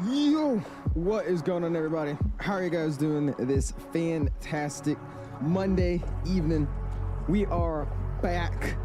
Yo, what is going on, everybody? How are you guys doing this fantastic Monday evening? We are back,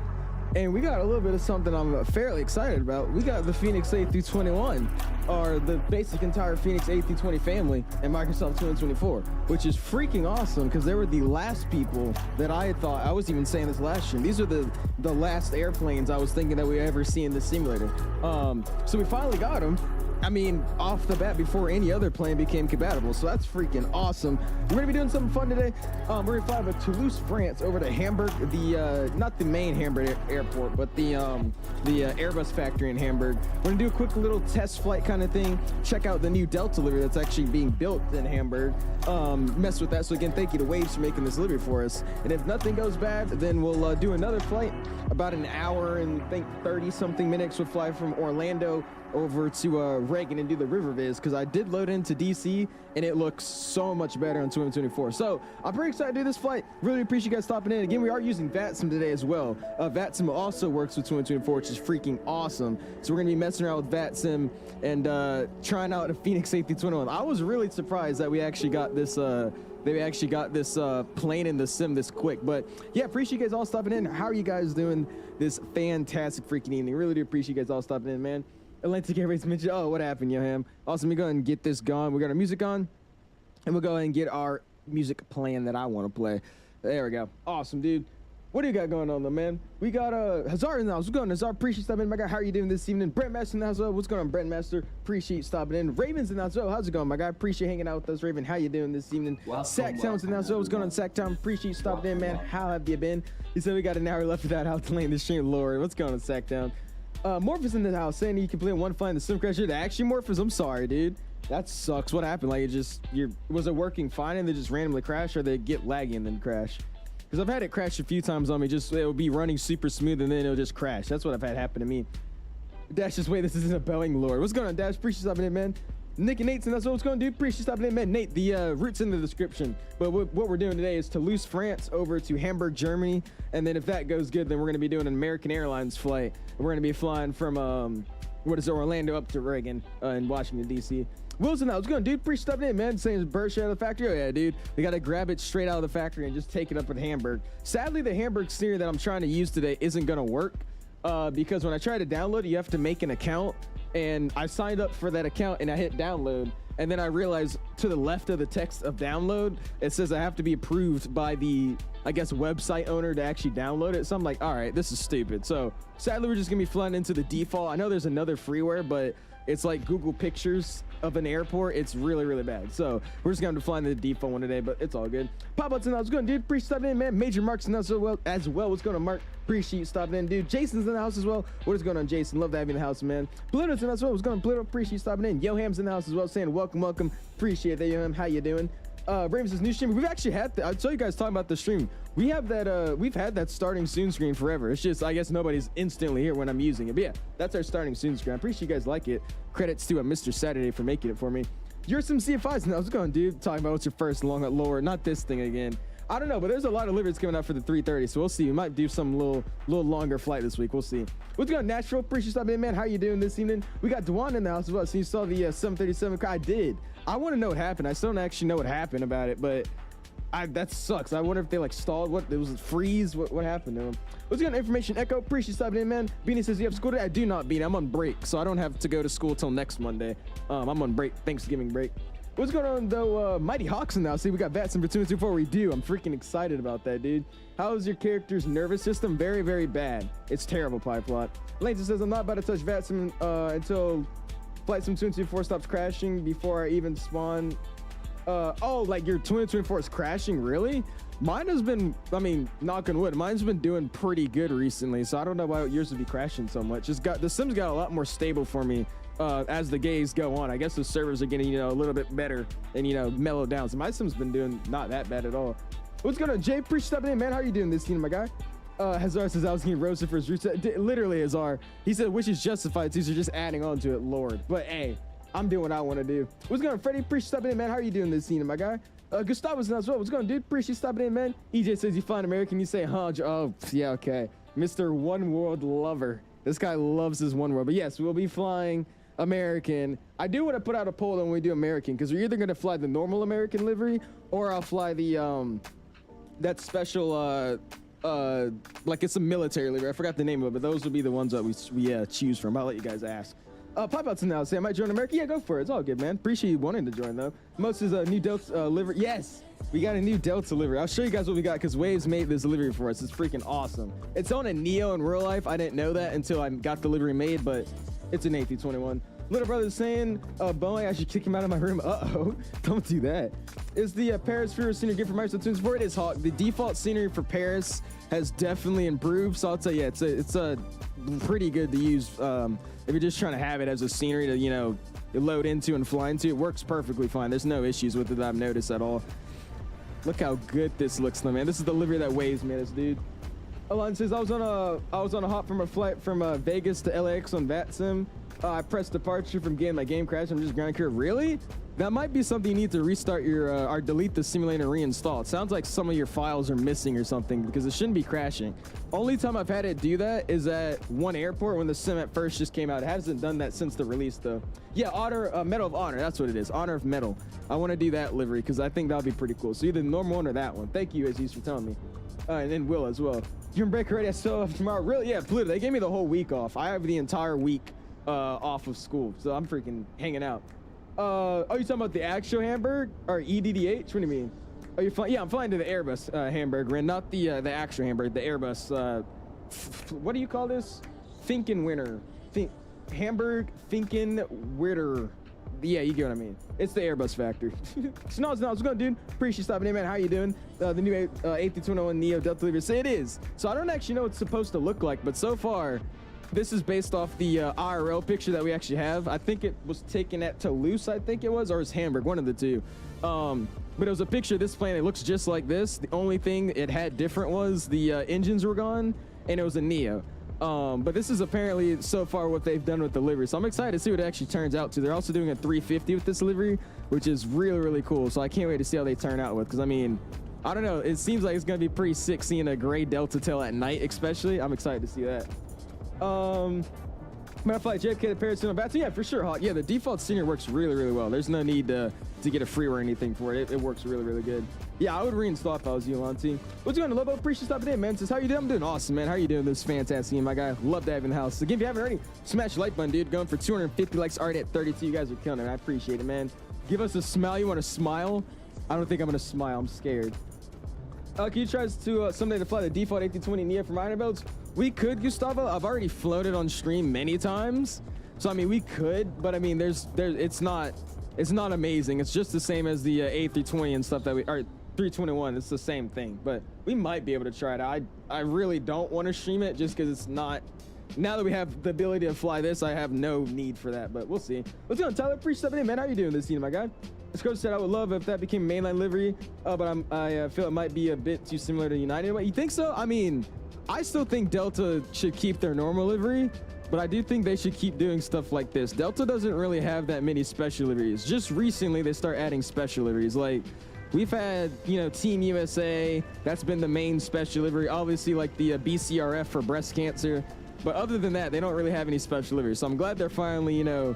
and we got a little bit of something I'm fairly excited about. We got the Fenix A321, or the basic entire Fenix A320 family in Microsoft 2024, which is freaking awesome because they were the last people that I had thought, I was even saying this last year, these are the last airplanes I was thinking that we ever see in this simulator. So we finally got them. I mean, off the bat, before any other plane became compatible, so that's freaking awesome. We're gonna be doing something fun today. We're gonna fly to Toulouse, France, over to Hamburg, not the main Hamburg airport, but the Airbus factory in Hamburg. We're gonna do a quick little test flight kind of thing, check out the new Delta livery that's actually being built in Hamburg, mess with that. So again, thank you to Waves for making this livery for us. And if nothing goes bad, then we'll do another flight, about an hour and I think 30-something minutes. We'll fly from Orlando over to Reagan and do the river viz, because I did load into DC and it looks so much better on 2024. So I'm pretty excited to do this flight. Really appreciate you guys stopping in. Again, we are using Vatsim today as well. Vatsim also works with 2024, which is freaking awesome. So we're gonna be messing around with Vatsim and trying out a Fenix A321. I was really surprised that we actually got this plane in the sim this quick. But yeah, appreciate you guys all stopping in. How are you guys doing this fantastic freaking evening? Really do appreciate you guys all stopping in, man. Atlantic Airways mentioned, oh, what happened, Yoham? Awesome, we go ahead and get this going. We got our music on, and we'll go ahead and get our music playing that I want to play. There we go. Awesome, dude. What do you got going on, though, man? We got Hazard in the house. What's going on, Hazard? Appreciate you stopping in, my guy. How are you doing this evening? Brent Master in the house. What's going on, Brent Master? Appreciate you stopping in. Raven's in the house. How's it going, my guy? Appreciate hanging out with us, Raven. How you doing this evening? Sacktown's in the house. What's going on, Sacktown? Appreciate you stopping in, man. How have you been? He said we got an hour left without out delaying the stream. Lord, what's going on, Sacktown? Morphus in the house saying you can play one flight in the sim crash. Actually, Morphus, I'm sorry, dude. That sucks. What happened? Like, was it working fine and they just randomly crash, or they get laggy and then crash? Because I've had it crash a few times on me. It'll be running super smooth and then it'll just crash. That's what I've had happen to me. Dash, just wait. This isn't a Boeing lore. What's going on, Dash? Appreciate you stopping in, man. Nick and Nate's, and that's what's going on, dude. Appreciate you stopping in, man. Nate, the route's in the description. But what we're doing today is Toulouse, France, over to Hamburg, Germany. And then if that goes good, then we're going to be doing an American Airlines flight. We're going to be flying from, Orlando up to Reagan in Washington, D.C. Wilson, how's it going, dude? Appreciate you stopping in, man. Saying it's bird shit out of the factory. Oh, yeah, dude. We got to grab it straight out of the factory and just take it up in Hamburg. Sadly, the Hamburg steer that I'm trying to use today isn't going to work. Because when I try to download it, you have to make an account, and I signed up for that account and I hit download, and then I realized to the left of the text of download, it says I have to be approved by the, I guess, website owner to actually download it. So I'm like, all right, this is stupid. So sadly, we're just gonna be flying into the default. I know there's another freeware, but it's like Google Pictures of an airport. It's really, really bad. So we're just going to fly in the default one today, but it's all good. Pop-Ups and how's it going, dude? Appreciate you stopping in, man. Major Mark's in the house as well. What's going on, Mark? Appreciate you stopping in, dude. Jason's in the house as well. What is going on, Jason? Love to have you in the house, man. Pluto's in the house as well. What's going on, Pluto? Appreciate you stopping in. Yoham's in the house as well, saying welcome, welcome. Appreciate that, Yoham. How you doing? Braves is new stream. We've actually had I saw you guys talking about the stream. We have that we've had that starting soon screen forever. It's just, I guess nobody's instantly here when I'm using it. But yeah, that's our starting soon screen. I appreciate you guys like it. Credits to Mr. Saturday for making it for me. You're some CFIs now. How's it going, dude? Talking about what's your first long lower, not this thing again. I don't know, but there's a lot of liveries coming out for the 330, so we'll see. We might do some little longer flight this week. We'll see. What's going on, Nashville? Appreciate you stopping in, man. How you doing this evening? We got Dwan in the house as well. So you saw the 737 car. I did. I want to know what happened. I still don't actually know what happened about it, but that sucks. I wonder if they like stalled. What, it was a freeze? What happened to them? What's going on, Information Echo? Appreciate you stopping in, man. Beanie says you have school today. I do not, Beanie. I'm on break, so I don't have to go to school till next Monday. I'm on break, Thanksgiving break. What's going on, though? Mighty Hawks in now. See, we got Vatsim for 224. We do. I'm freaking excited about that, dude. How is your character's nervous system? Very, very bad. It's terrible, Pipeplot. Langston says, I'm not about to touch Vatsim until Flight Sim 224 stops crashing before I even spawn. Oh, like your 2024 is crashing? Really? Mine has been, I mean, knock on wood, mine's been doing pretty good recently, so I don't know why yours would be crashing so much. The Sims got a lot more stable for me as the gays go on. I guess the servers are getting, a little bit better and, mellowed down. So my Sim's been doing not that bad at all. What's going on, Jay? Appreciate stopping in, man. How are you doing this evening, my guy? Hazard says I was getting roasted for his roots. Literally, Hazard. He said, which is justified. These are just adding on to it, Lord. But hey, I'm doing what I want to do. What's going on, Freddie? Appreciate stopping in, man. How are you doing this evening, my guy? Gustavo's in as well. What's going on, dude? Appreciate stopping in, man. EJ says you find American. You say, huh? Oh, yeah, okay. Mr. One World Lover. This guy loves his One World. But yes, we'll be flying American. I do want to put out a poll when we do American, because we're either going to fly the normal American livery, or I'll fly the that special like it's a military livery. I forgot the name of it, but those would be the ones that we choose from. I'll let you guys ask. Pop out to now. Say, I might join America. Yeah, go for it. It's all good, man. Appreciate you wanting to join, though. Most is a new Delta livery. Yes, we got a new Delta livery. I'll show you guys what we got, because Waves made this livery for us. It's freaking awesome. It's on a Neo in real life. I didn't know that until I got the livery made, but it's an A321. Little brother's saying, Boeing, I should kick him out of my room. Uh-oh, don't do that. Is the Paris Fury scenery good for Microsoft Tunes 4? It is, Hawk. The default scenery for Paris has definitely improved, so I'll tell you, it's a pretty good to use. If you're just trying to have it as a scenery to, you know, load into and fly into, it works perfectly fine. There's no issues with it that I've noticed at all. Look how good this looks, though, man. This is the livery that Waves made us, dude. Alon says, I was on a hop from a flight from Vegas to LAX on Vatsim. I pressed departure from game. My game crashed. I'm just ground crew. Really? That might be something you need to restart your or delete the simulator and reinstall. It sounds like some of your files are missing or something, because it shouldn't be crashing. Only time I've had it do that is at one airport when the sim at first just came out. It hasn't done that since the release, though. Yeah, Medal of Honor. That's what it is. Honor of Medal. I want to do that livery, because I think that would be pretty cool. So either the normal one or that one. Thank you, Aziz, for telling me. And then Will as well. You're in break already. I still have tomorrow. Really? Yeah, Pluto. They gave me the whole week off. I have the entire week off of school, so I'm freaking hanging out. Oh, you talking about the actual Hamburg or EDDH? What do you mean? Oh, you're flying? Yeah, I'm flying to the Airbus Hamburg, Ren, not the actual Hamburg, the Airbus. What do you call this? Finkenwinter. Hamburg Finkenwinter. Yeah, you get what I mean. It's the Airbus factory. Snows, what's going on, dude? Appreciate you stopping in, man. How you doing? The new A321 Neo Delta Livery. Say it is. So I don't actually know what it's supposed to look like, but so far, this is based off the IRL picture that we actually have. I think it was taken at Toulouse, I think it was, or it's Hamburg, one of the two. But it was a picture of this plane. It looks just like this. The only thing it had different was the engines were gone, and it was a Neo. But this is apparently so far what they've done with the livery. So I'm excited to see what it actually turns out to. They're also doing a 350 with this livery, which is really, really cool. So I can't wait to see how they turn out with, because I mean, I don't know. It seems like it's going to be pretty sick seeing a gray Delta tail at night, especially. I'm excited to see that. Matter of fact, JFK the Paris on Vatsim. Yeah, for sure, Hawk. Yeah, the default scenery works really, really well. There's no need to get a free or anything for it. It works really, really good. Yeah, I would reinstall if I was you, Lonty. What's going on, Lobo? Appreciate you stopping in, man. Says, how you doing? I'm doing awesome, man. How are you doing? This is fantastic, my guy. Love to have you in the house. So again, if you haven't already, smash the like button, dude. Going for 250 likes already at 32. You guys are killing it. I appreciate it, man. Give us a smile. You want to smile? I don't think I'm going to smile. I'm scared. Can you try to someday to fly the default A320 Neo from Iron Belts? We could, Gustavo. I've already flown it on stream many times. So, I mean, we could, but I mean, it's not amazing. It's just the same as the A320 and stuff that or 321. It's the same thing, but we might be able to try it out. I really don't want to stream it just because it's not, now that we have the ability to fly this, I have no need for that, but we'll see. What's going on, Tyler? Appreciate stepping in, man. How you doing this evening, my guy? This coach said I would love if that became mainline livery, but I feel it might be a bit too similar to United. What, you think so? I mean, I still think Delta should keep their normal livery, but I do think they should keep doing stuff like this. Delta doesn't really have that many special liveries. Just recently, they start adding special liveries. Like, we've had, you know, Team USA. That's been the main special livery. Obviously, like the BCRF for breast cancer. But other than that, they don't really have any special liveries. So I'm glad they're finally, you know,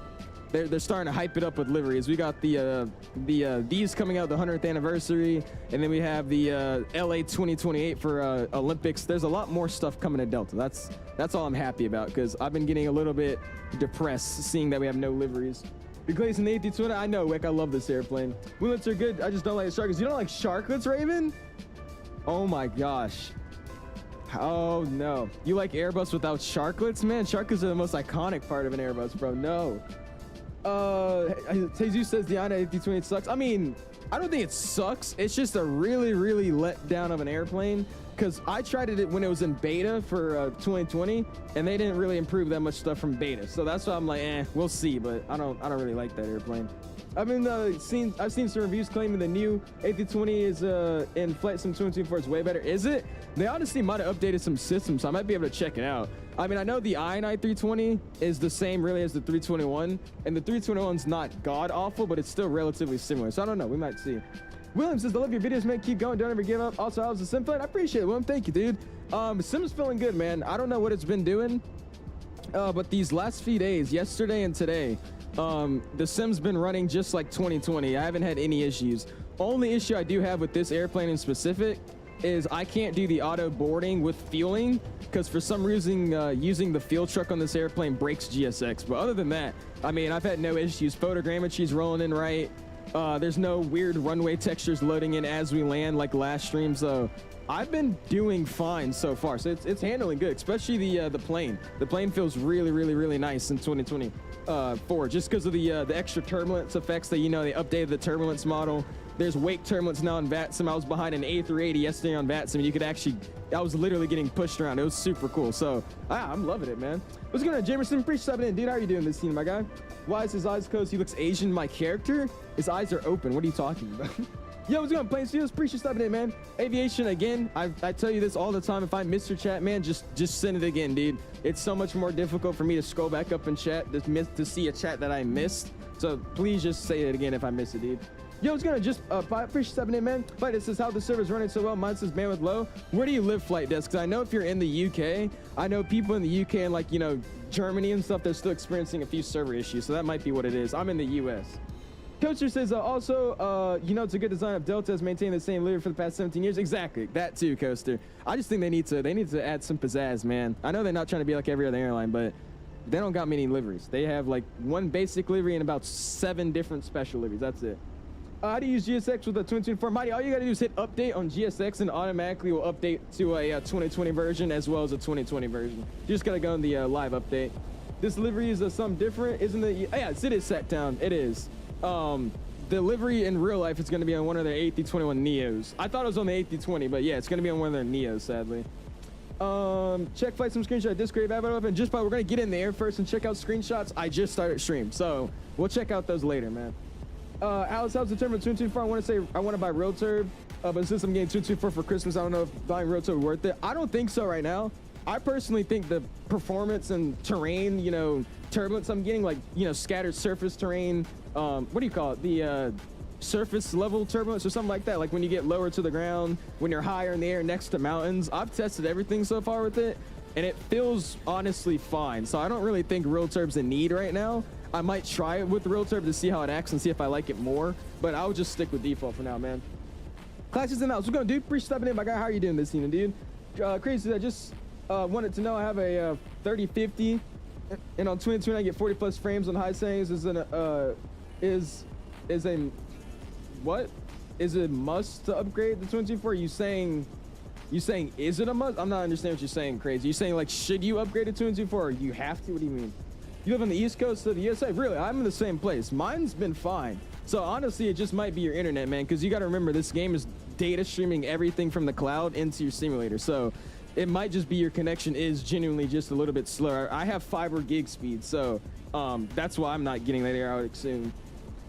they're starting to hype it up with liveries. We got these coming out the 100th anniversary, and then we have the LA 2028 for Olympics. There's a lot more stuff coming to Delta. That's all I'm happy about, because I've been getting a little bit depressed seeing that we have no liveries. You're glazing the A320. I know, Wick. I love this airplane. Moonlets are good. I just don't like the sharklets. You don't like sharklets, Raven? Oh my gosh. Oh no. You like Airbus without sharklets, man? Sharklets are the most iconic part of an Airbus, bro. No. Jesus says the A320 sucks. I mean, I don't think it sucks. It's just a really, really let down of an airplane, because I tried it when it was in beta for 2020, and they didn't really improve that much stuff from beta. So that's why I'm like, we'll see. But I don't really like that airplane. I've seen some reviews claiming the new A320 is in Flight Sim 2024 is way better. Is it? They honestly might have updated some systems, so I might be able to check it out. I mean, I know the i320 is the same really as the 321, and the 321's not god awful, but it's still relatively similar. So I don't know. We might see. William says, I love your videos, man. Keep going. Don't ever give up. Also, how's the sim feeling? I appreciate it, William. Thank you, dude. Sim's feeling good, man. I don't know what it's been doing, but these last few days, yesterday and today, The sim's been running just like 2020. I haven't had any issues. Only issue I do have with this airplane in specific is I can't do the auto boarding with fueling because for some reason using the fuel truck on this airplane breaks GSX. But other than that, I mean, I've had no issues. Photogrammetry's rolling in right. There's no weird runway textures loading in as we land like last stream. So I've been doing fine so far. So it's handling good, especially the plane. The plane feels really, really, really nice in 2024 just because of the extra turbulence effects that, you know, they updated the turbulence model. There's wake turbulence now in Vatsim. I was behind an A380 yesterday on Vatsim, and you could actually, I was literally getting pushed around. It was super cool. So I'm loving it, man. What's going on, Jamerson? Appreciate subbing in, dude. How are you doing this scene, my guy? Why is his eyes closed? He looks Asian. My character, his eyes are open. What are you talking about? Yo, what's going on, Plane Studios? Appreciate subbing in, man. Aviation, again, I tell you this all the time. If I miss your chat, man, just send it again, dude. It's so much more difficult for me to scroll back up in chat to see a chat that I missed. So please just say it again if I miss it, dude. Yo, it's gonna just appreciate subbing in, man. But this is how the server's running so well. Mine says bandwidth low. Where do you live, Flight Desk? Because I know if you're in the UK, I know people in the UK and like, you know, Germany and stuff, they're still experiencing a few server issues. So that might be what it is. I'm in the US. Coaster says also, you know, it's a good design of Delta has maintained the same livery for the past 17 years. Exactly, that too, Coaster. I just think they need to add some pizzazz, man. I know they're not trying to be like every other airline, but they don't got many liveries. They have like one basic livery and about 7 different special liveries. That's it. How to use GSX with a 2024 Mighty? All you gotta do is hit update on GSX and automatically will update to a 2020 version as well as a 2020 version. You just gotta go in the live update. This livery is something different, isn't it? Yeah, it is Sectown. It is. The livery in real life is going to be on one of their A321neos. I thought it was on the A320, but yeah, it's going to be on one of their neos, sadly. Check flight some screenshot Discord and just we're going to get in the air first and check out screenshots. I just started stream, so we'll check out those later, man. Alice, how's the term of 224? I want to buy real turb, but since I'm getting 224 for Christmas, I don't know if buying real turb is worth it. I don't think so right now. I personally think the performance and terrain, you know, turbulence I'm getting, like, you know, scattered surface terrain, what do you call it? The surface level turbulence or something like that. Like when you get lower to the ground, when you're higher in the air next to mountains. I've tested everything so far with it, and it feels honestly fine. So I don't really think real turb's a need right now. I might try it with real turb to see how it acts and see if I like it more, but I'll just stick with default for now, man. Classes in the house. What's going on, dude? Appreciate stepping in, my guy. How are you doing this evening, dude? Crazy. I just wanted to know I have a 3050, and on 2020 I get 40 plus frames on high settings. Is a must to upgrade the 2024? You saying is it a must? I'm not understanding what you're saying, Crazy. You saying like should you upgrade to 2024 or you have to? What do you mean? You live on the East Coast of the USA? Really? I'm in the same place. Mine's been fine. So honestly, it just might be your internet, man, because you got to remember this game is data streaming everything from the cloud into your simulator. So it might just be your connection is genuinely just a little bit slower. I have fiber gig speed, so that's why I'm not getting that air out soon.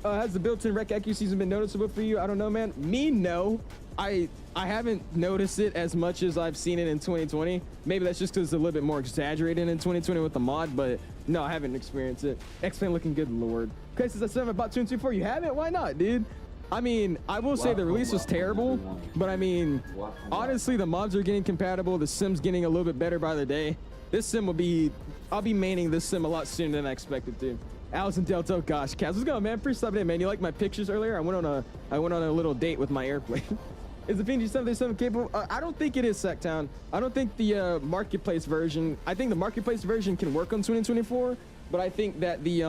Has the built-in rec accuracy been noticeable for you? I don't know, man. Me, no. I haven't noticed it as much as I've seen it in 2020. Maybe that's just because it's a little bit more exaggerated in 2020 with the mod, but no, I haven't experienced it. X-Plane looking good, Lord. Okay, since I said I'm about 224, you haven't? Why not, dude? I mean, I will say the release was terrible, but I mean, honestly, the mods are getting compatible. The sim's getting a little bit better by the day. This sim will be, I'll be maining this sim a lot sooner than I expected to. Alice and Delta, oh gosh, Kaz, what's going on, man? Appreciate stopping in, man. You like my pictures earlier? I went on a little date with my airplane. Is the Phoenix 737 capable? I don't think it is, Sectown. I don't think the marketplace version. I think the marketplace version can work on 2024, but I think that the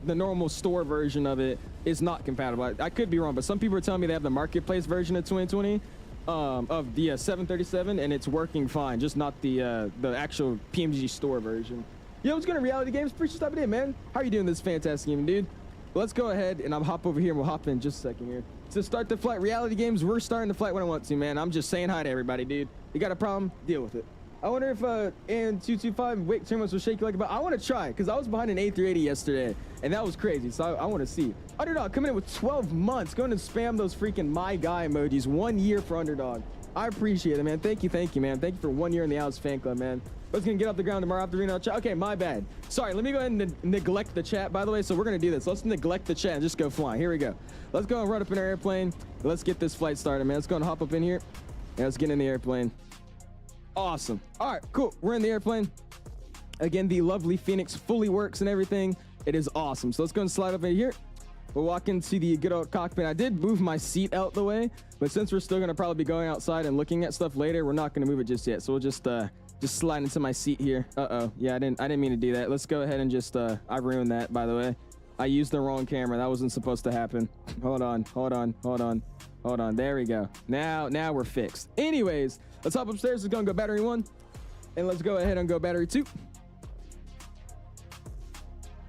normal store version of it is not compatible. I could be wrong, but some people are telling me they have the marketplace version of 2020 of the 737, and it's working fine, just not the actual PMG store version. Yo, what's going on, Reality Games? Appreciate you stopping in, man. How are you doing this fantastic evening, dude? Let's go ahead and I'll hop over here and we'll hop in just a second here. To start the flight, Reality Games, we're starting the flight when I want to, man. I'm just saying hi to everybody, dude. You got a problem? Deal with it. I wonder if AN225 wake turbulence will shake you like about. I want to try because I was behind an A380 yesterday and that was crazy. So I want to see. Underdog coming in with 12 months. Going to spam those freaking my guy emojis. 1 year for Underdog. I appreciate it, man. Thank you, man. Thank you for 1 year in the Alice fan club, man. I was gonna get off the ground tomorrow after reading out chat. Okay, my bad. Sorry, let me go ahead and neglect the chat, by the way. So we're gonna do this. Let's neglect the chat and just go flying. Here we go. Let's go and run up in our airplane. Let's get this flight started, man. Let's go and hop up in here. And let's get in the airplane. Awesome. All right, cool. We're in the airplane. Again, the lovely Fenix fully works and everything. It is awesome. So let's go and slide over here. We'll walk into the good old cockpit. I did move my seat out the way, but since we're still going to probably be going outside and looking at stuff later, we're not going to move it just yet. So we'll just slide into my seat here. Uh-oh. Yeah, I didn't mean to do that. Let's go ahead and just, I ruined that, by the way. I used the wrong camera. That wasn't supposed to happen. Hold on. There we go. Now we're fixed. Anyways, let's hop upstairs. Let's go and go battery 1. And let's go ahead and go battery 2.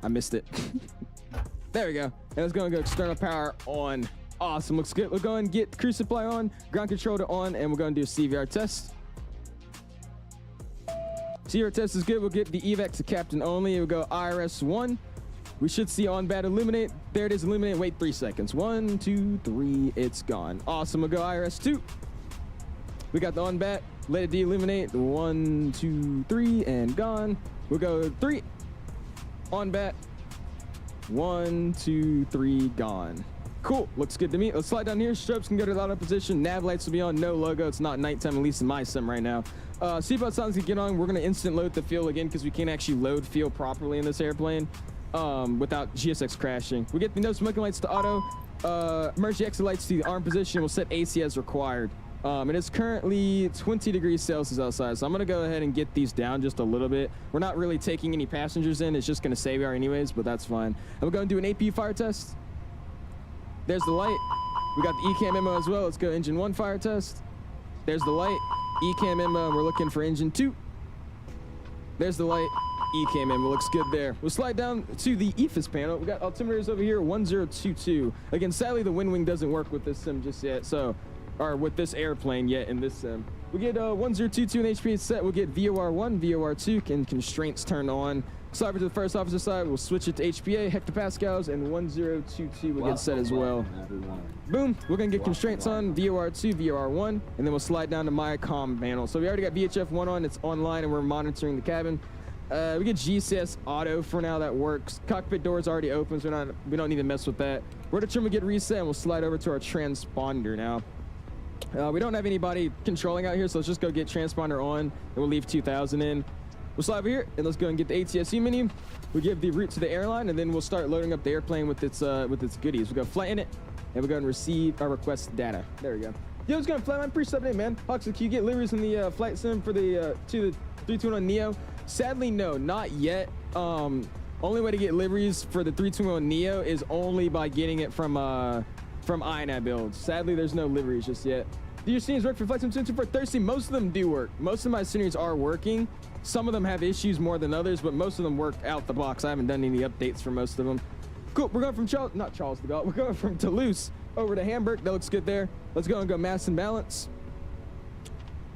I missed it. There we go. And let's go and go external power on. Awesome. Looks good. We'll go and get cruise supply on, ground control to on, and we're going to do a CVR test. CVR test is good. We'll get the evac to captain only. We'll go IRS 1. We should see on bat illuminate. There it is, illuminate. Wait 3 seconds. 1, 2, 3. It's gone. Awesome. We'll go IRS 2. We got the on bat. Let it de-illuminate. 1, 2, 3, and gone. We'll go 3. On bat. 1, 2, 3, gone. Cool. Looks good to me. Let's slide down here. Strobes can go to the auto position. Nav lights will be on. No logo. It's not nighttime, at least in my sim right now. Seatbelt sounds can get on. We're going to instant load the fuel again because we can't actually load fuel properly in this airplane without GSX crashing. We get the no smoking lights to auto. Emergency exit lights to the arm position. We'll set AC as required. It is currently 20 degrees Celsius outside, so I'm going to go ahead and get these down just a little bit. We're not really taking any passengers in. It's just going to save our anyways, but that's fine. And we're going to do an APU fire test. There's the light. We got the 𝐸CAM as well. Let's go engine 1 fire test. There's the light. 𝐸CAM, and we're looking for engine 2. There's the light. 𝐸CAM looks good there. We'll slide down to the EFIS panel. We got altimeters over here, 1022. Again, sadly, the wind wing doesn't work with this sim just yet, so, or with this airplane yet in this sim. We get 1022 and HP set. We'll get VOR1, VOR2, and constraints turned on. Slide over to the first officer side. We'll switch it to HPA, hectopascals, and 1022 will get set as well. Boom. We're going to get constraints on, VOR2, VOR1, and then we'll slide down to my comm panel. So we already got VHF1 on. It's online, and we're monitoring the cabin. We get GCS auto for now. That works. Cockpit doors already open, so we don't need to mess with that. Rotor trim will get reset, and we'll slide over to our transponder now. We don't have anybody controlling out here, so let's just go get transponder on, and we'll leave 2000 in. We'll slide over here, and let's go and get the ATSU menu. We'll give the route to the airline, and then we'll start loading up the airplane with its goodies. We'll go flight in it, and we'll go and receive our request data. There we go. Yo, what's going on, flightline? Pre-stepping in, man. Huxley, can you get liveries in the flight sim for the to the 321 Neo? Sadly, no, not yet. Only way to get liveries for the 321 Neo is only by getting it from INI builds. Sadly, there's no liveries just yet. Do your scenes work for Flight Sim 224 Thirsty? Most of them do work. Most of my scenes are working. Some of them have issues more than others, but most of them work out the box. I haven't done any updates for most of them. Cool, we're going from not Charles de Gaulle. We're going from Toulouse over to Hamburg. That looks good there. Let's go and go mass and balance.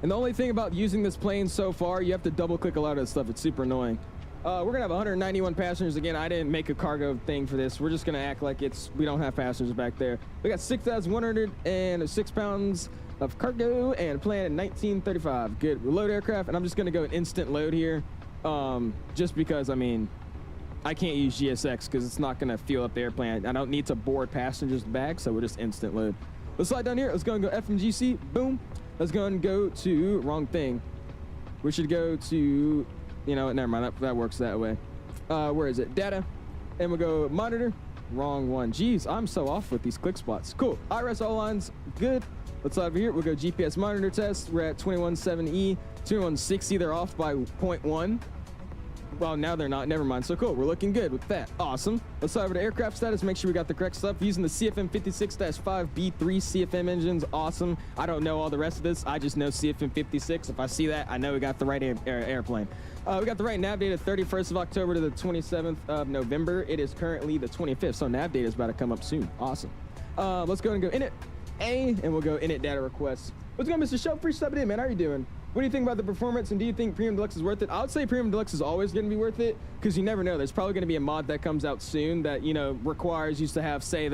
And the only thing about using this plane so far, you have to double click a lot of this stuff. It's super annoying. We're gonna have 191 passengers. Again, I didn't make a cargo thing for this. We're just gonna act like we don't have passengers back there. We got 6,106 pounds of cargo and plane at 1935. Good. We load aircraft, and I'm just gonna go an instant load here, just because I mean, I can't use GSX because it's not gonna fuel up the airplane. I don't need to board passengers back, so we're just instant load. Let's slide down here. Let's go and go FMGC. Boom. Let's go and go to wrong thing. We should go to, you know what? Never mind. That works that way. Where is it? Data, and we'll go monitor. Wrong one. Jeez, I'm so off with these click spots. Cool. IRS all lines good. Let's slide over here. We'll go GPS monitor test. We're at 21.7E, 21.60. They're off by 0.1. Well, now they're not. Never mind. So cool. We're looking good with that. Awesome. Let's slide over to aircraft status. Make sure we got the correct stuff. Using the CFM 56-5B3 CFM engines. Awesome. I don't know all the rest of this. I just know CFM 56. If I see that, I know we got the right airplane. We got the right nav data 31st of October to the 27th of November. It is currently the 25th, so nav data is about to come up soon. Awesome. Let's go and go init A, and we'll go init data requests. What's going on, Mr. Show? Free stepping in, man. How are you doing? What do you think about the performance, and do you think Premium Deluxe is worth it? I would say Premium Deluxe is always going to be worth it, because you never know. There's probably going to be a mod that comes out soon that, you know, requires you to have, say,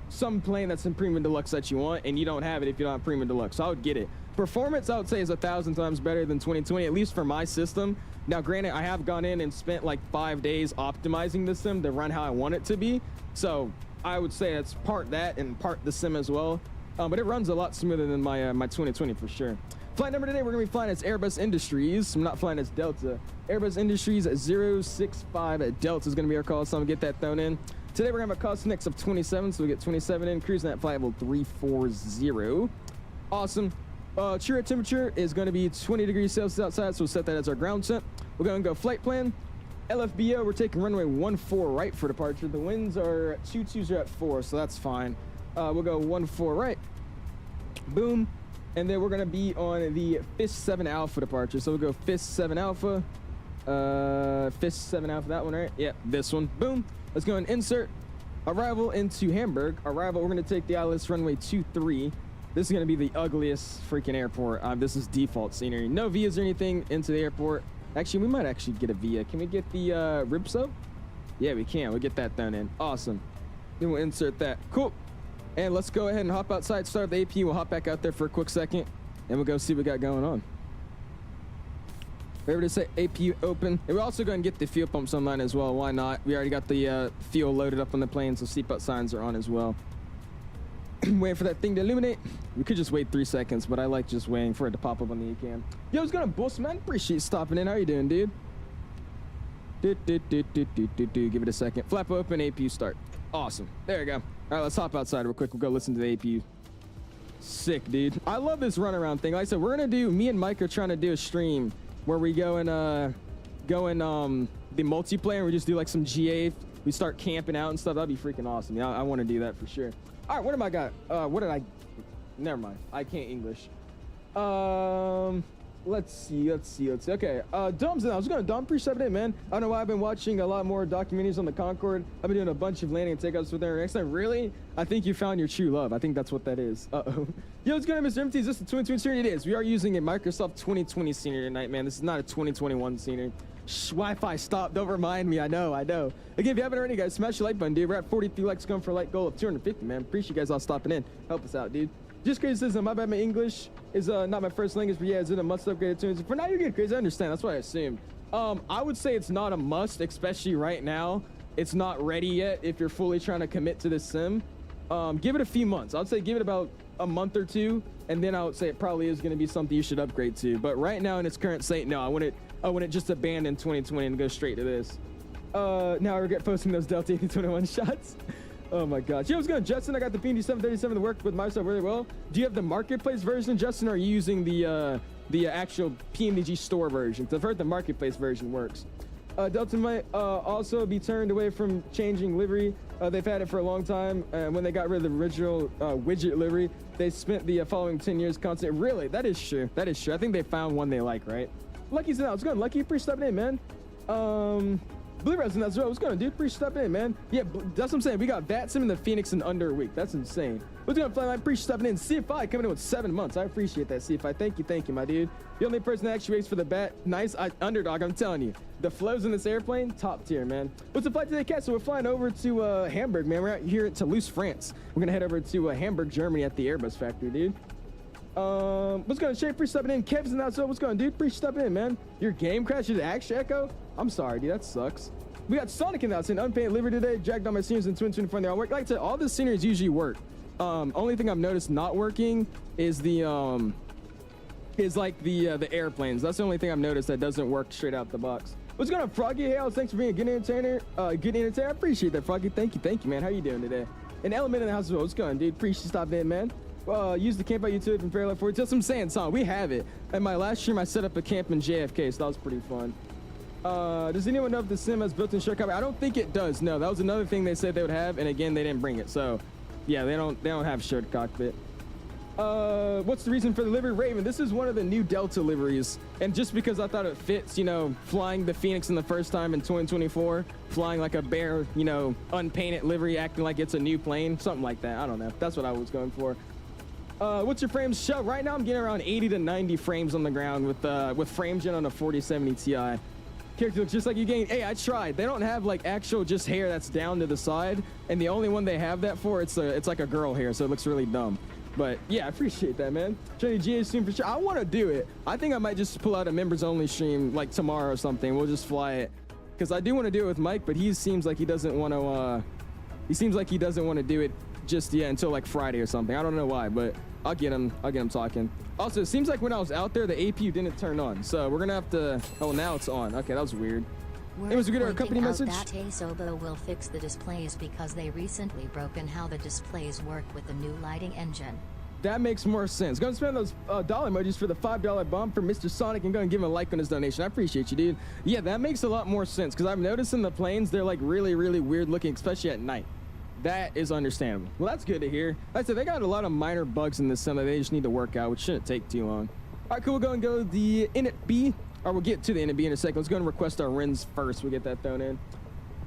some plane that's in Premium Deluxe that you want, and you don't have it if you don't have Premium Deluxe. So I would get it. Performance, I would say, is 1,000 times better than 2020, at least for my system. Now, granted, I have gone in and spent like 5 days optimizing the sim to run how I want it to be. So I would say it's part that and part the sim as well. But it runs a lot smoother than my my 2020 for sure. Flight number today, we're gonna be flying as Airbus Industries. I'm not flying as Delta. Airbus Industries 065 Delta is gonna be our call, so I'm gonna get that thrown in. Today we're gonna have a cost next of 27, so we get 27 in, cruising at flight level 340. Awesome. True air temperature is gonna be 20 degrees Celsius outside, so we'll set that as our ground temp. We're gonna go flight plan. LFBO, we're taking runway 14 right for departure. The winds are 22 at 4, so that's fine. We'll go 14 right. Boom. And then we're gonna be on the FIS 7 Alpha departure. So we'll go FIS 7 Alpha. FIS 7 Alpha, that one, right? Yeah, this one. Boom. Let's go and insert. Arrival into Hamburg. Arrival, we're gonna take the ILS runway 23. This is gonna be the ugliest freaking airport. This is default scenery. No vias or anything into the airport. Actually, we might actually get a via. Can we get the rib sub? Yeah, we can. We'll get that done in. Awesome. Then we'll insert that. Cool. And let's go ahead and hop outside, start the AP. We'll hop back out there for a quick second, and we'll go see what we got going on. Remember to say AP open. And we're also going to get the fuel pumps online as well. Why not? We already got the fuel loaded up on the plane, so seatbelt signs are on as well. Waiting for that thing to illuminate. We could just wait 3 seconds, but I like just waiting for it to pop up on the e-cam. Yo, what's going on, boss, man? Appreciate you stopping in. How you doing, dude? Give it a second. Flap open, AP start. Awesome. There we go. All right, let's hop outside real quick. We'll go listen to the AP. Sick, dude. I love this runaround thing. Like I said, we're gonna do. Me and Mike are trying to do a stream where we go in the multiplayer. And we just do like some GA. We start camping out and stuff. That'd be freaking awesome. Yeah, I want to do that for sure. All right, what am I got? What did I? Never mind. I can't English. Let's see. Okay. Dom's in. I was going to Dom pre-7 in, man. I don't know why I've been watching a lot more documentaries on the Concorde. I've been doing a bunch of landing and takeoffs with her. Next time, really? I think you found your true love. I think that's what that is. Uh-oh. Yo, what's going on, Mr. MT? Is this the 2020 scenery? It is. We are using a Microsoft 2020 scenery tonight, man. This is not a 2021 scenery. Shh, Wi-Fi, stop. Don't remind me. I know. Again, if you haven't already, guys, smash the like button, dude. We're at 43 likes, going for a like goal of 250, man. Appreciate you guys all stopping in. Help us out, dude. Just criticism. My bad, my English is not my first language, but yeah, is it a must upgrade to? For now, you're good, Chris. I understand. That's what I assumed. I would say it's not a must, especially right now. It's not ready yet if you're fully trying to commit to this sim. Give it a few months. I'd say give it about a month or two, and then I would say it probably is going to be something you should upgrade to. But right now, in its current state, no. I wouldn't just abandon 2020 and go straight to this. Now I regret posting those Delta 8021 shots. Oh my gosh. Yo, what's going on, Justin? I got the PNG 737 that worked with my stuff really well. Do you have the marketplace version, Justin, or are you using the actual PMDG store version? Because I've heard the marketplace version works. Delta might also be turned away from changing livery. They've had it for a long time. When they got rid of the original widget livery, they spent the following 10 years constant. Really? That is true. That is true. I think they found one they like, right? Lucky's in. What's going on, Lucky? Appreciate stepping in, man. Blue Resin, that's right. What's going on, dude? Appreciate stepping in, man. Yeah, that's what I'm saying. We got Vatsim and the Fenix in under a week. That's insane. What's going on, Flyline? Appreciate stepping in. CFI coming in with 7 months. I appreciate that, CFI. Thank you, my dude. The only person that actually waits for the bat. Nice. Underdog, I'm telling you. The flows in this airplane, top tier, man. What's the flight today, Cat? So we're flying over to Hamburg, man. We're out here at Toulouse, France. We're going to head over to Hamburg, Germany at the Airbus factory, dude. What's going on, Shay? Appreciate stepping in. Kev's in that, so what's going on, dude? Appreciate stepping in, man. Your game crashed at Action Echo? I'm sorry, dude. That sucks. We got Sonic in that, saying unpaid livery today. Jacked on my sceneries in 2024 and they all work. Like I said, all the sceneries usually work. Only thing I've noticed not working is the airplanes. That's the only thing I've noticed that doesn't work straight out the box. What's going on, Froggy? Hey, thanks for being a good entertainer. I appreciate that, Froggy. Thank you, man. How you doing today? An element in the house as well. What's going on, dude? Appreciate you stopping in, man. Use the camp out YouTube from Parallel 4. Just some saying, son. We have it. At my last stream, I set up a camp in JFK, so that was pretty fun. Does anyone know if the sim has built-in short copy? I don't think it does. No, that was another thing they said they would have, and again, they didn't bring it. So, yeah, they don't have shared cockpit. What's the reason for the livery? Raven, this is one of the new Delta liveries, and just because I thought it fits, you know, flying the Fenix in the first time in 2024, flying like a bare, you know, unpainted livery, acting like it's a new plane, something like that. I don't know. That's what I was going for. What's your frames show? Right now, I'm getting around 80 to 90 frames on the ground with frame gen on a 4070 Ti. Character looks just like you gained. Hey, I tried. They don't have like actual just hair that's down to the side, and the only one they have that for, it's like a girl hair, so it looks really dumb. But yeah, I appreciate that, man. Trying to GA soon for sure. I want to do it. I think I might just pull out a members only stream like tomorrow or something. We'll just fly it, because I do want to do it with Mike, but he seems like he doesn't want to. He seems like he doesn't want to do it just yet until like Friday or something. I don't know why, but I'll get him talking. Also, it seems like when I was out there, the APU didn't turn on, so we're gonna have to. Oh, now it's on. Okay, that was weird. It was a good company message. That 𝐂𝐨𝐵O will fix the displays because they recently broken how the displays work with the new lighting engine. That makes more sense. Go and spend those dollar emojis for the $5 bomb for Mr. Sonic and go and give him a like on his donation. I appreciate you, dude. Yeah, that makes a lot more sense because I've noticed in the planes, they're like really, really weird looking, especially at night. That is understandable. Well, that's good to hear. Like I said, they got a lot of minor bugs in this sim that they just need to work out, which shouldn't take too long. All right, cool. We'll go and go the init B, or we'll get to the init B in a second. Let's go and request our RINs first. We'll get that thrown in.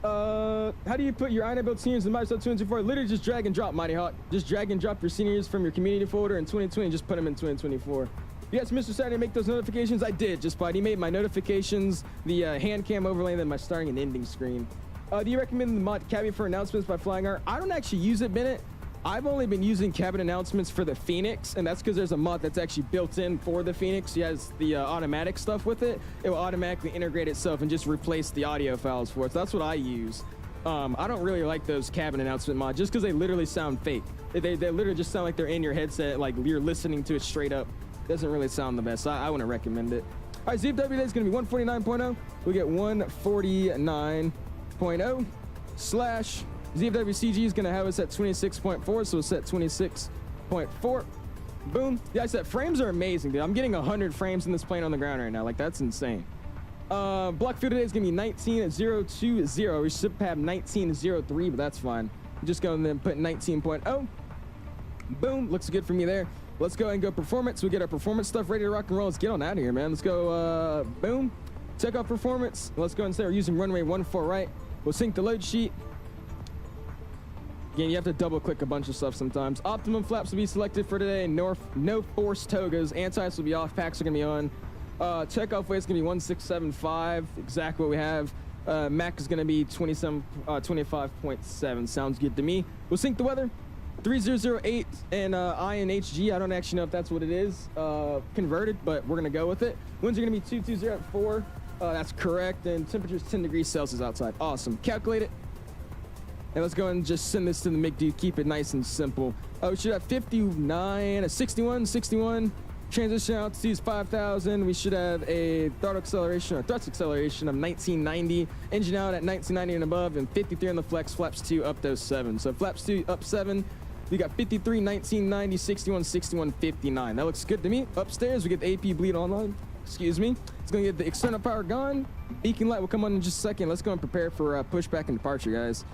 How do you put your INA-built seniors in Microsoft 2024? Literally just drag and drop, Mighty Hawk. Just drag and drop your seniors from your community folder in 2020 and just put them in 2024. Yes, Mr. Saturday, make those notifications. I did, just by he made my notifications, the hand cam overlay, and then my starting and ending screen. Do you recommend the mod cabin for announcements by flying art? I don't actually use it, Bennett. I've only been using cabin announcements for the Fenix, and that's because there's a mod that's actually built in for the Fenix. It has the automatic stuff with it. It will automatically integrate itself and just replace the audio files for it. So that's what I use. I don't really like those cabin announcement mods just because they literally sound fake. They literally just sound like they're in your headset, like you're listening to it straight up. Doesn't really sound the best. So I wouldn't recommend it. All right, ZFW today is going to be 149.0. We get 149.0 slash ZFWCG is going to have us at 26.4, so it's at 26.4. Boom. Yeah, I said frames are amazing, dude. I'm getting 100 frames in this plane on the ground right now. Like, that's insane. Block fuel today is going to be 19.020. We should have 19.03, but that's fine. Just go and then put 19.0. Boom. Looks good for me there. Let's go and go performance. We get our performance stuff ready to rock and roll. Let's get on out of here, man. Let's go, boom. Check out performance. Let's go and say we're using runway 14 right. We'll sync the load sheet. Again, you have to double click a bunch of stuff sometimes. Optimum flaps will be selected for today. No forced togas. Antis will be off. Packs are going to be on. Checkoff weight is going to be 1675. Exactly what we have. Mac is going to be 25.7. Sounds good to me. We'll sync the weather. 3008 and INHG. I don't actually know if that's what it is converted, but we're going to go with it. Winds are going to be 220 at 4. That's correct. And temperature's 10 degrees Celsius outside. Awesome. Calculate it. And let's go and just send this to the MIG, dude. Keep it nice and simple. We should have 59, 61. Transition altitude is 5,000. We should have a throttle acceleration or thrust acceleration of 1990. Engine out at 1990 and above, and 53 on the flex. Flaps 2 up those 7. So flaps 2 up 7. We got 53, 1990, 61, 59. That looks good to me. Upstairs, we get the AP bleed online. Excuse me. It's going to get the external power gone. Beacon light will come on in just a second. Let's go and prepare for pushback and departure, guys.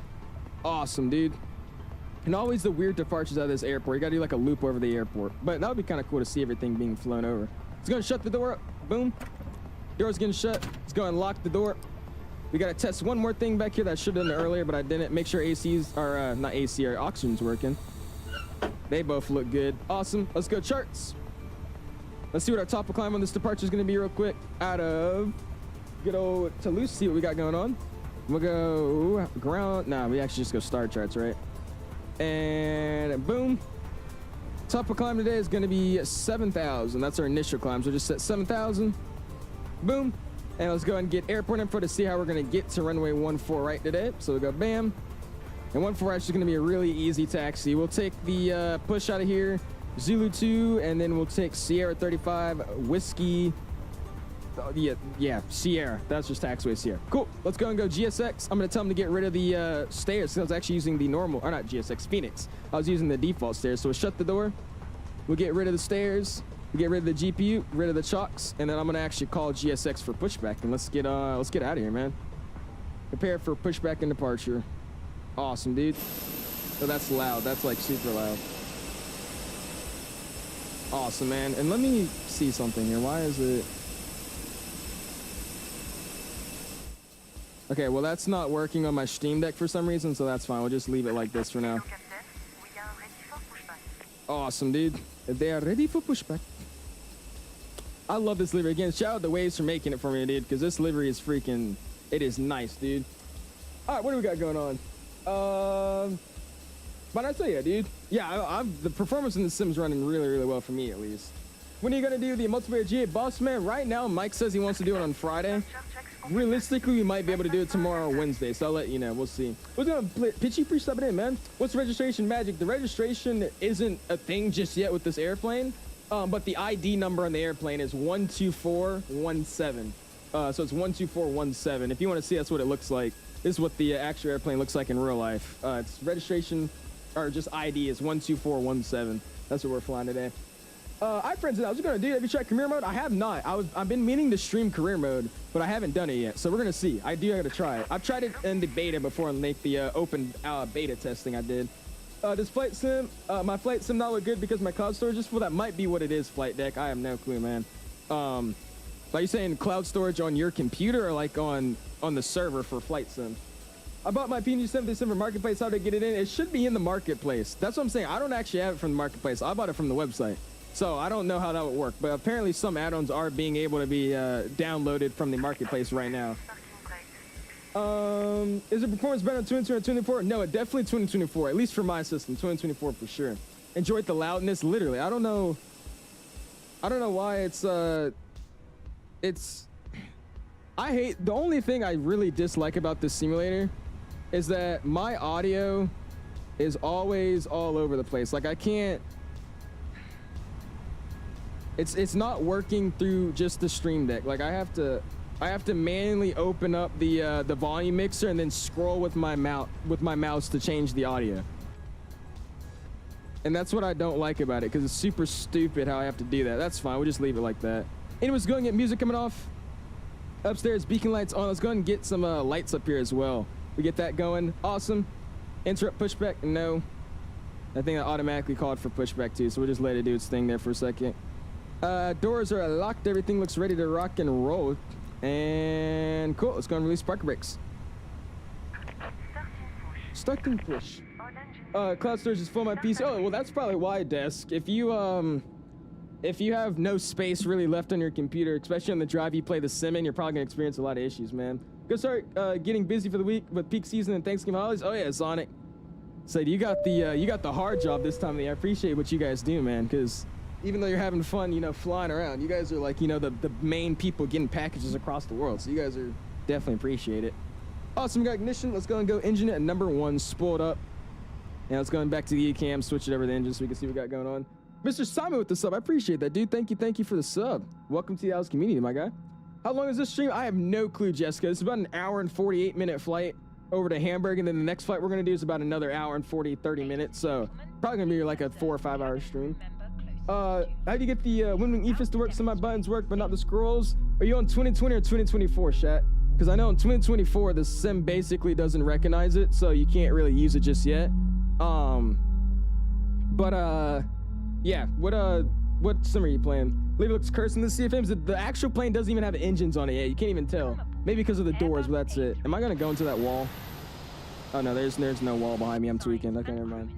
Awesome, dude. And always the weird departures out of this airport. You gotta do like a loop over the airport. But that would be kind of cool to see everything being flown over. It's gonna shut the door up. Boom. Door's getting shut. Let's go and lock the door. We gotta test one more thing back here that I should have done earlier, but I didn't. Make sure ACs are, not AC, our oxygen's working. They both look good. Awesome. Let's go charts. Let's see what our top of climb on this departure is gonna be real quick. Out of good old Toulouse, see what we got going on. We'll go ground. Nah, we actually just go star charts, right? And boom. Top of climb today is going to be 7,000. That's our initial climb. So just set 7,000. Boom. And let's go ahead and get airport info to see how we're going to get to runway 14 right today. So we'll go bam. And 14 right is going to be a really easy taxi. We'll take the push out of here. Zulu 2. And then we'll take Sierra 35 Whiskey. Yeah, Sierra. That's just taxiway Sierra. Cool. Let's go and go GSX. I'm going to tell them to get rid of the stairs. I was actually using the normal, or not GSX, Fenix. I was using the default stairs. So we'll shut the door. We'll get rid of the stairs. We'll get rid of the GPU, rid of the chocks, and then I'm going to actually call GSX for pushback. And let's get out of here, man. Prepare for pushback and departure. Awesome, dude. Oh, that's loud. That's like super loud. Awesome, man. And let me see something here. Why is it... Okay, well, that's not working on my Steam Deck for some reason, so that's fine. We'll just leave it like this for now. Awesome, dude. They are ready for pushback. I love this livery. Again, shout out to Waves for making it for me, dude, because this livery is freaking... It is nice, dude. All right, what do we got going on? But I tell you, dude. Yeah, the performance in the sim's running really, really well for me, at least. When are you going to do the multiplayer G8 boss, man? Right now, Mike says he wants to do it on Friday. realistically, we might be able to do it tomorrow or Wednesday, so I'll let you know. We'll see. What's going on, Pitchy? Pre subbing in, man. What's registration magic? The registration isn't a thing just yet with this airplane, but the ID number on the airplane is 12417. So it's 12417. If you want to see, that's what it looks like. This is what the actual airplane looks like in real life. Its registration, or just ID, is 12417. That's what we're flying today. I friends, I was gonna do. Have you tried career mode? I have not. I've been meaning to stream career mode, but I haven't done it yet. So we're gonna see. I gotta try it. I've tried it in the beta before, and like the open beta testing I did. Does flight sim? My flight sim not look good because my cloud storage is full? That might be what it is, flight deck. I have no clue, man. Are you saying cloud storage on your computer or like on the server for flight sim? I bought my PNG 77 marketplace. How to get it in? It should be in the marketplace. That's what I'm saying. I don't actually have it from the marketplace. I bought it from the website. So I don't know how that would work, but apparently some add-ons are being able to be downloaded from the marketplace right now. Is the performance better on 2024? No, it definitely 2024, at least for my system, 2024 for sure. Enjoyed the loudness, literally. I don't know why I hate, the only thing I really dislike about this simulator is that my audio is always all over the place. Like I can't, it's not working through just the stream deck. Like I have to manually open up the volume mixer and then scroll with my mouse to change the audio. And that's what I don't like about it, because it's super stupid how I have to do that. That's fine, we'll just leave it like that. Anyways, go and get music coming off. Upstairs, beacon lights on. Let's go ahead and get some lights up here as well. We get that going. Awesome. Interrupt pushback, no. I think that automatically called for pushback too, so we'll just let it do its thing there for a second. Doors are locked. Everything looks ready to rock and roll. And cool, let's go and release parking brakes. Stuck in push. Cloud storage is full of my PC. Oh, well, that's probably why, Desk. If you have no space really left on your computer, especially on the drive you play the sim in, you're probably gonna experience a lot of issues, man. Go start getting busy for the week with peak season and Thanksgiving holidays. Oh yeah, Sonic. Said you got the hard job this time of the year. I appreciate what you guys do, man, because even though you're having fun, you know, flying around, you guys are like, you know, the main people getting packages across the world. So you guys are definitely appreciate it. Awesome, we got ignition. Let's go and go engine it at #1, spool it up. And let's go back to the E-cam, switch it over the engine so we can see what we got going on. Mr. Simon with the sub, I appreciate that, dude. Thank you for the sub. Welcome to the Alice community, my guy. How long is this stream? I have no clue, Jessica. It's about an hour and 48-minute flight over to Hamburg, and then the next flight we're gonna do is about another hour and 30 minutes. So probably gonna be like a 4 or 5 hour stream. How do you get the Windwing EFIS to work? Some of my buttons work, but not the scrolls. Are you on 2020 or 2024, chat? Because I know in 2024 the sim basically doesn't recognize it, so you can't really use it just yet. Yeah. What sim are you playing? Leave looks cursed in the CFMs. The actual plane doesn't even have engines on it yet. You can't even tell. Maybe because of the doors, but that's it. Am I gonna go into that wall? Oh no, there's no wall behind me. I'm tweaking. Okay, never mind.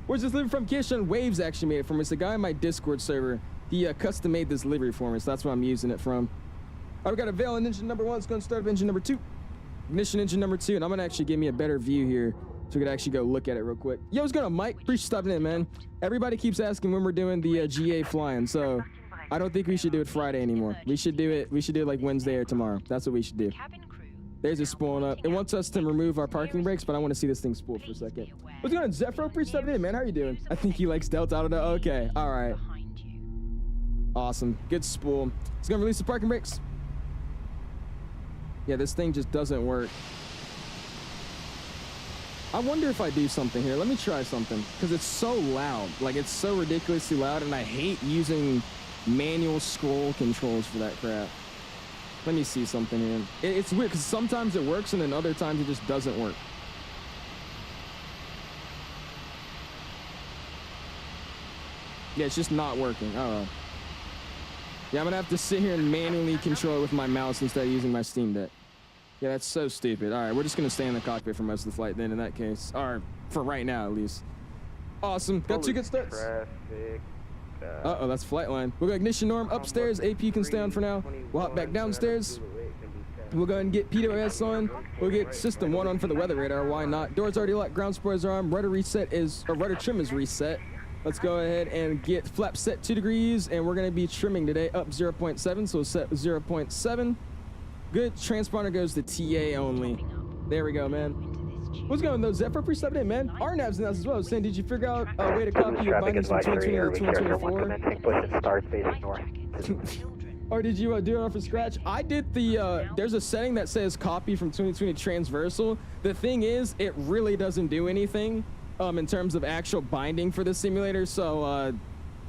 Where's this livery from? 𝐂𝐿 Waves actually made it for me. It's the guy in my Discord server. He custom made this livery for me, so that's where I'm using it from. All right, we got a veil in engine #1. Let's go and start up engine #2. Ignition engine #2, and I'm gonna actually give me a better view here so we could actually go look at it real quick. Yo, what's going on, Mike? Appreciate stopping in, man. Everybody keeps asking when we're doing the GA flying, so I don't think we should do it Friday anymore. We should do it like Wednesday or tomorrow. That's what we should do. There's it spooling up. It wants us to remove our parking brakes, but I want to see this thing spool for a second. What's going on, Zephyro? Appreciate stopping in, man. How are you doing? I think he likes Delta. I don't know. Okay, all right. Awesome. Good spool. It's gonna release the parking brakes. Yeah, this thing just doesn't work. I wonder if I do something here. Let me try something, because it's so loud. Like, it's so ridiculously loud, and I hate using manual scroll controls for that crap. Let me see something here. It's weird, because sometimes it works, and then other times it just doesn't work. Yeah, it's just not working. Oh, yeah, I'm gonna have to sit here and manually control it with my mouse instead of using my Steam Deck. Yeah, that's so stupid. All right, we're just gonna stay in the cockpit for most of the flight then in that case. Or for right now, at least. Awesome, got 2 good starts. Uh-oh, that's flight line. We'll go ignition norm upstairs. AP can stay on for now. We'll hop back downstairs. We'll go ahead and get PWS on. We'll get system 1 on for the weather radar. Why not? Doors already locked. Ground spoilers are on. Rudder trim is reset. Let's go ahead and get flap set 2 degrees, and we're gonna be trimming today up 0.7, so we'll set 0.7. Good. Transponder goes to TA only. There we go, man. What's going on, though? Zephyr, pretty stepping in, man. RNAV's in us as well. Saying, did you figure out a way to copy your bindings from 2020 to 2024? Or did you do it off from scratch? I did the, there's a setting that says copy from 2020 transversal. The thing is, it really doesn't do anything in terms of actual binding for the simulator. So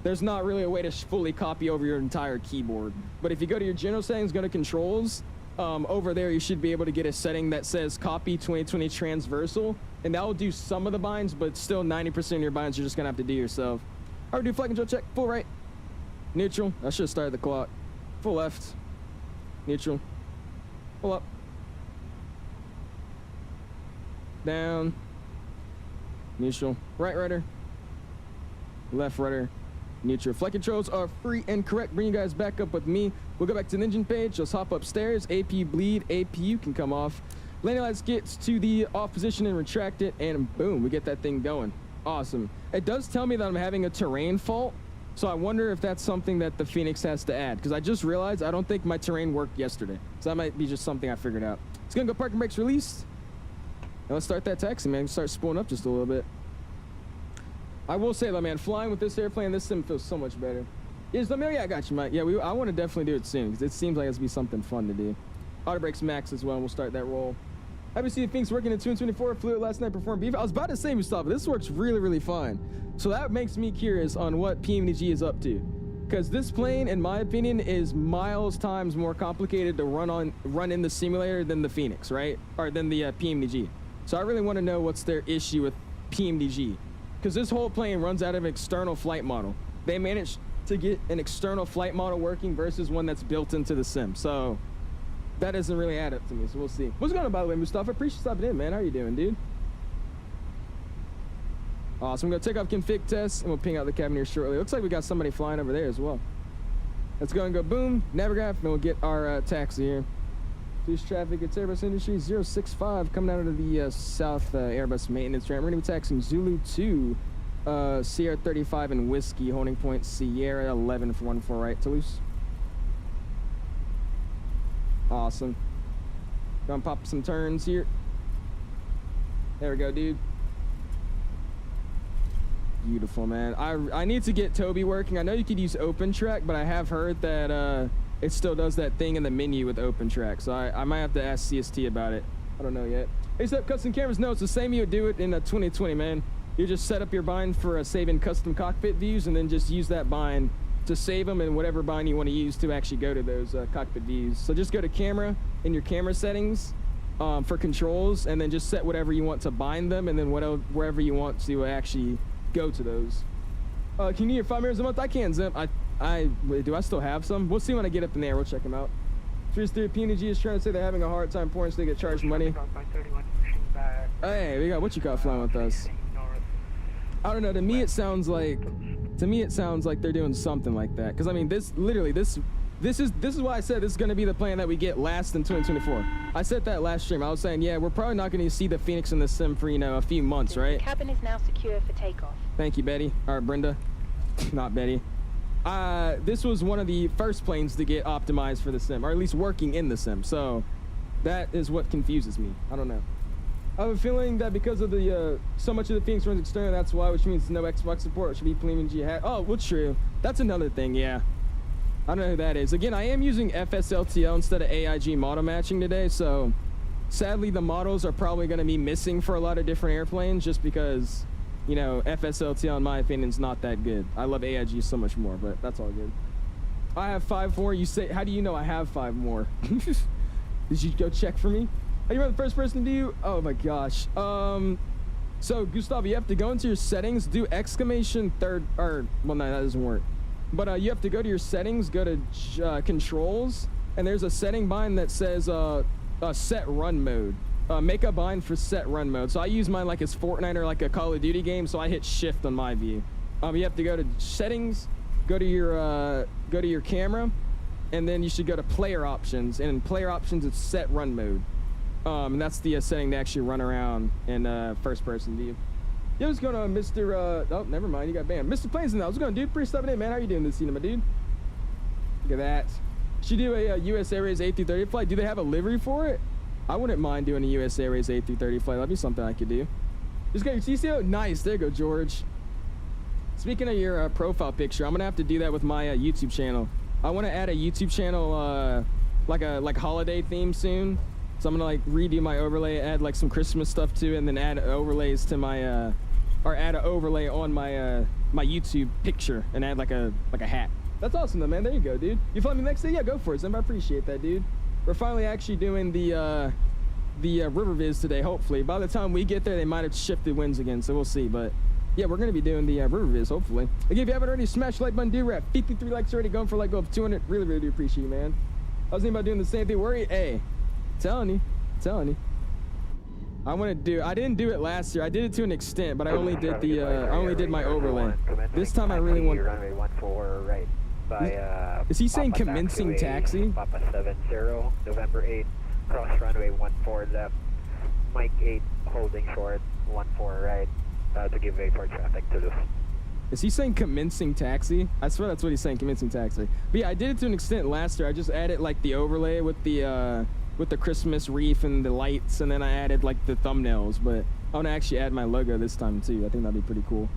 there's not really a way to fully copy over your entire keyboard. But if you go to your general settings, go to controls, over there, you should be able to get a setting that says copy 2020 transversal. And that will do some of the binds, but still 90% of your binds you're just going to have to do yourself. All right, do flight control check. Full right. Neutral. I should have started the clock. Full left. Neutral. Pull up. Down. Neutral. Right rudder. Left rudder. Neutral. Flight controls are free and correct. Bring you guys back up with me. We'll go back to the engine page. Let's hop upstairs. AP bleed. APU can come off. Landing lights gets to the off position and retract it. And boom, we get that thing going. Awesome. It does tell me that I'm having a terrain fault. So I wonder if that's something that the Fenix has to add. Because I just realized I don't think my terrain worked yesterday. So that might be just something I figured out. It's going to go parking brakes released. And let's start that taxi, man. Start spooling up just a little bit. I will say, though, man, flying with this airplane, this sim feels so much better. Yeah, I got you, Mike. Yeah, I want to definitely do it soon. Because it seems like it's going to be something fun to do. Auto brakes max as well, and we'll start that roll. Happy to see the Fenix working in 224. Flew it last night, performed beef. I was about to say, Mustafa, this works really, really fine. So that makes me curious on what PMDG is up to. Because this plane, in my opinion, is miles times more complicated to run in the simulator than the Fenix, right? Or than the PMDG. So I really want to know what's their issue with PMDG. Because this whole plane runs out of an external flight model. They managed to get an external flight model working versus one that's built into the sim. So that doesn't really add up to me, so we'll see. What's going on, by the way, Mustafa? Appreciate you stopping in, man. How you doing, dude? Awesome. I'm going to take off config test, and we'll ping out the cabin here shortly. Looks like we got somebody flying over there as well. Let's go and go boom, Navigraph, and we'll get our taxi here. Toulouse traffic, it's Airbus Industry 065 coming out of the South Airbus maintenance ramp. We're going to be taxiing Zulu 2, Sierra 35 and Whiskey, holding point Sierra 11 for 14 right, Toulouse. Awesome. Gonna pop some turns here. There we go, dude. Beautiful, man. I need to get Toby working. I know you could use OpenTrack, but I have heard that it still does that thing in the menu with OpenTrack. So I might have to ask CST about it. I don't know yet. Hey, set up custom cameras. No, it's the same you would do it in 2020, man. You just set up your bind for saving custom cockpit views, and then just use that bind to save them in whatever bind you want to use to actually go to those cockpit views. So just go to camera in your camera settings for controls, and then just set whatever you want to bind them, and then wherever you want to actually go to those. Can you get 5 mirrors a month? I can, Zim. Wait, do I still have some? We'll see when I get up in there. We'll check them out. 3 PNG is trying to say they're having a hard time pouring, so they get charged money. Hey, we got what you got flying with us. I don't know. To me, it sounds like they're doing something like that. Because I mean, this is why I said this is going to be the plane that we get last in 2024. I said that last stream. I was saying, yeah, we're probably not going to see the Fenix in the sim for, a few months, right? The cabin is now secure for takeoff. Thank you, Betty. Or Brenda. Not Betty. This was one of the first planes to get optimized for the sim, or at least working in the sim. So that is what confuses me. I don't know. I have a feeling that because of the so much of the Fenix runs external, that's why, which means no Xbox support. It should be PMG hat. Oh, well, true. That's another thing, yeah. I don't know who that is. Again, I am using FSLTL instead of AIG model matching today, so sadly the models are probably going to be missing for a lot of different airplanes just because, FSLTL in my opinion is not that good. I love AIG so much more, but that's all good. I have 5 more. You say, how do you know I have 5 more? Did you go check for me? Are you the first person to do? Oh my gosh. So Gustavo, you have to go into your settings, do exclamation third, or well, no, that doesn't work. But you have to go to your settings, go to controls, and there's a setting bind that says set run mode. Make a bind for set run mode. So I use mine like it's Fortnite or like a Call of Duty game. So I hit shift on my view. You have to go to settings, go to your camera, and then you should go to player options. And in player options, it's set run mode. And that's the setting to actually run around in first person view. Yeah, what's going on, Mr. Oh, never mind, you got banned. Mr. Plains in there. What's going on, dude? Pretty stepping in, man. How you doing this evening, my dude? Look at that. Should do a US Airways A330 flight. Do they have a livery for it? I wouldn't mind doing a US Airways A330 flight. That'd be something I could do. Just got your TCO? Nice. There you go, George. Speaking of your profile picture, I'm gonna have to do that with my YouTube channel. I want to add a YouTube channel like a holiday theme soon. So I'm gonna like redo my overlay, add like some Christmas stuff to it, and then add overlays to my or add an overlay on my my YouTube picture and add like a hat. That's awesome though, man. There you go, dude. You fly me next day? Yeah, go for it, Zim. I appreciate that, dude. We're finally actually doing the river viz today, hopefully. By the time we get there, they might have shifted winds again, so we'll see. But yeah, we're gonna be doing the river viz, hopefully. Again, if you haven't already, smash the like button, dude. We're at 53 likes already, going for like go up 200. Really, really do appreciate you, man. I was thinking about doing the same thing. Worry, hey, telling you. I want to do. I didn't do it last year. I did it to an extent, but I only did the. I only did my overlay. This time I really want. Runway 14 right. By, is he saying Papa commencing taxiway, taxi? Papa 70, November 8, cross runway 14 left, Mike 8 holding short, 14 right, to give way for traffic to Toulouse. Is he saying commencing taxi? I swear that's what he's saying, commencing taxi. But yeah, I did it to an extent last year. I just added like the overlay with the Christmas wreath and the lights, and then I added like the thumbnails. But I want to actually add my logo this time too. I think that'd be pretty cool.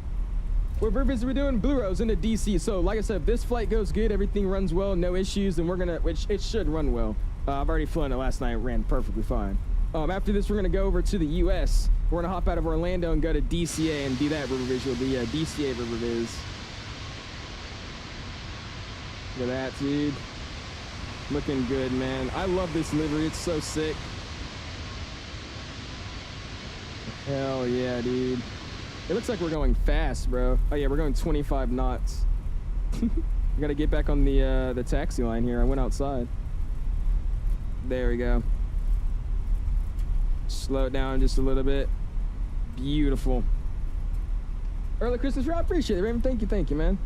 What verbiage are we doing? Blue Rose into DC. So like I said, if this flight goes good, everything runs well, no issues, then we're gonna, which it should run well. I've already flown it last night, it ran perfectly fine. After this, we're gonna go over to the US. We're gonna hop out of Orlando and go to DCA and do that river visual, the DCA river viz. Look at that, dude. Looking good, man. I love this livery, it's so sick. Hell yeah, dude. It looks like we're going fast, bro. Oh yeah, we're going 25 knots. We gotta get back on the taxi line here. I went outside. There we go. Slow it down just a little bit. Beautiful. Early Christmas, I appreciate it, Raymond. Thank you, man.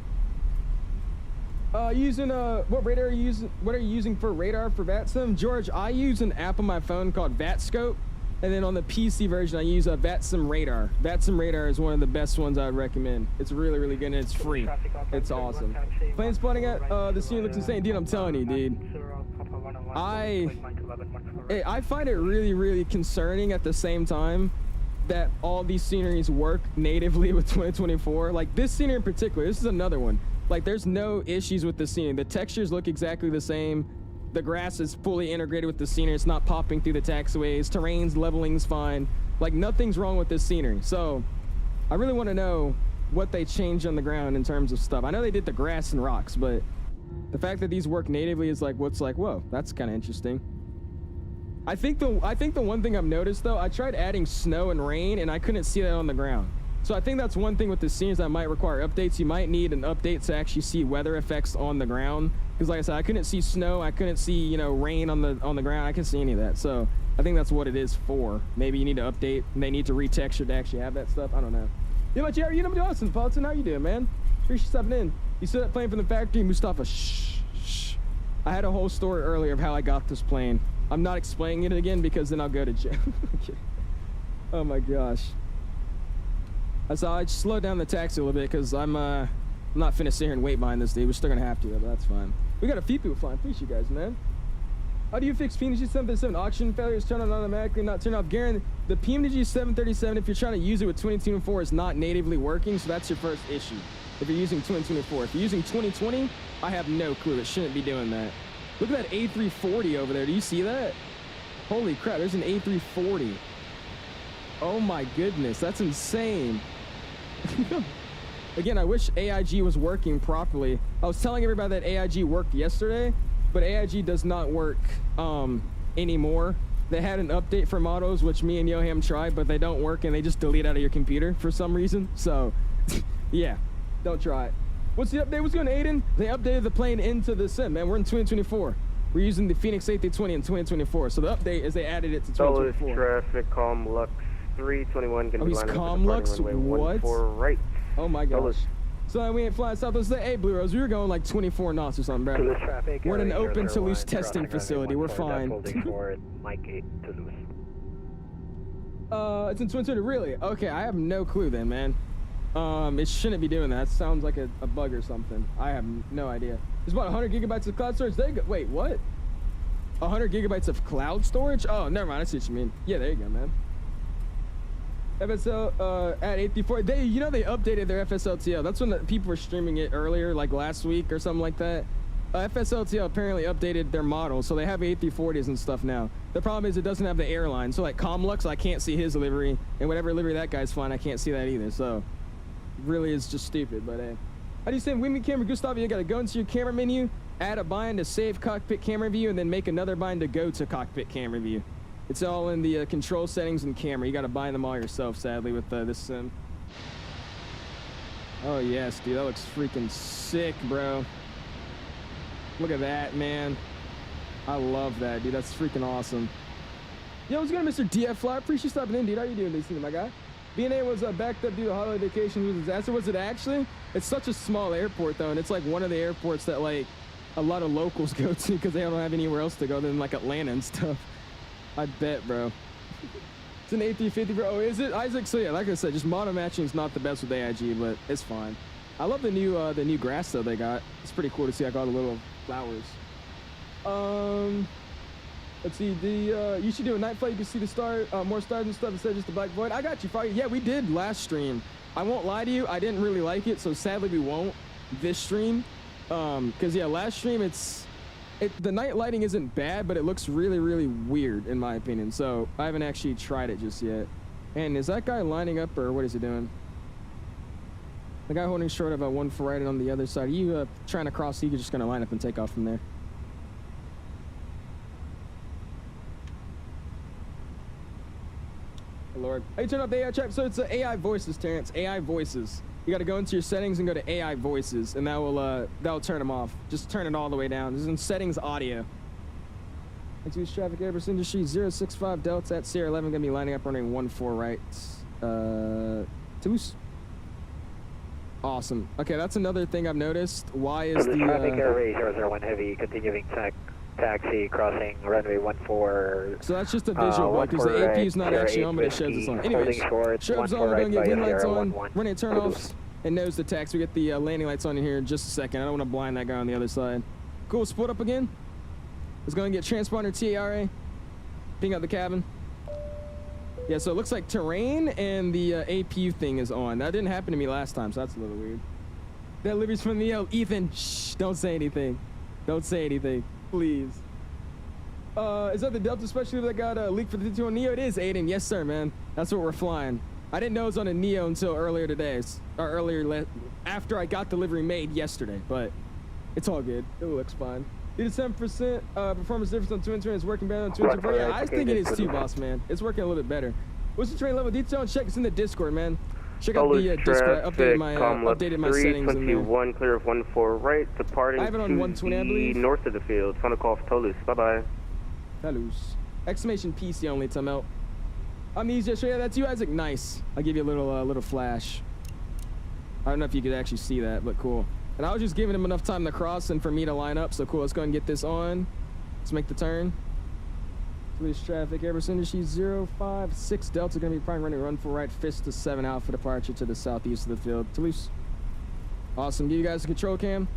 Using what radar are you using? What are you using for radar for Vatsim? George, I use an app on my phone called VatScope. And then on the PC version, I use a Vatsim radar. Vatsim radar is one of the best ones I would recommend. It's really, really good, and it's free. It's awesome. Plane spotting at the scene looks insane, dude. I'm telling you, dude. I find it really, really concerning at the same time that all these sceneries work natively with 2024. Like this scenery in particular, this is another one. Like there's no issues with the scenery. The textures look exactly the same. The grass is fully integrated with the scenery. It's not popping through the taxiways. Terrain's leveling's fine. Like nothing's wrong with this scenery. So I really want to know what they changed on the ground in terms of stuff. I know they did the grass and rocks, but the fact that these work natively is like, what's like, whoa, that's kind of interesting. I think the one thing I've noticed though, I tried adding snow and rain and I couldn't see that on the ground. So I think that's one thing with the scenes that might require updates. You might need an update to actually see weather effects on the ground. Because like I said, I couldn't see snow, I couldn't see, you know, rain on the ground. I couldn't see any of that. So I think that's what it is for. Maybe you need to update and they need to retexture to actually have that stuff. I don't know. You know what, Jerry? You know what I'm doing, Paulson? How you doing, man? Appreciate you stepping in. You saw that plane from the factory, Mustafa. Shh. I had a whole story earlier of how I got this plane. I'm not explaining it again because then I'll go to jail. Okay. Oh my gosh. So I just slowed down the taxi a little bit because I'm not finna sit here and wait behind this dude. We're still gonna have to, but that's fine. We got a few people flying. Appreciate you guys, man. How do you fix PMDG 737 auction failures? Turn on automatically, not turn off. Garen, the PMDG 737, if you're trying to use it with 2024, is not natively working, so that's your first issue. If you're using 2024, if you're using 2020, I have no clue. It shouldn't be doing that. Look at that A340 over there. Do you see that? Holy crap! There's an A340. Oh my goodness, that's insane. Again, I wish AIG was working properly. I was telling everybody that AIG worked yesterday, but AIG does not work anymore. They had an update for models, which me and Yoham tried, but they don't work and they just delete out of your computer for some reason. So, yeah, don't try it. What's the update? What's going on, Aiden? They updated the plane into the sim, man. We're in 2024. We're using the Fenix A320 in 2024. So the update is they added it to 2024. Toulouse traffic, calm Lux 321. Oh, he's calm Lux? What? Right. Oh my gosh. Toulouse. So we ain't flying south. Let's say, hey, Blue Rose, we were going like 24 knots or something, bro. Toulouse traffic. We're in an open Toulouse testing facility. We're fine. Mike 8, Toulouse. It's in 2020, really? Okay, I have no clue then, man. It shouldn't be doing that. It sounds like a bug or something. I have no idea. There's about 100 gigabytes of cloud storage. There you go. Wait, what? 100 gigabytes of cloud storage? Oh, never mind. I see what you mean. Yeah, there you go, man. FSL at 834. They updated their FSLTL. That's when people were streaming it earlier, like last week or something like that. FSLTL apparently updated their model, so they have A340s and stuff now. The problem is it doesn't have the airline. So like Comlux, I can't see his livery, and whatever livery that guy's flying, I can't see that either. So really, it's just stupid. But hey, how do you say Wingman camera, Gustav? You gotta go into your camera menu, add a bind to save cockpit camera view, and then make another bind to go to cockpit camera view. It's all in the control settings and camera. You gotta bind them all yourself, sadly, with this sim. Oh yes, dude, that looks freaking sick, bro. Look at that, man. I love that, dude. That's freaking awesome. Yo, what's going on, Mr. DF Fly? Appreciate you stopping in, dude. How you doing this evening, my guy? B&A was backed up due to holiday vacation. It was a disaster. Was it actually? It's such a small airport, though, and it's like one of the airports that like a lot of locals go to because they don't have anywhere else to go than like Atlanta and stuff. I bet, bro. It's an A350, bro. Oh, is it, Isaac? So yeah, like I said, just mono matching is not the best with AIG, but it's fine. I love the new grass though they got. It's pretty cool to see like all the little flowers. Let's see. You should do a night flight. You can see the star, more stars and stuff instead of just the black void. I got you, Friday. Yeah, we did last stream. I won't lie to you. I didn't really like it, so sadly we won't this stream. Cause yeah, last stream the night lighting isn't bad, but it looks really, really weird in my opinion. So I haven't actually tried it just yet. And is that guy lining up or what is he doing? The guy holding short of a 1 for right on the other side. Are you trying to cross? You're just gonna line up and take off from there. Oh, Lord. Hey, turn off the AI chat. So it's AI voices, Terrence. AI voices. You got to go into your settings and go to AI voices, and that'll turn them off. Just turn it all the way down. This is in settings audio. Use traffic Airbus Industry 065 Delta at Sierra 11 gonna be lining up running 14 right. Toulouse. Awesome. Okay, that's another thing I've noticed. Why is the traffic airway 001 heavy continuing taxi crossing runway 14. So that's just a visual because the AP is not actually on, but it shows us on. Anyways, shows on. We're gonna get wing lights on, running turnoffs, and nose to taxi. We get the landing lights on in here in just a second. I don't want to blind that guy on the other side. Cool. Split up again. It's gonna get transponder TARA. Ping out the cabin. Yeah, so it looks like terrain and the APU thing is on. That didn't happen to me last time, so that's a little weird. That livery's from Neo. Ethan, shh, don't say anything. Don't say anything, please. Is that the Delta special that got leaked for the 2 on Neo? It is, Aiden. Yes, sir, man. That's what we're flying. I didn't know it was on a Neo until earlier today, or after I got delivery made yesterday, but it's all good. It looks fine. Did a 7% performance difference on twin turn is working better on twin turn. Yeah, I think it is too, boss man. It's working a little bit better. What's the train level detail? Check. It's in the Discord, man. Check out the Discord. I updated my settings in there. 321 clear of 14 right, departing I have it on 120, I believe. North of the field. Final call for Toulouse. Bye bye. Toulouse. Exclamation PC only. Time out. I'm easy. Yeah, that's you, Isaac. Nice. I'll give you a little flash. I don't know if you could actually see that, but cool. And I was just giving him enough time to cross and for me to line up. So cool, let's go ahead and get this on. Let's make the turn. Toulouse traffic, Airbus Industry 056 Delta gonna be prime running run full right, fist to 7 out for departure to the southeast of the field. Toulouse. Awesome, give you guys a control cam.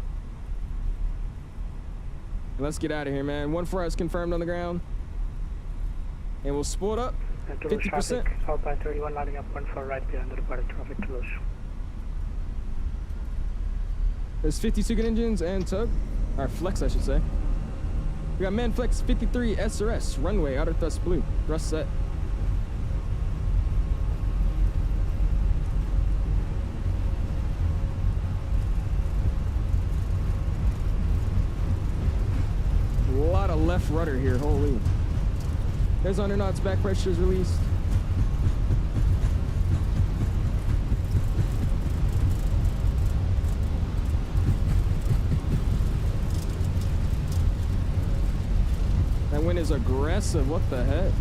And let's get out of here, man. 14 is confirmed on the ground. And we'll split up 50%. Southbound 31 lining up 14 right behind the departed traffic Toulouse. There's 50 Sugan engines and tug, or flex I should say. We got Manflex 53 SRS, runway, outer thrust blue, thrust set. A lot of left rudder here, holy. There's under knots, back pressure is released. That wind is aggressive. What the heck?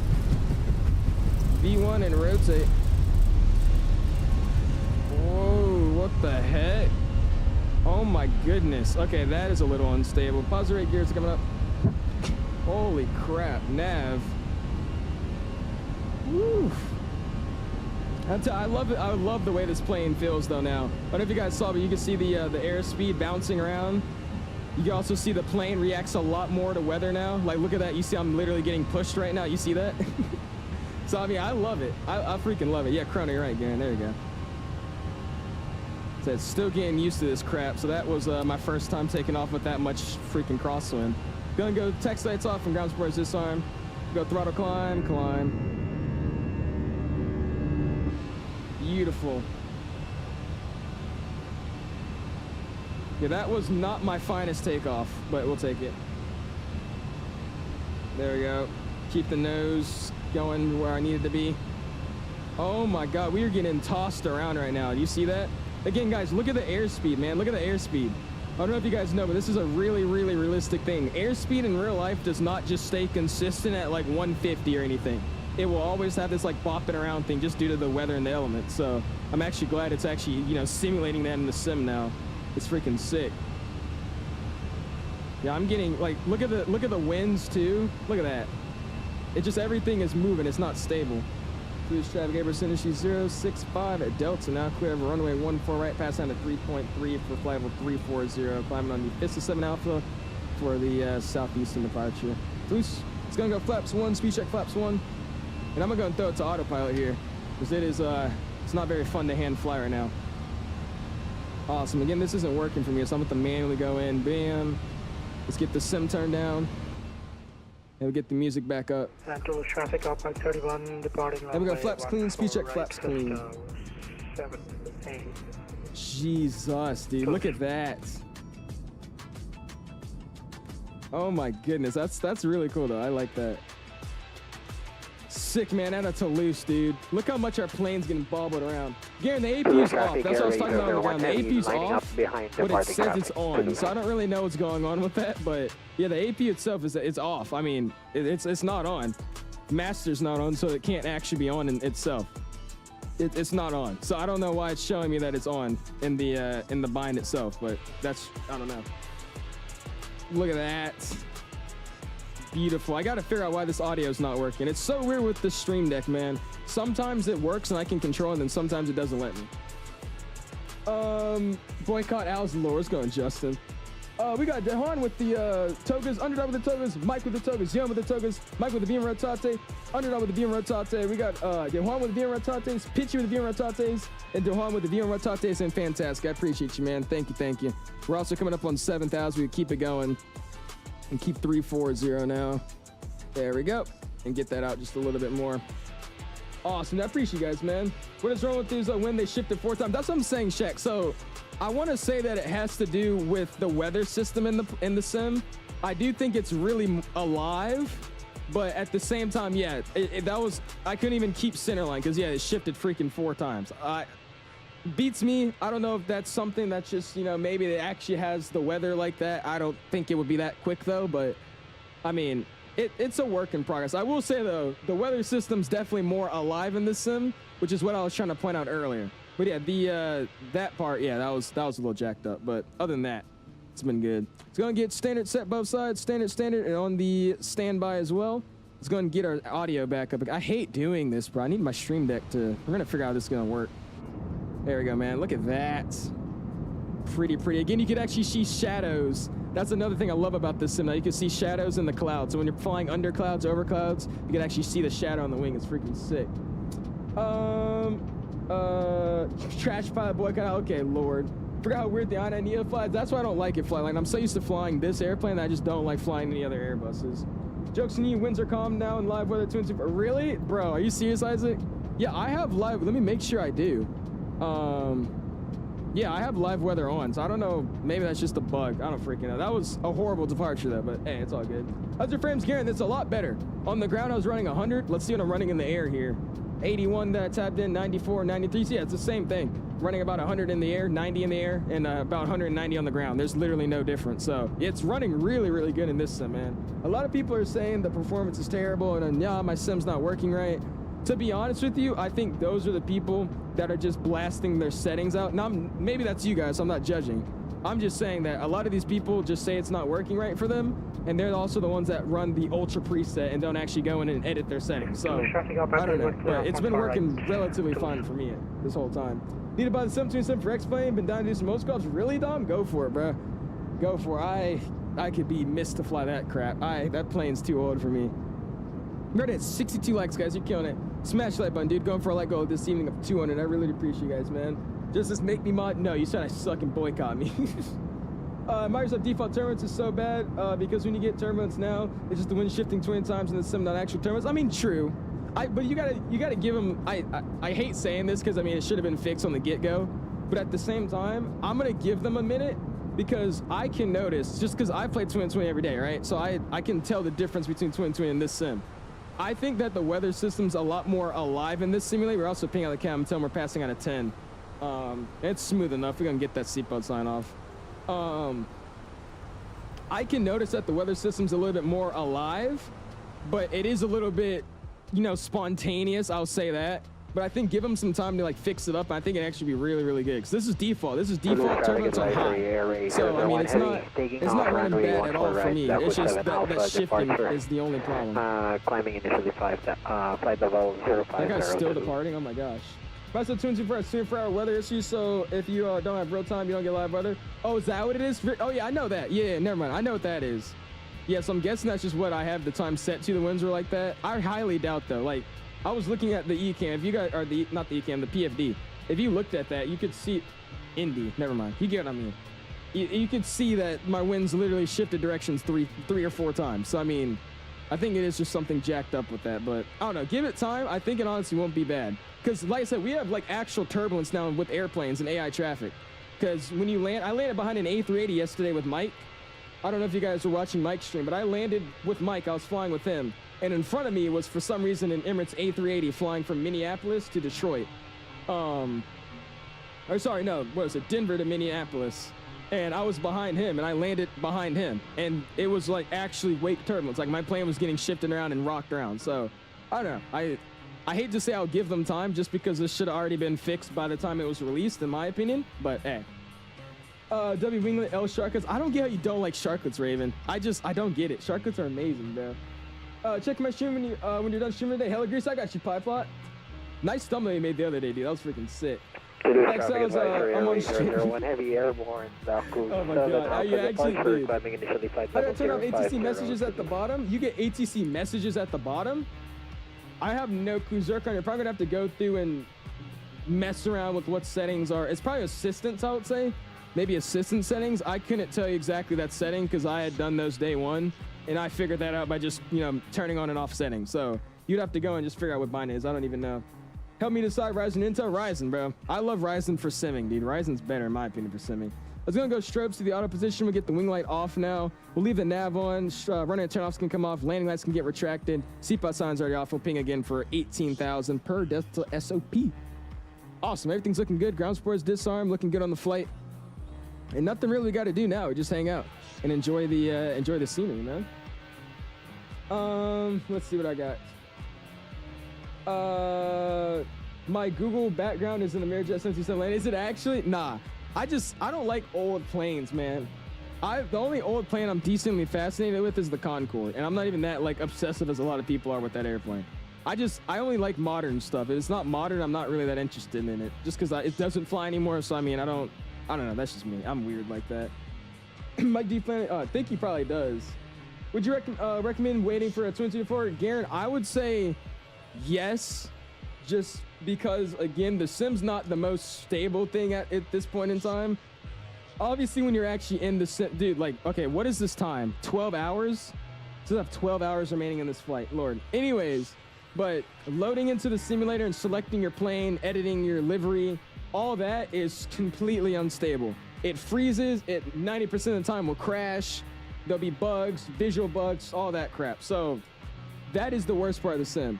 V1 and rotate. Whoa, what the heck? Oh my goodness. Okay, that is a little unstable. Pause rate gears coming up. Holy crap. Nav. Woo. I love it. I love the way this plane feels though now. I don't know if you guys saw, but you can see the airspeed bouncing around. You can also see the plane reacts a lot more to weather now. Like, look at that. You see I'm literally getting pushed right now. You see that? So, I mean, I love it. I freaking love it. Yeah, Chrono, you're right, Garen. There you go. So it's still getting used to this crap. So that was my first time taking off with that much freaking crosswind. Gonna go text lights off and ground supports disarm. Go throttle climb, climb. Beautiful. Yeah, that was not my finest takeoff, but we'll take it. There we go. Keep the nose going where I need it to be. Oh my God, we are getting tossed around right now. Do you see that? Again, guys, look at the airspeed, man. Look at the airspeed. I don't know if you guys know, but this is a really, really realistic thing. Airspeed in real life does not just stay consistent at like 150 or anything. It will always have this like bopping around thing just due to the weather and the elements. So I'm actually glad it's actually, you know, simulating that in the sim now. It's freaking sick. Yeah, I'm getting like, look at the winds too. Look at that. It just, everything is moving. It's not stable. Toulouse traffic, Airbus Industry 065 at Delta, now clear over runway 14 right, pass down to 3.3 for flight level 340, climbing on the Vista 7 Alpha for the southeastern departure. Toulouse, it's gonna go flaps 1, speed check flaps 1, and I'm gonna go and throw it to autopilot here, because it is, it's not very fun to hand fly right now. Awesome, again, this isn't working for me, so I'm gonna have to manually go in, bam. Let's get the sim turned down. And we get the music back up. Central traffic up by 31, departing. There we go, flaps clean, speed check, flaps clean. 7, 8. Jesus, dude, look at that. Oh my goodness, that's really cool though. I like that. Sick, man, out of Toulouse, dude. Look how much our plane's getting bobbled around. Garen, the APU's off. That's what I was talking about on the ground. The APU's off, but it says it's on. So I don't really know what's going on with that, but yeah, the APU itself it's off. I mean, it's not on. Master's not on, so it can't actually be on in itself. It's not on. So I don't know why it's showing me that it's on in the bind itself, but that's, I don't know. Look at that. Beautiful. I gotta figure out why this audio is not working. It's so weird with the Stream Deck, man. Sometimes it works and I can control it, and then sometimes it doesn't let me. Boycott Al's lore. What's going, Justin? We got Dehan with the togas, Underdog with the togas, Mike with the togas, Young with the togas, Mike with the VM Rotate, Underdog with the VM Rotate. We got Dehan with the VM Rotates, Pitchy with the VM Rotates, and Dehan with the VM Rotates, and fantastic. I appreciate you, man. Thank you, thank you. We're also coming up on 7,000. We keep it going. And keep 340 now. There we go. And get that out just a little bit more. Awesome. I appreciate you guys, man. What is wrong with these when they shifted 4 times? That's what I'm saying, Shaq. So I want to say that it has to do with the weather system in the sim. I do think it's really alive, but at the same time, yeah, that was, I couldn't even keep center line because yeah, it shifted freaking 4 times. Beats me. I don't know if that's something that's just, you know, maybe it actually has the weather like that. I don't think it would be that quick though, but I mean, it's a work in progress. I will say though, the weather system's definitely more alive in this sim, which is what I was trying to point out earlier. But yeah, that part, yeah, that was a little jacked up, but other than that, it's been good. It's gonna get standard set both sides, standard, and on the standby as well. Let's go and get our audio back up. I hate doing this, bro. I need my Stream Deck we're gonna figure out how this is gonna work. There we go, man. Look at that. Pretty. Again, you can actually see shadows. That's another thing I love about this sim. Now you can see shadows in the clouds. So when you're flying under clouds, over clouds, you can actually see the shadow on the wing. It's freaking sick. Trash pilot boycott. Okay, Lord. Forgot how weird the I-9 flies. That's why I don't like it flying. Like, I'm so used to flying this airplane that I just don't like flying any other Airbuses. Jokes on you. Winds are calm now in live weather. Really? Bro, are you serious, Isaac? Yeah, I have live. Let me make sure I do. Yeah, I have live weather on, so I don't know, maybe that's just a bug. I don't freaking know. That was a horrible departure though, but hey, it's all good. How's your frames, Garen? That's a lot better. On the ground, I was running 100. Let's see what I'm running in the air here. 81 that I tapped in, 94, 93. So yeah, it's the same thing. Running about 100 in the air, 90 in the air, and about 190 on the ground. There's literally no difference. So it's running really, really good in this sim, man. A lot of people are saying the performance is terrible and yeah, my sim's not working right. To be honest with you, I think those are the people that are just blasting their settings out. Now, maybe that's you guys, so I'm not judging. I'm just saying that a lot of these people just say it's not working right for them, and they're also the ones that run the ultra preset and don't actually go in and edit their settings. So, I don't know, but it's been working relatively fine for me this whole time. Need to buy the 727 for X-Plane, been down to do some most calls. Really, Dom? Go for it, bro. Go for it. I could be missed to fly that crap. That plane's too old for me. We're at 62 likes, guys. You're killing it. Smash that like button, dude. Going for a like goal this evening of 200. I really appreciate you guys, man. Just make me mod. No, you said I suck and boycott me. Microsoft default turbulence is so bad because when you get turbulence now, it's just the wind shifting 20 times in the sim, not actual turbulence. I mean, true. But you gotta give them. I hate saying this because I mean it should have been fixed on the get-go. But at the same time, I'm gonna give them a minute because I can notice just because I play 2020 every day, right? So I can tell the difference between 2020 and this sim. I think that the weather system's a lot more alive in this simulator. We're also pinging out the KMCO. We're passing out of 10. It's smooth enough. We're gonna get that seatbelt sign off. I can notice that the weather system's a little bit more alive, but it is a little bit, you know, spontaneous. I'll say that. But I think give them some time to like fix it up. And I think it actually be really, really good because this is default. This is default turbulence on high. So I mean, it's not running bad at all for me. It's just that shifting is the only problem. Climbing initially flight level 050. That guy's still departing. Oh my gosh. But so 24-hour weather issues. So if you don't have real time, you don't get live weather. Oh, is that what it is? Oh yeah, I know that. Yeah, never mind. I know what that is. Yeah, so I'm guessing that's just what I have the time set to. The winds are like that. I highly doubt though. Like, I was looking at the ECAM. If you guys are not the ECAM, the PFD. If you looked at that, you could see Indy. Never mind. You get what I mean. You could see that my winds literally shifted directions three or four times. So I mean, I think it is just something jacked up with that. But I don't know. Give it time. I think it honestly won't be bad. Because like I said, we have like actual turbulence now with airplanes and AI traffic. Because when you land, I landed behind an A380 yesterday with Mike. I don't know if you guys were watching Mike's stream, but I landed with Mike. I was flying with him. And in front of me was, for some reason, an Emirates A380 flying from Minneapolis to Detroit. Or sorry, no, what was it? Denver to Minneapolis. And I was behind him, and I landed behind him. And it was like actually wake turbulence. Like my plane was getting shifted around and rocked around. So I don't know. I hate to say I'll give them time just because this should have already been fixed by the time it was released, in my opinion. But hey. W winglet L sharklets. I don't get how you don't like sharklets, Raven. I don't get it. Sharklets are amazing, bro. Check my stream when you're done streaming today. Hella Grease, I got you, Pie Plot. Nice thumbnail you made the other day, dude. That was freaking sick. I'm on stream. One heavy airborne. Oh my god, are you actually, dude? I gotta turn off ATC messages at the bottom. You get ATC messages at the bottom? I have no clue, Zircon. You're probably gonna have to go through and mess around with what settings are. It's probably assistants, I would say. Maybe assistant settings. I couldn't tell you exactly that setting because I had done those day one. And I figured that out by just, you know, turning on and off settings. So you'd have to go and just figure out what mine is. I don't even know. Help me decide Ryzen Intel. Ryzen, bro. I love Ryzen for simming, dude. Ryzen's better in my opinion for simming. I was gonna go strobes to the auto position. We'll get the wing light off now. We'll leave the nav on. Running and turn-offs can come off. Landing lights can get retracted. Seatbelt signs already off. We'll ping again for 18,000 per Delta SOP. Awesome. Everything's looking good. Ground support's disarmed. Looking good on the flight. And nothing really we got to do now. We just hang out and enjoy the scenery, man. Let's see what I got. My Google background is in the Mirrorjet 77 lane. Is it actually? Nah. I don't like old planes, man. The only old plane I'm decently fascinated with is the Concorde, and I'm not even that like obsessive as a lot of people are with that airplane. I only like modern stuff. If it's not modern, I'm not really that interested in it. Just because it doesn't fly anymore. So I mean, I don't know. That's just me. I'm weird like that. Mike D. Planet, I think he probably does. Would you recommend waiting for a 2024? Garen, I would say yes, just because, again, the sim's not the most stable thing at this point in time. Obviously, when you're actually in the sim, dude, like, okay, what is this time? 12 hours? So I have 12 hours remaining in this flight, Lord. Anyways, but loading into the simulator and selecting your plane, editing your livery, all that is completely unstable. It freezes, it 90% of the time will crash. There'll be bugs, visual bugs, all that crap. So that is the worst part of the sim.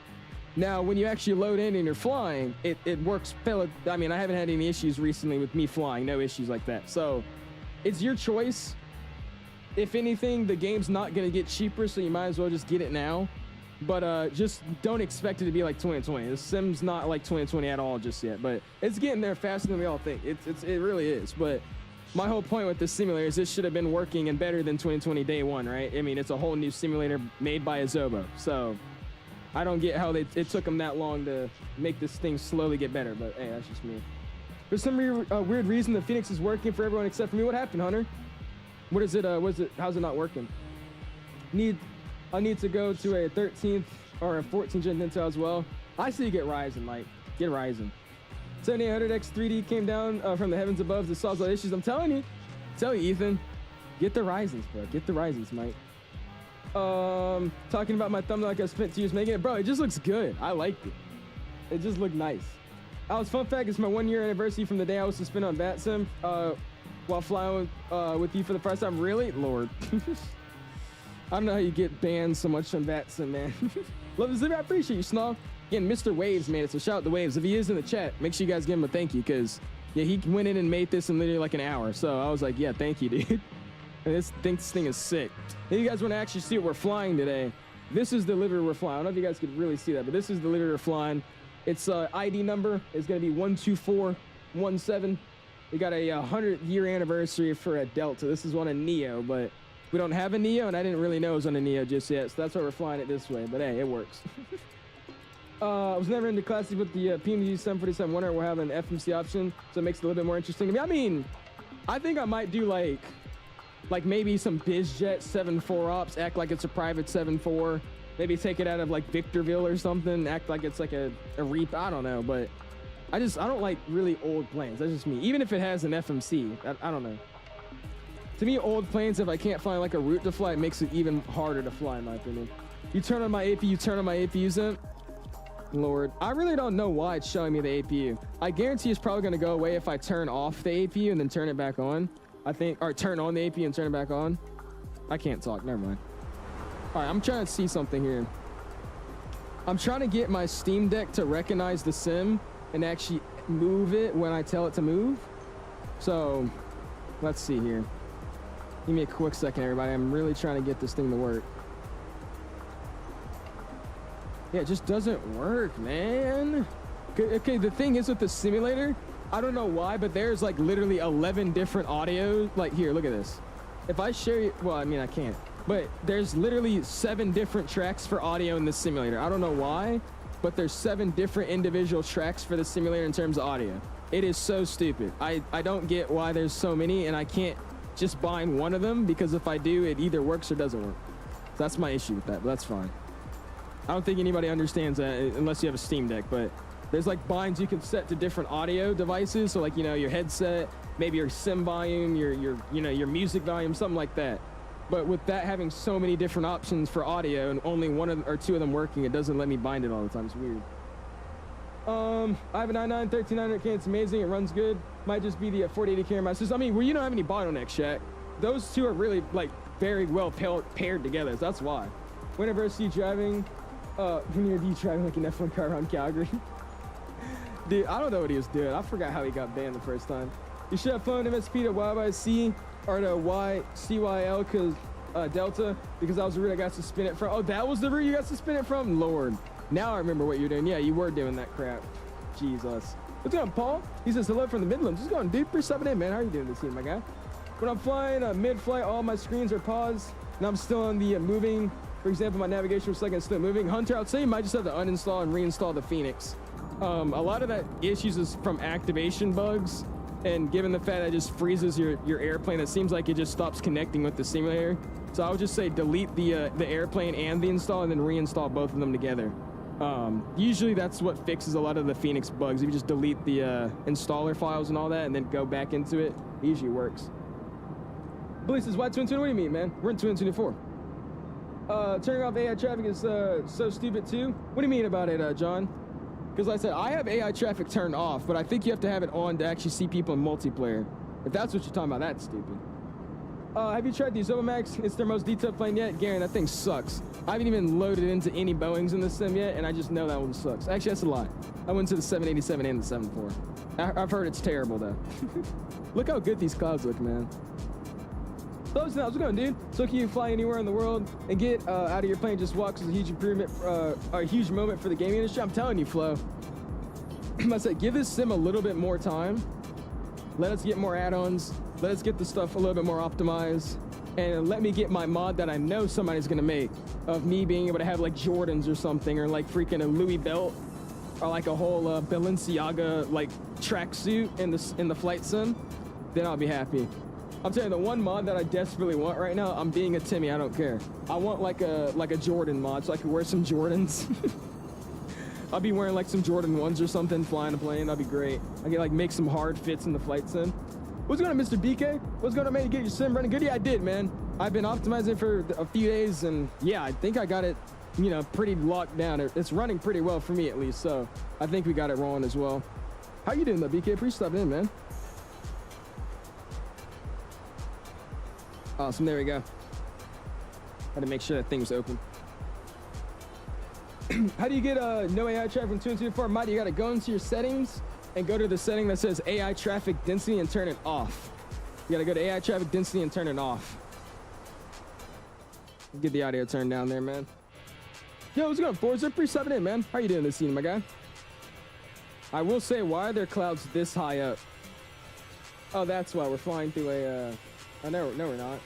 Now, when you actually load in and you're flying, it works. I mean, I haven't had any issues recently with me flying, no issues like that. So it's your choice. If anything, the game's not gonna get cheaper, so you might as well just get it now. But just don't expect it to be like 2020. The sim's not like 2020 at all just yet, but it's getting there faster than we all think. It really is. But my whole point with this simulator is this should have been working and better than 2020 day one, right? I mean, it's a whole new simulator made by 𝐳𝑚O. So I don't get how it took them that long to make this thing slowly get better, but hey, that's just me. For some weird reason, the Fenix is working for everyone except for me. What happened, Hunter? What is it? How's it not working? I need to go to a 13th or a 14th gen Intel as well. I see you get Ryzen, Mike. Get Ryzen. 7800X 3D came down from the heavens above to solve all issues. I'm telling you, Ethan, get the Ryzens, bro. Get the Ryzens, Mike. Talking about my thumbnail, like I spent 2 years making it, bro. It just looks good. I liked it. It just looked nice. Alex, fun fact, it's my 1-year anniversary from the day I was suspended on Vatsim while flying with you for the first time. Really? Lord. I don't know how you get banned so much on Vatsim, man. Love this video. I appreciate you, Snob. Again, Mr. Waves made it, so shout out to Waves. If he is in the chat, make sure you guys give him a thank you, because, yeah, he went in and made this in literally like an hour. So I was like, yeah, thank you, dude. And this thing is sick. If you guys want to actually see what we're flying today, this is the livery we're flying. I don't know if you guys could really see that, but this is the livery we're flying. Its ID number is going to be 12417. We got a 100-year anniversary for a Delta. This is on a Neo, but we don't have a Neo, and I didn't really know it was on a Neo just yet, so that's why we're flying it this way. But hey, it works. I was never into classic with the PMG 747 Wonder. We're having an FMC option, so it makes it a little bit more interesting to me. I mean, I think I might do like maybe some BizJet 7.4 ops, act like it's a private 7.4. Maybe take it out of like Victorville or something, act like it's like a Reap. I don't know, but I don't like really old planes. That's just me. Even if it has an FMC, I don't know. To me, old planes, if I can't find like a route to fly, it makes it even harder to fly, in my opinion. You turn on my APU, turn on my APUs in. Lord, I really don't know why it's showing me the APU. I guarantee it's probably going to go away if I turn off the APU and then turn it back on. I think, or turn on the APU and turn it back on. I can't talk, never mind. All right, I'm trying to see something here. I'm trying to get my Steam Deck to recognize the sim and actually move it when I tell it to move. So, let's see here. Give me a quick second, everybody. I'm really trying to get this thing to work. Yeah, it just doesn't work, man. Okay, the thing is with the simulator, I don't know why, but there's like literally 11 different audio. Like here, look at this. If I share you, well, I mean, I can't, but there's literally 7 different tracks for audio in this simulator. I don't know why, but there's 7 different individual tracks for the simulator in terms of audio. It is so stupid. I don't get why there's so many, and I can't just bind one of them, because if I do, it either works or doesn't work. So that's my issue with that, but that's fine. I don't think anybody understands that unless you have a Steam Deck, but there's like binds you can set to different audio devices. So like, you know, your headset, maybe your sim volume, your music volume, something like that. But with that having so many different options for audio and only 1 or 2 of them working, it doesn't let me bind it all the time. It's weird. I have a 99 1300K. It's amazing. It runs good. Might just be the 4080 camera. I mean, well, you don't have any bottlenecks, Shaq. Those two are really like very well paired together. So that's why. Whenever I see driving, when you're driving like an F1 car around Calgary. Dude, I don't know what he was doing. I forgot how he got banned the first time. You should have flown MSP to YYC or to YCYL because Delta, because that was the route I got suspended from. Oh, that was the route you got suspended from? Lord. Now I remember what you're doing. Yeah, you were doing that crap. Jesus. What's going on, Paul? He says hello from the Midlands. What's going on, dude? 3-7 in, man. How are you doing this evening, my guy? When I'm flying mid-flight, all my screens are paused, and I'm still on the moving. For example, my navigation was still moving. Hunter, I would say you might just have to uninstall and reinstall the Fenix. A lot of that issues is from activation bugs, and given the fact that it just freezes your airplane, it seems like it just stops connecting with the simulator. So I would just say delete the airplane and the install, and then reinstall both of them together. Usually that's what fixes a lot of the Fenix bugs. If you just delete the installer files and all that, and then go back into it, it usually works. Billy says, why 2020? What do you mean, man? We're in 2024. Turning off AI traffic is so stupid too. What do you mean about it, John? Because like I said, I have AI traffic turned off, but I think you have to have it on to actually see people in multiplayer. If that's what you're talking about, that's stupid. Have you tried the 𝐕𝐿? It's their most detailed plane yet. Garen, that thing sucks. I haven't even loaded into any Boeings in the sim yet, and I just know that one sucks. Actually, that's a lie. I went to the 787 and the 74. I've heard it's terrible, though. Look how good these clouds look, man. So how's it going, dude? So can you fly anywhere in the world and get out of your plane, just walk is a huge improvement, a huge moment for the gaming industry? I'm telling you, Flo. I said, give this sim a little bit more time. Let us get more add-ons. Let us get the stuff a little bit more optimized. And let me get my mod that I know somebody's gonna make of me being able to have like Jordans or something, or like freaking a Louis belt, or like a whole Balenciaga like tracksuit in the flight sim. Then I'll be happy. I'm telling you, the one mod that I desperately want right now, I'm being a Timmy, I don't care. I want like a Jordan mod so I can wear some Jordans. I'll be wearing like some Jordan 1s or something, flying a plane, that'd be great. I can like make some hard fits in the flight sim. What's going on, Mr. BK? What's going on, man? You get your sim running good? Yeah, I did, man. I've been optimizing for a few days, and yeah, I think I got it, you know, pretty locked down. It's running pretty well for me, at least, so I think we got it rolling as well. How you doing, though, BK? Appreciate stopping in, man. Awesome, there we go. Had to make sure that thing was open. How do you get no AI traffic from 224? Mighty, you gotta go into your settings and go to the setting that says AI traffic density and turn it off. You gotta go to AI traffic density and turn it off. Get the audio turned down there, man. Yo, what's going on, Forza? Appreciate in, man. How you doing this evening, my guy? I will say, why are there clouds this high up? Oh, that's why we're flying through a, oh, no, we're not.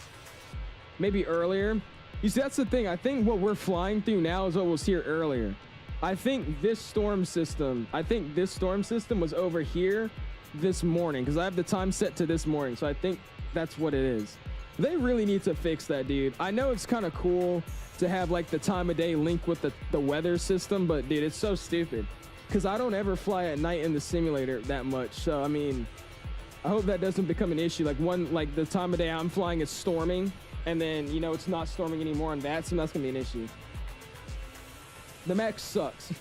Maybe earlier. You see, that's the thing. I think what we're flying through now is what was here earlier. I think this storm system was over here this morning, because I have the time set to this morning, so I think that's what it is. They really need to fix that, dude. I know it's kind of cool to have like the time of day link with the weather system, but dude, it's so stupid, because I don't ever fly at night in the simulator that much. So I mean, I hope that doesn't become an issue. Like the time of day I'm flying is storming, and then, you know, it's not storming anymore on Vatsim. That's gonna be an issue. The Max sucks.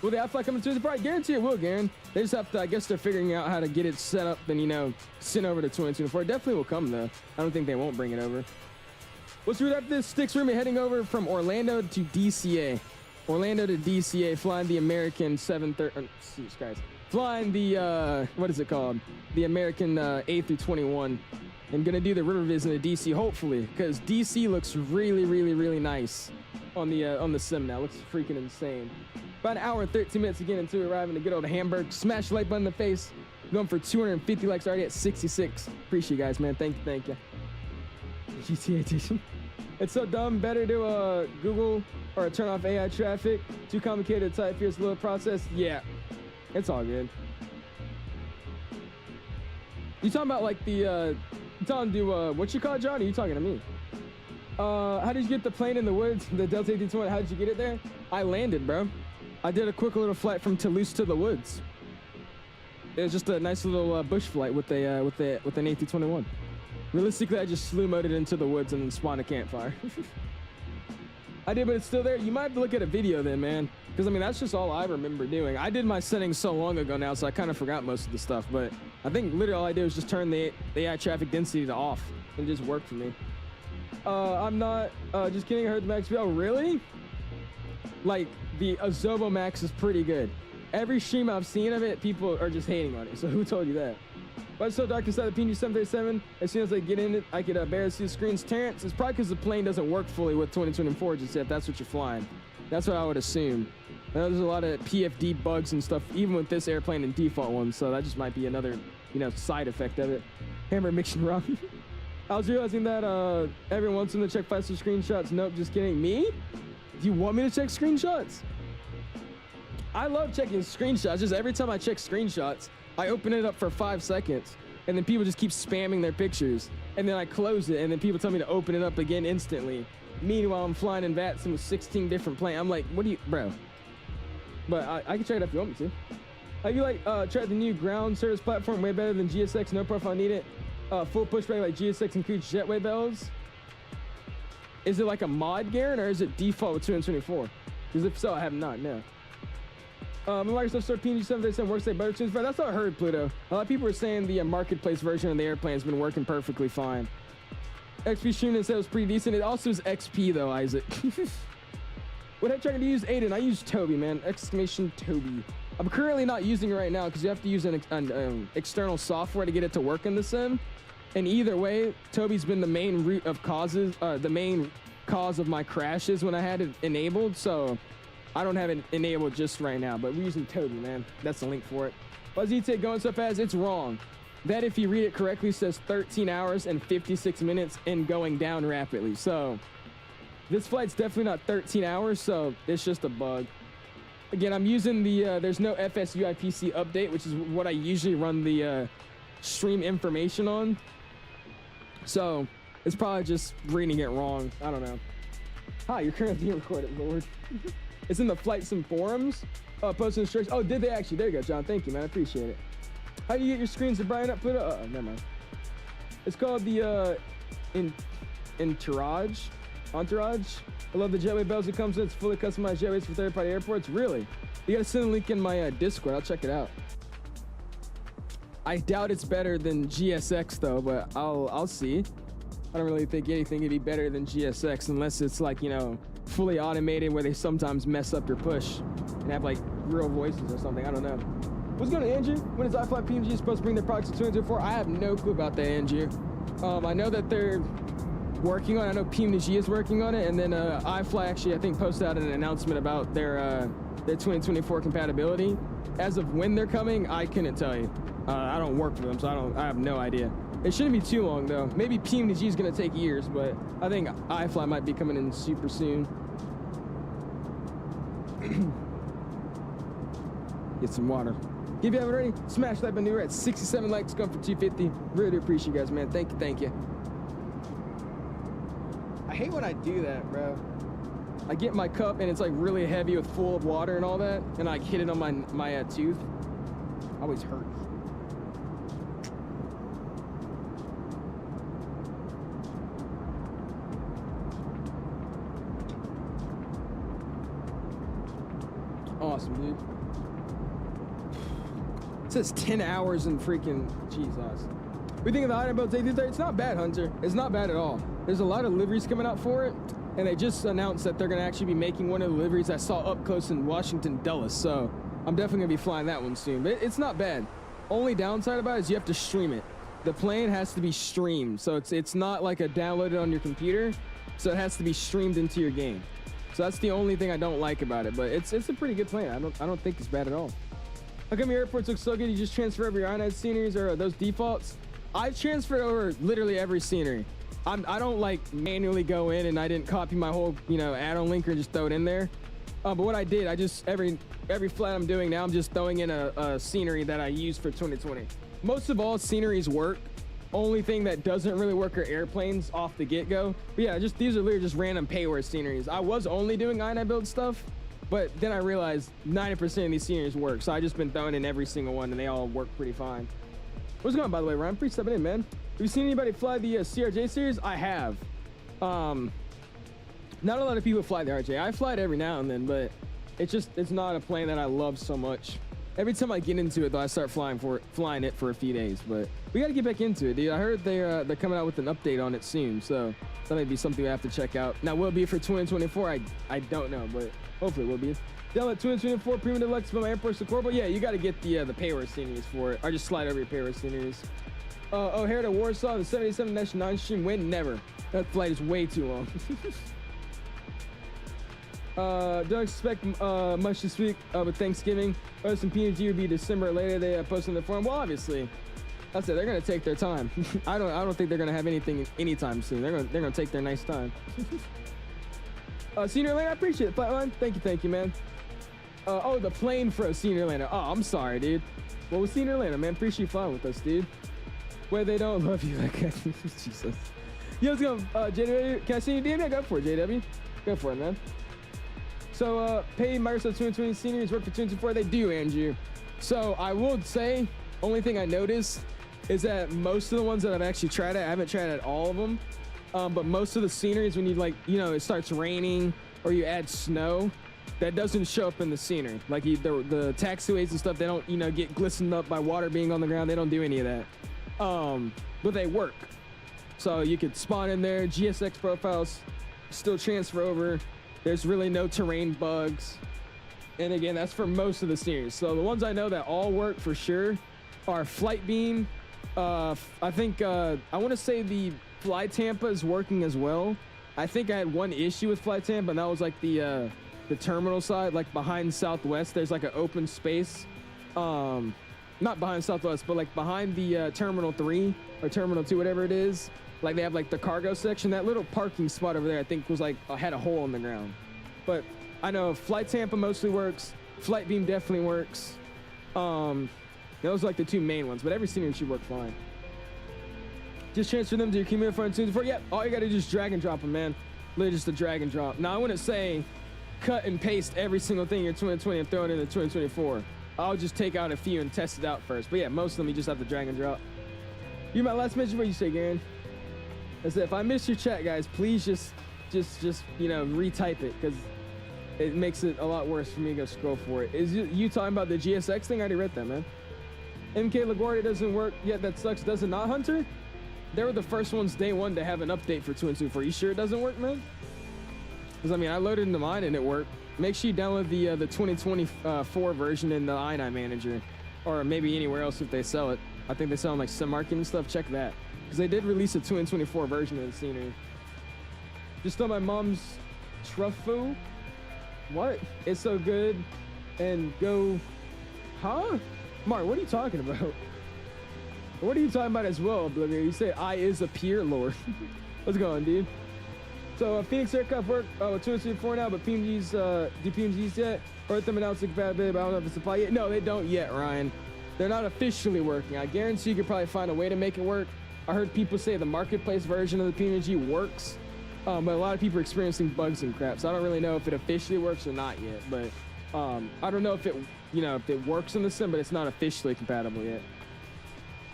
Will the flight come into the price? Guarantee it will, Garen. They just have to, I guess they're figuring out how to get it set up and, you know, sent over to 2024. It definitely will come, though. I don't think they won't bring it over. What's the route after this? Sticks room heading over from Orlando to DCA. Orlando to DCA, flying the American 730, excuse guys. Flying the, what is it called? The American A321. And gonna do the river visit in DC, hopefully, because DC looks really, really, really nice on the sim now. Looks freaking insane. About an hour and 13 minutes to get into arriving to good old Hamburg. Smash the like button in the face. Going for 250 likes already at 66. Appreciate you guys, man. Thank you. GTA edition. It's so dumb. Better to Google or turn off AI traffic. Too complicated to type. Here's a little process. Yeah, it's all good. You talking about like the you talking to what you call it, John? Or are you talking to me? How did you get the plane in the woods? The Delta 1820. How did you get it there? I landed, bro. I did a quick little flight from Toulouse to the woods. It was just a nice little bush flight with an A321. Realistically, I just slew moded into the woods and then spawned a campfire. I did, but it's still there. You might have to look at a video then, man. Because, I mean, that's just all I remember doing. I did my settings so long ago now, so I kind of forgot most of the stuff. But I think literally all I did was just turn the AI traffic density to off. And it just worked for me. I'm not, just kidding, I heard the Max. Oh, really? Like, the 𝐳 Max is pretty good. Every stream I've seen of it, people are just hating on it. So who told you that? But it's so dark inside the PNG 737. As soon as I get in it, I could barely see the screens. Terrence, it's probably because the plane doesn't work fully with 2024 just yet. That's what you're flying. That's what I would assume. I know there's a lot of PFD bugs and stuff, even with this airplane and default ones. So that just might be another, you know, side effect of it. Hammer mixing wrong. I was realizing that everyone wants them to check faster screenshots. Nope, just kidding. Me? Do you want me to check screenshots? I love checking screenshots. Just every time I check screenshots, I open it up for 5 seconds, and then people just keep spamming their pictures. And then I close it, and then people tell me to open it up again instantly. Meanwhile, I'm flying in Vatsim with 16 different planes. I'm like, what do you, bro? But I can check it out if you want me to. I feel like tried the new ground service platform, way better than GSX. No profile needed. Full pushback like GSX includes jetway bells. Is it like a mod, Garen, or is it default with 224? Because if so, I have not, no. Microsoft Store PNG 737 works like better tunes. That's what I heard, Pluto. A lot of people are saying the marketplace version of the airplane has been working perfectly fine. XP streaming said it was pretty decent. It also is XP though, Isaac. What I tried to use, Aiden? I use Toby, man. Exclamation Toby. I'm currently not using it right now because you have to use an external software to get it to work in the sim. And either way, Toby's been the main root of causes, the main cause of my crashes when I had it enabled. So I don't have it enabled just right now, but we're using Toby, man. That's the link for it. Why does he going so fast? It's wrong. That, if you read it correctly, says 13 hours and 56 minutes and going down rapidly. So this flight's definitely not 13 hours, so it's just a bug. Again, I'm using the, there's no FSUIPC update, which is what I usually run the stream information on. So it's probably just reading it wrong. I don't know. Hi, you're currently being recorded, Lord. It's in the Flight Sim forums. Posting instructions. Oh, did they actually? There you go, John. Thank you, man. I appreciate it. How do you get your screens to brighten up? Put it. Never mind. It's called the Entourage. I love the jetway bells it comes in. It's fully customized jetways for third-party airports. Really? You gotta send a link in my Discord. I'll check it out. I doubt it's better than GSX though, but I'll see. I don't really think anything would be better than GSX unless it's like, you know, fully automated where they sometimes mess up your push and have like real voices or something. I don't know. What's going on, Andrew? When is iFly PMG supposed to bring their products to 2024? I have no clue about that, Andrew. I know that they're working on it. I know PMG is working on it, and then iFly actually, I think, posted out an announcement about their 2024 compatibility. As of when they're coming, I couldn't tell you. I don't work for them, so I have no idea. It shouldn't be too long though. Maybe PMG is gonna take years, but I think iFly might be coming in super soon. Get some water. If you haven't already, smash that button. We're at 67 likes, going for 250. Really do appreciate you guys, man. Thank you, thank you. I hate when I do that, bro. I get my cup and it's like really heavy with full of water and all that, and I hit it on my tooth. Always hurts. Awesome, dude. It says 10 hours and freaking Jesus. We think of the item builds A330. It's not bad, Hunter. It's not bad at all. There's a lot of liveries coming out for it, and they just announced that they're gonna actually be making one of the liveries I saw up close in Washington Dulles. So I'm definitely gonna be flying that one soon. But it's not bad. Only downside about it is you have to stream it. The plane has to be streamed, so it's not like a downloaded on your computer. So it has to be streamed into your game. So that's the only thing I don't like about it, but it's a pretty good plane. I don't think it's bad at all. How come your airports look so good? You just transfer over your ionized sceneries or those defaults? I've transferred over literally every scenery. I don't like manually go in, and I didn't copy my whole, you know, add-on linker and just throw it in there. But what I did, I just every flight I'm doing now, I'm just throwing in a scenery that I use for 2020. Most of all sceneries work. Only thing that doesn't really work are airplanes off the get-go. But yeah, these are literally just random payware sceneries. I was only doing INI build stuff, but then I realized 90% of these sceneries work. So I just been throwing in every single one, and they all work pretty fine. What's going on, by the way, Ryan? Pretty stepping in, man. Have you seen anybody fly the CRJ series? I have. Not a lot of people fly the RJ. I fly it every now and then, but it's not a plane that I love so much. Every time I get into it, though, I start flying it for a few days. But we got to get back into it, dude. I heard they're coming out with an update on it soon, so that might be something we have to check out. Now, will it be for 2024? I don't know, but hopefully it will be. Download 2024 Premium Deluxe from Airports to Corbo. Yeah, you got to get the payware sceneries for it. Or just slide over your payware sceneries. O'Hare to Warsaw, the 77-9 stream. When? Never. That flight is way too long. Don't expect much this week with Thanksgiving. Some PNG would be December or later. They posted in the forum. Well, obviously, that's it. They're gonna take their time. I don't think they're gonna have anything anytime soon. They're gonna take their nice time. Senior Lane, I appreciate it. Flightline, thank you, man. Oh, the plane for a Senior Lane. Oh, I'm sorry, dude. Well, with Senior Lane, man, appreciate you flying with us, dude. Where they don't love you, like Jesus. Yo, let's go, JW. Can I see you, DM? Yeah, go for it, JW. Go for it, man. So, pay Microsoft 2020 seniors work for 2024. They do, Andrew. So, I will say, only thing I noticed is that most of the ones that I've actually tried at, I haven't tried at all of them. But most of the sceneries, when you like, you know, it starts raining or you add snow, that doesn't show up in the scenery. Like the taxiways and stuff, they don't, you know, get glistened up by water being on the ground. They don't do any of that. But they work. So you could spawn in there, GSX profiles, still transfer over. There's really no terrain bugs. And again, that's for most of the sceneries. So the ones I know that all work for sure are Flight Beam. I think, I want to say the Fly Tampa is working as well. I think I had one issue with Fly Tampa, and that was like the terminal side, like behind Southwest, there's like an open space. Not behind Southwest, but like behind the Terminal 3 or Terminal 2, whatever it is. Like they have like the cargo section. That little parking spot over there, I think was like, had a hole in the ground. But I know Flight Tampa mostly works. Flight Beam definitely works. Those are like the two main ones, but every scenery should work fine. Just transfer them to your Q for 224. Yep, all you gotta do is drag and drop them, man. Literally just a drag and drop. Now, I wouldn't say cut and paste every single thing in your 2020 and throw it in the 2024. I'll just take out a few and test it out first. But yeah, most of them you just have to drag and drop. You my last mention, what you say, Garen? I said, if I miss your chat, guys, please just you know, retype it, because it makes it a lot worse for me to go scroll for it. Is you talking about the GSX thing? I already read that, man. MK LaGuardia doesn't work yet. That sucks. Does it not, Hunter? They were the first ones day one to have an update for 2.2.4. You sure it doesn't work, man? Because I mean, I loaded into mine and it worked. Make sure you download the 2024 version in the 𝐈9 manager, or maybe anywhere else if they sell it. I think they sell them like some market and stuff. Check that, because they did release a 2.24 version of the scenery. Just on my mom's truffle. What? It's so good. And go, huh? Mark, what are you talking about? What are you talking about as well, Oblivion? You say I is a peer lord. What's going on, dude? So Phoenix aircraft work 2.4 now, but PMGs, do PMGs yet? Earth them announced the compatibility, but I don't know if it's supply yet. No, they don't yet, Ryan. They're not officially working. I guarantee you could probably find a way to make it work. I heard people say the marketplace version of the PMG works, but a lot of people are experiencing bugs and crap. So I don't really know if it officially works or not yet. But I don't know if it, you know, if it works in the sim, but it's not officially compatible yet.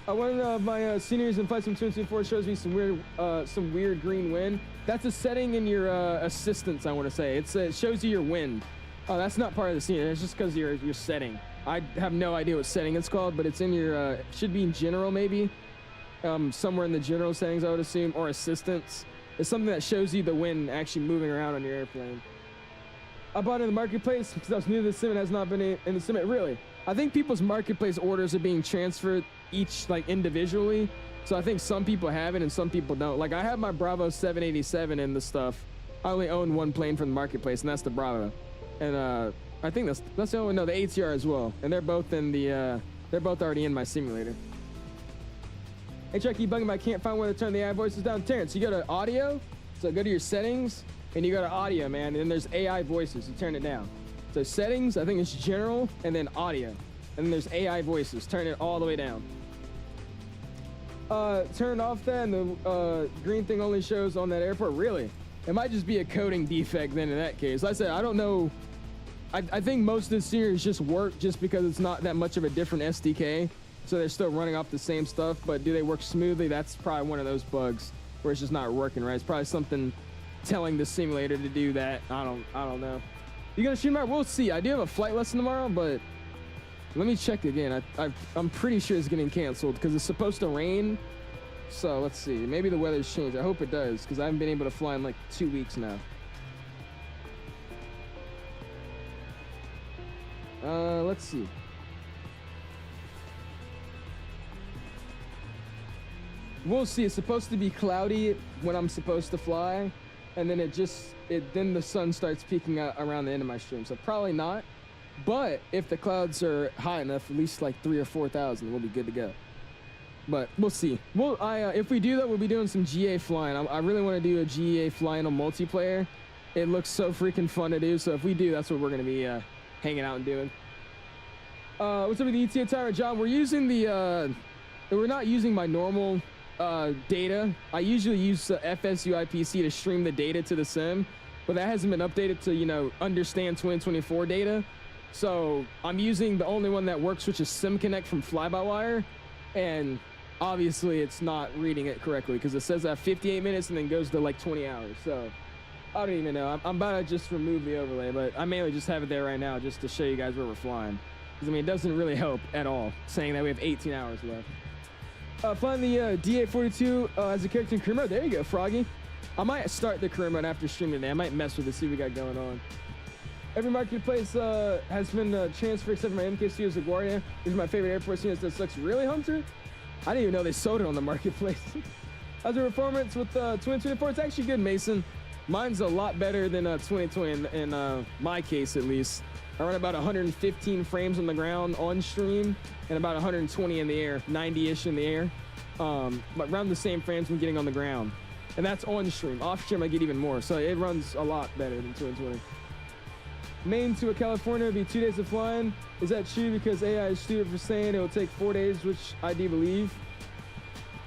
One of my seniors in Flight Sim 224 shows me some weird green wind. That's a setting in your assistance, I want to say. It shows you your wind. Oh, that's not part of the scenery. It's just because your setting. I have no idea what setting it's called, but it's in your should be in general maybe. Somewhere in the general settings, I would assume, or assistance. It's something that shows you the wind actually moving around on your airplane. I bought it in the marketplace because I was new to the sim and has not been in the sim. Really, I think people's marketplace orders are being transferred each like individually. So I think some people have it and some people don't. Like I have my Bravo 787 in the stuff. I only own one plane from the marketplace, and that's the Bravo. And I think that's the only, no, the ATR as well. And they're both in the they're both already in my simulator. Hey, Chuck, keep bugging, but I can't find where to turn the AI voices down. Terrence, you go to audio, so go to your settings, and you go to audio, man, and then there's AI voices. You turn it down. So settings, I think it's general, and then audio. And then there's AI voices. Turn it all the way down. Turn off that, and the green thing only shows on that airport. Really? It might just be a coding defect then in that case. Like I said, I don't know. I think most of the series just work just because it's not that much of a different SDK. So they're still running off the same stuff, but do they work smoothly? That's probably one of those bugs where it's just not working right. It's probably something telling the simulator to do that. I don't know. You gonna shoot tomorrow? We'll see. I do have a flight lesson tomorrow, but let me check again. I'm pretty sure it's getting canceled because it's supposed to rain. So let's see. Maybe the weather's changed. I hope it does, because I haven't been able to fly in like 2 weeks now. Let's see. We'll see. It's supposed to be cloudy when I'm supposed to fly, and then then the sun starts peeking out around the end of my stream. So probably not. But if the clouds are high enough, at least like 3,000 or 4,000, we'll be good to go. But we'll see. If we do that, we'll be doing some GA flying. I really want to do a GA flying on multiplayer. It looks so freaking fun to do. So if we do, that's what we're going to be hanging out and doing. What's up with the ETA timer, John? We're using we're not using my normal data. I usually use FSUIPC to stream the data to the sim, but that hasn't been updated to, you know, understand 2024 data. So I'm using the only one that works, which is SimConnect from Fly-by-Wire, and obviously it's not reading it correctly because it says 58 minutes and then goes to like 20 hours. So I don't even know. I'm about to just remove the overlay, but I mainly just have it there right now just to show you guys where we're flying. Because I mean, it doesn't really help at all saying that we have 18 hours left. Flying the D842 as a character in career mode. There you go, Froggy. I might start the career mode after streaming today. I might mess with it, see what we got going on. Every marketplace has been transferred except for my MK Studios LaGuardia. This is my favorite airport scene. That sucks. Really, Hunter? I didn't even know they sold it on the marketplace. How's the performance with 2024? It's actually good, Mason. Mine's a lot better than 2020 in my case, at least. I run about 115 frames on the ground on stream and about 120 in the air, 90-ish in the air. But around the same frames I'm getting on the ground. And that's on stream. Off stream I get even more. So it runs a lot better than 2020. Maine to California would be 2 days of flying. Is that true? Because AI is stupid for saying it will take 4 days, which I do believe.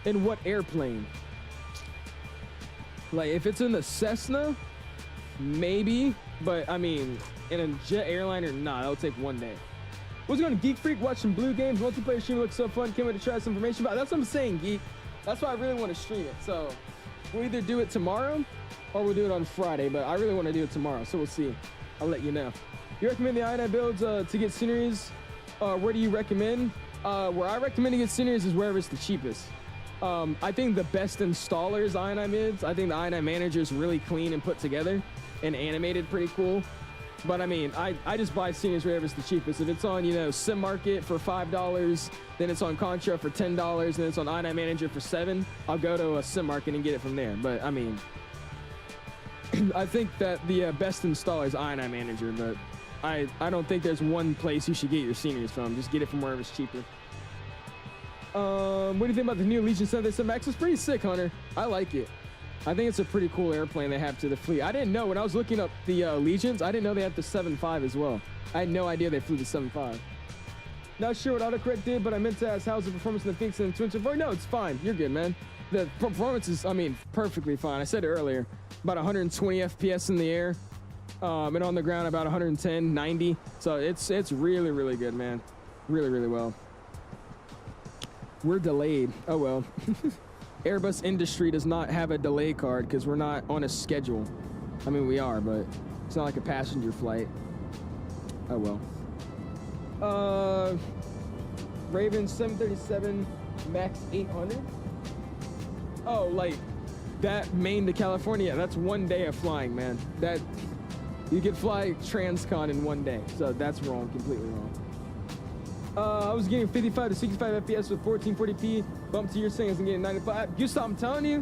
In what airplane? Like, if it's in the Cessna, maybe. But, I mean, in a jet airliner, nah, that'll take 1 day. What's going on, Geek Freak? Watching Blue Games. Multiplayer stream looks so fun. Can't wait to try some information about it. That's what I'm saying, Geek. That's why I really want to stream it. So, we'll either do it tomorrow or we'll do it on Friday. But I really want to do it tomorrow, so we'll see. I'll let you know. You recommend the 𝐈9 builds to get sceneries? Where do you recommend? Where I recommend to get sceneries is wherever it's the cheapest. I think the best installer is 𝐈9 mids. I think the 𝐈9 manager is really clean and put together and animated pretty cool. But I mean, I just buy sceneries wherever it's the cheapest. If it's on, you know, Sim Market for $5, then it's on Contra for $10, then it's on 𝐈9 Manager for $7, I'll go to a Sim Market and get it from there. But I mean, I think that the best installer is 𝐈9 Manager, but I don't think there's one place you should get your sceneries from. Just get it from wherever it's cheaper. What do you think about the new Legion 737 Max? It's pretty sick, Hunter. I like it. I think it's a pretty cool airplane they have to the fleet. I didn't know when I was looking up the Legions, I didn't know they had the 7.5 as well. I had no idea they flew the 7.5. Not sure what autocorrect did, but I meant to ask, how's the performance in the Fenix and the 224? No, it's fine. You're good, man. The performance is, I mean, perfectly fine. I said it earlier, about 120 FPS in the air, and on the ground about 110, 90. So it's really, really good, man. Really, really well. We're delayed. Oh, well. Airbus industry does not have a delay card because we're not on a schedule. I mean, we are, but it's not like a passenger flight. Oh, well. Raven 737 Max 800. Oh, like that Maine to California. That's 1 day of flying, man. That you could fly transcon in 1 day. So that's wrong, completely wrong. I was getting 55 to 65 FPS with 1440p. Bump to your settings and getting 95. You stop, I'm telling you,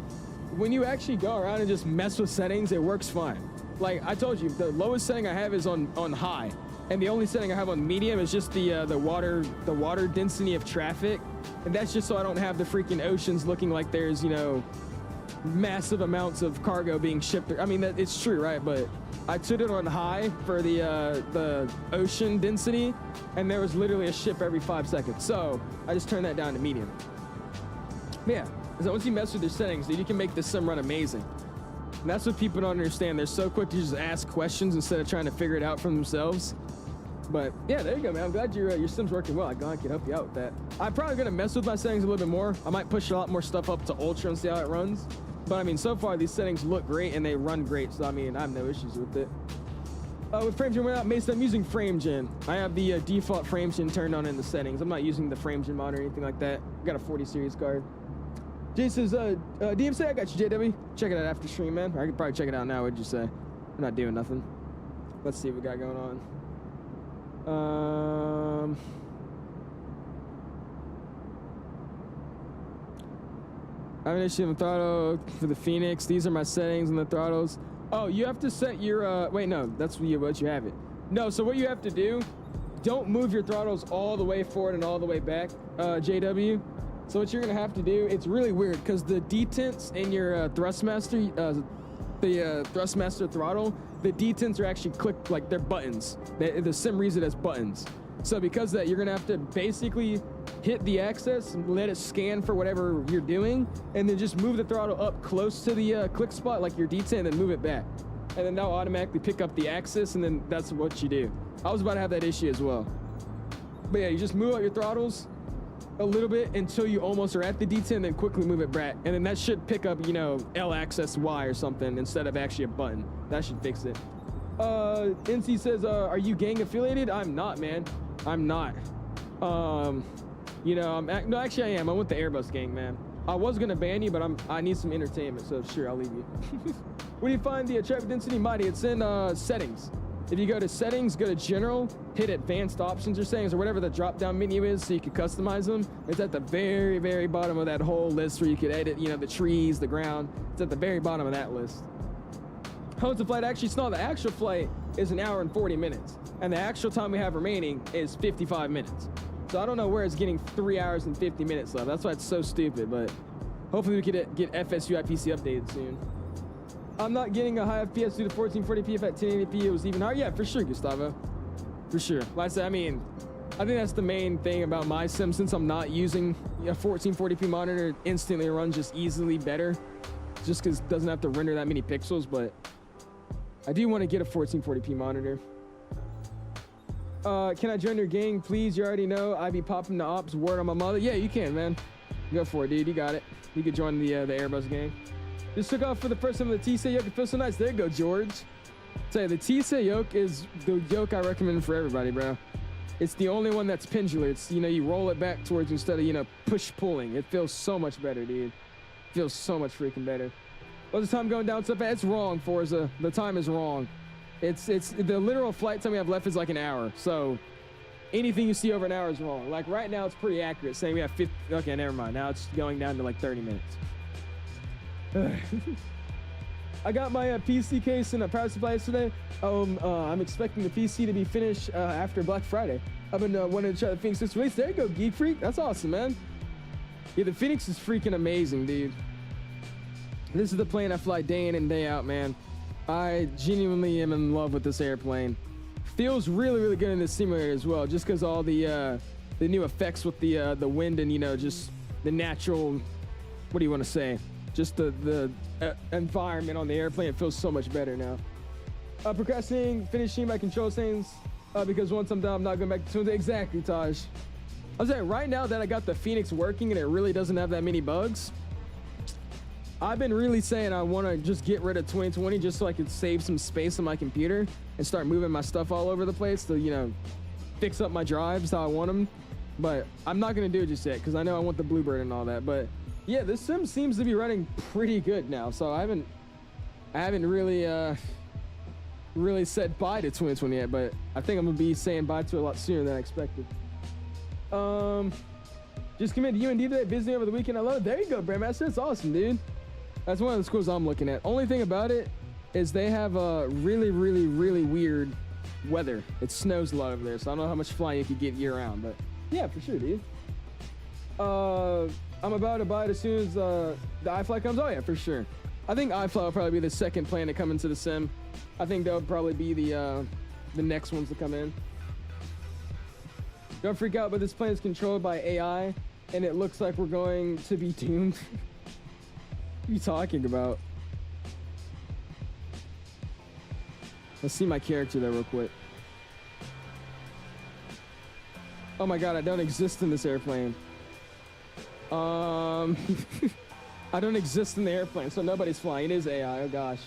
when you actually go around and just mess with settings, it works fine. Like I told you, the lowest setting I have is on high, and the only setting I have on medium is just the water density of traffic, and that's just so I don't have the freaking oceans looking like there's, you know, massive amounts of cargo being shipped. I mean, it's true, right? But I took it on high for the ocean density, and there was literally a ship every 5 seconds. So I just turned that down to medium. But yeah, because once you mess with your settings, dude, you can make the sim run amazing. And that's what people don't understand. They're so quick to just ask questions instead of trying to figure it out for themselves. But yeah, there you go, man. I'm glad your sim's working well. I can help you out with that. I'm probably gonna mess with my settings a little bit more. I might push a lot more stuff up to ultra and see how it runs. But I mean, so far these settings look great and they run great. So I mean, I have no issues with it. With frame gen without Mason, I'm using frame gen. I have the default frame gen turned on in the settings. I'm not using the frame gen mod or anything like that. I got a 40 series card. Jay says, DMC, I got you, JW. Check it out after stream, man. Or I could probably check it out now, what'd you say? I'm not doing nothing. Let's see what we got going on. I have an issue with the throttle for the Fenix. These are my settings on the throttles. Oh, you have to set your, wait, no, that's what you have it. No, so what you have to do, don't move your throttles all the way forward and all the way back, JW. So what you're gonna have to do, it's really weird because the detents in your Thrustmaster, the Thrustmaster throttle, the detents are actually clicked, like they're buttons. The sim reads it as buttons. So because of that, you're gonna have to basically hit the axis and let it scan for whatever you're doing, and then just move the throttle up close to the click spot, like your detent, and then move it back. And then that'll automatically pick up the axis, and then that's what you do. I was about to have that issue as well. But yeah, you just move out your throttles a little bit until you almost are at the detent, and then quickly move it back. And then that should pick up, you know, L axis Y or something instead of actually a button. That should fix it. NC says, are you gang affiliated? I'm not, man. I'm not. You know, no, actually I am. I'm with the Airbus gang, man. I was gonna ban you, but I need some entertainment, so sure, I'll leave you. Where do you find the traffic density mighty? It's in settings. If you go to settings, go to general, hit advanced options or settings or whatever the drop down menu is so you can customize them. It's at the very, very bottom of that whole list where you could edit, you know, the trees, the ground. It's at the very bottom of that list. How long's the flight actually? It's not, the actual flight is 1 hour and 40 minutes. And the actual time we have remaining is 55 minutes. So I don't know where it's getting 3 hours and 50 minutes left. That's why it's so stupid, but hopefully we could get FSUI PC updated soon. I'm not getting a high FPS due to 1440p. If at 1080p it was even higher. Yeah, for sure, Gustavo. For sure. Like I said, I mean, I think that's the main thing about my sim. Since I'm not using a 1440p monitor, it instantly runs just easily better, just because it doesn't have to render that many pixels. But I do want to get a 1440p monitor. Can I join your gang, please? You already know I be popping the ops. Word on my mother. Yeah, you can, man. Go for it, dude. You got it. You could join the Airbus gang. Just took off for the first time of the 𝐶 yoke. It feels so nice. There you go, George. Say the 𝐶 yoke is the yoke I recommend for everybody, bro. It's the only one that's pendular. It's, you know, you roll it back towards you instead of, you know, push pulling. It feels so much better, dude. It feels so much freaking better. What's the time going down so fast? It's wrong, Forza. The time is wrong. It's the literal flight time we have left is like an hour. So anything you see over an hour is wrong. Like right now, it's pretty accurate, saying we have 50. Okay, never mind. Now it's going down to like 30 minutes. I got my PC case and a power supply today. I'm expecting the PC to be finished after Black Friday. I've been wanting to try the Fenix this release. There you go, Geek Freak. That's awesome, man. Yeah, the Fenix is freaking amazing, dude. This is the plane I fly day in and day out, man. I genuinely am in love with this airplane. Feels really, really good in this simulator as well, just because all the new effects with the wind and, you know, just the natural, what do you want to say? Just the environment on the airplane, it feels so much better now. Procrastinating, finishing my control settings, because once I'm done, I'm not going back to it. Exactly, Taj. I was saying, right now that I got the Fenix working and it really doesn't have that many bugs, I've been really saying I want to just get rid of 2020 just so I can save some space on my computer and start moving my stuff all over the place to, you know, fix up my drives how I want them. But I'm not going to do it just yet because I know I want the Bluebird and all that. But yeah, this sim seems to be running pretty good now. So I haven't really really said bye to 2020 yet, but I think I'm gonna be saying bye to it a lot sooner than I expected. Just committed to UND today, visiting over the weekend. I love it. There you go, Brandmaster. It's awesome, dude. That's one of the schools I'm looking at. Only thing about it is they have a really, really, really weird weather. It snows a lot over there, so I don't know how much flying you could get year round, but yeah, for sure, dude. I'm about to buy it as soon as the iFly comes. Oh yeah, for sure. I think iFly will probably be the second plane to come into the sim. I think they'll probably be the next ones to come in. Don't freak out, but this plane is controlled by AI, and it looks like we're going to be doomed. What are you talking about? Let's see my character there real quick. Oh my god, I don't exist in this airplane. I don't exist in the airplane, so nobody's flying. It is AI. Oh gosh.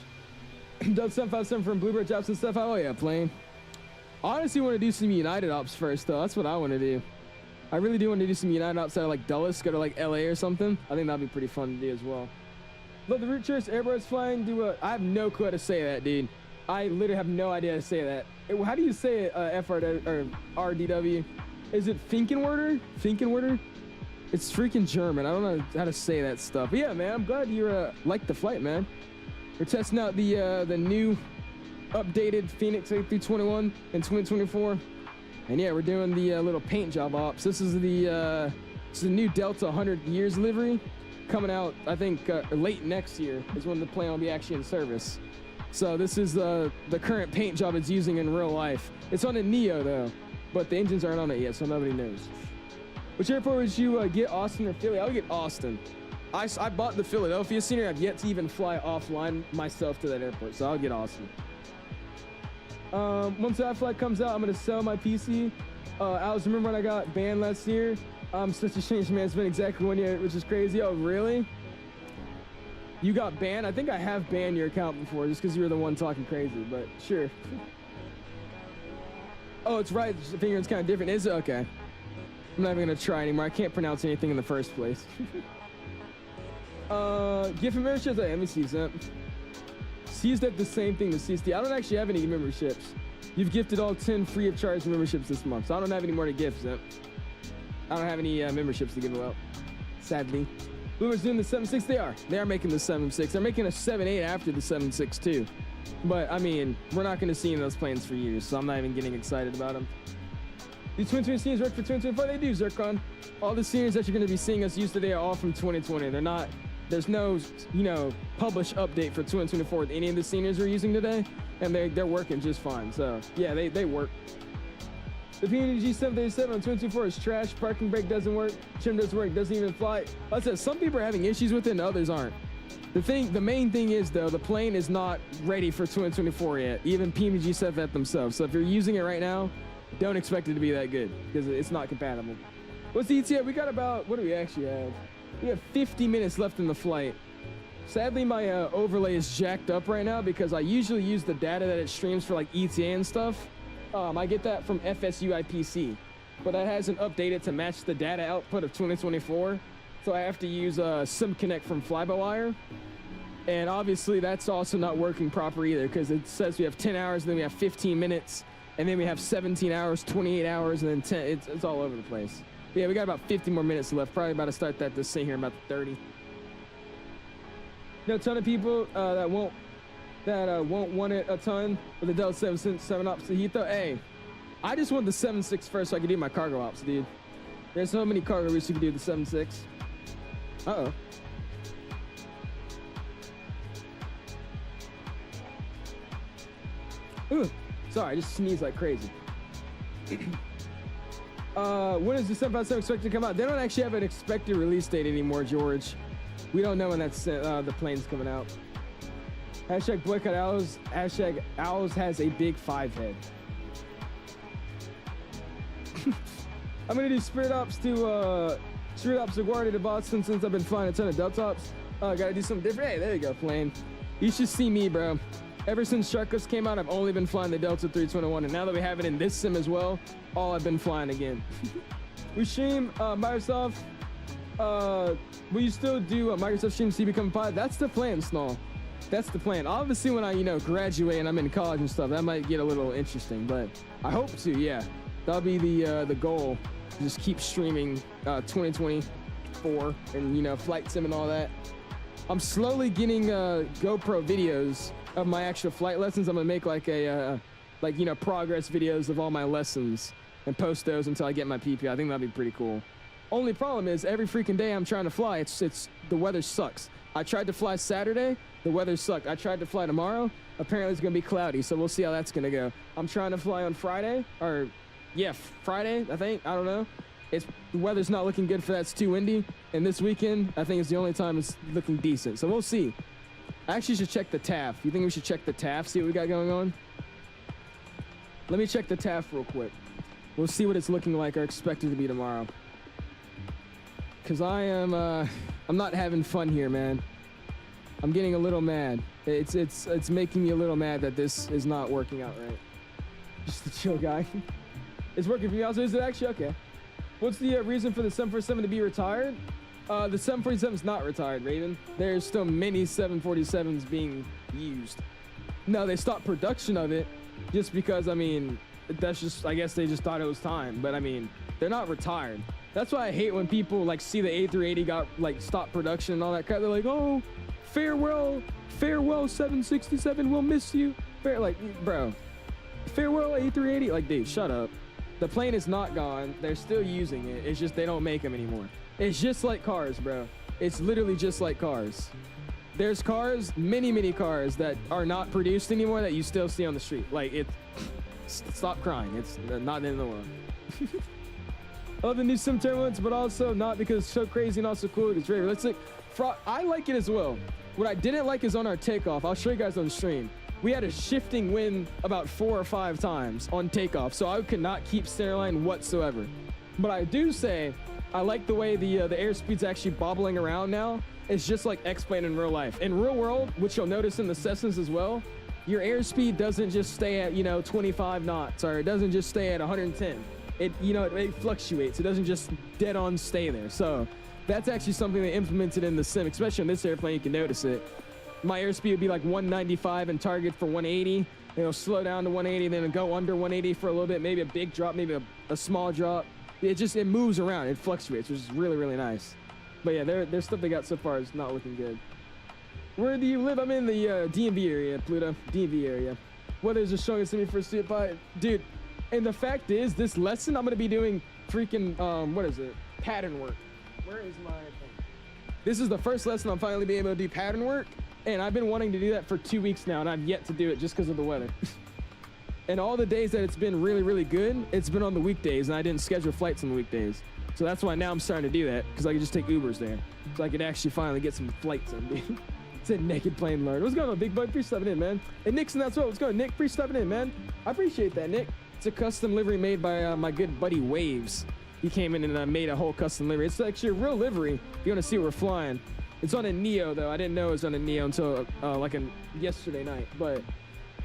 Doug 757 from Bluebird Jobs and stuff. Oh yeah, plane. I honestly want to do some United ops first, though. That's what I want to do. I really do want to do some United ops out of like Dulles, go to like LA or something. I think that'd be pretty fun to do as well. Love the root church. Airbus flying. I have no clue how to say that, dude. I literally have no idea how to say that. How do you say it? RDW? Is it Finkenwerder? Finkenwerder? It's freaking German. I don't know how to say that stuff. But yeah, man, I'm glad you liked the flight, man. We're testing out the new updated Fenix A321 in 2024. And yeah, we're doing the little paint job ops. This is the new Delta 100 years livery coming out, I think, late next year is when the plane will be actually in service. So this is the current paint job it's using in real life. It's on a Neo, though, but the engines aren't on it yet, so nobody knows. Which airport would you get, Austin or Philly? I'll get Austin. I bought the Philadelphia scenery. I've yet to even fly offline myself to that airport, so I'll get Austin. Once that flight comes out, I'm going to sell my PC. Alex, remember when I got banned last year? I'm such a changed man. It's been exactly 1 year, which is crazy. Oh, really? You got banned? I think I have banned your account before just because you were the one talking crazy, but sure. Oh, it's right. The finger's kind of different. Is it? Okay. I'm not even going to try anymore. I can't pronounce anything in the first place. Gift memberships? Let me see, Zimp. Sees that the same thing to CSD. I don't actually have any memberships. You've gifted all 10 free of charge memberships this month, so I don't have any more to gift, Zimp. I don't have any memberships to give out, sadly. Bluebird's doing the 7.6. They are making the 7.6. They're making a 7.8 after the 7.6 too. But I mean, we're not going to see those planes for years, so I'm not even getting excited about them. Do 2020 scenes work for 2024? They do, Zircon. All the scenes that you're going to be seeing us use today are all from 2020. They're not. There's no, you know, published update for 2024 with any of the scenes we're using today, and they're working just fine. So yeah, they work. The PNG 737 on 224 is trash. Parking brake doesn't work. Trim doesn't work. Doesn't even fly. Like I said, some people are having issues with it and others aren't. The main thing is though, the plane is not ready for 2024 yet. Even PNG said that themselves. So if you're using it right now, don't expect it to be that good because it's not compatible. What's the ETA? We got about, what do we actually have? We have 50 minutes left in the flight. Sadly, my overlay is jacked up right now because I usually use the data that it streams for like ETA and stuff. I get that from FSUIPC, but that hasn't updated to match the data output of 2024. So I have to use SimConnect from Fly-by-Wire. And obviously that's also not working proper either because it says we have 10 hours, and then we have 15 minutes, and then we have 17 hours, 28 hours, and then 10, it's all over the place. But yeah, we got about 50 more minutes left. Probably about to start that this thing here in about 30. You know, a ton of people that won't want it a ton with the Delta 7 ops to Heathrow. Hey, I just want the 7.6 first so I can do my cargo ops, dude. There's so many cargo routes you can do the 7.6. Uh-oh. Ooh, sorry, I just sneezed like crazy. When is the 757 expected to come out? They don't actually have an expected release date anymore, George. We don't know when that's the plane's coming out. Hashtag boycott owls. Hashtag owls has a big 5 head. I'm gonna do Spirit Ops to LaGuardia to Boston since I've been flying a ton of Delta Ops. Gotta do something different. Hey, there you go, plane. You should see me, bro. Ever since Sharkus came out, I've only been flying the Delta 321, and now that we have it in this sim as well, all I've been flying again. We stream Microsoft. Will you still do Microsoft Stream so you become a pilot? That's the plan, Snall. That's the plan. Obviously, when I, graduate and I'm in college and stuff, that might get a little interesting, but I hope to, yeah. That'll be the goal. Just keep streaming 2024 and, flight sim and all that. I'm slowly getting GoPro videos of my actual flight lessons. I'm gonna make like a progress videos of all my lessons and post those until I get my PP. I think that'd be pretty cool. Only problem is every freaking day I'm trying to fly, it's the weather sucks. I tried to fly Saturday, the weather sucked. I tried to fly tomorrow, apparently it's gonna be cloudy, so we'll see how that's gonna go. I'm trying to fly on Friday, Friday, I think, I don't know. The weather's not looking good for that, it's too windy, and this weekend, I think it's the only time it's looking decent, so we'll see. I actually should check the TAF. You think we should check the TAF, see what we got going on? Let me check the TAF real quick. We'll see what it's looking like or expected to be tomorrow. Cause I'm not having fun here, man. I'm getting a little mad. It's making me a little mad that this is not working out right. Just a chill guy. It's working for me also, is it actually? Okay. What's the reason for the 747 to be retired? The 747 is not retired, Raven. There's still many 747s being used. No, they stopped production of it just because, that's just, I guess they just thought it was time. But they're not retired. That's why I hate when people see the A380 got stopped production and all that crap. They're like, oh, farewell 767, we'll miss you. Bro, farewell A380. Dude, shut up. The plane is not gone. They're still using it. It's just they don't make them anymore. It's just like cars, bro. It's literally just like cars. There's cars, many cars that are not produced anymore that you still see on the street. Stop crying. It's not the end of the world. I love the new sim turbulence, but also not because it's so crazy and also cool. It's very realistic. I like it as well. What I didn't like is on our takeoff. I'll show you guys on stream. We had a shifting wind about 4 or 5 times on takeoff, so I could not keep centerline whatsoever. But I do say, I like the way the airspeed's actually bobbling around now. It's just like X-Plane in real life. In real world, which you'll notice in the Cessnas as well, your airspeed doesn't just stay at, 25 knots, or it doesn't just stay at 110. It fluctuates. It doesn't just dead on stay there. So that's actually something they implemented in the sim, especially on this airplane, you can notice it. My airspeed would be 195 and target for 180. It'll slow down to 180, then it'll go under 180 for a little bit, maybe a big drop, maybe a small drop. It moves around, it fluctuates, which is really, really nice. But yeah, their stuff they got so far is not looking good. Where do you live? I'm in the DMV area, Pluto, DMV area. Weather's just showing us to me for a student pilot. Dude, and the fact is, this lesson, I'm gonna be doing freaking, pattern work. Where is my thing? This is the first lesson I'm finally being able to do pattern work, and I've been wanting to do that for 2 weeks now, and I've yet to do it just because of the weather. And all the days that it's been really, really good, it's been on the weekdays, and I didn't schedule flights on the weekdays. So that's why now I'm starting to do that, because I can just take Ubers there. So I could actually finally get some flights in, dude. Said Naked Plane Lord. What's going on, big boy? Free stepping in, man. And Nixon, that's what. What's going on, Nick? Free stepping in, man. I appreciate that, Nick. It's a custom livery made by my good buddy Waves. He came in and made a whole custom livery. It's actually a real livery. If you want to see what we're flying. It's on a Neo, though. I didn't know it was on a Neo until yesterday night. But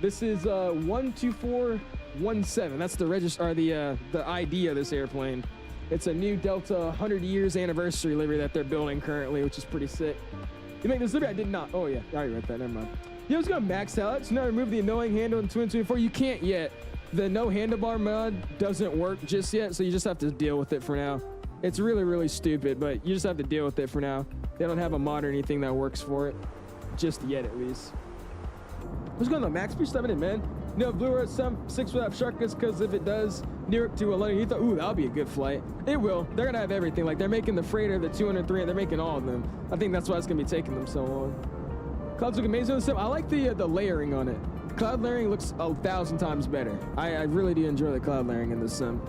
this is 12417. That's the register, or the ID of this airplane. It's a new Delta 100 years anniversary livery that they're building currently, which is pretty sick. You make this livery? I did not. Oh yeah, I already read that. Never mind. You know, it's gonna max out. So now remove the annoying handle in 2024. You can't yet. The no handlebar mod doesn't work just yet, so you just have to deal with it for now. It's really, really stupid, but you just have to deal with it for now. They don't have a mod or anything that works for it, just yet at least. What's going on, Max? Please stepping in, man. No, Blue Earth 6 without sharpness, because if it does, Newark to London Heathrow, ooh, that'll be a good flight. It will. They're gonna have everything. Like, they're making the freighter, the 203, and they're making all of them. I think that's why it's gonna be taking them so long. Clouds look amazing on the sim. I like the layering on it. Cloud layering looks 1,000 times better. I really do enjoy the cloud layering in this sim.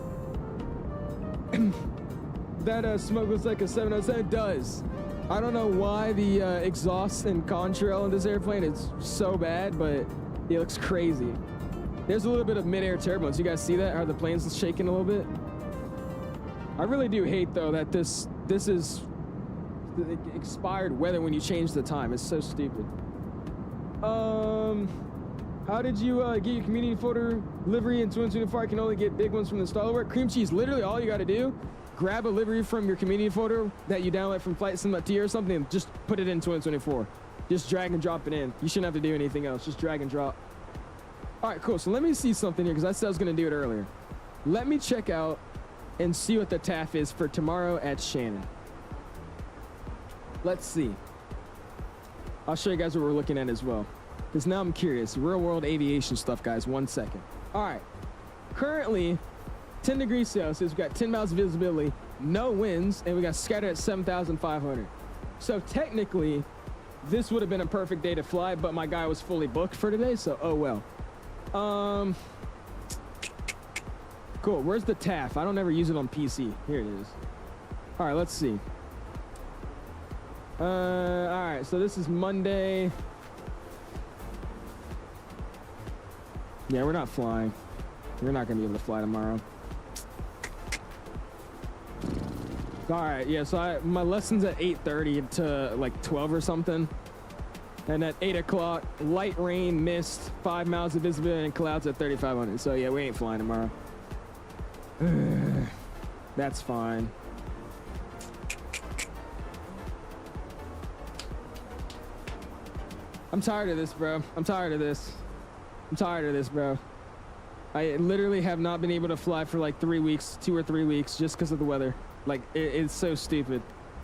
That smoke looks like a 707. It does. I don't know why the exhaust and contrail in this airplane is so bad, but it looks crazy. There's a little bit of mid-air turbulence. You guys see that? How the plane's shaking a little bit? I really do hate, though, that this is the expired weather when you change the time. It's so stupid. How did you get your community photo livery in 2024? I can only get big ones from the installer work. Cream cheese, literally all you got to do, grab a livery from your community photo that you download from Flight Sim.T or something, and just put it in 2024. Just drag and drop it in. You shouldn't have to do anything else. Just drag and drop. All right, cool. So let me see something here, because I said I was going to do it earlier. Let me check out and see what the TAF is for tomorrow at Shannon. Let's see. I'll show you guys what we're looking at as well, because now I'm curious. Real world aviation stuff, guys. 1 second. All right. Currently, 10 degrees Celsius. We've got 10 miles of visibility, no winds, and we got scattered at 7,500. So technically, this would have been a perfect day to fly, but my guy was fully booked for today, so oh well. Cool. Where's the TAF? I don't ever use it on PC. Here it is. All right, let's see. All right, so this is Monday. Yeah, we're not flying. We're not gonna be able to fly tomorrow. All right, yeah, so my lesson's at 8:30 to like 12 or something. And at 8 o'clock, light rain, mist, 5 miles of visibility, and clouds at 3,500. So yeah, we ain't flying tomorrow. That's fine. I'm tired of this, bro. I'm tired of this. I'm tired of this, bro. I literally have not been able to fly for like 3 weeks, 2 or 3 weeks, just because of the weather. Like, it's so stupid.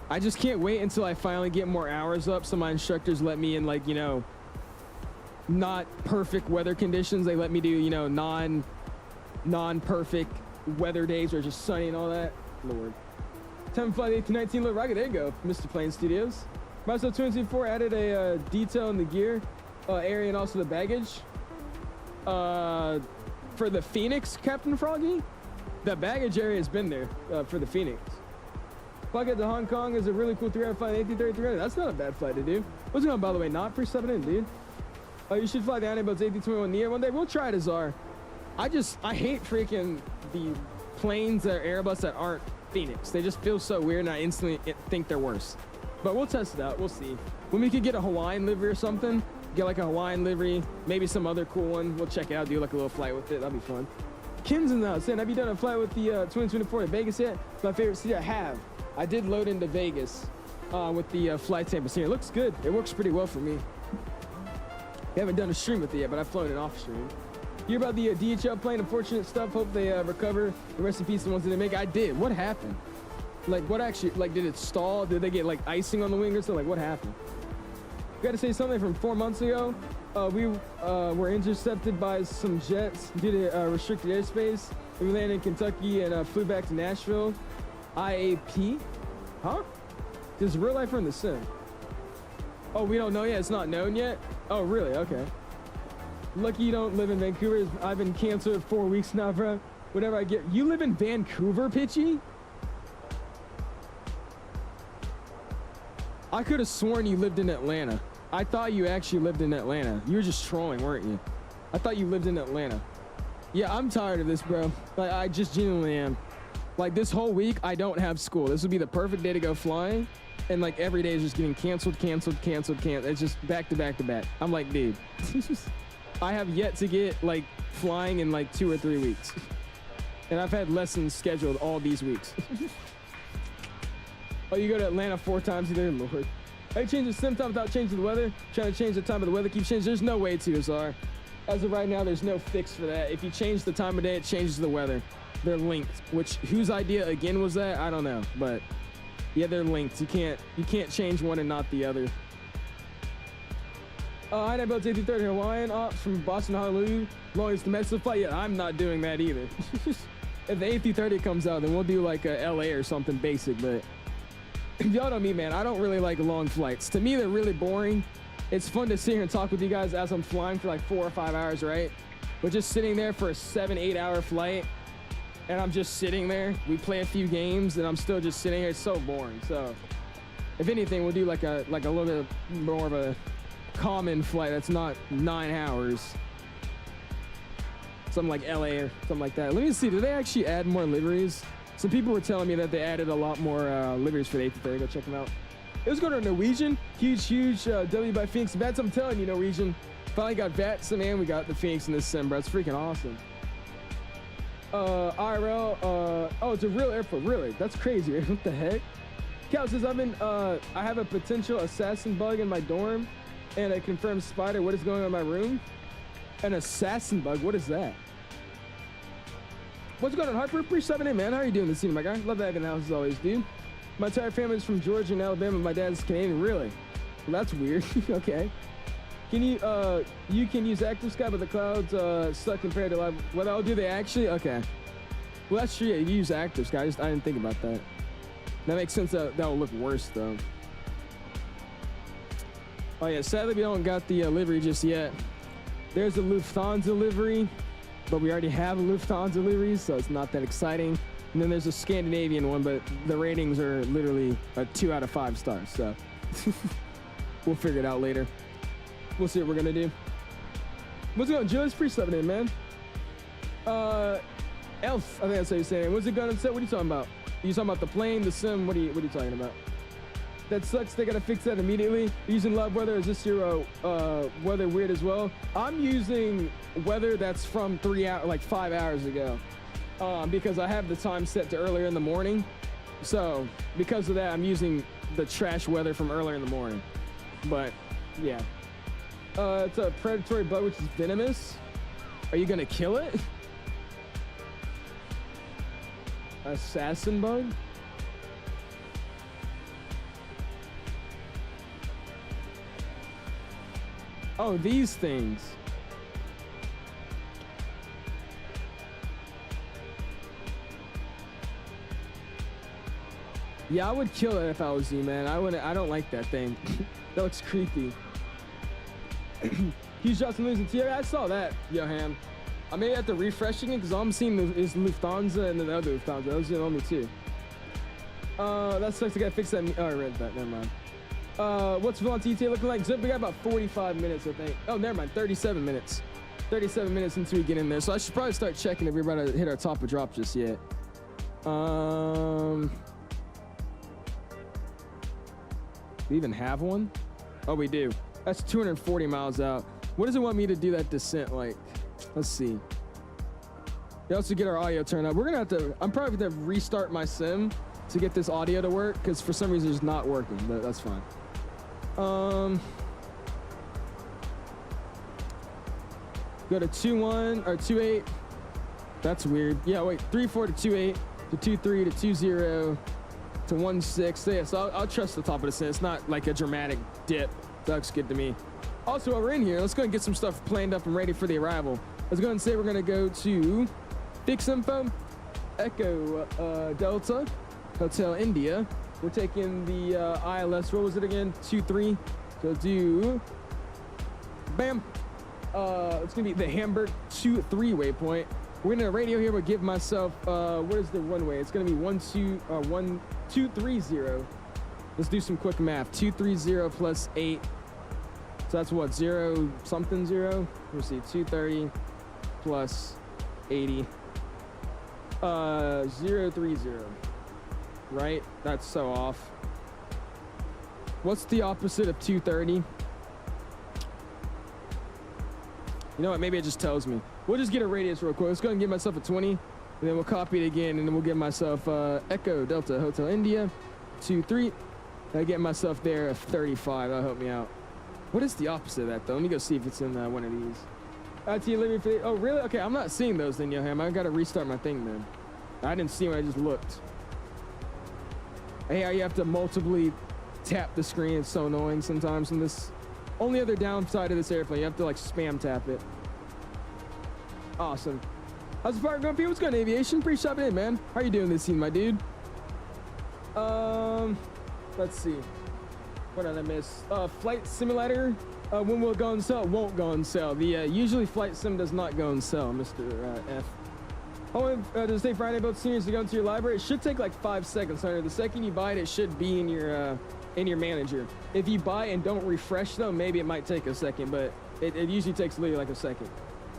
I just can't wait until I finally get more hours up, so my instructors let me in, like, you know, not perfect weather conditions. They let me do, you know, non-perfect weather days or just sunny and all that. Lord. Time to fly the 1819 Little Rocket. There you go, Mr. Plane Studios. Myself 2024 added a detail in the gear area and also the baggage. For the Fenix, Captain Froggy, the baggage area has been there for the Fenix. Flight to Hong Kong is a really cool 3-hour flight, 1833. That's not a bad flight to do. What's going on, by the way? Not for 7 in, dude. You should fly the Airbus A321 Neo one day. We'll try it as our. I hate freaking the planes that are Airbus that aren't Fenix. They just feel so weird, and I instantly think they're worse. But we'll test it out. We'll see. When we could get a Hawaiian livery or something, get like a Hawaiian livery, maybe some other cool one. We'll check it out, do like a little flight with it. That'd be fun. Kim's in the saying, have you done a flight with the 2024 to Vegas yet? It's my favorite city. I have. I did load into Vegas with the flight tape. It looks good. It works pretty well for me. We haven't done a stream with it yet, but I've flown it off stream. Hear about the DHL plane? Unfortunate stuff. Hope they recover. The rest in peace, the ones that they make. I did. What happened? Like, what actually, like, did it stall? Did they get, like, icing on the wing or something? Like, what happened? Got to say something from 4 months ago. We were intercepted by some jets due to restricted airspace. We landed in Kentucky and flew back to Nashville. IAP? Huh? This is real life or in the sim? Oh, we don't know yet? It's not known yet? Oh, really? Okay. Lucky you don't live in Vancouver. I've been canceled 4 weeks now, bro. Whenever I get... You live in Vancouver, Pitchy? I could have sworn you lived in Atlanta. I thought you actually lived in Atlanta. You were just trolling, weren't you? I thought you lived in Atlanta. Yeah, I'm tired of this, bro. Like, I just genuinely am. Like, this whole week, I don't have school. This would be the perfect day to go flying. And, like, every day is just getting canceled. It's just back to back to back. I'm like, dude. I have yet to get, like, flying in, like, 2 or 3 weeks. And I've had lessons scheduled all these weeks. Oh, you go to Atlanta 4 times either? Lord. I change the sim time without changing the weather. Trying to change the time of the weather keeps changing. There's no way to, Azar. As of right now, there's no fix for that. If you change the time of day, it changes the weather. They're linked. Whose idea again was that? I don't know. But yeah, they're linked. You can't change one and not the other. I built A330 Hawaiian ops from Boston to Honolulu. Longest domestic flight. Yeah, I'm not doing that either. If the A330 comes out, then we'll do like a LA or something basic. But y'all know me, man. I don't really like long flights. To me, they're really boring. It's fun to sit here and talk with you guys as I'm flying for like 4 or 5 hours, right? But just sitting there for a 7-8 hour flight, and I'm just sitting there. We play a few games, and I'm still just sitting here. It's so boring. So, if anything, we'll do like a little bit more of a common flight that's not 9 hours. Something like LA or something like that. Let me see. Did they actually add more liveries? Some people were telling me that they added a lot more liveries for the A330. Go check them out. It was going to Norwegian. Huge W by Fenix. Vatsim, I'm telling you, Norwegian. Finally got Vatsim, and we got the Fenix in this sim, bro. It's freaking awesome. IRL. Oh, it's a real airport. Really? That's crazy. What the heck? Cal says, I have a potential assassin bug in my dorm and a confirmed spider. What is going on in my room? An assassin bug? What is that? What's going on, Harper? Appreciate it, man. How are you doing this evening, my guy? Love having the house as always, dude. My entire family is from Georgia and Alabama. My dad's Canadian. Really? Well, that's weird. Okay. Can you can use active sky, but the clouds stuck compared to live weather. Oh, do they actually? Okay. Well, that's true. Yeah, you use active sky. I didn't think about that. That makes sense. That will look worse though. Oh yeah. Sadly, we don't got the livery just yet. There's a Lufthansa livery, but we already have a Lufthansa livery, so it's not that exciting. And then there's a Scandinavian one, but the ratings are literally a 2 out of 5 stars. So we'll figure it out later. We'll see what we're gonna do. What's going on, Joe's pre-sleeping in, man? Elf, I think that's how you're saying. What's it gonna say? What are you talking about? Are you talking about the plane, the sim? What are you talking about? That sucks. They gotta fix that immediately. You're using live weather. Is this your weather weird as well? I'm using weather that's from 5 hours ago, because I have the time set to earlier in the morning. So because of that, I'm using the trash weather from earlier in the morning. But yeah, it's a predatory bug which is venomous. Are you gonna kill it? Assassin bug? Oh, these things. Yeah, I would kill it if I was you, man. I don't like that thing. That looks creepy. Huge Justin losing to you. I saw that, Johan. I may have to refreshing it because all I'm seeing is Lufthansa and then the other Lufthansa. Those are the only two. That sucks. I gotta fix that. Oh, I read that. Never mind. What's Volante looking like? We got about 45 minutes, I think. Oh, never mind. 37 minutes. 37 minutes until we get in there. So I should probably start checking if we're about to hit our top of drop just yet. We even have one? Oh, we do. That's 240 miles out. What does it want me to do that descent like? Let's see. We also get our audio turned up. We're gonna have to, I'm probably gonna restart my sim to get this audio to work because for some reason it's not working, but that's fine. Go to 2-1 or 2-8. That's weird. Yeah, wait, 3-4 to 2-8 to 2-3 to 2-0 to 1-6. So yeah, so I'll trust the top of the sim. It's not like a dramatic dip. That looks good to me. Also, while we're in here, let's go and get some stuff planned up and ready for the arrival. Let's go and say we're gonna go to Fix Info, Echo Delta, Hotel India. We're taking the ILS, what was it again? 2-3. So do, bam. It's gonna be the Hamburg 2-3 waypoint. We're gonna radio here, but give myself, what is the runway? It's gonna be 230. Let's do some quick math. 230 plus 8. So that's what, 0 something 0? Let's see, 230 plus 80. 030. Right? That's so off. What's the opposite of 230? You know what? Maybe it just tells me. We'll just get a radius real quick. Let's go and give myself a 20, and then we'll copy it again, and then we'll give myself Echo Delta Hotel India 23. I get myself there a 35. That'll help me out. What is the opposite of that though? Let me go see if it's in one of these. IT living for. Oh really? Okay, I'm not seeing those then, Yoham. I gotta restart my thing then. I didn't see when I just looked. Hey, you have to multiply tap the screen. It's so annoying sometimes. And this only other downside of this airplane, you have to like spam tap it. Awesome. How's the fire going, people? What's going on, aviation? Pretty stopping in, man. How you doing this scene, my dude? Let's see. What did I miss? Flight simulator. When will it go on sale? It won't go on sale. The usually flight sim does not go on sale, Mr. F. How long does it take Friday both seniors to go into your library? It should take like 5 seconds. The second you buy it, it should be in your manager. If you buy and don't refresh though, maybe it might take a second, but it usually takes literally like a second.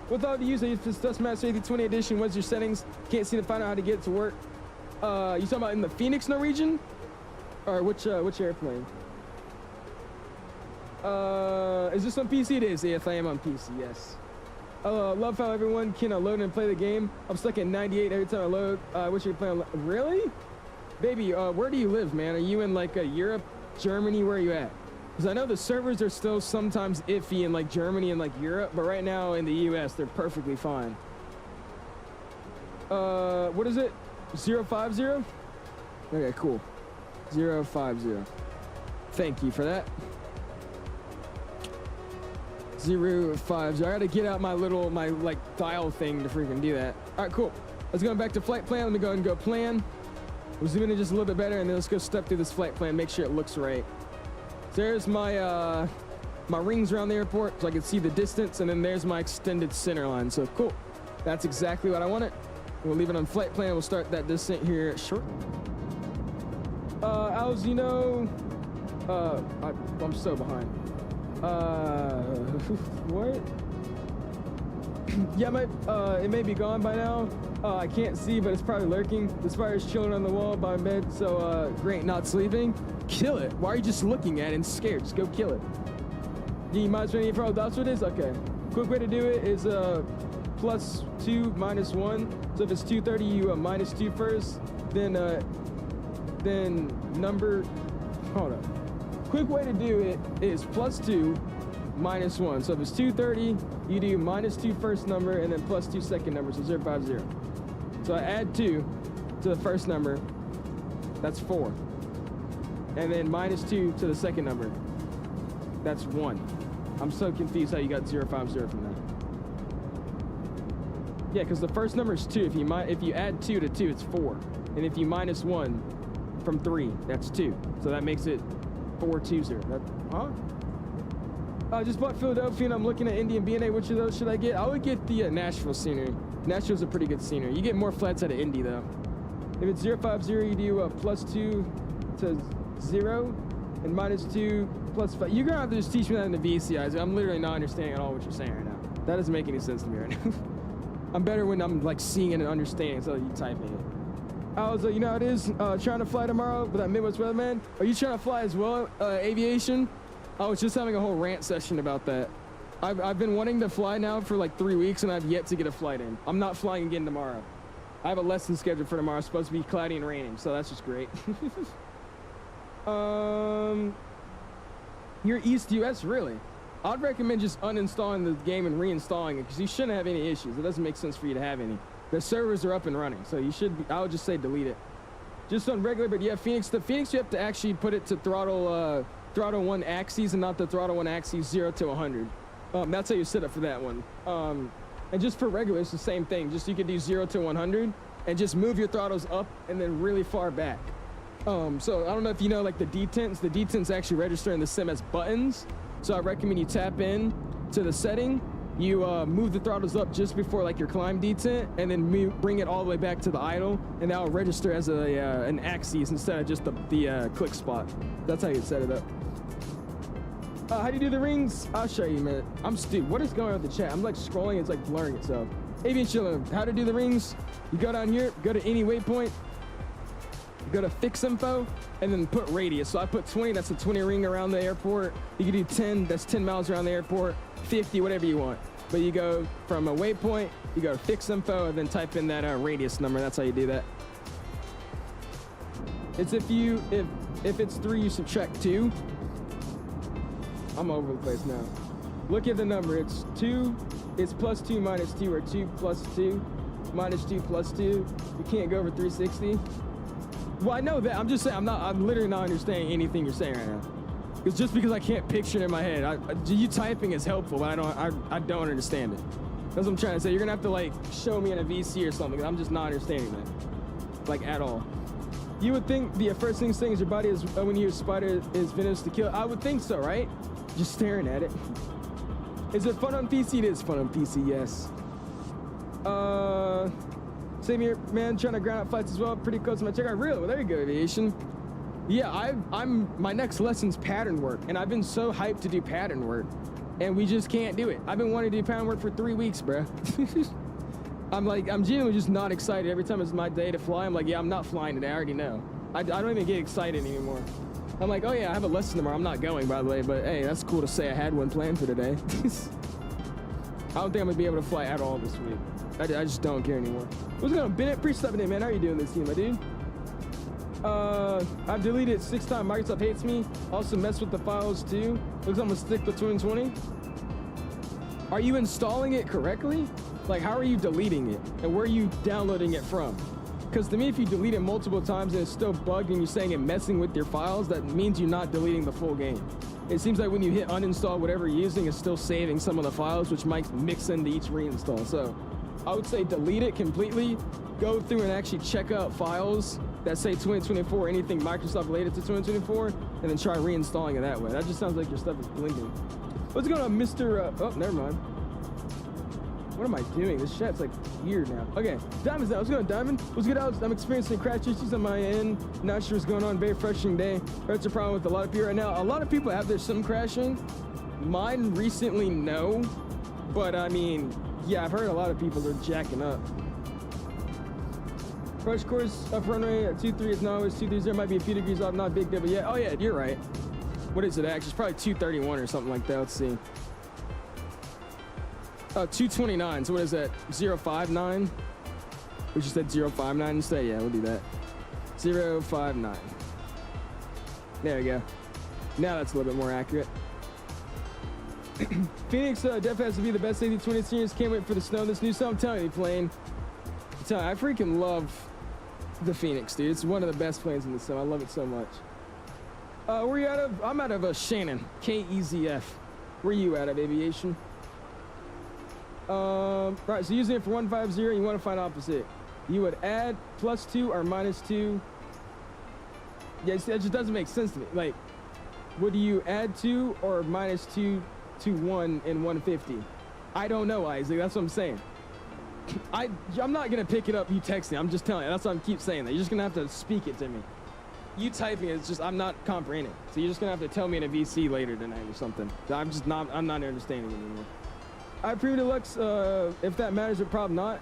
What thought to use this Thrustmaster A320 edition? What's your settings? Can't seem to find out how to get it to work. You talking about in the Fenix Norwegian? Or which airplane? Is this on PC? It is. If I am on PC, yes. Love how everyone can load and play the game. I'm stuck at 98 every time I load. What's your plan? Really? Baby, where do you live, man? Are you in like Europe, Germany? Where are you at? Because I know the servers are still sometimes iffy in like Germany and like Europe, but right now in the US, they're perfectly fine. What is it? 050? Okay, cool. 050. Thank you for that. 050. I gotta get out my like dial thing to freaking do that. All right, cool. Let's go back to flight plan. Let me go ahead and go plan. We'll zoom in just a little bit better, and then let's go step through this flight plan, make sure it looks right. So there's my my rings around the airport, so I can see the distance, and then there's my extended center line. So cool. That's exactly what I wanted. We'll leave it on flight plan. We'll start that descent here short. As you know, I'm so behind. What? Yeah, it may be gone by now. I can't see, but it's probably lurking. The spider's chilling on the wall by my bed, so great, not sleeping. Kill it. Why are you just looking at it and scared? Just go kill it. You might as well for all that's what it is? Okay. Quick way to do it is +2 -1. So if it's 230, you -2 first, then number, hold up. Quick way to do it is +2 -1. So if it's 230, you do -2 first number and then +2 second number, so 050. So I add 2 to the first number, that's 4. And then -2 to the second number, that's 1. I'm so confused how you got 050 from that. Yeah, because the first number is 2. If you add 2 to 2, it's 4. And if you -1 from 3, that's 2. So that makes it 420. Huh? I just bought Philadelphia and I'm looking at Indy and B&A. Which of those should I get? I would get the Nashville scenery. Nashville's a pretty good scenery. You get more flats out of Indy though. If it's 050, you do +2 to 0 and -2 +5. You're gonna have to just teach me that in the VCIs. I'm literally not understanding at all what you're saying right now. That doesn't make any sense to me right now. I'm better when I'm like seeing it and understanding, so you typing it. I was, you know how it is, trying to fly tomorrow with that Midwest weatherman. Are you trying to fly as well, aviation? I was just having a whole rant session about that. I've been wanting to fly now for like 3 weeks and I've yet to get a flight in. I'm not flying again tomorrow. I have a lesson scheduled for tomorrow. It's supposed to be cloudy and raining, so that's just great. You're East US, really? I'd recommend just uninstalling the game and reinstalling it because you shouldn't have any issues. It doesn't make sense for you to have any. The servers are up and running, so you should be, I would just say delete it. Just on regular, but yeah, Phoenix, the Phoenix you have to actually put it to throttle 1 axes and not the throttle 1 axes 0 to 100. That's how you set up for that one. And just for regular, it's the same thing. Just you can do 0 to 100 and just move your throttles up and then really far back. So I don't know if you know like the detents. The detents actually register in the sim as buttons. So I recommend you tap in to the setting you move the throttles up just before like your climb detent, and then bring it all the way back to the idle, and that will register as an axis instead of just the click spot. That's how you set it up. How do you do the rings? I'll show you, man. Dude, what is going on with the chat? I'm like scrolling, it's like blurring itself. Aviation, how to do the rings? You go down here, go to any waypoint, go to fix info, and then put radius. So I put 20, that's a 20 ring around the airport. You can do 10, that's 10 miles around the airport, 50, whatever you want. But you go from a waypoint, you go to fix info, and then type in that radius number. That's how you do that. It's if it's 3, you subtract 2. I'm all over the place now. Look at the number. It's 2. It's plus 2 minus 2, or 2 plus 2 minus 2 plus 2. You can't go over 360. Well, I know that. I'm just saying. I'm literally not understanding anything you're saying right now. It's just because I can't picture it in my head. You typing is helpful, but I don't understand it. That's what I'm trying to say. You're gonna have to like show me in a VC or something. I'm just not understanding that, like at all. You would think the first thing saying is your body is when your spider is venomous to kill. I would think so, right? Just staring at it. Is it fun on PC? It is fun on PC, yes. Same here, man. Trying to ground out flights as well. Pretty close to my checkout. Really? Well, there you go, aviation. Yeah, my next lesson's pattern work, and I've been so hyped to do pattern work, and we just can't do it. I've been wanting to do pattern work for 3 weeks, bruh. I'm genuinely just not excited. Every time it's my day to fly, I'm like, yeah, I'm not flying today. I already know. I don't even get excited anymore. I'm like, oh yeah, I have a lesson tomorrow. I'm not going, by the way, but hey, that's cool to say I had one planned for today. I don't think I'm gonna be able to fly at all this week. I just don't care anymore. What's going on, Bennett? Appreciate it, man. How are you doing this team, my dude? I've deleted it 6 times. Microsoft hates me. Also messed with the files too. Looks like I'm gonna stick with 2020. Are you installing it correctly? Like, how are you deleting it? And where are you downloading it from? Because to me, if you delete it multiple times and it's still bugged and you're saying it messing with your files, that means you're not deleting the full game. It seems like when you hit uninstall, whatever you're using is still saving some of the files, which might mix into each reinstall. So I would say delete it completely, go through and actually check out files that say 2024, anything Microsoft related to 2024, and then try reinstalling it that way. That just sounds like your stuff is blinking. What's going on, Mr. Oh, never mind. What am I doing? This chat's like weird now. Okay, Diamond's out. What's going on, Diamond? What's good, Alex? I'm experiencing crash issues on my end. Not sure what's going on. Very frustrating day. That's a problem with a lot of people right now. A lot of people have their sim crashing. Mine recently, no. But I mean, yeah, I've heard a lot of people are jacking up. Crush course up runway at 23 is not always 230. Might be a few degrees off, not a big deal, but yeah. Oh yeah, you're right. What is it actually? It's probably 231 or something like that. Let's see. 229. So what is that? 059? We just said 059 instead. Yeah, we'll do that. 059. There we go. Now that's a little bit more accurate. Phoenix definitely has to be the best A320 series. Can't wait for the snow. This new summer, I'm telling you, plane. I'm telling you, I freaking love the Phoenix, dude. It's one of the best planes in the summer. I love it so much. Where are you out of? I'm out of Shannon. KEZF. Where you out of, aviation? Right, so using it for 150, you want to find opposite. You would add +2 or -2. Yeah, see, that just doesn't make sense to me. Like, would you add 2 or -2 to 1 in 150? I don't know, Isaac. That's what I'm saying. I'm not going to pick it up, you texting. I'm just telling you. That's why I keep saying that. You're just going to have to speak it to me. You typing it's just, I'm not comprehending. So you're just going to have to tell me in a VC later tonight or something. So I'm not understanding it anymore. I Premium Deluxe, if that matters, but probably not.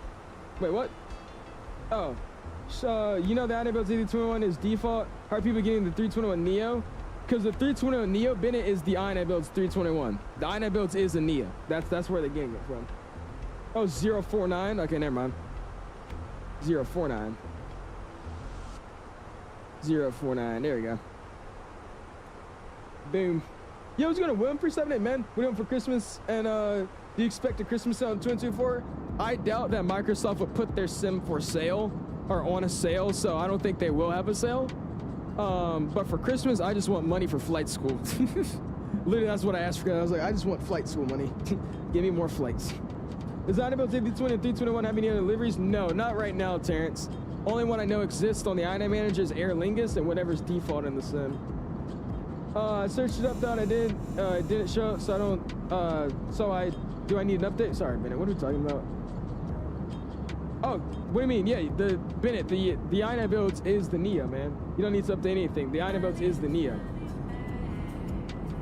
Wait, what? Oh. So, you know the iNet-built A321 is default. How are people getting the 321 Neo? Because the 321 Neo, Bennett, is the iNet-built 321. The iNet-built is a Neo. That's where they're getting it from. Oh, 049? Okay, never mind. 049. 049, there we go. Boom. Yo, what's going on, William? 378, man. We're doing for Christmas, and do you expect a Christmas sale in 2024? I doubt that Microsoft would put their sim for sale or on a sale, so I don't think they will have a sale. But for Christmas, I just want money for flight school. Literally, that's what I asked for. I was like, I just want flight school money. Give me more flights. Is iNet-built A320 and 321 have any other deliveries? No, not right now, Terrence. Only one I know exists on the iNet Manager is Aer Lingus and whatever's default in the sim. I searched it up, thought I did. It didn't show, so I don't. So I Do I need an update? Sorry, Bennett. What are we talking about? Oh, what do you mean? Yeah, the Bennett, the 𝐈𝐿𝐼𝐿𝐼 is the NEO, man. You don't need to update anything. The 𝐈𝐿𝐼𝐿𝐼 is the NEO.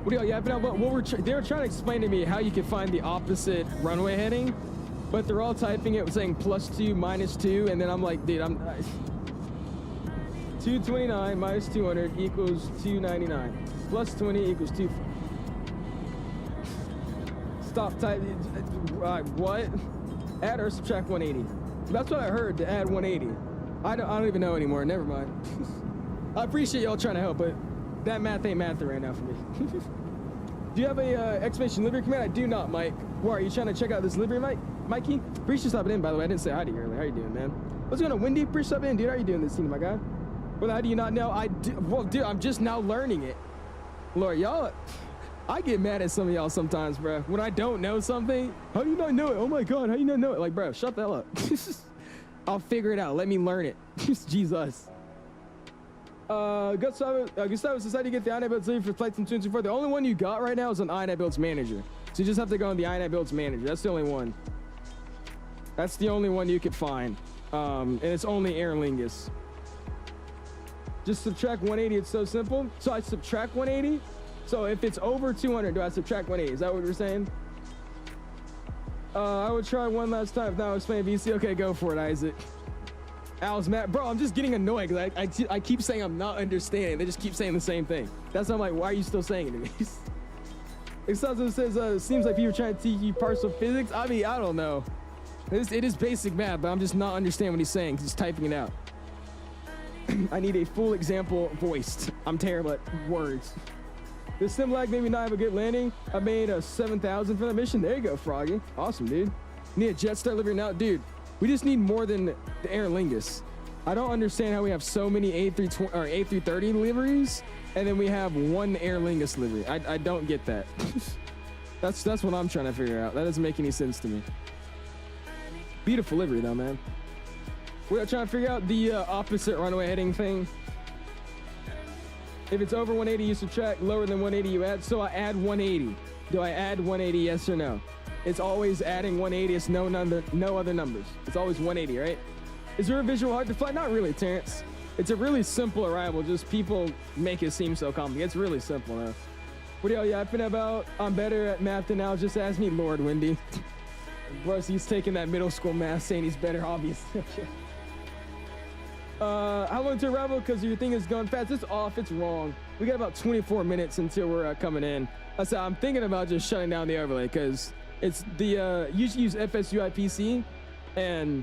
What do y'all yapping about? They were trying to explain to me how you can find the opposite runway heading, but they're all typing it saying +2, -2, and then I'm like, dude, 229 minus 200 equals 299. Plus 20 equals 2. Stop typing. What? Add or subtract 180. That's what I heard, to add 180. I don't even know anymore. Never mind. I appreciate y'all trying to help, but that math ain't mathing right now for me. Do you have a exclamation livery command? I do not, Mike. Why, are you trying to check out this livery, Mikey? Appreciate you stopping in, by the way. I didn't say hi to you earlier. How you doing, man? What's going on, Wendy? Appreciate you stopping in, dude. How you doing this evening, my guy? Well, how do you not know? Well, dude, I'm just now learning it. Lord, y'all, I get mad at some of y'all sometimes, bro. When I don't know something, how do you not know it? Oh my God, how do you not know it? Like, bro, shut the hell up. I'll figure it out. Let me learn it. Jesus. Gustavo says, how do you get the 𝐈𝐿𝐼𝐿𝐼 for flights in 2024? The only one you got right now is an 𝐈𝐿𝐼𝐿𝐼 manager. So you just have to go on the 𝐈𝐿𝐼𝐿𝐼 manager. That's the only one. That's the only one you could find. And it's only Aer Lingus. Just subtract 180. It's so simple. So I subtract 180. So if it's over 200, do I subtract 180? Is that what you're saying? I would try one last time. Now explain VC. Okay, go for it, Isaac. Al's mad. Bro, I'm just getting annoyed because I keep saying I'm not understanding. They just keep saying the same thing. That's why I'm like, why are you still saying it to me? It says, seems like people are trying to teach you partial physics. I mean, I don't know. It is basic math, but I'm just not understanding what he's saying. He's typing it out. I need a full example voiced. I'm terrible at words. The sim lag made me not have a good landing. I made a 7,000 for that mission. There you go, Froggy. Awesome, dude. Need a Jetstar livery now, dude. We just need more than the Aer Lingus. I don't understand how we have so many A320 or A330 liveries, and then we have one Aer Lingus livery. I don't get that. That's what I'm trying to figure out. That doesn't make any sense to me. Beautiful livery though, man. We're trying to figure out the opposite runway heading thing. If it's over 180, you subtract. Lower than 180, you add. So I add 180. Do I add 180? Yes or no? It's always adding 180. It's no other numbers. It's always 180, right? Is there a visual hard to fly? Not really, Terrence. It's a really simple arrival. Just people make it seem so complicated. It's really simple, though. What are y'all yapping about? I'm better at math than now. Just ask me, Lord Wendy. Bros, he's taking that middle school math, saying he's better, obviously. How long to arrival? Because your thing is going fast. It's off. It's wrong. We got about 24 minutes until we're coming in. So I'm thinking about just shutting down the overlay because it's the you should use FSUI PC, and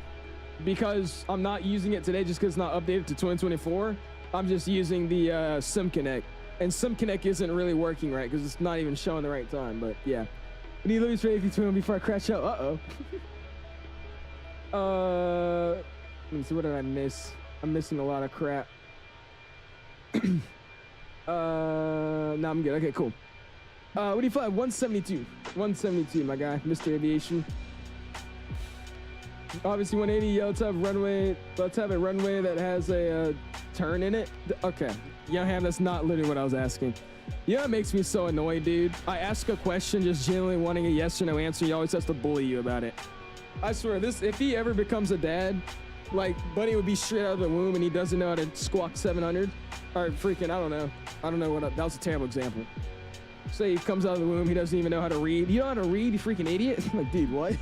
because I'm not using it today just because it's not updated to 2024, I'm just using the SimConnect, and SimConnect isn't really working right because it's not even showing the right time. But yeah, we need to lose for AP21 before I crash out. Let me see, what did I miss? I'm missing a lot of crap. No, I'm good. Okay, cool. What do you fly? 172. 172, my guy. Mr. Aviation. Obviously 180. Yeah, let's have runway. Let's have a runway that has a turn in it. Okay. Yeah, Ham, that's not literally what I was asking. Yeah, it makes me so annoyed, dude. I ask a question just genuinely wanting a yes or no answer. He always has to bully you about it. I swear, this, if he ever becomes a dad, like, Buddy would be straight out of the womb and he doesn't know how to squawk 700. Or freaking, I don't know. I don't know what, that was a terrible example. Say he comes out of the womb, he doesn't even know how to read. You know how to read, you freaking idiot? I'm like, dude, what?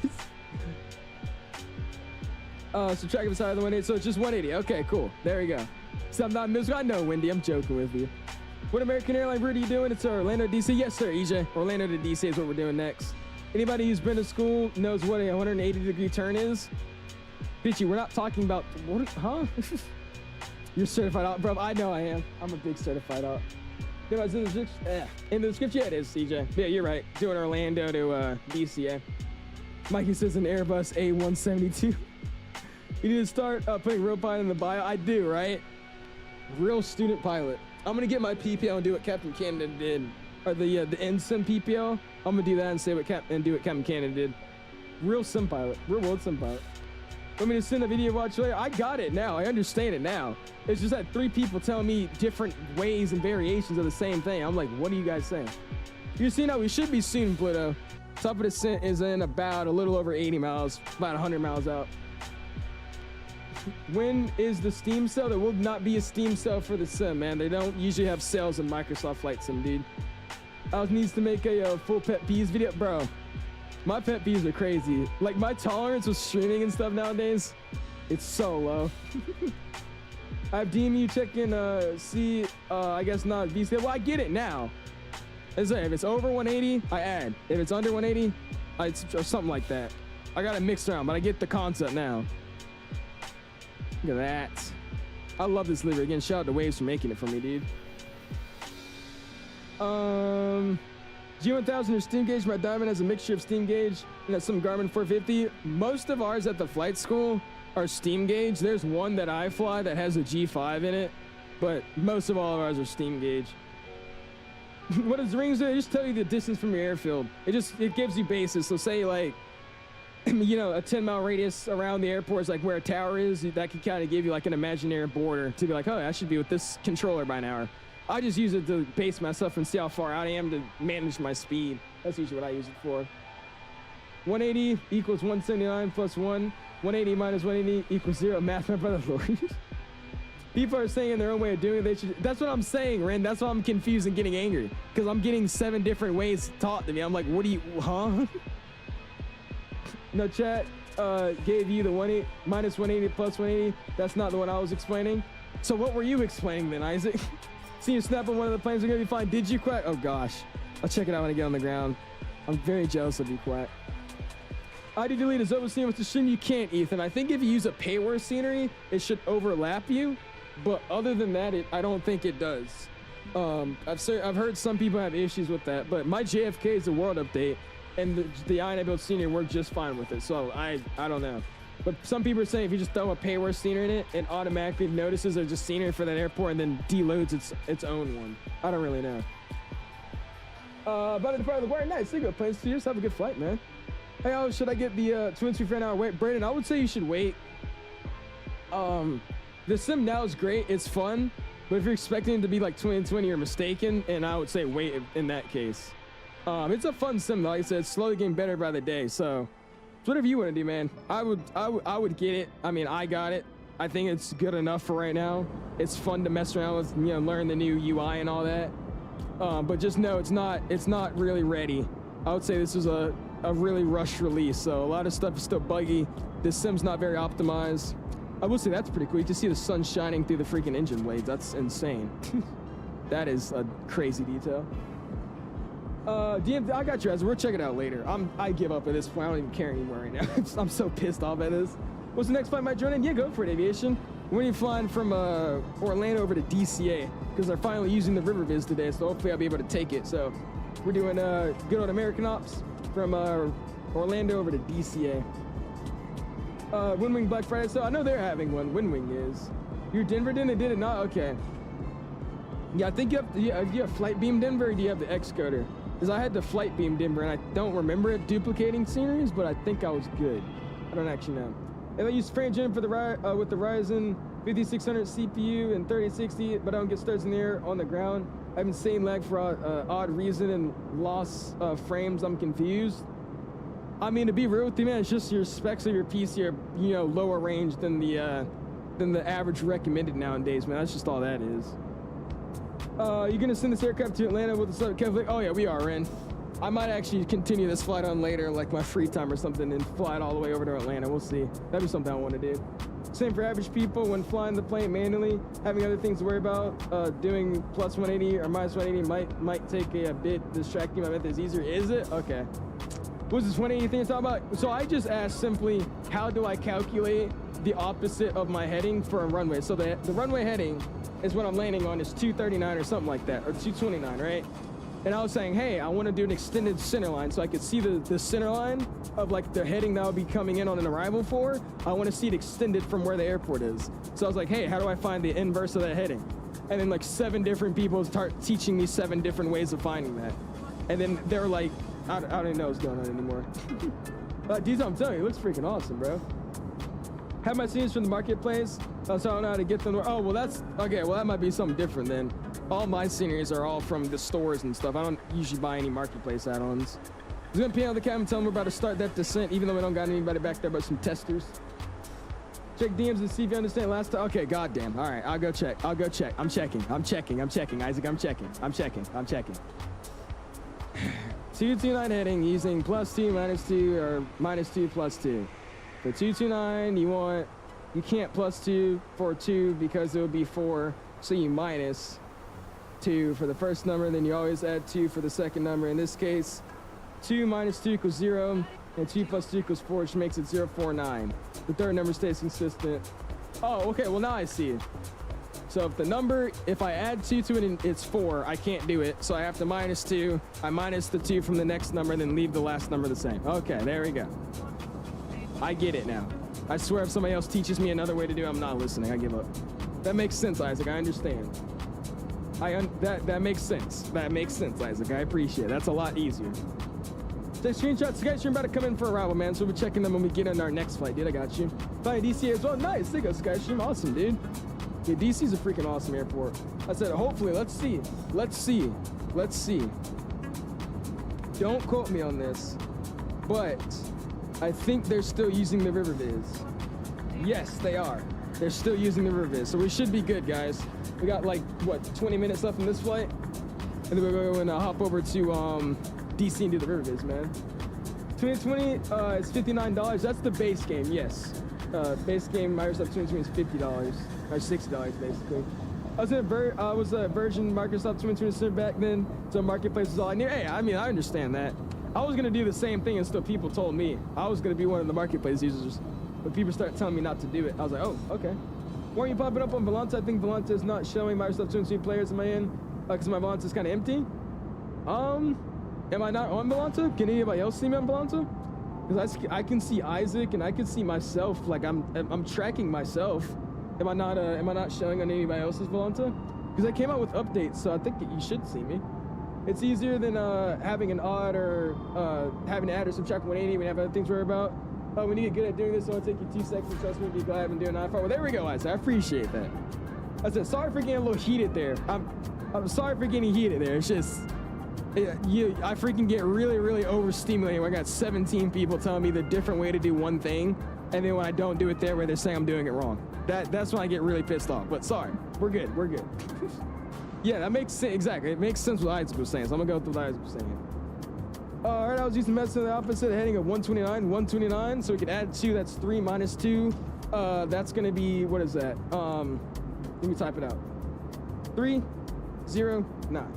Subtract of the side of the 180, so it's just 180. Okay, cool. There we go. So I'm not miserable. I know, Wendy, I'm joking with you. What American airline route are you doing? It's Orlando to DC. Yes, sir, EJ. Orlando to DC is what we're doing next. Anybody who's been to school knows what a 180-degree turn is? Bitchy, we're not talking about, what, huh? You're certified out, bro. I know I am. I'm a big certified out. In the description, yeah, it is, CJ. Yeah, you're right. Doing Orlando to DCA. Mikey says an Airbus A172. You need to start putting real pilot in the bio. I do, right? Real student pilot. I'm gonna get my PPO and do what Captain Canada did, or the NSIM PPO. I'm gonna do that and say what Captain Canada did. Real sim pilot, real world sim pilot. Want me to send a video watch later? I got it now. I understand it now. It's just that 3 people tell me different ways and variations of the same thing. I'm like, what are you guys saying? You're seeing how we should be soon, Pluto. Top of descent is in about a little over 80 miles, about 100 miles out. When is the Steam sale? There will not be a Steam sale for the sim, man. They don't usually have sales in Microsoft Flight Sim, dude. Alex needs to make a full pet peeves video. Bro, my pet peeves are crazy. Like, my tolerance with streaming and stuff nowadays, it's so low. I have DMU check in, I guess not VC. Well, I get it now. If it's over 180, I add. If it's under 180, or something like that. I got it mixed around, but I get the concept now. Look at that. I love this livery. Again, shout out to Waves for making it for me, dude. G1000 or steam gauge. My Diamond has a mixture of steam gauge and some Garmin 450. Most of ours at the flight school are steam gauge. There's one that I fly that has a G5 in it, but most of all of ours are steam gauge. What does the rings do? They just tell you the distance from your airfield. It gives you bases. So say like, you know, a 10-mile radius around the airport is like where a tower is. That can kind of give you like an imaginary border to be like, oh, I should be with this controller by an hour. I just use it to base myself and see how far out I am to manage my speed. That's usually what I use it for. 180 equals 179 plus 1. 180 minus 180 equals 0. Math, my brother Lord. People are saying their own way of doing it. They should. That's what I'm saying, Ren. That's why I'm confused and getting angry. Because I'm getting 7 different ways taught to me. I'm like, what do you, huh? No, chat gave you the 180 minus 180 plus 180. That's not the one I was explaining. So what were you explaining then, Isaac? See you snap on one of the planes. We're going to be fine. Did you, Quack? Oh, gosh. I'll check it out when I get on the ground. I'm very jealous of you, Quack. ID delete is overseen with the stream. You can't, Ethan. I think if you use a payware scenery, it should overlap you. But other than that, I don't think it does. I've heard some people have issues with that. But my JFK is a world update. And the I build scenery worked just fine with it. So I don't know. But some people are saying if you just throw a payware scenery in it, it automatically notices there's a scenery for that airport and then deloads its own one. I don't really know. About to depart the wire. Nice. There you go, planes. So just have a good flight, man. Hey, oh, should I get the twin speed for an hour wait? Brandon, I would say you should wait. The sim now is great. It's fun. But if you're expecting it to be like 2020, you're mistaken. And I would say wait in that case. It's a fun sim, though. Like I said, it's slowly getting better by the day. So it's whatever you want to do, man. I would get it. I mean, I got it. I think it's good enough for right now. It's fun to mess around with, you know, learn the new UI and all that. But just know it's not really ready. I would say this is a really rushed release. So a lot of stuff is still buggy. This sim's not very optimized. I will say that's pretty cool. You can see the sun shining through the freaking engine blades. That's insane. That is a crazy detail. DM, I got you guys. We'll check it out later. I give up at this point. I don't even care anymore right now. I'm so pissed off at this. What's the next flight might join in? Yeah, go for it, aviation. We're gonna be flying from Orlando over to DCA because they're finally using the river viz today. So hopefully I'll be able to take it. So we're doing good old American Ops from Orlando over to DCA. Windwing Black Friday. So I know they're having one. Windwing is. You're Denver, didn't it? Did it not? Okay. Yeah, I think you have Flight Beam Denver, or do you have the Xcoder? Because I had the Flight Beam Denver, and I don't remember it duplicating sceneries, but I think I was good. I don't actually know. If I use frame gen for the with the Ryzen 5600 CPU and 3060, but I don't get studs in the air on the ground, I have insane lag for odd reason and loss of frames. I'm confused. I mean, to be real with you, man, it's just your specs of your PC are, you know, lower range than the average recommended nowadays, man. That's just all that is. You're gonna send this aircraft to Atlanta with the sub Kevin? Oh yeah, we are, Ren. I might actually continue this flight on later, like my free time or something, and fly it all the way over to Atlanta. We'll see. That'd be something I want to do. Same for average people when flying the plane manually, having other things to worry about. Doing plus 180 or minus 180 might take a bit distracting. My method is easier. Is it? Okay. What's this 180 thing you're talking about? So I just asked simply, how do I calculate the opposite of my heading for a runway? So the runway heading is what I'm landing on is 239 or something like that, or 229, right? And I was saying, hey, I want to do an extended center line so I could see the center line of like the heading that I'll be coming in on an arrival for. I want to see it extended from where the airport is. So I was like, hey, how do I find the inverse of that heading? And then like 7 different people start teaching me 7 different ways of finding that. And then they're like, I don't even know what's going on anymore. Diesel, I'm telling you, it looks freaking awesome, bro. Have my scenes from the marketplace. So I don't know how to get them. Oh, well, that's okay. Well, that might be something different then. All my sceneries are all from the stores and stuff. I don't usually buy any marketplace add-ons. He's gonna ping out the cabin, tell him we're about to start that descent, even though we don't got anybody back there but some testers. Check DMs and see if you understand last time. Okay, goddamn. All right, I'll go check. I'll go check. I'm checking. Isaac, I'm checking. 229 heading using +2, -2, or -2, +2. For 229, you can't +2 for 2 because it would be 4, so you -2 for the first number, then you always add 2 for the second number. In this case, 2 - 2 = 0, and 2 + 2 = 4, which makes it 049. The third number stays consistent. Oh, okay, well now I see it. So if I add 2 to it and it's 4, I can't do it. So I have to -2. I minus the 2 from the next number and then leave the last number the same. Okay, there we go. I get it now. I swear if somebody else teaches me another way to do it, I'm not listening. I give up. That makes sense, Isaac. I understand. That makes sense. That makes sense, Isaac. I appreciate it. That's a lot easier. Take screenshots. Skystream about to come in for a arrival, man. So we'll be checking them when we get on our next flight, dude. I got you. Flying DCA as well. Nice. There you go, Skystream. Awesome, dude. Yeah, DC's a freaking awesome airport. I said, hopefully, let's see. Don't quote me on this, but I think they're still using the RiverViz. Yes, they are. They're still using the RiverViz, so we should be good, guys. We got like, what, 20 minutes left in this flight? And then we're going to hop over to DC and do the RiverViz, man. 2020 is $59. That's the base game, yes. Base game, Microsoft 2020 is $50. Or $60 basically. I was a Virgin Microsoft 2020 server back then, so Marketplace was all I knew. Hey, I mean, I understand that. I was gonna do the same thing and still people told me. I was gonna be one of the Marketplace users, but people started telling me not to do it. I was like, oh, okay. Why aren't you popping up on Volanta? I think Volanta is not showing Microsoft 2020 players in my end, because my Volanta is kind of empty. Am I not on Volanta? Can anybody else see me on Volanta? Because I can see Isaac and I can see myself. Like I'm tracking myself. Am I not showing on anybody else's Volanta? Because I came out with updates, so I think that you should see me. It's easier than having an odd or having to add or subtract 180 when you have other things to worry about. When you get good at doing this, it'll take you 2 seconds. Trust me, be glad I've been doing it. Well, there we go, Isaac. I appreciate that. I said, sorry for getting a little heated there. I'm sorry for getting heated there. It's just, I freaking get really, really overstimulated when I got 17 people telling me the different way to do one thing, and then when I don't do it their way, they're saying I'm doing it wrong. That's when I get really pissed off. But sorry, we're good. Yeah, that makes sense. Exactly, it makes sense what Isaac was saying. So I'm gonna go through what Isaac was saying. All right, I was using the method of the opposite, heading of 129, so we can add 2. That's 3 minus 2. That's gonna be, what is that? Let me type it out. 309.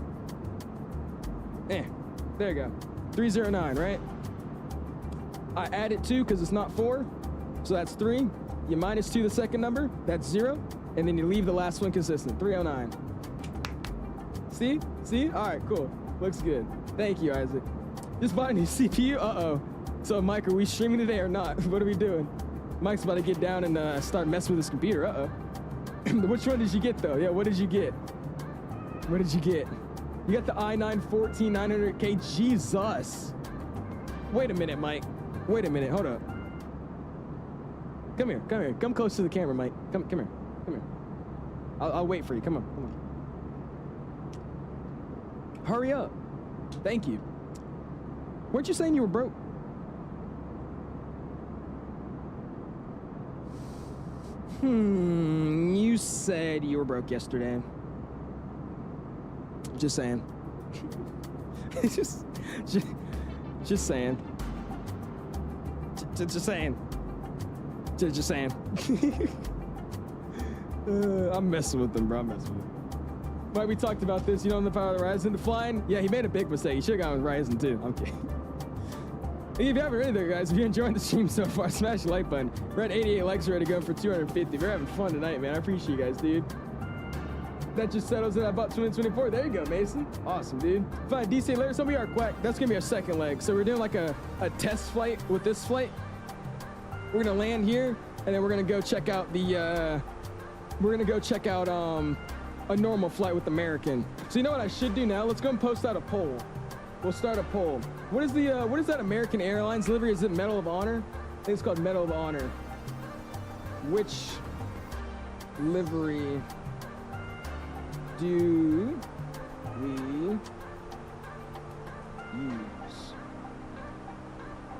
There you go. 309, right? I added 2 because it's not 4, so that's 3. You minus 2 the second number, that's 0, and then you leave the last one consistent. 309. See? All right, cool. Looks good. Thank you, Isaac. Just bought a new CPU. Uh-oh. So, Mike, are we streaming today or not? What are we doing? Mike's about to get down and start messing with his computer. Uh-oh. Which one did you get, though? Yeah, what did you get? You got the i9 14900K. Jesus. Wait a minute, Mike. Hold up. Come here. Come close to the camera, Mike. Come here. I'll wait for you. Come on. Hurry up. Thank you. Weren't you saying you were broke? You said you were broke yesterday. Just saying. just saying. Just saying. I'm messing with them, bro. Mike, we talked about this. You know, the power of the Ryzen. The flying. Yeah, he made a big mistake. He should have gone with Ryzen too. I'm kidding. If you haven't already there, guys, if you're enjoying the stream so far, smash the like button. We're at 88 likes already, going for 250. We're having fun tonight, man. I appreciate you guys, dude. That just settles it. I bought 2024. There you go, Mason. Awesome, dude. Fine, DC later. So we are quack. That's gonna be our second leg. So we're doing like a test flight with this flight. We're gonna land here, and then we're gonna go check out the. A normal flight with American. So you know what I should do now? Let's go and post out a poll. We'll start a poll. What is that American Airlines livery? Is it Medal of Honor? I think it's called Medal of Honor. Which livery do we use?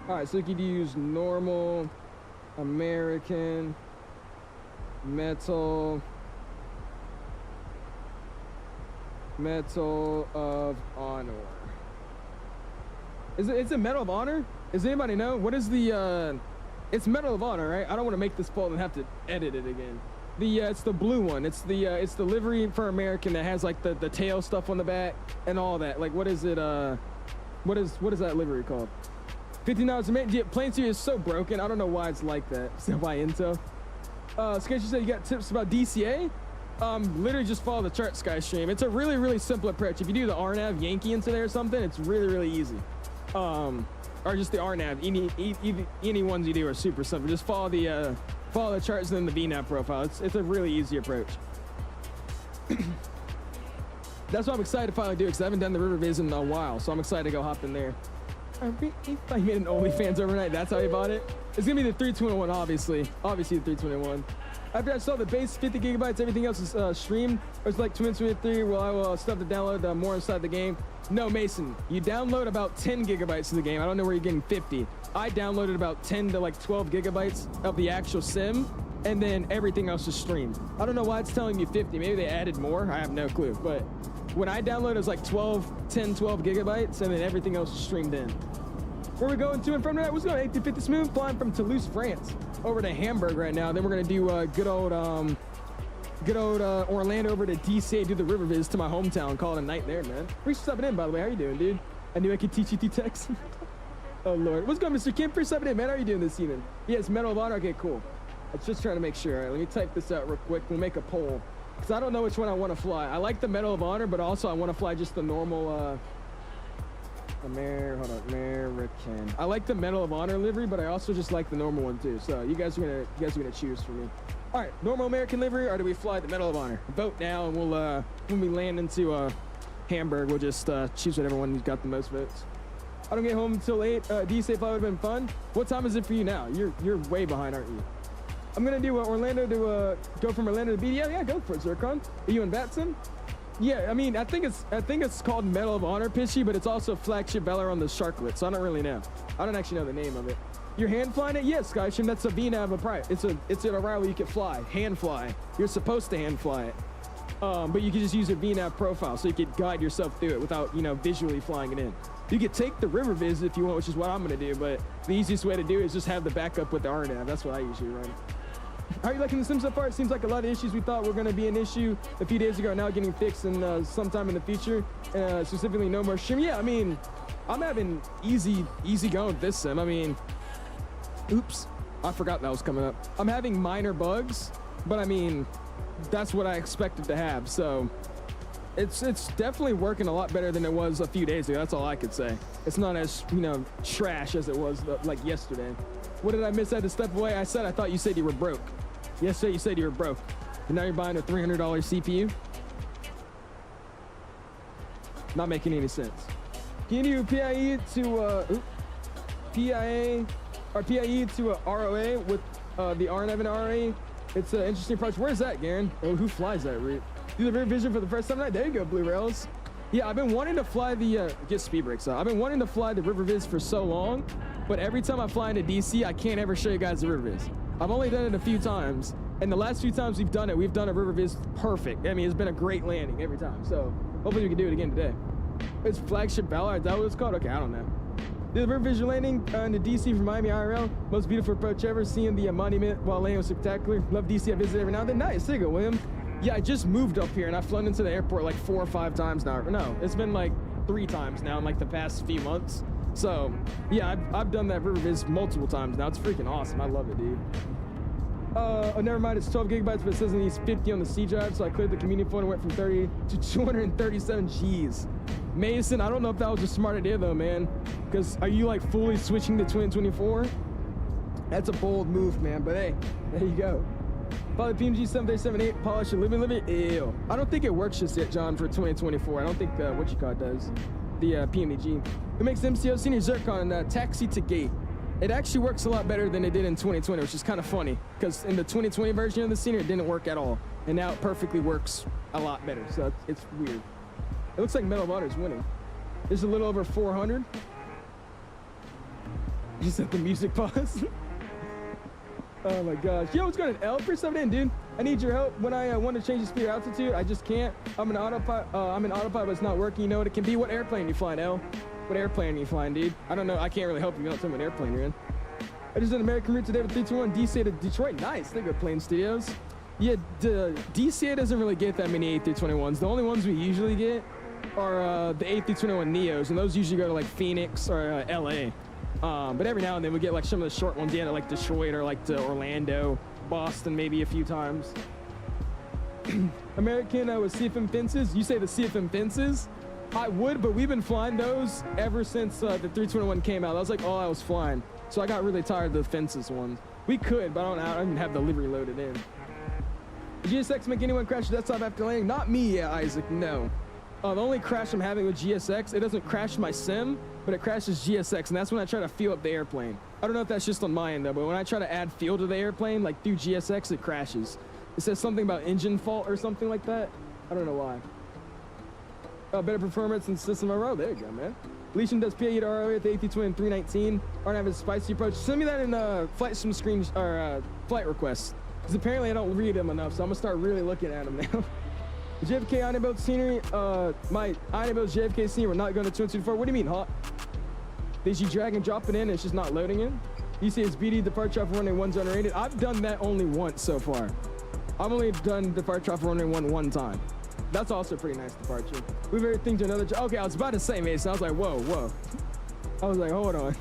All right, so you could use normal, American, Medal of Honor. It's a Medal of Honor? Does anybody know? What is the, it's Medal of Honor, right? I don't want to make this poll and have to edit it again. It's the blue one. It's the livery for American that has like the tail stuff on the back and all that. Like, what is it, what is that livery called? $15 a minute. Yeah, Plane Series is so broken. I don't know why it's like that. So by Intel. Sketchy said you got tips about DCA? Literally just follow the chart, Skystream. It's a really, really simple approach. If you do the RNAV Yankee into there or something, it's really, really easy. Or just the RNAV. Any ones you do are super simple. Just follow the charts and then the VNAV profile. It's a really easy approach. That's why I'm excited to finally do it, because I haven't done the River Viz in a while, so I'm excited to go hop in there. I made an OnlyFans overnight. That's how he bought it. It's gonna be the 321, obviously. Obviously the 321. After I saw the base 50 gigabytes, everything else is streamed. Or it's like 2023. Well, I will stuff to download more inside the game. No, Mason, you download about 10 gigabytes of the game. I don't know where you're getting 50. I downloaded about 10 to like 12 gigabytes of the actual sim, and then everything else is streamed. I don't know why it's telling me 50. Maybe they added more. I have no clue. But when I downloaded, it was like 10, 12 gigabytes, and then everything else is streamed in. Where we going to and from tonight? What's going on? 8350 Smooth, flying from Toulouse, France, over to Hamburg right now. Then we're gonna do good old Orlando over to DCA, do the River Viz to my hometown. Call it a night there, man. Thanks for subbing in, by the way. How you doing, dude? I knew I could teach you through text. Oh Lord, what's going on, Mr. Kim? For subbing in, man. How are you doing this evening? Yes, Medal of Honor. Okay, cool. I was just trying to make sure. All right, let me type this out real quick. We'll make a poll, because I don't know which one I want to fly. I like the Medal of Honor, but also I want to fly just the normal American. I like the Medal of Honor livery, but I also just like the normal one too. So you guys are gonna choose for me. All right, normal American livery, or do we fly the Medal of Honor? Vote now, and we'll when we land into Hamburg, we'll just choose whatever one who's got the most votes. I don't get home until 8. DCA flight would have been fun. What time is it for you now? You're way behind, aren't you? I'm gonna do Orlando to go from Orlando to BD. Yeah, go for it, Zircon. Are you in Vatsim? Yeah, I mean, I think it's called Medal of Honor Pishy, but it's also flagship valor on the Sharklet, so I don't really know. I don't actually know the name of it. You're hand flying it? Yes, Skyshim, that's a VNAV upright. It's an arrival you can fly, hand fly. You're supposed to hand fly it. But you can just use a VNAV profile, so you could guide yourself through it without, visually flying it in. You could take the River Viz if you want, which is what I'm gonna do, but the easiest way to do it is just have the backup with the RNAV. That's what I usually run. How are you liking the sim so far? It seems like a lot of issues we thought were going to be an issue a few days ago are now getting fixed, and sometime in the future, specifically no more stream. Yeah, I mean, I'm having easy going with this sim. I mean, oops, I forgot that was coming up. I'm having minor bugs, but I mean, that's what I expected to have. So it's definitely working a lot better than it was a few days ago. That's all I could say. It's not as, trash as it was like yesterday. What did I miss? I had to step away. I thought you said you were broke. Yesterday you said you were broke. And now you're buying a $300 CPU? Not making any sense. Can you do PIE to PIE to a ROA with the R7 and RA? It's an interesting approach. Where's that, Garen? Oh, who flies that route? Do the rear vision for the first time tonight? There you go, Blue Rails. Yeah, I've been wanting to fly the get speed brakes out. I've been wanting to fly the River Viz for so long, but every time I fly into DC, I can't ever show you guys the River Viz. I've only done it a few times, and the last few times we've done a River Viz perfect. I mean, it's been a great landing every time, so hopefully we can do it again today. It's flagship Valor, is that what it's called? Okay, I don't know. The River Viz landing into DC from Miami IRL, most beautiful approach ever. Seeing the monument while landing was spectacular. Love DC, I visit every now and then. Nice, there you go, William. Yeah, I just moved up here, and I've flown into the airport like 4 or 5 times now. No, it's been like 3 times now in like the past few months. So yeah, I've done that River Viz multiple times now. It's freaking awesome. I love it, dude. Oh, never mind. It's 12 gigabytes, but it says it needs 50 on the C drive, so I cleared the community phone and went from 30 to 237 G's. Mason, I don't know if that was a smart idea though, man. Because are you like fully switching to 2024? That's a bold move, man. But hey, there you go. Probably PMG 7378, polish and living. Ew. I don't think it works just yet, John, for 2024. I don't think it does. The PMG. It makes MCO Senior Zircon and Taxi to Gate. It actually works a lot better than it did in 2020, which is kind of funny, because in the 2020 version of the Senior, it didn't work at all. And now it perfectly works a lot better, so it's weird. It looks like Medal of Honor is winning. There's a little over 400. You said the music pause. Oh my gosh. Yo, what's going on? L for 7 in, dude. I need your help when I want to change the speed or altitude. I just can't. I'm in autopilot, but it's not working. You know what it can be? What airplane you flying, L? What airplane are you flying, dude? I don't know. I can't really help you. You don't tell me what airplane you're in. I just did an American route today with 321 DCA to Detroit. Nice. They go Plane Studios. Yeah, DCA doesn't really get that many A321s. The only ones we usually get are the A321 Neos, and those usually go to like Phoenix or LA. But every now and then we get like some of the short ones, yeah, to like Detroit or like to Orlando, Boston, maybe a few times. American with CFM fences. You say the CFM fences? I would, but we've been flying those ever since the 321 came out. That was like all I was flying. So I got really tired of the fences ones. We could, but I don't even have the livery loaded in. Did GSX make anyone crash the desktop after landing? Not me, yeah, Isaac, no. The only crash I'm having with GSX, it doesn't crash my sim, but it crashes GSX, and that's when I try to fuel up the airplane. I don't know if that's just on my end, though, but when I try to add fuel to the airplane, like through GSX, it crashes. It says something about engine fault or something like that. I don't know why. Better performance and system overall. There you go, man. Legion does PA to ROA at the A320 319. Aren't having a spicy approach. Send me that in flight sim screens or flight requests. Because apparently I don't read them enough, so I'm gonna start really looking at them now. JFK 𝐈𝐿 scenery, my 𝐈𝐿 JFK scenery, we're not going to 224. What do you mean, Hot? Did you drag and drop it in? It's just not loading in? You say it's BD departure off runway 1's unrated. I've done that only once so far. I've only done departure off runway 1 time. That's also a pretty nice departure. We've everything to another. Okay, I was about to say, Mason. I was like, whoa. I was like, hold on.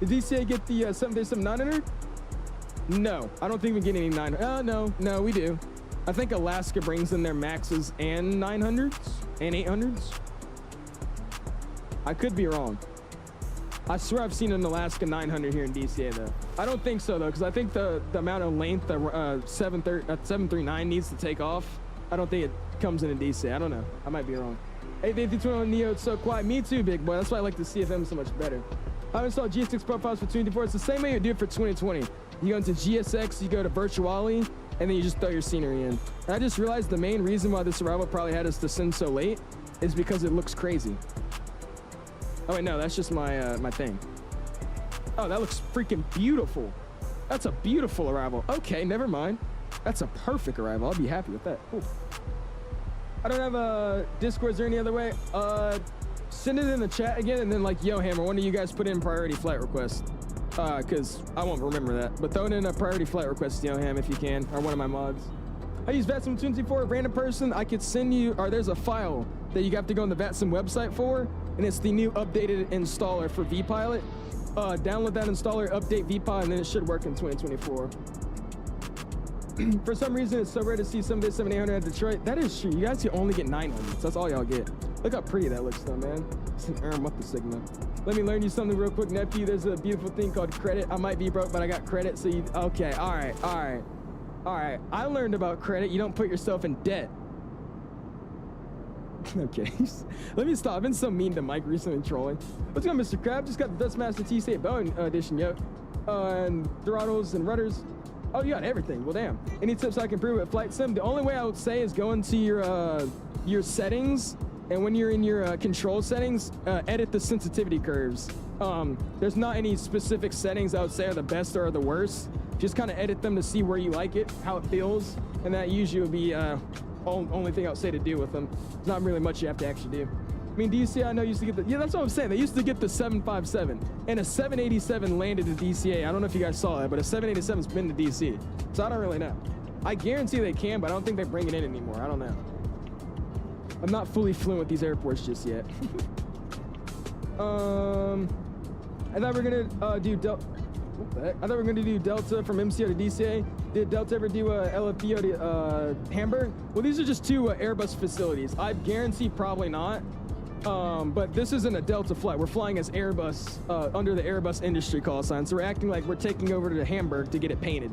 Did DCA get the 737-900? No, I don't think we get any 900. No, we do. I think Alaska brings in their Maxes and 900s and 800s. I could be wrong. I swear I've seen an Alaska 900 here in DCA though. I don't think so though, because I think the amount of length the 739 needs to take off, I don't think it comes in DCA. I don't know. I might be wrong. Hey, the A321 Neo, it's so quiet. Me too, big boy. That's why I like the CFM so much better. I've installed GSX profiles for 2024. It's the same way you do it for 2020. You go into GSX, you go to Virtuali, and then you just throw your scenery in. And I just realized the main reason why this arrival probably had us to send so late is because it looks crazy. Oh wait, no, that's just my my thing. Oh, that looks freaking beautiful. That's a beautiful arrival. Okay, never mind. That's a perfect arrival. I'll be happy with that. Cool. I don't have a Discord. Is there any other way? Send it in the chat again, and then like, yo, Hammer, one of you guys put in priority flight request. Because I won't remember that. But throw it in a priority flight request, yo, Ham, if you can, or one of my mods. I use Vatsim 24, a random person. I could send you, or there's a file that you have to go on the Vatsim website for, and it's the new updated installer for vPilot. Download that installer, update vPilot, and then it should work in 2024. For some reason, it's so rare to see 787-800 at Detroit. That is true. You guys can only get 900s. That's all y'all get. Look how pretty that looks, though, man. It's an what the Sigma. Let me learn you something real quick, nephew. There's a beautiful thing called credit. I might be broke, but I got credit, so you... Okay, all right. I learned about credit. You don't put yourself in debt. Okay. Let me stop. I've been so mean to Mike recently trolling. What's going on, Mr. Crab? Just got the Thrustmaster T-State Boeing edition, yo. And throttles and rudders. Oh, you got everything. Well, damn. Any tips I can improve at Flight Sim? The only way I would say is go into your settings, and when you're in your control settings, edit the sensitivity curves. There's not any specific settings I would say are the best or the worst. Just kind of edit them to see where you like it, how it feels, and that usually would be only thing I would say to do with them. There's not really much you have to actually do. I mean, DCA, I know used to get the... Yeah, that's what I'm saying. They used to get the 757, and a 787 landed at DCA. I don't know if you guys saw that, but a 787's been to DC. So I don't really know. I guarantee they can, but I don't think they bring it in anymore. I don't know. I'm not fully fluent with these airports just yet. I thought we were gonna do Delta. What the heck? I thought we were gonna do Delta from MCO to DCA. Did Delta ever do LFBO to Hamburg? Well, these are just two Airbus facilities. I guarantee probably not. But this isn't a Delta flight. We're flying as Airbus under the Airbus industry call sign. So we're acting like we're taking over to Hamburg to get it painted.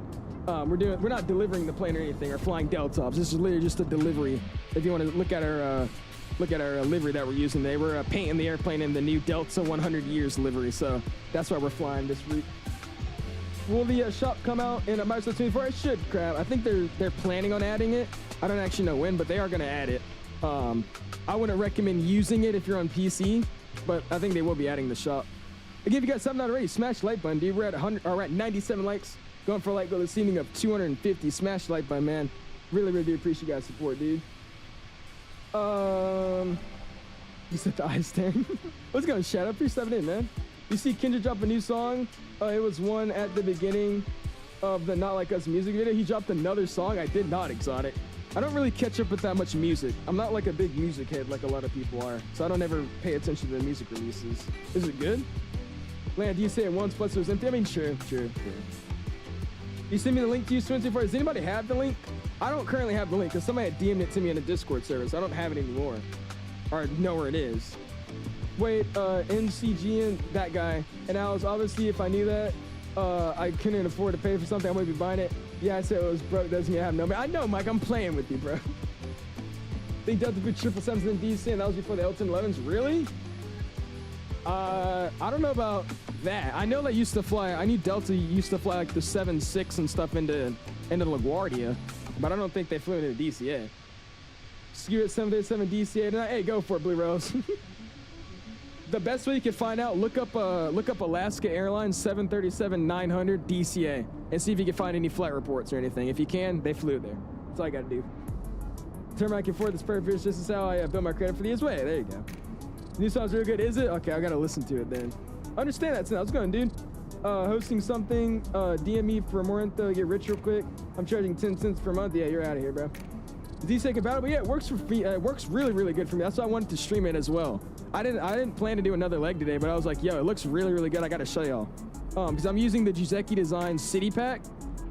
We're not delivering the plane or anything or flying Deltops. This is literally just a delivery. If you want to look at our livery that we're using today, we're painting the airplane in the new Delta 100 years livery. So that's why we're flying this route. Will the shop come out in March 24? It should, Crab. I think they're planning on adding it. I don't actually know when, but they are going to add it. I wouldn't recommend using it if you're on PC, but I think they will be adding the shop. Again, if you guys haven't already, smash the like button, dude. We're at 100, or we're at 97 likes. Going for a like goal this evening of 250. Smash the like button, man. Really, really do appreciate you guys' support, dude. You said the eyes staring. What's going on, Shadow? Please stepping in, man. You see Kendra drop a new song. It was one at the beginning of the Not Like Us music video. He dropped another song. I did not, Exotic. I don't really catch up with that much music. I'm not like a big music head like a lot of people are, so I don't ever pay attention to the music releases. Is it good? Land, do you say it once plus it was empty? I mean, sure. You send me the link to use 24. Does anybody have the link? I don't currently have the link because somebody had DM'd it to me in a Discord server, so I don't have it anymore. Or know where it is. Wait, NCG and that guy. And I was obviously, if I knew that, I couldn't afford to pay for something, I wouldn't be buying it. Yeah, I said it was broke, doesn't mean I have no. I know, Mike, I'm playing with you, bro. They Delta for 777s in DC, and that was before the L1011s. Really? I don't know about that. I know they used to fly. I knew Delta used to fly like the 7.6 and stuff into LaGuardia, but I don't think they flew into DCA. Skew at 737 DCA tonight. Hey, go for it, Blue Rose. The best way you can find out, look up Alaska Airlines 737-900 DCA and see if you can find any flight reports or anything. If you can, they flew there. That's all I gotta do. Turn back and forth. This perfect. This is how I build my credit for the EDHI. There you go. New song's really good. Is it? Okay, I gotta listen to it then. I understand that. I was going, dude. Hosting something. DM me for more info. Get rich real quick. I'm charging 10 cents per month. Yeah, you're out of here, bro. Is DCA compatible? Yeah, it works for me. It works really, really good for me. That's why I wanted to stream it as well. I didn't plan to do another leg today, but I was like, yo, it looks really, really good. I gotta show y'all. Because I'm using the 𝐕𝐋𝐾 Design City Pack,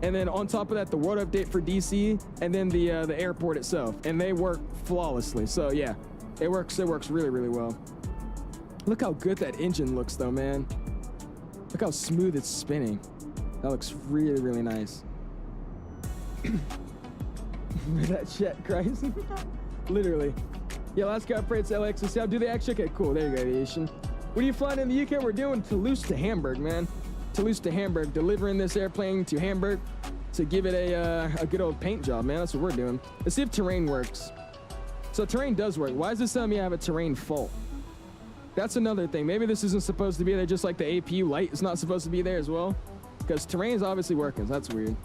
and then on top of that, the world update for DC, and then the airport itself, and they work flawlessly. So yeah, it works really, really well. Look how good that engine looks, though, man. Look how smooth it's spinning. That looks really, really nice. That shit, Christ. Literally. Yeah, last guy upgrades to LX. How do they actually? Okay, cool. There you go, aviation. What are you flying in the UK? We're doing Toulouse to Hamburg, man. Toulouse to Hamburg. Delivering this airplane to Hamburg to give it a good old paint job, man. That's what we're doing. Let's see if terrain works. So terrain does work. Why is this telling me I have a terrain fault? That's another thing. Maybe this isn't supposed to be there, just like the APU light is not supposed to be there as well. Because terrain is obviously working, so that's weird.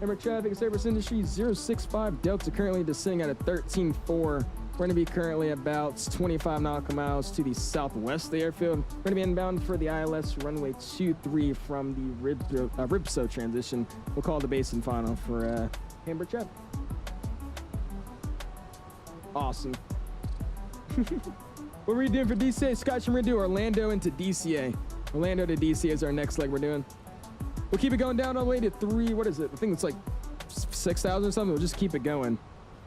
Hamburg traffic, service industry 065 Delta currently descending at a 13.4. We're going to be currently about 25 nautical miles to the southwest of the airfield. We're going to be inbound for the ILS runway 23 from the RIPSO transition. We'll call the base and final for Hamburg traffic. Awesome. What are we doing for DCA? Scotch, we're going to do Orlando into DCA. Orlando to DCA is our next leg we're doing. We'll keep it going down all the way to 3, what is it? I think it's like 6,000 or something. We'll just keep it going.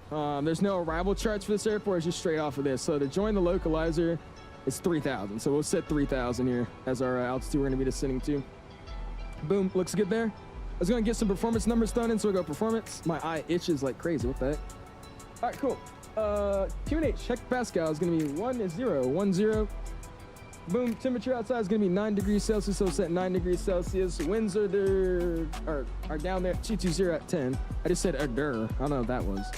There's no arrival charts for this airport. It's just straight off of this. So to join the localizer, it's 3,000. So we'll set 3,000 here as our altitude we're going to be descending to. Boom. Looks good there. I was going to get some performance numbers thrown in, so we'll go performance. My eye itches like crazy. What the heck? All right, cool. QNH, check Pascal is going to be 1010. Boom, temperature outside is going to be 9 degrees Celsius, so it's at 9 degrees Celsius. Winds are there, are down there at 220 at 10. I just said I don't know what that was.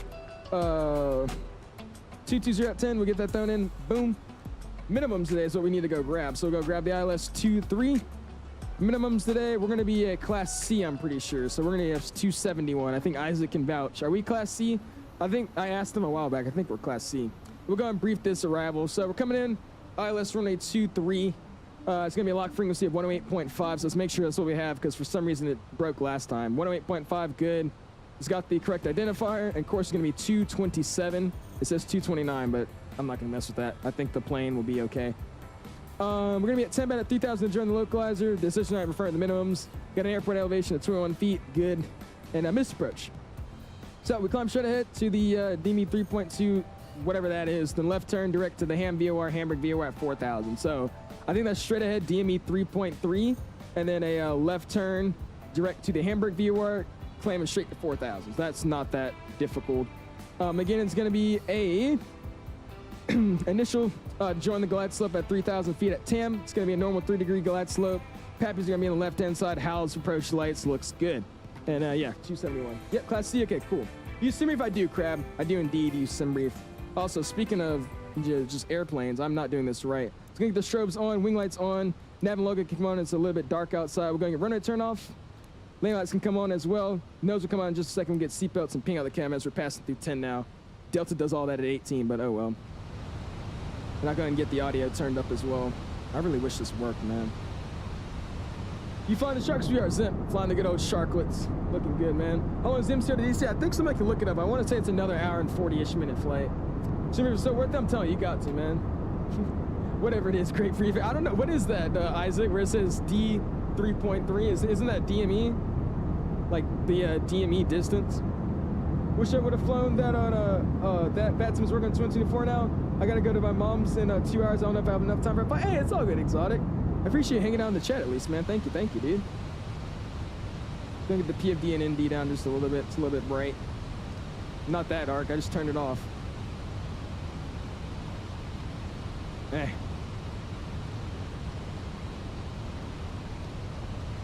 220 at 10, we'll get that thrown in. Boom. Minimums today is what we need to go grab. So we'll go grab the ILS 23. Minimums today, we're going to be at Class C, I'm pretty sure. So we're going to have 271. I think Isaac can vouch. Are we Class C? I think I asked him a while back. I think we're Class C. We'll go and brief this arrival. So we're coming in. ILS runway 23. It's going to be a lock frequency of 108.5, so let's make sure that's what we have, because for some reason it broke last time. 108.5, good. It's got the correct identifier, and course is going to be 227. It says 229, but I'm not going to mess with that. I think the plane will be okay. We're going to be at 10 at 3,000 to join the localizer. Decision night referring to the minimums. Got an airport elevation of 21 feet, good. And a missed approach. So we climb straight ahead to the DME 3.2, whatever that is, then left turn direct to the Hamburg VOR at 4,000. So I think that's straight ahead DME 3.3, and then a left turn direct to the Hamburg VOR, claiming straight to 4,000. So that's not that difficult. Again, it's going to be a initial join the glide slope at 3,000 feet at TAM. It's going to be a normal 3-degree glide slope. Pappy's going to be on the left-hand side. Howell's approach lights looks good. And yeah, 271. Yep, Class C. Okay, cool. Use SimBrief, I do, Crab. I do indeed use SimBrief. Also, speaking of just airplanes. I'm not doing this right. Let's get the strobes on, wing lights on, nav and logo can come on. It's a little bit dark outside. We're going to get runway turn off. Lane lights can come on as well. Nose will come on in just a second. We'll get seatbelts and ping out the cam as we're passing through 10 now. Delta does all that at 18, but oh well. We're not going to get the audio turned up as well. I really wish this worked, man. You flying the sharks? We are Zim. Flying the good old sharklets. Looking good, man. How long is Zim's here to DC? I think somebody can look it up. I want to say it's another hour and 40-ish minute flight. So if it's so worth it, I'm telling you, you got to, man. Whatever it is, great for you. I don't know. What is that, Isaac, where it says D3.3? Isn't that DME? Like the DME distance? Wish I would have flown that on that Vatsim's working on 2024 now. I gotta go to my mom's in 2 hours. I don't know if I have enough time for it, but hey, it's all good, Exotic. I appreciate you hanging out in the chat at least, man. Thank you, dude. Gonna get the PFD and ND down just a little bit. It's a little bit bright. Not that dark. I just turned it off. Hey.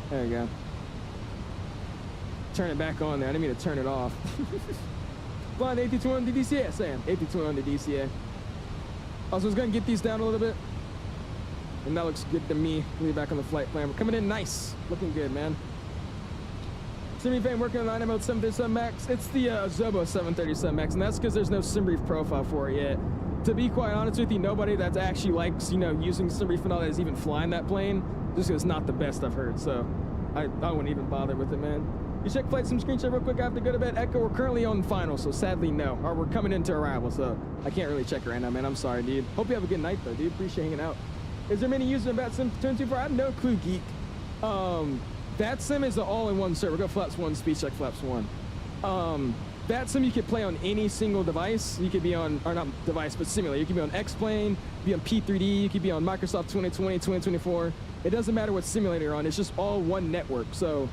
There we go. Turn it back on there. I didn't mean to turn it off. Blind A320 on the DCA, Sam. A320 on the DCA. Also, I was going to get these down a little bit. And that looks good to me. We'll be back on the flight plan. We're coming in nice. Looking good, man. Simbrief fan working on 9ML 737 Max. It's the Zobo 737 Max, and that's because there's no Simbrief profile for it yet. To be quite honest with you, nobody that actually likes, you know, using Simbrief and all that is even flying that plane. Just because it's not the best I've heard, so I wouldn't even bother with it, man. You check flight sim screenshot real quick. I have to go to bed. Echo, we're currently on final, so sadly no. Or we're coming into arrival, so I can't really check it right now, man. I'm sorry, dude. Hope you have a good night, though, dude. Appreciate hanging out. Is there many users in Vatsim turn 2 for? I have no clue, geek. Vatsim is an all-in-one server. Go flaps 1, speed check flaps 1. Vatsim you could play on any single device. You could be on, or not device, but simulator. You could be on X-Plane, be on P3D, you could be on Microsoft 2020, 2024. It doesn't matter what simulator you're on. It's just all one network. So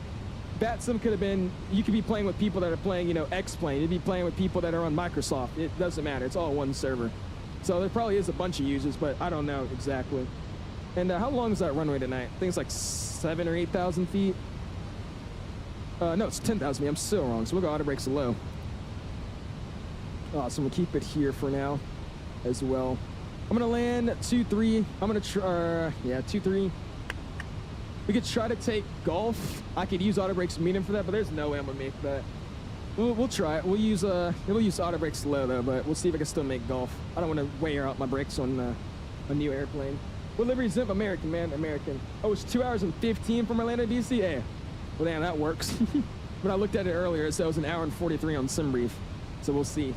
Vatsim could have been, you could be playing with people that are playing, you know, X-Plane. You'd be playing with people that are on Microsoft. It doesn't matter. It's all one server. So there probably is a bunch of users, but I don't know exactly. And how long is that runway tonight? I think it's like 7,000 or 8,000 feet. No, it's 10,000 feet. I'm still wrong. So we'll go auto brakes low. Awesome. We'll keep it here for now as well. I'm going to land 2-3. I'm going to try, yeah, 2-3. We could try to take golf. I could use auto brakes medium for that, but there's no way I'm going to make that. We'll try it. We'll use auto brakes low though, but we'll see if I can still make golf. I don't want to wear out my brakes on a new airplane. What livery Zip? American, man. American. Oh, it's 2 hours and 15 from Atlanta to DC? Yeah. Well, damn, that works. When I looked at it earlier, it said it was 1 hour and 43 on Simbrief. So we'll see.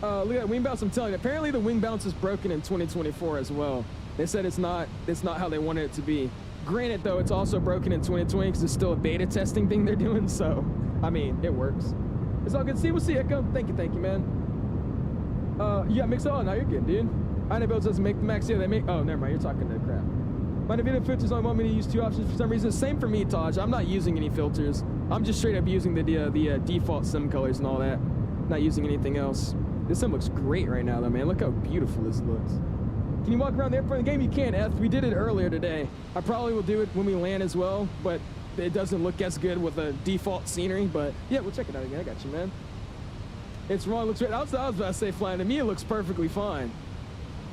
Look at that wing bounce. I'm telling you, apparently the wing bounce is broken in 2024 as well. They said it's not how they wanted it to be. Granted, though, it's also broken in 2020 because it's still a beta testing thing they're doing. So, I mean, it works. It's all good. See, we'll see, Echo. Thank you, man. Yeah, mix it all. No, you're good, dude. I know Bill doesn't make the max. Yeah, they make. Oh, never mind. You're talking to crap. My video filters only want me to use 2 options for some reason. Same for me, Taj. I'm not using any filters. I'm just straight up using the default sim colors and all that. Not using anything else. This sim looks great right now, though, man. Look how beautiful this looks. Can you walk around the airport in the game? You can, F. We did it earlier today. I probably will do it when we land as well, but it doesn't look as good with the default scenery. But yeah, we'll check it out again. I got you, man. It's wrong. It looks great. I was about to say flying. To me, it looks perfectly fine.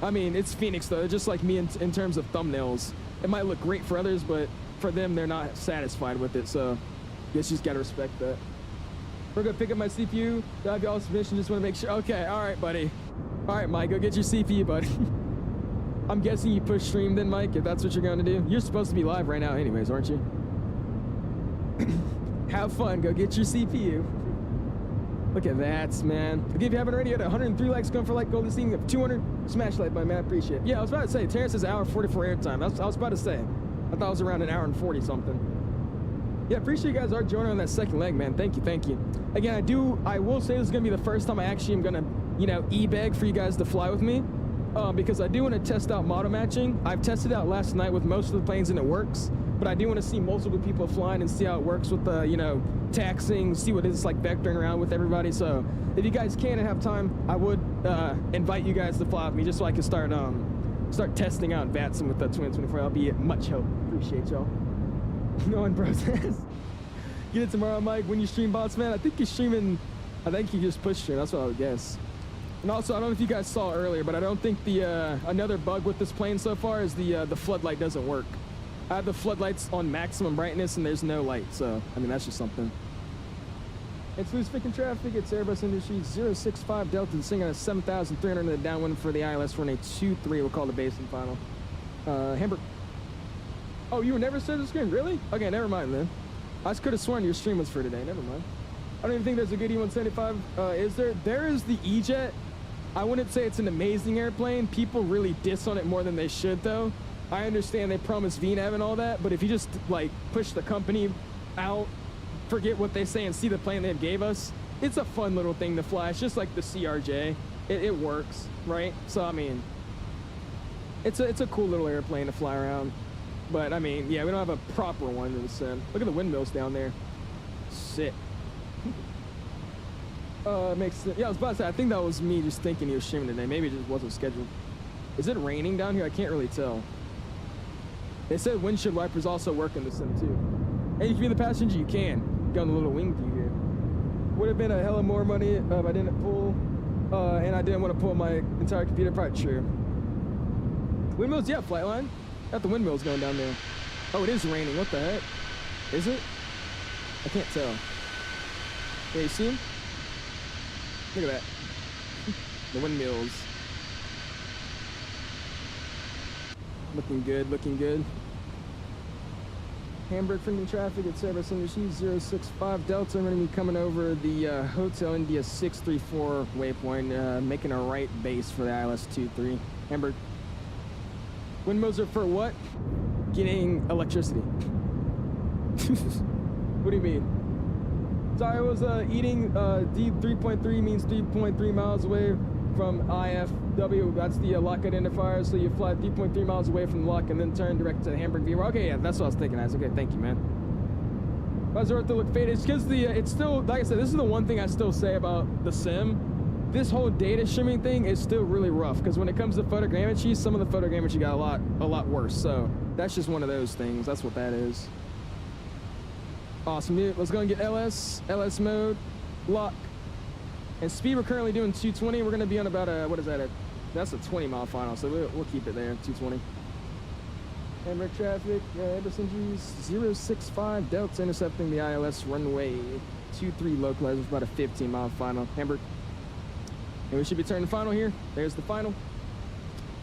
I mean, it's Phoenix, though. They're just like me in terms of thumbnails. It might look great for others, but for them, they're not satisfied with it. So I guess you just got to respect that. We're going to pick up my CPU. Do I have y'all's permission? Just want to make sure. Okay, all right, buddy. All right, Mike, go get your CPU, buddy. I'm guessing you push stream then, Mike, if that's what you're going to do. You're supposed to be live right now anyways, aren't you? Have fun. Go get your CPU. Look at that, man. If you haven't already, you had 103 likes going for like gold this evening. 200. Smash like, man. I appreciate it. Yeah, I was about to say, Terrence is 1 hour 44 airtime. I was about to say. I thought it was around 1 hour and 40 something. Yeah, appreciate you guys are joining on that second leg, man. Thank you, thank you. Again, I will say this is going to be the first time I actually am going to, you know, e-beg for you guys to fly with me. Because I do want to test out model matching. I've tested out last night with most of the planes and it works. But I do want to see multiple people flying and see how it works with the, you know, taxing, see what it's like vectoring around with everybody. So if you guys can and have time, I would invite you guys to fly with me just so I can start testing out Vatsim with the 2024. I'll be much help. Appreciate y'all. No one, bro, says. Get it tomorrow, Mike. When you stream bots, man. I think you're streaming. I think you just push stream. That's what I would guess. And also, I don't know if you guys saw earlier, but I don't think the another bug with this plane so far is the floodlight doesn't work. I have the floodlights on maximum brightness and there's no light, so I mean that's just something. It's Toulouse picking traffic. It's Airbus Industry 065 Delta descending at 7,300 in the downwind for the ILS runway 23. We'll call the base and final. Hamburg. Oh, you were never started the screen? Really? Okay, never mind then. I just could have sworn your stream was for today. Never mind. I don't even think there's a good E175. Is there? There is the E-Jet. I wouldn't say it's an amazing airplane. People really diss on it more than they should, though. I understand they promise VNAV and all that, but if you just, like, push the company out, forget what they say and see the plane they gave us, it's a fun little thing to fly. It's just like the CRJ. It works, right? So, I mean, it's a cool little airplane to fly around. But, I mean, yeah, we don't have a proper one in the sim. Look at the windmills down there. Sick. Makes sense. Yeah, I was about to say, I think that was me just thinking he was streaming today. Maybe it just wasn't scheduled. Is it raining down here? I can't really tell. They said windshield wipers also work in the sim too. Hey, you can be the passenger, you can. Got on the little wing view here. Would have been a hella more money if I didn't pull, and I didn't want to pull my entire computer apart. True. Windmills, yeah, Flightline. Got the windmills going down there. Oh, it is raining. What the heck? Is it? I can't tell. Yeah, you see him? Look at that. The windmills. Looking good, looking good. Hamburg freaking traffic at Airbus Industry 065 Delta. I'm going to be coming over the Hotel India 634 waypoint, making a right base for the ILS 23. Hamburg. Windmills are for what? Getting electricity. What do you mean? Sorry, I was eating D 3.3 means 3.3 miles away from IFW. That's the lock identifier. So you fly 3.3 miles away from the lock and then turn direct to the Hamburg viewer. Okay, yeah, that's what I was thinking. Okay, thank you, man. Why does it look faded? It's because it's still, like I said, this is the one thing I still say about the sim. This whole data streaming thing is still really rough because when it comes to photogrammetry, some of the photogrammetry got a lot worse. So that's just one of those things. That's what that is. Awesome, dude. Let's go and get LS mode, lock, and speed. We're currently doing 220. We're gonna be on about a, what is that? That's a 20-mile final, so we'll keep it there, 220. Hamburg traffic, Airbus Industries 065 Delta intercepting the ILS runway 23 localized with about a 15-mile final. Hamburg. And we should be turning final here. There's the final.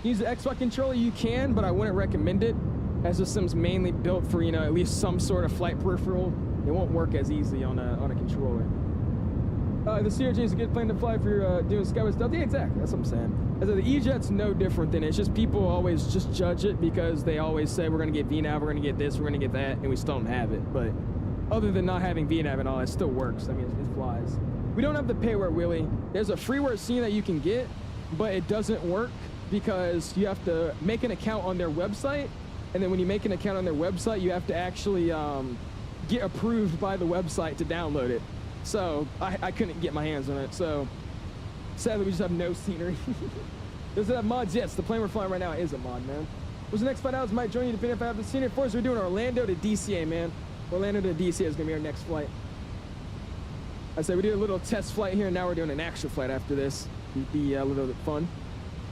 Use the Xbox controller, you can, but I wouldn't recommend it, as the sim's mainly built for, you know, at least some sort of flight peripheral. It won't work as easily on a controller. The CRJ is a good plane to fly if you're doing Skyway stuff. Yeah, exactly. That's what I'm saying. I said the E-Jet's no different than it. It's just people always just judge it because they always say we're going to get VNAV, we're going to get this, we're going to get that, and we still don't have it. But other than not having VNAV and all, it still works. I mean, it flies. We don't have the payware wheelie. There's a freeware scene that you can get, but it doesn't work because you have to make an account on their website, and then when you make an account on their website, you have to actually get approved by the website to download it. So I couldn't get my hands on it. So sadly, we just have no scenery. Does it have mods? Yes, the plane we're flying right now is a mod, man. What's the next flight hours? Might join you depending if I have the scenery. For us, we're doing Orlando to DCA, man. Orlando to DCA is gonna be our next flight. I said we did a little test flight here, and now we're doing an actual flight after this. It'd be a little bit fun.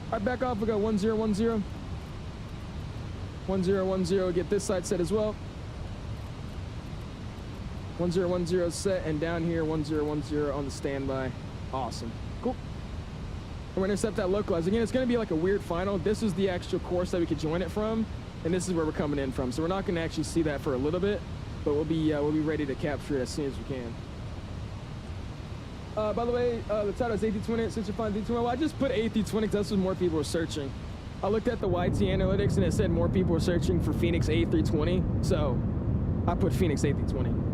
All right, back off. We got 1010. 1010, get this side set as well. 1010 set, and down here 1010 on the standby. Awesome. Cool. And we're gonna intercept that localized. Again, it's gonna be like a weird final. This is the actual course that we could join it from, and this is where we're coming in from. So we're not gonna actually see that for a little bit, but we'll be ready to capture it as soon as we can. By the way, the title is A320, since you're finding A320. Well, I just put A320 because that's what more people were searching. I looked at the YT analytics and it said more people were searching for Fenix A320, so I put Fenix A320.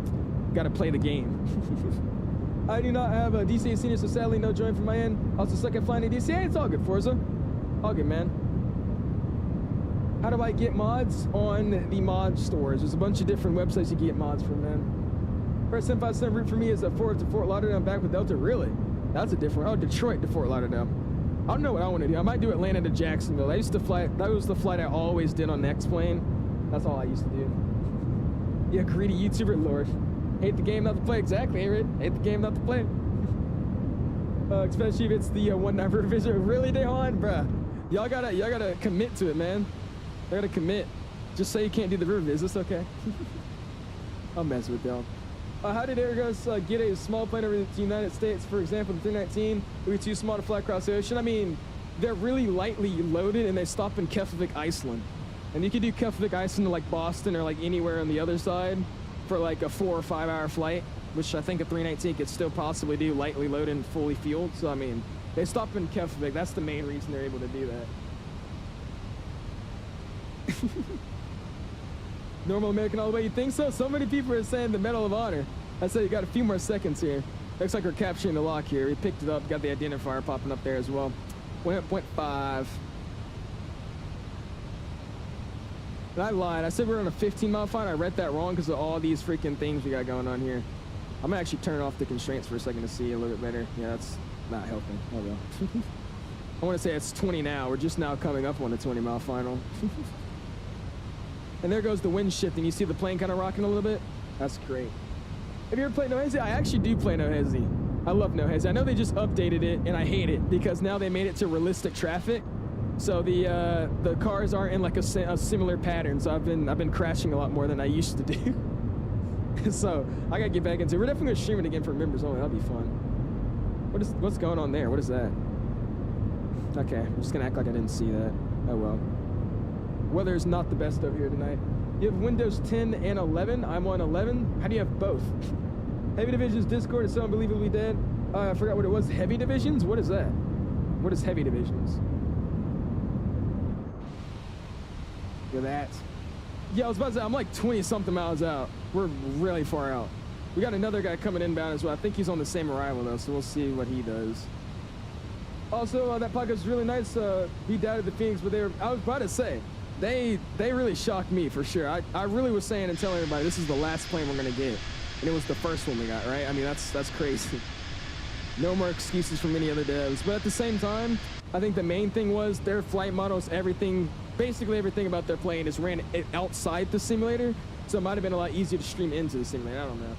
Gotta play the game. I do not have a DCA senior, so sadly no join from my end. Also suck at flying a DCA. It's all good, Forza. All good, man. How do I get mods? On the mod stores. There's a bunch of different websites you can get mods from, man. First 757 route for me is a Fort to Fort Lauderdale, back with Delta. Really? That's a different. Oh, Detroit to Fort Lauderdale. I don't know what I want to do. I might do Atlanta to Jacksonville. I used to fly. That was the flight I always did on the X-Plane. That's all I used to do. Yeah, greedy YouTuber, Lord. Hate the game, not to play. Exactly, Aaron. Hate the game, not to play. Especially if it's the 1-9 revision. Really, Dehan, bruh? Y'all gotta commit to it, man. Y'all gotta commit. Just say you can't do the river viz. It's okay. I'll mess with y'all. How did Airbus get a small plane over the United States? For example, the 319 would be too small to fly across the ocean. I mean, they're really lightly loaded, and they stop in 𝐵𝐹𝐵, Iceland. And you could do 𝐵𝐹𝐵, Iceland to like Boston or like anywhere on the other side for like a 4 or 5 hour flight, which I think a 319 could still possibly do lightly loaded and fully fueled. So I mean, they stop in 𝐵𝐹𝐵. That's the main reason they're able to do that. Normal American all the way. You think so? So many people are saying the Medal of Honor. I said you got a few more seconds here. Looks like we're capturing the lock here. We picked it up, got the identifier popping up there as well. Went up 0.5. And I lied. I said we were on a 15-mile flight. I read that wrong because of all these freaking things we got going on here. I'm gonna actually turn off the constraints for a second to see a little bit better. Yeah, that's not helping. Oh well. I want to say it's 20 now. We're just now coming up on the 20-mile final. And there goes the wind shifting. You see the plane kind of rocking a little bit? That's great. Have you ever played 𝐂𝐸𝐳? I actually do play 𝐂𝐸𝐳. I love 𝐂𝐸𝐳. I know they just updated it, and I hate it because now they made it to realistic traffic. So the cars aren't in like a similar pattern. So I've been crashing a lot more than I used to do. So I gotta get back into it. We're definitely gonna stream it again for members only. That'll be fun. What's going on there? What is that? Okay, I'm just gonna act like I didn't see that. Oh well. Weather is not the best over here tonight. You have Windows 10 and 11. I'm on 11. How do you have both? Heavy Divisions Discord is so unbelievably dead. I forgot what it was. Heavy Divisions? What is that? What is Heavy Divisions? Look at that. Yeah, I was about to say, I'm like 20-something miles out. We're really far out. We got another guy coming inbound as well. I think he's on the same arrival, though, so we'll see what he does. Also, that podcast is really nice. He doubted the Fenix, but I was about to say, they really shocked me for sure. I really was saying and telling everybody this is the last plane we're gonna get, and it was the first one we got, right? I mean, that's crazy. No more excuses from any other devs. But at the same time, I think the main thing was their flight models, basically everything about their plane is ran outside the simulator, so it might have been a lot easier to stream into the simulator. I don't know.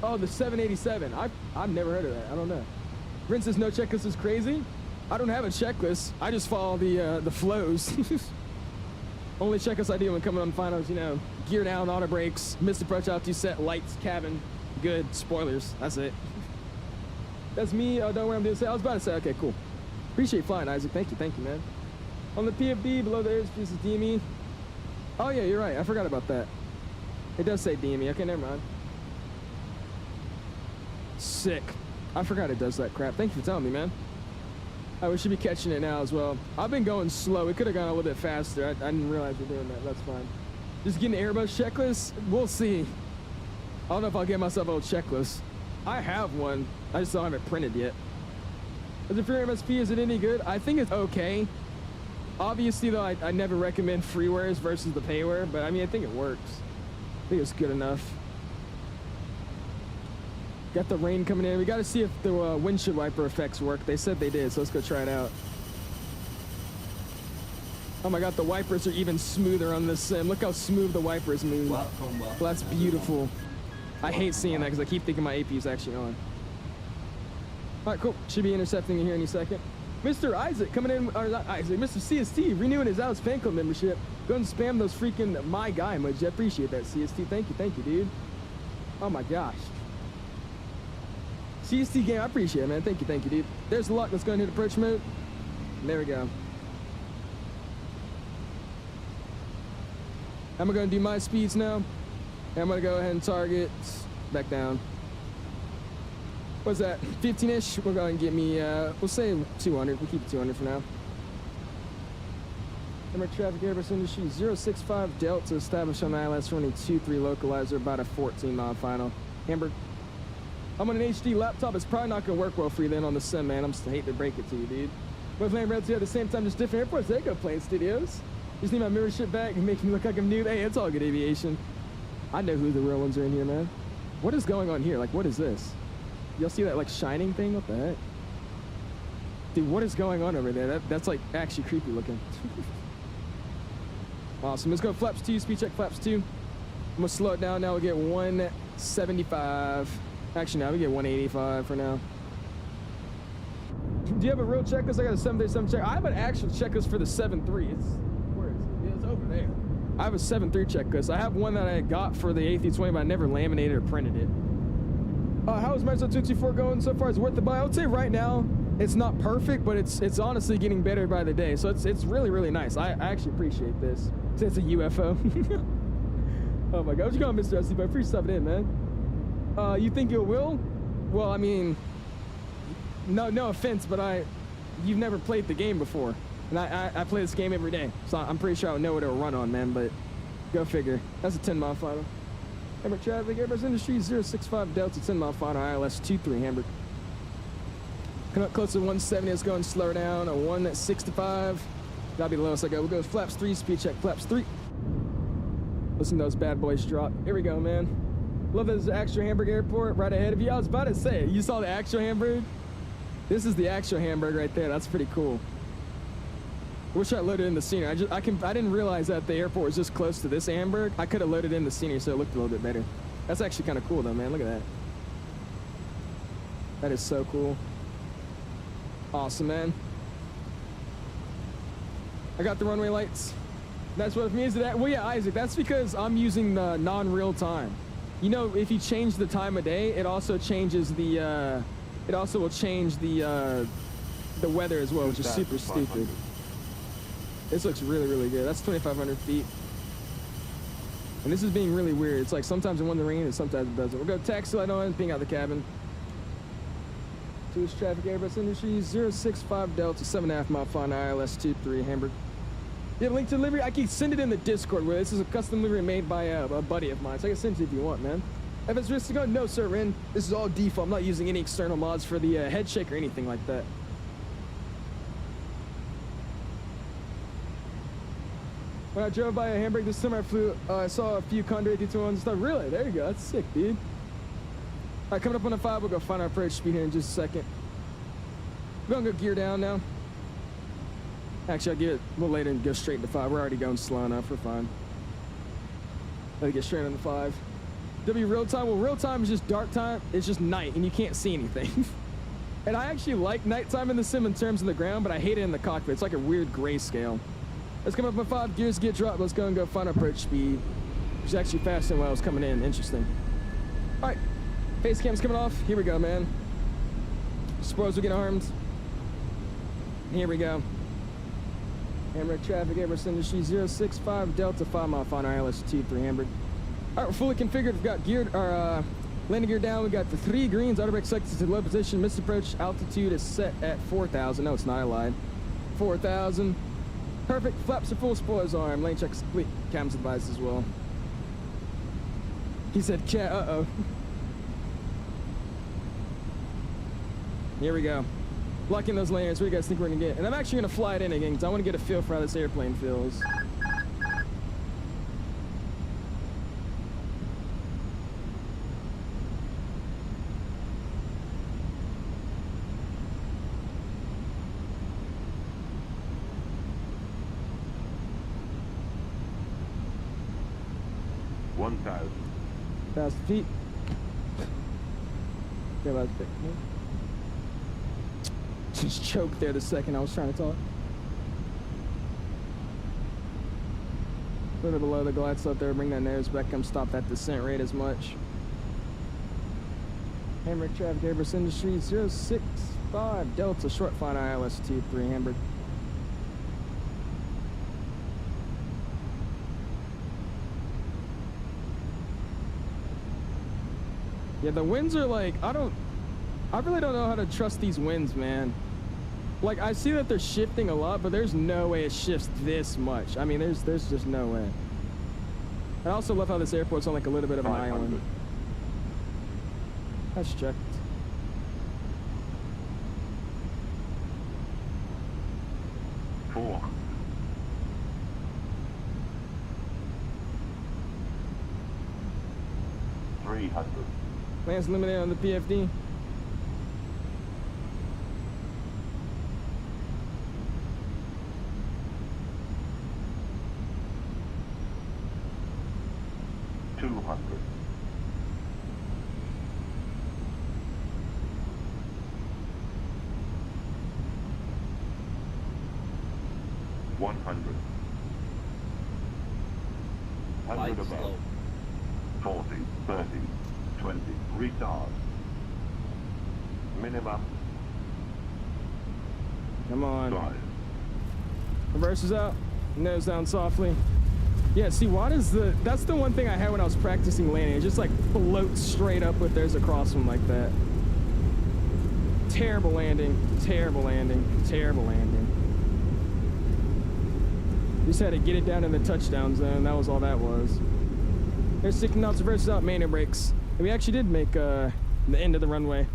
Oh, the 787. I've never heard of that. I don't know. Brent says no checklist is crazy. I don't have a checklist. I just follow the flows. Only checklist I do when coming on finals, you know, gear down, auto brakes, missed approach altitude set, lights, cabin, good, spoilers. That's it. That's me. Don't worry, I'm doing. I was about to say, okay, cool. Appreciate flying, Isaac. Thank you, man. On the PFD, below the airspace is DME. Oh yeah, you're right. I forgot about that. It does say DME. Okay, never mind. Sick. I forgot it does that crap. Thank you for telling me, man. We should be catching it now as well. I've been going slow. We could have gone a little bit faster. I didn't realize we're doing that. That's fine. Just getting an Airbus checklist. We'll see. I don't know if I'll get myself a checklist. I have one. I just don't have it printed yet. As a free MSP, is it any good? I think it's okay. Obviously, though, I never recommend freewares versus the payware, but I mean, I think it works. I think it's good enough. Got the rain coming in. We got to see if the windshield wiper effects work. They said they did, so let's go try it out. Oh my God, the wipers are even smoother on this sim. Look how smooth the wipers move. Well, that's beautiful. I hate seeing that because I keep thinking my AP is actually on. All right, cool. Should be intercepting you here any second. Mr. Isaac coming in, or not Isaac, Mr. CST renewing his Alice fan club membership. Go and spam those freaking my guy emojis. I appreciate that, CST. Thank you, dude. Oh my gosh. CST game, I appreciate it, man. Thank you, dude. There's the lock. Let's go into approach mode. There we go. I'm gonna do my speeds now. And I'm gonna go ahead and target back down. What's that? 15-ish. We'll go ahead and get me. We'll say 200. We'll keep it 200 for now. Number traffic Airbus industry 065 Delta established on ILS running 23 localizer about a 14-mile final. Hamburg. I'm on an HD laptop. It's probably not gonna work well for you then on the sim, man. I hate to break it to you, dude. Both land routes here at the same time, just different airports. There you go, Plane Studios. Just need my membership back and make me look like I'm new. Hey, it's all good aviation. I know who the real ones are in here, man. What is going on here? Like, what is this? Y'all see that like shining thing? What the heck? Dude, what is going on over there? That's like actually creepy looking. Awesome. Let's go flaps 2, speed check flaps 2. I'm gonna slow it down now. We'll get 175. Actually, now we get 185 for now. do you have a real checklist? I got a 737 check. I have an actual checklist for the 7.3. Where is it? It's over there. I have a 7.3 checklist. I have one that I got for the A320, but I never laminated or printed it. How is Metro 224 going so far? Is it worth the buy? I would say right now, it's not perfect, but it's honestly getting better by the day. So it's really, really nice. I actually appreciate this. It's a UFO. Oh my God, what you going, Mr. SC? But free stuff it in, man. You think it will? Well, I mean, no offense, but you've never played the game before. And I play this game every day. So I'm pretty sure I would know what it'll run on, man, but go figure. That's a 10-mile final. Hamburg traffic, Airbus Industries 065 Delta, 10-mile final, ILS 23 Hamburg. Coming up close to 170, it's going slower down, a 165. That'll be the lowest I go. We'll go flaps 3, speed check, flaps 3. Listen to those bad boys drop. Here we go, man. Love this actual Hamburg airport right ahead of you. I was about to say, you saw the actual Hamburg? This is the actual Hamburg right there. That's pretty cool. Wish I loaded in the scenery. I didn't realize that the airport was just close to this Hamburg. I could have loaded in the scenery so it looked a little bit better. That's actually kind of cool though, man. Look at that. That is so cool. Awesome, man. I got the runway lights. That's what it means to that. Well, yeah, Isaac, that's because I'm using the non-real time. You know, if you change the time of day, it also changes the, it also will change the weather as well, which is super stupid. This looks really, really good. That's 2,500 feet. And this is being really weird. It's like sometimes it wants to rain and sometimes it doesn't. We'll go taxi light on, ping out the cabin. Toulouse traffic, Airbus Industries 065 Delta, 7.5 mile final, ILS 23 Hamburg. You have a link to delivery? I can send it in the Discord. Where this is a custom delivery made by a buddy of mine, so I can send it if you want, man. If it's risk to go, no, sir, Ren. This is all default. I'm not using any external mods for the head shake or anything like that. When I drove by Hamburg this summer, I saw a few Condor 821s and stuff. Really? There you go. That's sick, dude. All right, coming up on the 5, we'll go find our approach speed here in just a second. We're gonna go gear down now. Actually, I'll get it a little later and go straight to 5. We're already going slow enough. We're fine. Let me get straight on the 5. W real time. Well, real time is just dark time. It's just night, and you can't see anything. And I actually like nighttime in the sim in terms of the ground, but I hate it in the cockpit. It's like a weird grayscale. Let's come up on 5. Gears get dropped. Let's go and go find our approach speed, which is actually faster than when I was coming in. Interesting. All right. Face cam's coming off. Here we go, man. Spoilers will get armed. Here we go. Hamburg traffic, Airbus Industries 065 Delta, 5 mile final, ILS 23 Hamburg. All right, we're fully configured. We've got geared, our landing gear down. We got the 3 greens. Auto brake selected to low position. Missed approach altitude is set at 4,000. No, it's not. I lied. 4,000. Perfect. Flaps are full. Spoilers arm. Lane checks complete. Cams advised as well. He said, "Cat." Uh-oh. Here we go. Locking those layers. What do you guys think we're gonna get? And I'm actually gonna fly it in again because I want to get a feel for how this airplane feels. Past the feet. Yeah, that's big. Just choked there the second I was trying to talk. A little below the glide slope there, bring that nose back, come stop that descent rate as much. Hamburg traffic, Airbus Industries 065 Delta, short flight ILS 23 Hamburg. Yeah, the winds are like, I really don't know how to trust these winds, man. Like, I see that they're shifting a lot, but there's no way it shifts this much. I mean, there's just no way. I also love how this airport's on like a little bit of an island. That's checked. Land's limited on the PFD. 100. 100 above. 40, 30, 20. Retard. Minimum. Come on. 5. Reverse is out. Nose down softly. Yeah, see, that's the one thing I had when I was practicing landing. It just like floats straight up if there's a crosswind like that. Terrible landing, terrible landing, terrible landing. Just had to get it down in the touchdown zone. That was all that was. There's 60 knots, reverses out, manual brakes. And we actually did make the end of the runway.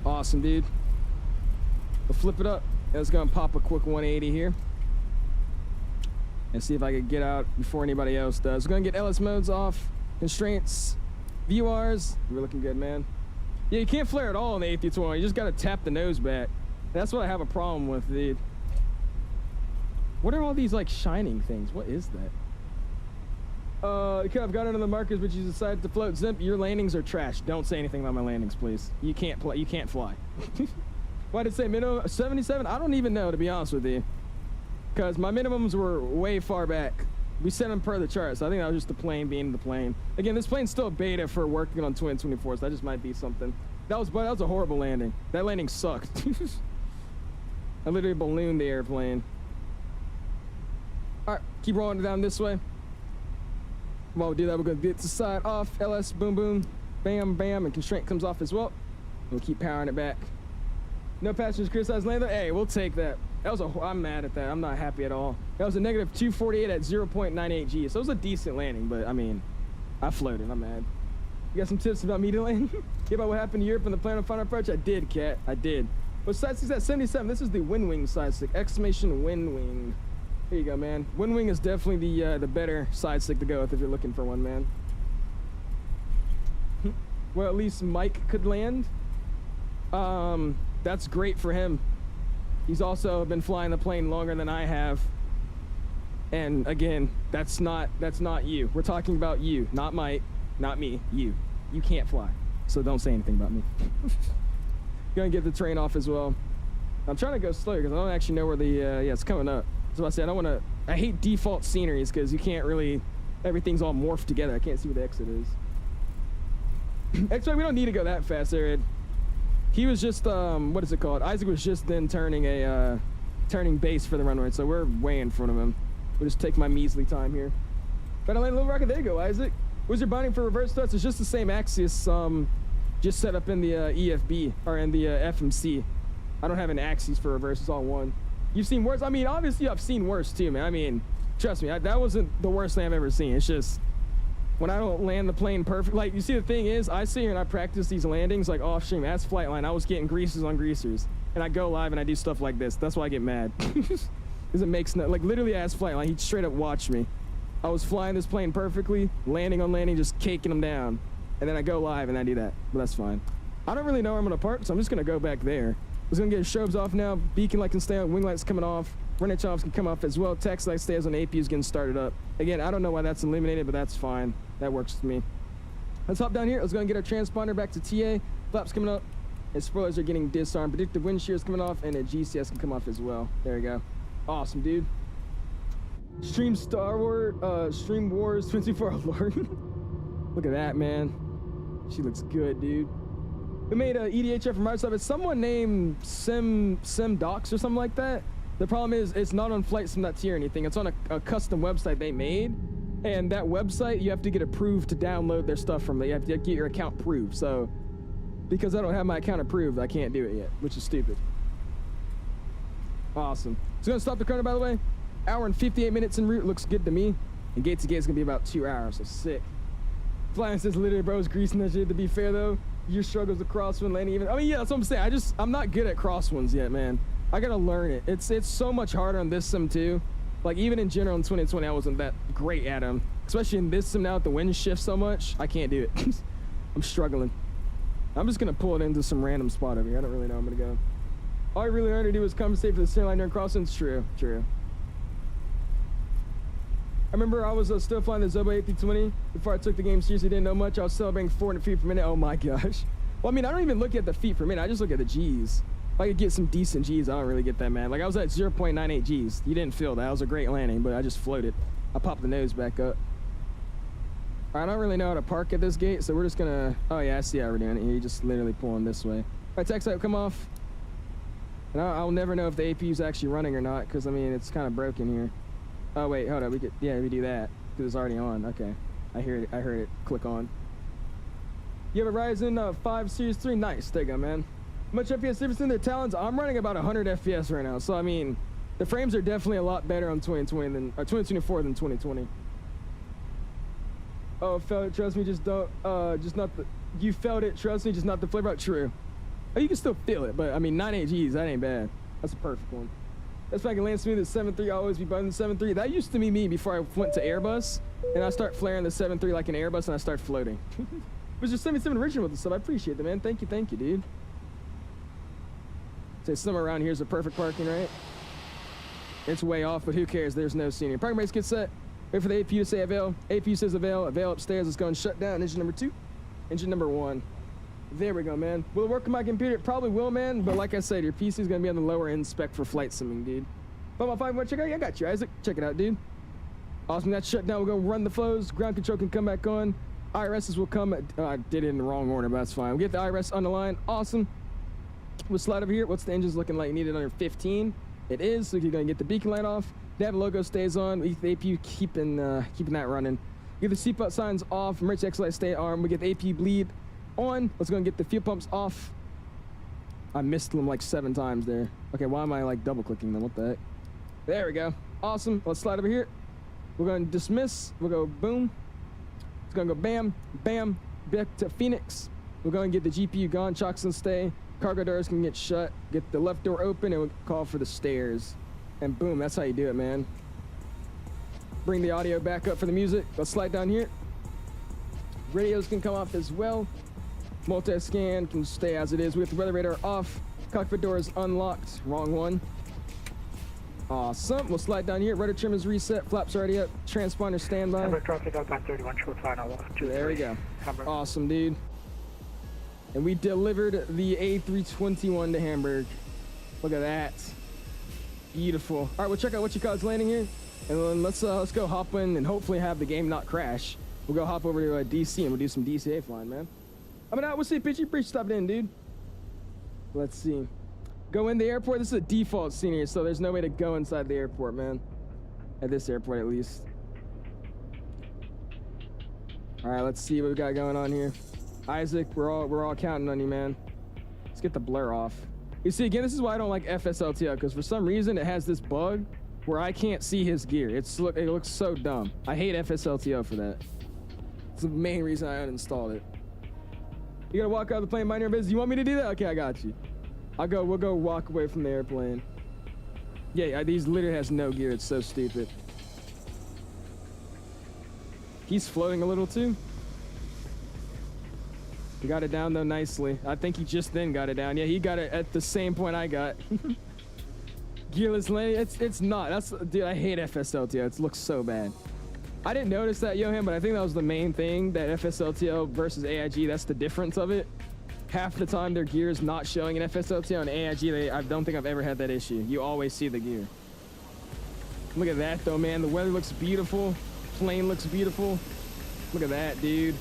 Awesome, dude. We'll flip it up. Let's go and pop a quick 180 here. And see if I can get out before anybody else does. We're gonna get LS modes off, constraints, VURs. We're looking good, man. Yeah, you can't flare at all in the A320. You just gotta tap the nose back. That's what I have a problem with, dude. What are all these like shining things? What is that? Okay, I've got into the markers, but you decided to float. Zimp, your landings are trash. Don't say anything about my landings, please. You can't play. You can't fly. Why did it say minimum 77? I don't even know, to be honest with you. Because my minimums were way far back. We set them per the chart, so I think that was just the plane being the plane. Again, this plane's still beta for working on 2024, so that just might be something. That was a horrible landing. That landing sucked. I literally ballooned the airplane. All right, keep rolling down this way. While we do that, we're gonna get the side off. LS, boom, boom, bam, bam, and constraint comes off as well. We'll keep powering it back. No passengers criticized lander. Hey, we'll take that. I'm mad at that. I'm not happy at all. That was a negative 248 at 0.98 G. So it was a decent landing, but I mean, I floated. I'm mad. You got some tips about me to land? Yeah, about what happened to Europe and the plan on final approach? I did, Cat. I did. But side stick's at 77. This is the wind wing side stick. Exclamation wind wing. Here you go, man. Wind wing is definitely the better side stick to go with if you're looking for one, man. Well, at least Mike could land. That's great for him. He's also been flying the plane longer than I have. And again, that's not you. We're talking about you, not Mike, not me, you. You can't fly. So don't say anything about me. Gonna get the train off as well. I'm trying to go slower because I don't actually know where the, yeah, it's coming up. So I said, I hate default sceneries because you can't really, everything's all morphed together. I can't see where the exit is. Actually, we don't need to go that fast, Arid. He was just, what is it called? Isaac was just then turning base for the runway, so we're way in front of him. We'll just take my measly time here. But I landed Little Rocket. There you go, Isaac. What's your binding for reverse thrust? It's just the same axis, just set up in the EFB, or in the FMC. I don't have an axis for reverse, it's all one. You've seen worse? I mean, obviously I've seen worse too, man. I mean, trust me, that wasn't the worst thing I've ever seen. It's just, when I don't land the plane perfect, like, you see, the thing is, I sit here and I practice these landings, like, off stream, as flight line, I was getting greasers on greasers. And I go live and I do stuff like this. That's why I get mad. Because it makes no, like, literally as flight line, he straight up watched me. I was flying this plane perfectly, landing on landing, just caking them down. And then I go live and I do that, but that's fine. I don't really know where I'm gonna park, so I'm just gonna go back there. I was gonna get strobes off now, beacon light can stay on, wing lights coming off, running chops can come off as well, text light stays on, AP is getting started up. Again, I don't know why that's eliminated, but that's fine. That works with me. Let's hop down here. Let's go and get our transponder back to TA. Flaps coming up, and spoilers are getting disarmed. Predictive wind shear is coming off, and a GCS can come off as well. There we go. Awesome, dude. Stream Stream Wars 24 Lord. Look at that, man. She looks good, dude. We made a EDHI from our side. It's someone named Sim Docs or something like that. The problem is it's not on flightsim.t or anything. It's on a custom website they made. And that website, you have to get approved to download their stuff from. You have to get your account approved. So, because I don't have my account approved, I can't do it yet, which is stupid. Awesome. So, gonna stop the corner, by the way. Hour and 58 minutes en route. Looks good to me. And gate to gate is gonna be about 2 hours, so sick. Flying says literally, bro's greasing that shit. To be fair, though, your struggles with crosswind landing even. I mean, yeah, that's what I'm saying. I'm not good at crosswinds yet, man. I gotta learn it. It's so much harder on this sim, too. Like, even in general in 2020, I wasn't that great at them. Especially in this sim now with the wind shift so much, I can't do it. I'm struggling. I'm just gonna pull it into some random spot over here. I don't really know where I'm gonna go. All I really learned to do was compensate for the center line during crosswinds. True, true. I remember I was still flying the 𝐳 A320 before I took the game seriously. Didn't know much. I was celebrating 400 feet per minute. Oh my gosh. Well, I mean, I don't even look at the feet per minute. I just look at the G's. I could get some decent G's, I don't really get that, man. Like, I was at 0.98 G's. You didn't feel that. That was a great landing, but I just floated. I popped the nose back up. I don't really know how to park at this gate, so we're just gonna... Oh, yeah, I see how we're doing it here. You're just literally pulling this way. All right, taxi light, come off. And I'll never know if the APU is actually running or not, because, I mean, it's kind of broken here. Oh, wait, hold up. We could... Yeah, we do that, because it's already on. Okay. I heard it click on. You have a Ryzen 5 Series 3? Nice. There you go, man. How much FPS difference in their Talons? I'm running about 100 FPS right now, so, I mean, the frames are definitely a lot better on 2020 than... 2024 than 2020. Oh, felt it, trust me, just don't, just not the, you felt it, trust me, just not the flavor out, true. Oh, you can still feel it, but I mean, 98 Gs, that ain't bad. That's a perfect one. That's if I can land smooth at 7.3, I'll always be better than 7.3. That used to be me before I went to Airbus, and I start flaring the 7.3 like an Airbus, and I start floating. It was just 77 original with the sub, I appreciate that, man. Thank you, dude. Say somewhere around here is a perfect parking, right? It's way off, but who cares, there's no senior. Parking brakes get set. Wait for the APU to say avail. APU says avail. Avail upstairs. Let's go and shut down engine number 2. Engine number 1. There we go, man. Will it work on my computer? It probably will, man. But like I said, your PC is going to be on the lower end spec for flight simming, dude. 515, check it out. Yeah, I got you, Isaac. Check it out, dude. Awesome. That's shut down. We're going to run the flows. Ground control can come back on. IRSs will come. I did it in the wrong order, but that's fine. We'll get the IRS on the line. Awesome. We'll slide over here. What's the engines looking like? You need it under 15. It is. So you're going to get the beacon light off. Nav logo stays on. We get the APU keeping that running. Get the seatbelt signs off. Emergency exit light stay armed. We get the APU bleed on. Let's go and get the fuel pumps off. I missed them like 7 times there. Okay, why am I like double clicking them? What the heck? There we go. Awesome. Let's slide over here. We're going to dismiss. We'll go boom. It's going to go bam, bam, back to Phoenix. We're going to get the GPU gone. Chocks and stay. Cargo doors can get shut. Get the left door open and we'll call for the stairs. And boom, that's how you do it, man. Bring the audio back up for the music. Let's slide down here. Radios can come off as well. Multi-scan can stay as it is. We have the weather radar off. Cockpit door is unlocked. Wrong one. Awesome. We'll slide down here. Rudder trim is reset. Flaps already up. Transponder standby. Hamburg traffic outbound 31, short final 2. There we go. Hamburg. Awesome, dude. And we delivered the A321 to Hamburg. Look at that. Beautiful. All right, we'll check out what you call is landing here, and then let's go hop in and hopefully have the game not crash. We'll go hop over to DC and we'll do some DCA flying, man. I mean, we'll see. Pitchy, appreciate stopping in, dude. Let's see. Go in the airport. This is a default scene here, so there's no way to go inside the airport, man. At this airport, at least. All right, let's see what we got going on here. Isaac, we're all counting on you, man. Let's get the blur off. You see, again, this is why I don't like FSLTO, because for some reason it has this bug where I can't see his gear. It looks so dumb. I hate FSLTO for that. It's the main reason I uninstalled it. You gotta walk out of the plane, mind your business. You want me to do that? Okay, I got you. We'll go walk away from the airplane. Yeah, these literally has no gear. It's so stupid. He's floating a little too. He got it down though nicely. I think he just then got it down. Yeah, he got it at the same point I got. Gearless landing. It's not. Dude, I hate FSLTO. It looks so bad. I didn't notice that, Johan, but I think that was the main thing, that FSLTO versus AIG, that's the difference of it. Half the time their gear is not showing in FSLTO, and AIG, I don't think I've ever had that issue. You always see the gear. Look at that though, man. The weather looks beautiful. Plane looks beautiful. Look at that, dude.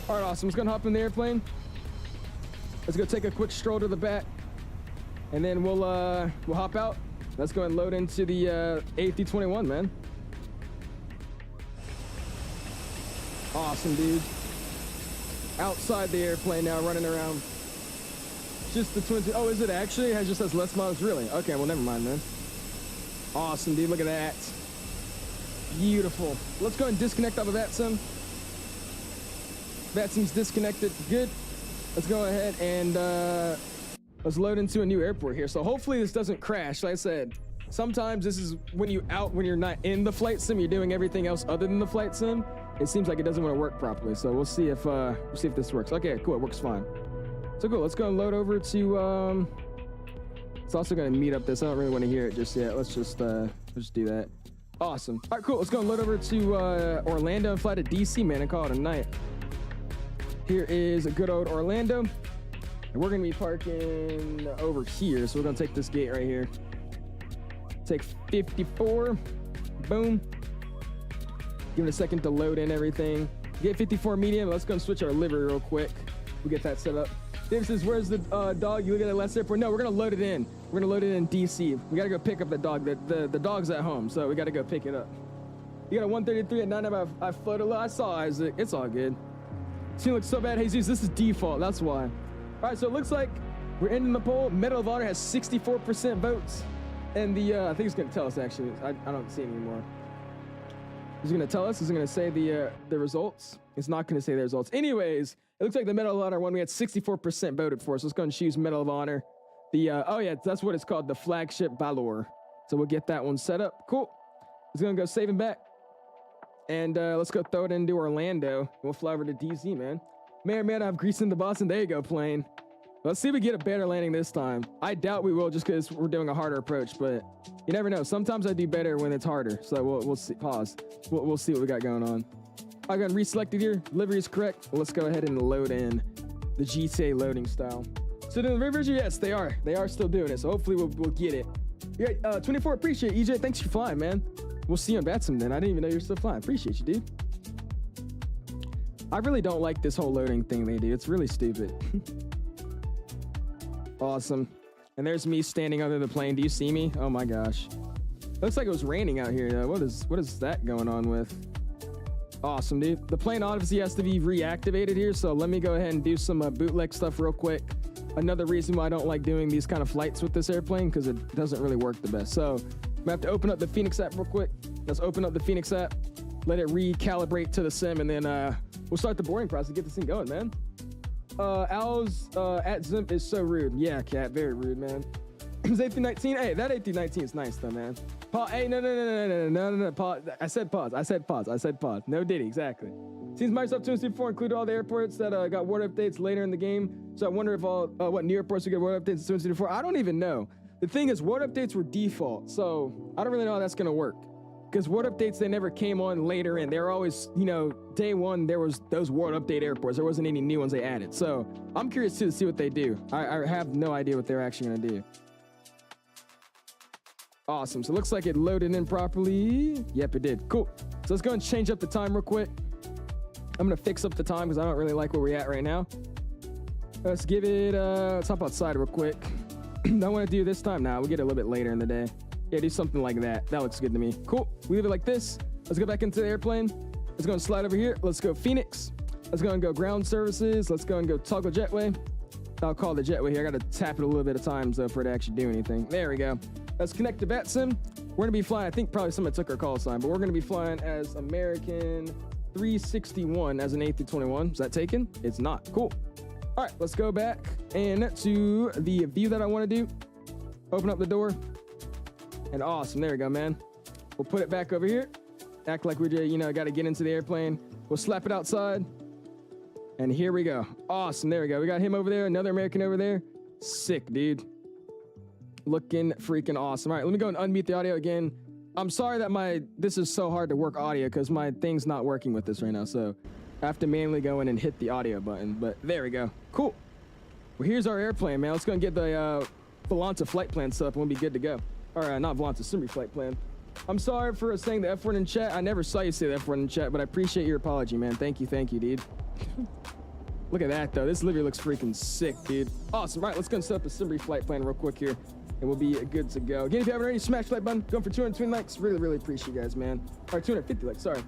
All right, awesome. Let's go and hop in the airplane. Let's go take a quick stroll to the back, and then we'll hop out. Let's go and load into the A321, man. Awesome, dude. Outside the airplane now, running around. Just the twin. Oh, is it actually? It just has less miles, really? Okay, well, never mind, man. Awesome, dude. Look at that. Beautiful. Let's go and disconnect off of Vatsim. Vatsim's disconnected. Good. Let's go ahead and let's load into a new airport here. So hopefully this doesn't crash. Like I said, sometimes this is when you're not in the flight sim, you're doing everything else other than the flight sim. It seems like it doesn't want to work properly. So we'll see if this works. Okay, cool. It works fine. So cool. Let's go and load over to. It's also going to meet up this. I don't really want to hear it just yet. Let's just do that. Awesome. All right, cool. Let's go and load over to Orlando and fly to DC, man, and call it a night. Here is a good old Orlando. And we're gonna be parking over here. So we're gonna take this gate right here. Take 54, boom. Give it a second to load in everything. Gate 54 medium, let's go and switch our livery real quick. We'll get that set up. Dave says, where's the dog? You look at the last airport. No, we're gonna load it in. We're gonna load it in DC. We gotta go pick up the dog. The dog's at home, so we gotta go pick it up. You got a 133 at 9. I floated a little. I saw Isaac. It's all good. She looks so bad, Jesus. This is default. That's why. All right, so it looks like we're ending the poll. Medal of Honor has 64% votes. And the, I think it's going to tell us, actually. I don't see it anymore. It's going to tell us. It's going to say the results. It's not going to say the results. Anyways, it looks like the Medal of Honor one, we had 64% voted for. So let's go and choose Medal of Honor. The, oh yeah, that's what it's called, the flagship 𝐕𝐿𝐼. So we'll get that one set up. Cool. It's going to go save and back. And let's go throw it into Orlando. We'll fly over to DC, man. May or may not have grease in the Boston. There you go, plane. Let's see if we get a better landing this time. I doubt we will just because we're doing a harder approach, but you never know. Sometimes I do better when it's harder. So we'll see. Pause. We'll see what we got going on. I got reselected here. Livery is correct. Well, let's go ahead and load in the GTA loading style. So the rivers, yes, they are. They are still doing it. So hopefully we'll get it. Yeah, 24, appreciate it. EJ, thanks for flying, man. We'll see you on Vatsim then. I didn't even know you're still flying. Appreciate you, dude. I really don't like this whole loading thing they do. It's really stupid. Awesome. And there's me standing under the plane. Do you see me? Oh my gosh. Looks like it was raining out here though. What is that going on with? Awesome, dude. The plane obviously has to be reactivated here. So let me go ahead and do some bootleg stuff real quick. Another reason why I don't like doing these kind of flights with this airplane, because it doesn't really work the best. So I have to open up the Fenix app real quick. Let's open up the Fenix app, let it recalibrate to the sim, and then we'll start the boarding process to get this thing going, man. Al's at Zimp is so rude. Yeah, cat, very rude, man. It's A319. Hey, that A319 is nice though, man. Hey, no. Pause. I said pause. No Diddy, exactly. Seems Microsoft 264 included all the airports that got word updates later in the game. So I wonder if all what new airports will get word updates in 264. I don't even know. The thing is, word updates were default, so I don't really know how that's gonna work. Because word updates, they never came on later in. They were always, you know, day one, there was those word update airports. There wasn't any new ones they added. So I'm curious to see what they do. I have no idea what they're actually gonna do. Awesome, so it looks like it loaded in properly. Yep, it did, cool. So let's go and change up the time real quick. I'm gonna fix up the time because I don't really like where we're at right now. Let's give it, let's hop outside real quick. Don't want to do this time now. We'll get it a little bit later in the day. Yeah, do something like that. That looks good to me. Cool. We leave it like this. Let's go back into the airplane. Let's go and slide over here. Let's go Fenix. Let's go and go ground services. Let's go and go toggle jetway. I'll call the jetway here. I got to tap it a little bit of times though for it to actually do anything. There we go. Let's connect to Vatsim. We're going to be flying. I think probably somebody took our call sign, but we're going to be flying as American 361 as an A321. Is that taken? It's not. Cool. All right, let's go back and to the view that I want to do. Open up the door. And awesome, there we go, man. We'll put it back over here. Act like we just, you know, got to get into the airplane. We'll slap it outside. And here we go. Awesome, there we go. We got him over there, another American over there. Sick, dude. Looking freaking awesome. All right, let me go and unmute the audio again. I'm sorry that this is so hard to work audio because my thing's not working with this right now. So I have to manually go in and hit the audio button, but there we go. Cool. Well, here's our airplane, man. Let's go and get the Volanta flight plan set up and we'll be good to go. Or not Volanta, Simri flight plan. I'm sorry for saying the F word in chat. I never saw you say the F word in chat, but I appreciate your apology, man. Thank you, dude. Look at that, though. This literally looks freaking sick, dude. Awesome. All right, let's go and set up a Simri flight plan real quick here, and we'll be good to go. Again, if you haven't already, smash the like button. Going for 220 likes. Really, really appreciate you guys, man. All right, 250 likes, sorry.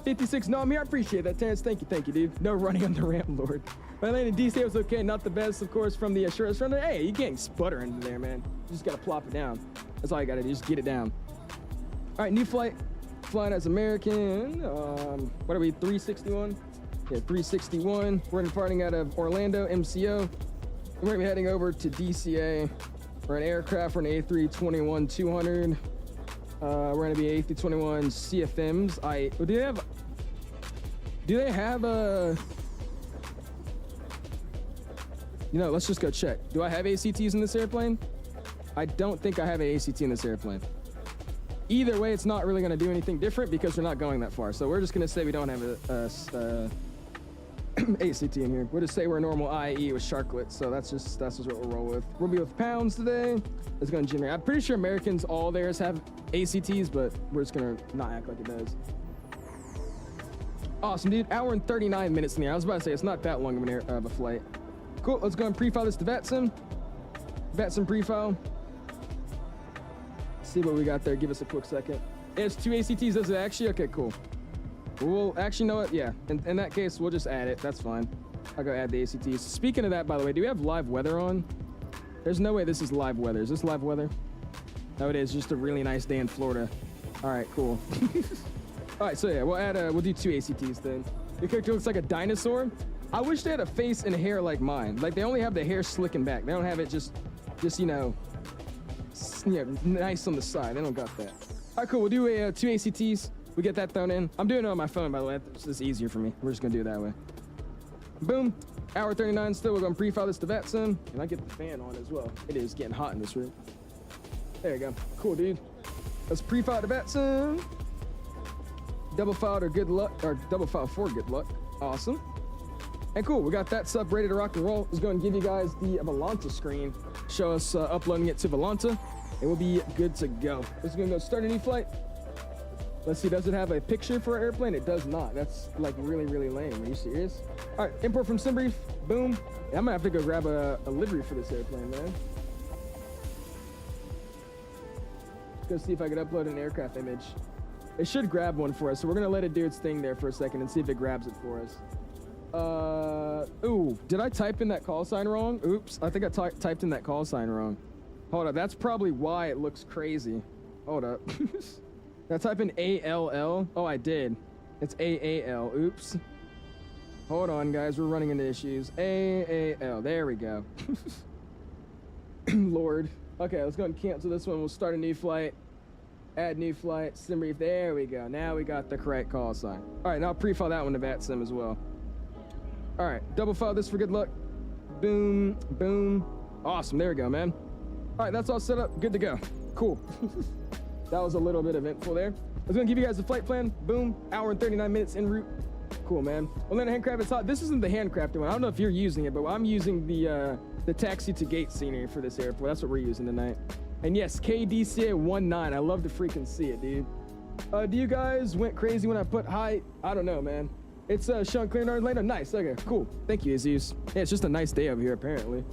56, no, I appreciate that, Terrence. Thank you, dude. No running on the ramp, Lord. My landing in DC was okay. Not the best, of course, from the assurance runner. Hey, you can't sputter into there, man. You just got to plop it down. That's all you got to do. Just get it down. All right, new flight. Flying as American. What are we, 361? Yeah, 361. We're departing out of Orlando, MCO. We're going to be heading over to DCA. We're an aircraft. We're an A321-200. We're going to be A321 CFMs. Do they have a... You know, let's just go check. Do I have ACTs in this airplane? I don't think I have an ACT in this airplane. Either way, it's not really going to do anything different because we're not going that far. So we're just going to say we don't have a ACT in here. We'll just say we're a normal IE with sharklet, so that's just what we'll roll with. We'll be with pounds today. It's gonna generate. I'm pretty sure Americans, all theirs have ACTs, but we're just gonna not act like it does. Awesome, dude. Hour and 39 minutes in the air. I was about to say, it's not that long of a flight. Cool, let's go and pre-file this to Vatsim. Vatsim pre-file. See what we got there. Give us a quick second. It's 2 ACTs, does it actually? Okay, cool. We'll actually know it. Yeah, in that case, we'll just add it. That's fine. I'll go add the ACTs. Speaking of that, by the way, do we have live weather on? There's no way this is live weather. Is this live weather? No, it is. Just a really nice day in Florida. All right, cool. All right, so yeah, we'll do 2 ACTs then. Your character looks like a dinosaur. I wish they had a face and hair like mine. Like, they only have the hair slicking back. They don't have it just you know, nice on the side. They don't got that. All right, cool. We'll do a 2 ACTs. We get that thrown in. I'm doing it on my phone, by the way. It's just easier for me. We're just gonna do it that way. Boom. Hour 39 still. We're gonna pre-file this to Vatsim. And I get the fan on as well. It is getting hot in this room. There you go. Cool, dude. Let's pre-file to Vatsim. Double file or good luck, or double file for good luck. Awesome. And cool, we got that sub ready to rock and roll. Let's go and give you guys the Volanta screen. Show us uploading it to Volanta, and we'll be good to go. It's gonna go start a new flight. Let's see, does it have a picture for our airplane? It does not. That's like really, really lame. Are you serious? All right, import from SimBrief. Boom. Yeah, I'm gonna have to go grab a livery for this airplane, man. Let's go see if I can upload an aircraft image. It should grab one for us, so we're gonna let it do its thing there for a second and see if it grabs it for us. Ooh, did I type in that call sign wrong? Oops, I think I typed in that call sign wrong. Hold up, that's probably why it looks crazy. Hold up. Did I type in ALL? Oh, I did. It's AAL, oops. Hold on, guys, we're running into issues. AAL, there we go. Lord. Okay, let's go and cancel this one. We'll start a new flight. Add new flight, SimBrief, there we go. Now we got the correct call sign. All right, now I'll pre-file that one to Vatsim as well. All right, double file this for good luck. Boom, boom. Awesome, there we go, man. All right, that's all set up, good to go. Cool. That was a little bit eventful there. I was gonna give you guys the flight plan. Boom, hour and 39 minutes en route. Cool, man. Well, then handcraft is hot. This isn't the handcrafted one. I don't know if you're using it, but I'm using the taxi to gate scenery for this airport. That's what we're using tonight. And yes, KDCA 19. I love to freaking see it, dude. Do you guys went crazy when I put height? I don't know, man. It's Sean Clear in Orlando. Nice. Okay, cool. Thank you, Aziz. Yeah, it's just a nice day over here, apparently.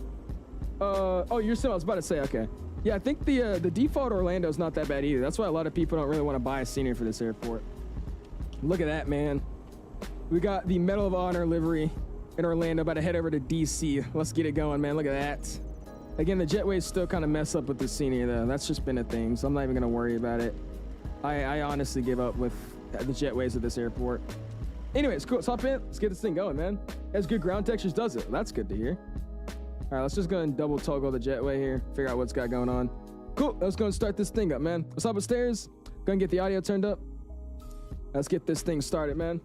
Oh, you're still. I was about to say. Okay. Yeah, I think the default Orlando is not that bad either. That's why a lot of people don't really want to buy a scenery for this airport. Look at that, man. We got the Medal of Honor livery in Orlando. About to head over to DC. Let's get it going, man. Look at that. Again, the jetways still kind of mess up with the scenery, though. That's just been a thing, so I'm not even going to worry about it. I honestly give up with the jetways at this airport. Anyways, cool. Let's hop in. Let's get this thing going, man. It has good ground textures, does it? That's good to hear. All right, let's just go and double toggle the jetway here. Figure out what's got going on. Cool. Let's go and start this thing up, man. Let's hop upstairs. Go and get the audio turned up. Let's get this thing started, man.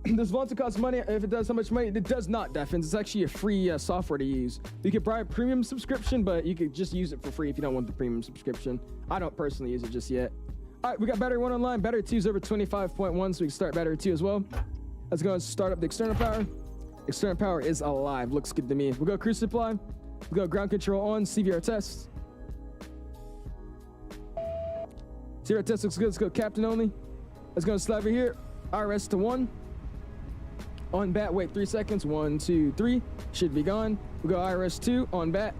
Does Volanta cost money? If it does, how much money? It does not, Defins. It's actually a free software to use. You could buy a premium subscription, but you could just use it for free if you don't want the premium subscription. I don't personally use it just yet. All right, we got battery 1 online. Battery 2 is over 25.1, so we can start battery 2 as well. Let's go and start up the external power. External power is alive. Looks good to me. We'll go cruise supply. We'll go ground control on. CVR test. CVR test looks good. Let's go captain only. Let's go slide over here. RS to 1. On bat, wait 3 seconds. 1, 2, 3. Should be gone. We'll go IRS 2 on bat.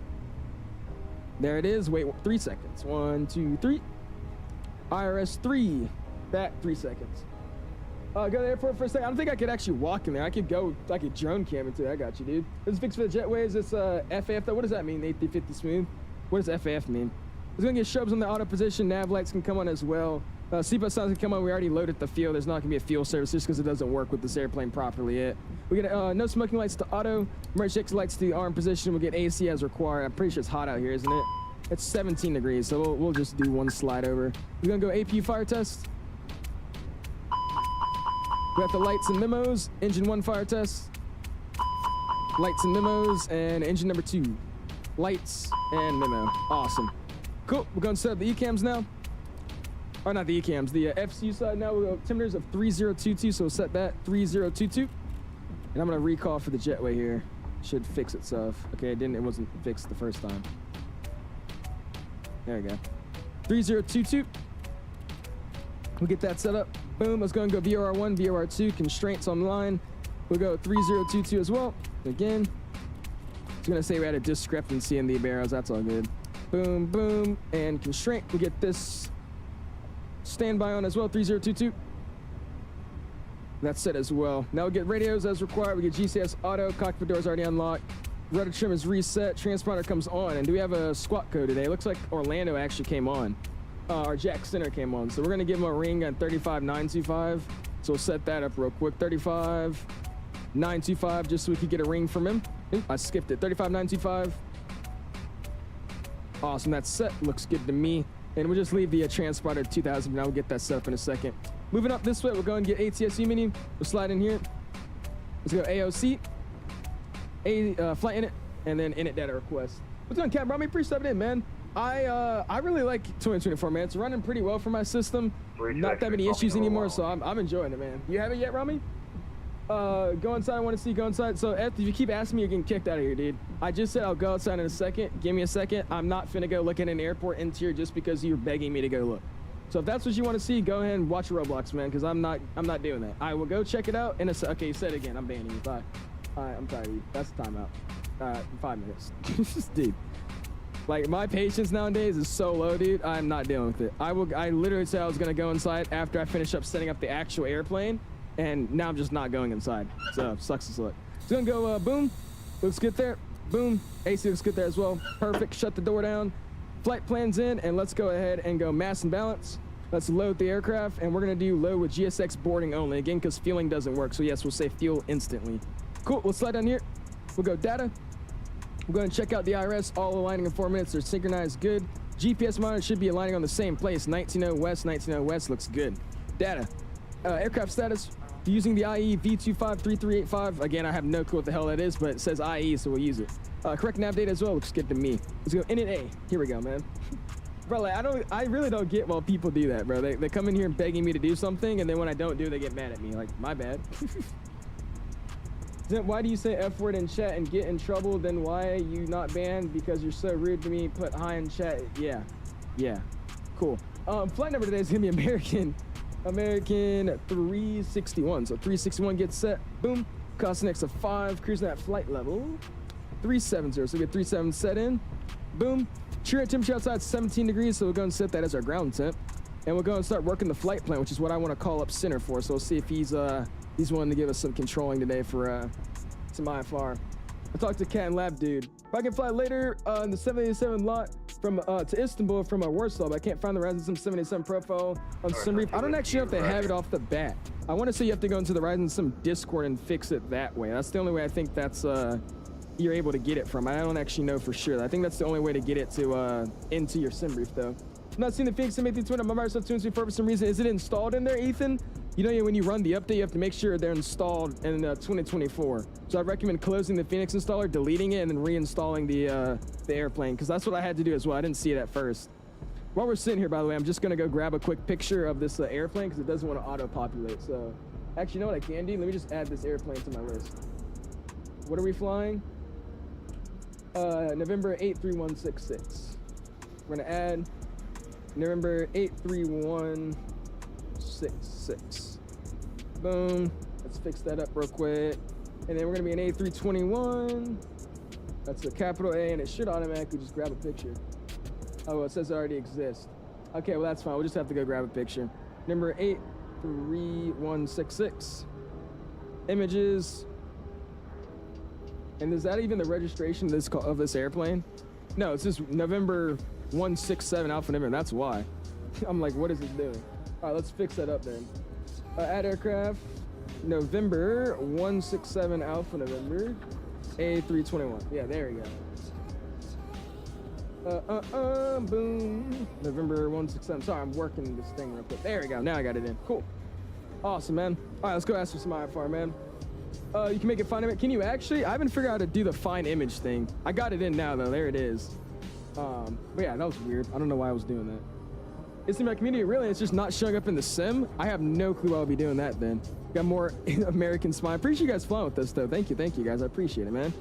There it is. Wait 3 seconds. 1, 2, 3. IRS 3. Bat 3 seconds. Go to the airport for a second. I don't think I could actually walk in there. I could drone cam into it. I got you, dude. This is fixed for the jetways. It's FAF. What does that mean? 8350 smooth. What does FAF mean? It's gonna get strobes on the auto position. Nav lights can come on as well. Seatbelt signs can come on. We already loaded the fuel. There's not gonna be a fuel service just because it doesn't work with this airplane properly yet. We get no smoking lights to auto. Emergency exit lights to the arm position. We'll get AC as required. I'm pretty sure it's hot out here, isn't it? It's 17 degrees, so we'll just do one slide over. We're gonna go APU fire test. We got the lights and memos. Engine 1 fire test. Lights and memos, and engine number 2. Lights and memo. Awesome. Cool. We're going to set up the ECAMs now. Or not the ECAMs, the FCU side now. We'll go temperatures of 3022, so we'll set that 3022. And I'm gonna recall for the jetway here. Should fix itself. Okay, it wasn't fixed the first time. There we go. 3022. We'll get that set up. Boom, let's go and go VOR1, VOR2, constraints on the line. We'll go 3022 as well. Again, it's gonna say we had a discrepancy in the barrels, that's all good. Boom, boom, and constraint. We'll get this standby on as well, 3022. That's set as well. Now we'll get radios as required. We get GCS auto, cockpit doors already unlocked. Rudder trim is reset, transponder comes on. And do we have a squawk code today? It looks like Orlando actually came on. Our Jack Center came on. So we're gonna give him a ring on 35925. So we'll set that up real quick. 35925, just so we could get a ring from him. Oop, I skipped it, 35925. Awesome, that's set, looks good to me. And we'll just leave the transponder at 2000, now we'll get that set up in a second. Moving up this way, we'll go and get ATSU menu. We'll slide in here. Let's go AOC, flight init, and then init data request. What's going on, Cap? Robbie, appreciate stepping in, man. I really like 2024, man. It's running pretty well for my system. Not that many issues anymore, so I'm enjoying it, man. You have it yet, Rami? Go inside, I want to see, go inside. So if you keep asking me, you're getting kicked out of here, dude. I just said I'll go outside in a second. Give me a second. I'm not finna go look at an airport interior just because you're begging me to go look. So if that's what you want to see, go ahead and watch Roblox, man, because I'm not doing that. I will go check it out in a okay, you said it again. I'm banning you. Bye. All right, I'm tired of you. That's the timeout. 5 minutes. Dude. Like, my patience nowadays is so low, dude. I'm not dealing with it. I literally said I was gonna go inside after I finish up setting up the actual airplane, and now I'm just not going inside. So sucks as luck. So gonna go boom. Looks good there. Boom. AC looks good there as well. Perfect. Shut the door down. Flight plans in, and let's go ahead and go mass and balance. Let's load the aircraft, and we're gonna do load with GSX boarding only. Again, because fueling doesn't work. So yes, we'll say fuel instantly. Cool. We'll slide down here. We'll go data. We'll go and check out the IRS, all aligning in 4 minutes. They're synchronized good. GPS monitor should be aligning on the same place. 19.0 west, 19.0 west looks good. Data. Aircraft status. Using the IE V253385. Again, I have no clue what the hell that is, but it says IE, so we'll use it. Correct nav data as well. Looks good to me. Let's go init A. Here we go, man. Bro, like, I really don't get why people do that, bro. They come in here begging me to do something, and then when I don't do, they get mad at me. Like, my bad. Why do you say F word in chat and get in trouble? Then why are you not banned? Because you're so rude to me. Put hi in chat. Yeah. Cool. Flight number today is gonna be American 361. So 361 gets set. Boom. Cost next to 5. Cruising at flight level 370. So we get 37 set in. Boom. True temperature outside 17 degrees. So we'll go and set that as our ground temp. And we'll go and start working the flight plan, which is what I want to call up center for. So we'll see if he's wanting to give us some controlling today for some IFR. I talked to Cat and Lab dude. If I can fly later in the 787 lot from to Istanbul from Warsaw, but I can't find the Ryzen 787 profile on SimReef. I don't actually know if they have it off the bat. I want to say you have to go into the Ryzen Sim Discord and fix it that way. That's the only way I think that's you're able to get it from. I don't actually know for sure. I think that's the only way to get it to into your SimReef though. I'm not seeing the Fenix M1820 on my Microsoft 224 for some reason. Is it installed in there, Ethan? You know, when you run the update, you have to make sure they're installed in 2024. So I recommend closing the Fenix installer, deleting it, and then reinstalling the airplane, because that's what I had to do as well. I didn't see it at first. While we're sitting here, by the way, I'm just going to go grab a quick picture of this airplane, because it doesn't want to auto-populate. So actually, you know what I can do? Let me just add this airplane to my list. What are we flying? November 83166. We're going to add November 83166. Boom. Let's fix that up real quick. And then we're gonna be an A321. That's a capital A, and it should automatically just grab a picture. Oh, well, it says it already exists. Okay, well, that's fine. We'll just have to go grab a picture. Number 83166. Images. And is that even the registration of this airplane? No, it's just November 167 Alpha November. That's why. I'm like, what is it doing? All right, let's fix that up then. Add aircraft, November 167 Alpha November, A321. Yeah, there we go. Boom. November 167. Sorry, I'm working this thing real quick. There we go. Now I got it in. Cool. Awesome, man. All right, let's go ask for some IFR, man. You can make it fine image. Can you actually? I haven't figured out how to do the fine image thing. I got it in now, though. There it is. But yeah, that was weird. I don't know why I was doing that. It's in my community, really. It's just not showing up in the sim. I have no clue I'll be doing that then. Got more American spy. Appreciate you guys flying with us, though. Thank you guys. I appreciate it, man.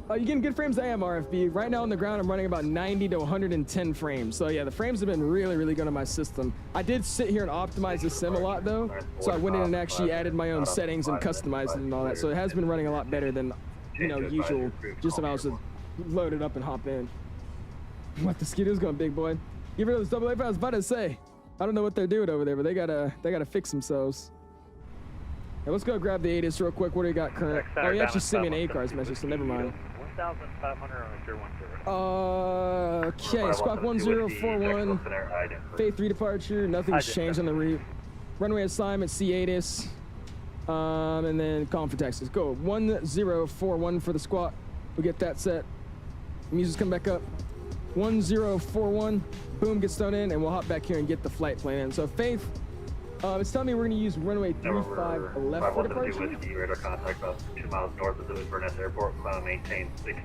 You getting good frames? I am, RFB. Right now on the ground, I'm running about 90 to 110 frames. So yeah, the frames have been really, really good on my system. I did sit here and optimize the sim a lot, though. So I went in and actually added my own settings and customized it and all that. So it has been running a lot better than, you know, usual. Just if I was to load it up and hop in. What, the Skidoo's going big, boy. Give rid of those �AA. I was about to say, I don't know what they're doing over there, but they gotta fix themselves. Hey, let's go grab the ATIS real quick. What do you got current? Oh, he actually sent me an A-cars message, so never mind. 1,500 on 010. Okay, squawk 1041. Phase 3 departure. Nothing's changed on the route. Runway assignment, C8is. And then calling for Texas. Go 1041 for the squawk. We'll get that set. Music's come back up. 1041. Boom, gets thrown in, and we'll hop back here and get the flight plan in. So Faith, it's telling me we're going to use runway 35 left for departure. Radar contact about 2 miles north of the Burnett Airport. Maintain 6.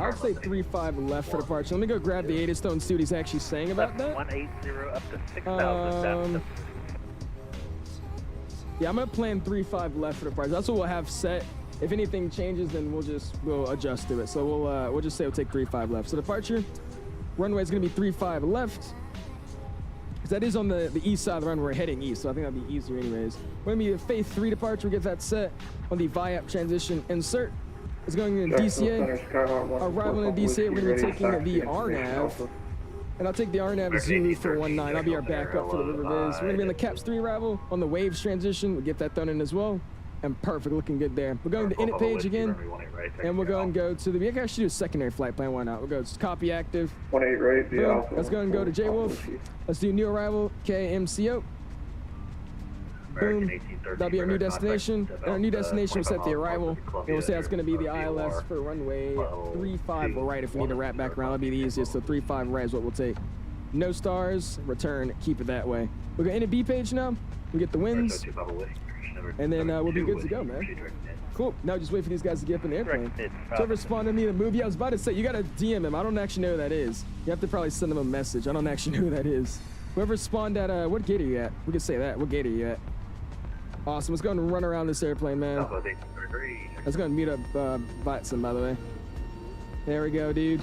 I would say 35 left for departure. Let me go grab the ATIS and see what he's actually saying about that. 180 up to 6,000. Yeah, I'm gonna plan 35 left for departure. That's what we'll have set. If anything changes, then we'll adjust to it. So we'll just say we'll take 35 left. So departure, runway is gonna be 35 left. Because that is on the east side of the runway. We're heading east, so I think that'll be easier anyways. We're gonna be a phase 3 departure. We'll get that set on the VIAP transition insert. It's going in DCA. Arrival in DCA, we're gonna be taking the RNAV. And I'll take the RNAV Zulu for 19. I'll be our backup for the River Viz. We're gonna be in the CAPS 3 arrival on the waves transition. We'll get that done in as well. And perfect, looking good there. We're going to the init page again. And we'll go and go to the, we can actually do a secondary flight plan, why not? We'll go to copy active. 18 right, boom. Let's go and go to J-Wolf. Let's do new arrival, KMCO. Boom. That'll be our new destination. And our new destination will set the arrival. And we'll say that's going to be the ILS for runway 35 right if we need to wrap back around. That'll be the easiest. So 35 right is what we'll take. No stars, return, keep it that way. We'll go in a B page now. We get the winds. And then we'll be good to go, man. Cool. Now just wait for these guys to get up in the airplane. Whoever spawned in me to move. Yeah, I was about to say, you got to DM him. I don't actually know who that is. You have to probably send him a message. I don't actually know who that is. Whoever spawned at, what gate are you at? We can say that. What gate are you at? Awesome. Let's go and run around this airplane, man. Let's go and meet up Vatsim, by the way. There we go, dude.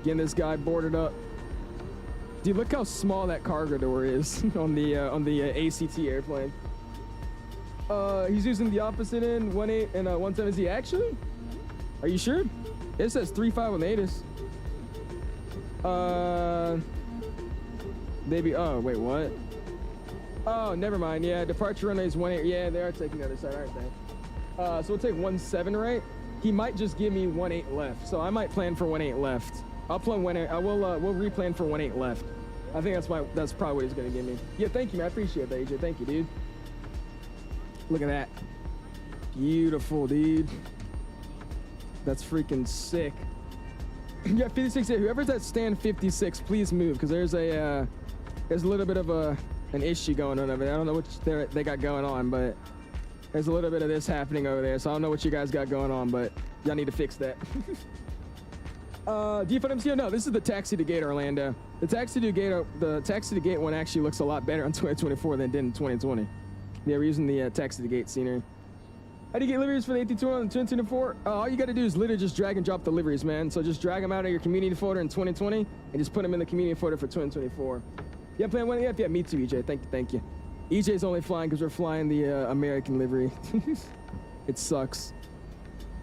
Getting this guy boarded up. Dude, look how small that cargo door is on the ACT airplane. He's using the opposite end, 18 and 17. Is he actually? Are you sure? It says 35 on the ATIS. Maybe. Oh, wait, what? Oh, never mind. Yeah, departure runway is 18. Yeah, they are taking the other side, aren't they? So we'll take 17 right. He might just give me 18 left, so I might plan for 18 left. I'll plan 18. I will. We'll replan for 18 left. I think that's probably what he's gonna give me. Yeah, thank you, man. I appreciate that, AJ. Thank you, dude. Look at that. Beautiful, dude. That's freaking sick. Yeah, 56. Whoever's at stand 56, please move, because there's a little bit of an issue going on over there. I don't know what they got going on, but there's a little bit of this happening over there. So I don't know what you guys got going on, but y'all need to fix that. Default MCO? No, this is the taxi to gate Orlando. The taxi to gate one actually looks a lot better on 2024 than it did in 2020. Yeah, we're using the taxi to gate scenery. How do you get liveries for the 82 on 2024? All you got to do is literally just drag and drop the liveries, man. So just drag them out of your community folder in 2020 and just put them in the community folder for 2024. Yeah, plan one. Yeah, me too, EJ. Thank you. EJ's only flying because we're flying the American livery. It sucks.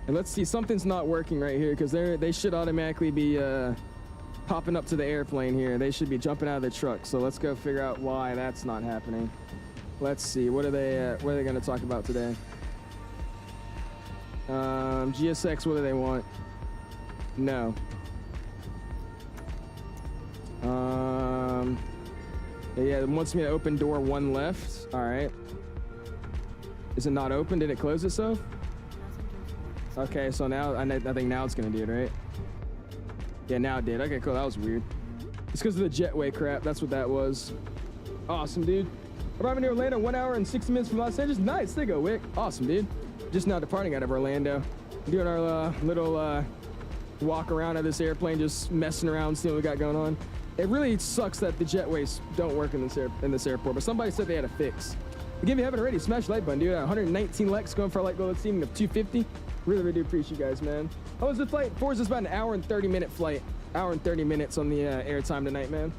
And let's see, something's not working right here because they should automatically be popping up to the airplane here. They should be jumping out of the truck. So let's go figure out why that's not happening. Let's see, what are they going to talk about today? GSX, what do they want? No. Yeah, it wants me to open door 1 left. All right. Is it not open? Did it close itself? Okay, so now I think now it's going to do it, right? Yeah, now it did. Okay, cool. That was weird. It's because of the jetway crap. That's what that was. Awesome, dude. Arriving in Orlando 1 hour and 60 minutes from Los Angeles. Nice. There you go, Wick. Awesome, dude. Just now departing out of Orlando. Doing our little walk around of this airplane, just messing around, seeing what we got going on. It really sucks that the jetways don't work in this airport, but somebody said they had a fix. Again, if you haven't already, smash the like button, dude. 119 Lex going for a light goal exceeding of 250. Really, really do appreciate you guys, man. How was the flight? Four is just about an hour and 30-minute flight. Hour and 30 minutes on the air time tonight, man.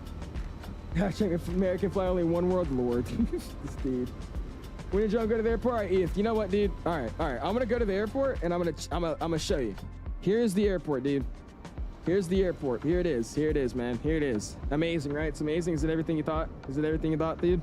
Hashtag if American fly only one world, Lord. This dude. When did y'all go to the airport? All right, Eth, you know what, dude? All right. I'm gonna go to the airport and I'm gonna show you. Here's the airport, dude. Here's the airport. Here it is. Here it is, man. Here it is. Amazing, right? It's amazing. Is it everything you thought? Is it everything you thought, dude?